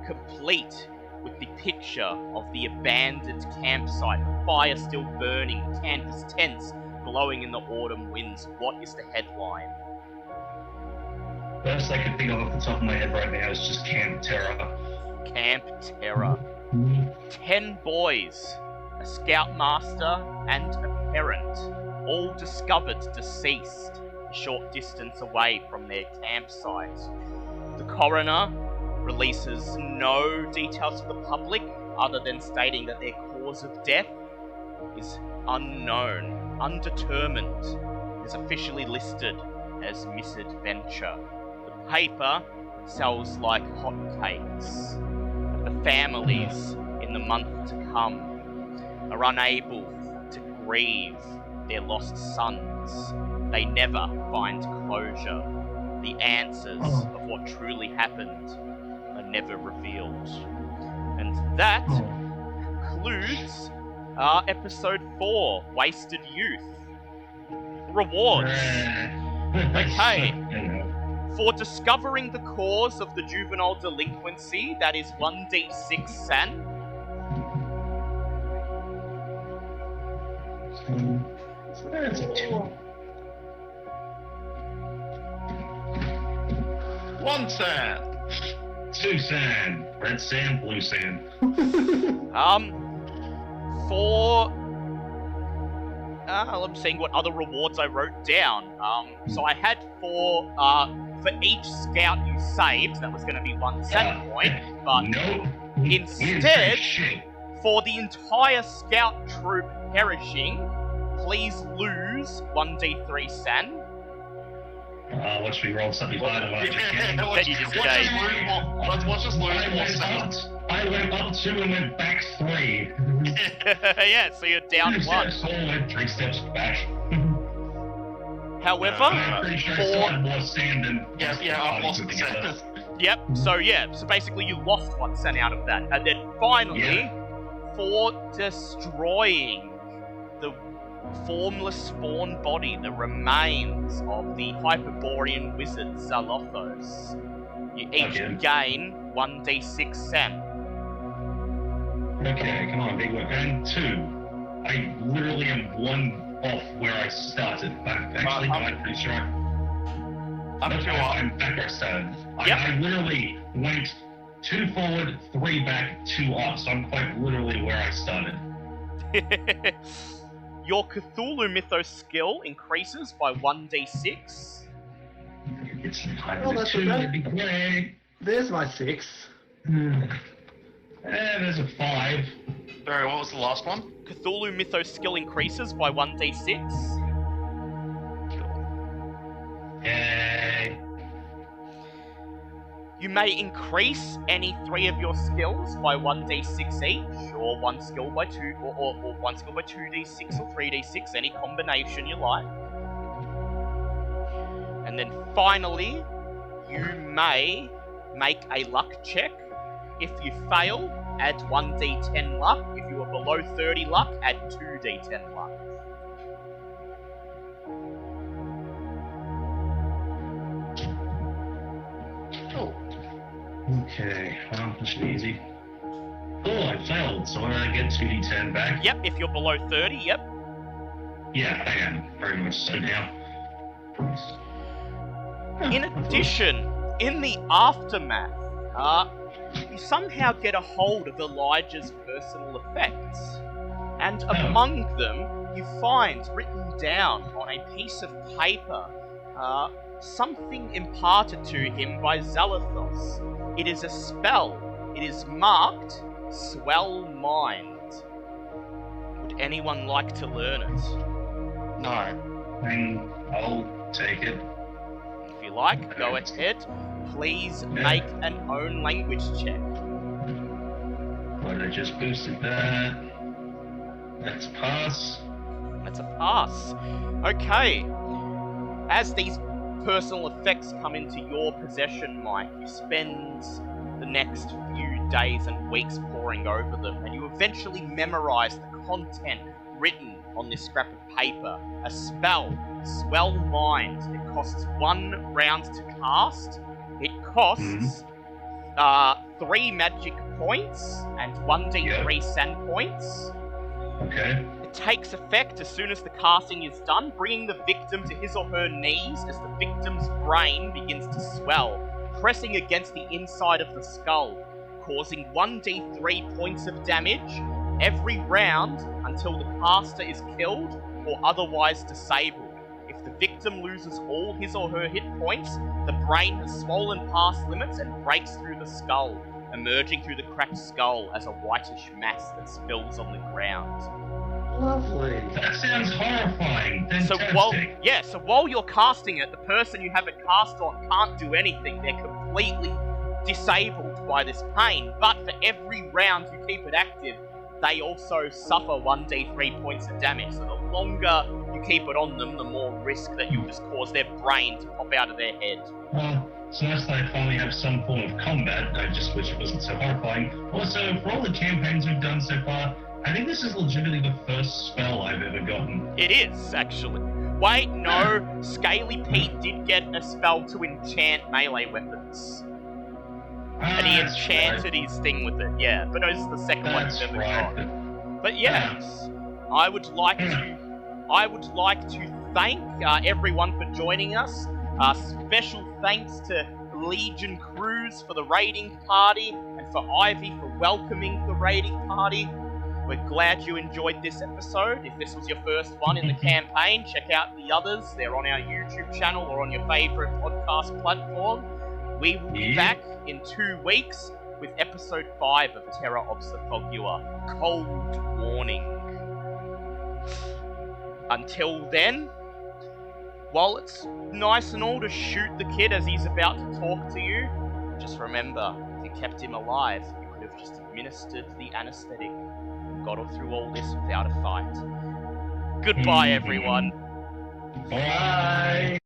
complete with the picture of the abandoned campsite, the fire still burning, the canvas tents blowing in the autumn winds. What is the headline? Best I could think of off the top of my head right now is just Camp Terror. Camp Terror. 10 boys, a scoutmaster, and a parent, all discovered deceased a short distance away from their campsite. The coroner releases no details to the public other than stating that their cause of death is unknown, undetermined, is officially listed as misadventure. The paper sells like hotcakes, but the families in the month to come are unable to grieve their lost sons. They never find closure. The answers of what truly happened are never revealed. And that concludes episode 4, Wasted Youth. Rewards. Okay. For discovering the cause of the juvenile delinquency, that is 1d6 San. One sand. 2 sand. Red sand, blue sand. For I'm seeing what other rewards I wrote down. So I had for each scout you saved, that was going to be 1 sand point, but Nope. instead, for the entire scout troop perishing, please lose 1d3 sand. What should we roll? 75 and That you just gave. Let's just lose more sands. I went up 2 and went back 3. Yeah, so you're down 2 1. steps forward, 3 steps back. However, I'm pretty sure I still had more sand than I've lost the sand. so basically you lost 1 cent out of that. And then finally, for destroying the formless spawn body, the remains of the Hyperborean wizard Zalothos, you each gain 1d6 cent. Okay, come on, big one. And 2. I literally am 1 off where I started. I'm pretty sure I'm back where I started. I literally went 2 forward, 3 back, 2 up, so I'm quite literally where I started. Your Cthulhu Mythos skill increases by 1d6. It's that's 2, okay. that'd be great. There's my 6. There's a 5. Sorry, what was the last one? Cthulhu Mythos skill increases by 1d6. Yay. You may increase any 3 of your skills by 1d6 each, or 1 skill by 2, or 1 skill by 2d6 or 3d6, any combination you like. And then finally, you may make a luck check. If you fail, add 1d10 luck. If you are below 30 luck, add 2d10 luck. Okay, this should be easy. Oh, I failed, so I get 2d10 back? Yep, if you're below 30, yep. Yeah, I am. Very much so now. In addition, in the aftermath, you somehow get a hold of Elijah's personal effects. And among them, you find written down on a piece of paper something imparted to him by Zalathos. It is a spell. It is marked Swell Mind. Would anyone like to learn it? No. I'll take it. If you like, go ahead. Please make an own language check. But I just boosted that. That's a pass. That's a pass. Okay. As these personal effects come into your possession, Mike, you spend the next few days and weeks poring over them, and you eventually memorize the content written on this scrap of paper. A spell, Swell Mind. It costs 1 round to cast. It costs 3 magic points and 1d3 sand points. Okay. It takes effect as soon as the casting is done, bringing the victim to his or her knees as the victim's brain begins to swell, pressing against the inside of the skull, causing 1d3 points of damage every round until the caster is killed or otherwise disabled. If the victim loses all his or her hit points, the brain has swollen past limits and breaks through the skull, emerging through the cracked skull as a whitish mass that spills on the ground. Lovely. That sounds horrifying. So Fantastic. while you're casting it, the person you have it cast on can't do anything. They're completely disabled by this pain. But for every round you keep it active, they also suffer 1d3 points of damage. So the longer you keep it on them, the more risk that you'll just cause their brain to pop out of their head. Well, so nice that I finally have some form of combat. I just wish it wasn't so horrifying. Also, for all the campaigns we've done so far, I think this is legitimately the first spell I've ever gotten. It is, actually. Wait, no. Scaly Pete did get a spell to enchant melee weapons. And he That's enchanted right. his thing with it, yeah. But this is the second one That's he's ever right. got. But yes, I would like to thank everyone for joining us. Special thanks to Legion Crews for the raiding party, and for Ivy for welcoming the raiding party. We're glad you enjoyed this episode. If this was your first one in the campaign, check out the others. They're on our YouTube channel or on your favourite podcast platform. We will be back in 2 weeks with episode 5 of Terror of Tsathoggua, Cold Warning. Until then, while it's nice and all to shoot the kid as he's about to talk to you, just remember, if you kept him alive, you could have just administered the anesthetic and got through all this without a fight. Goodbye, everyone. Bye.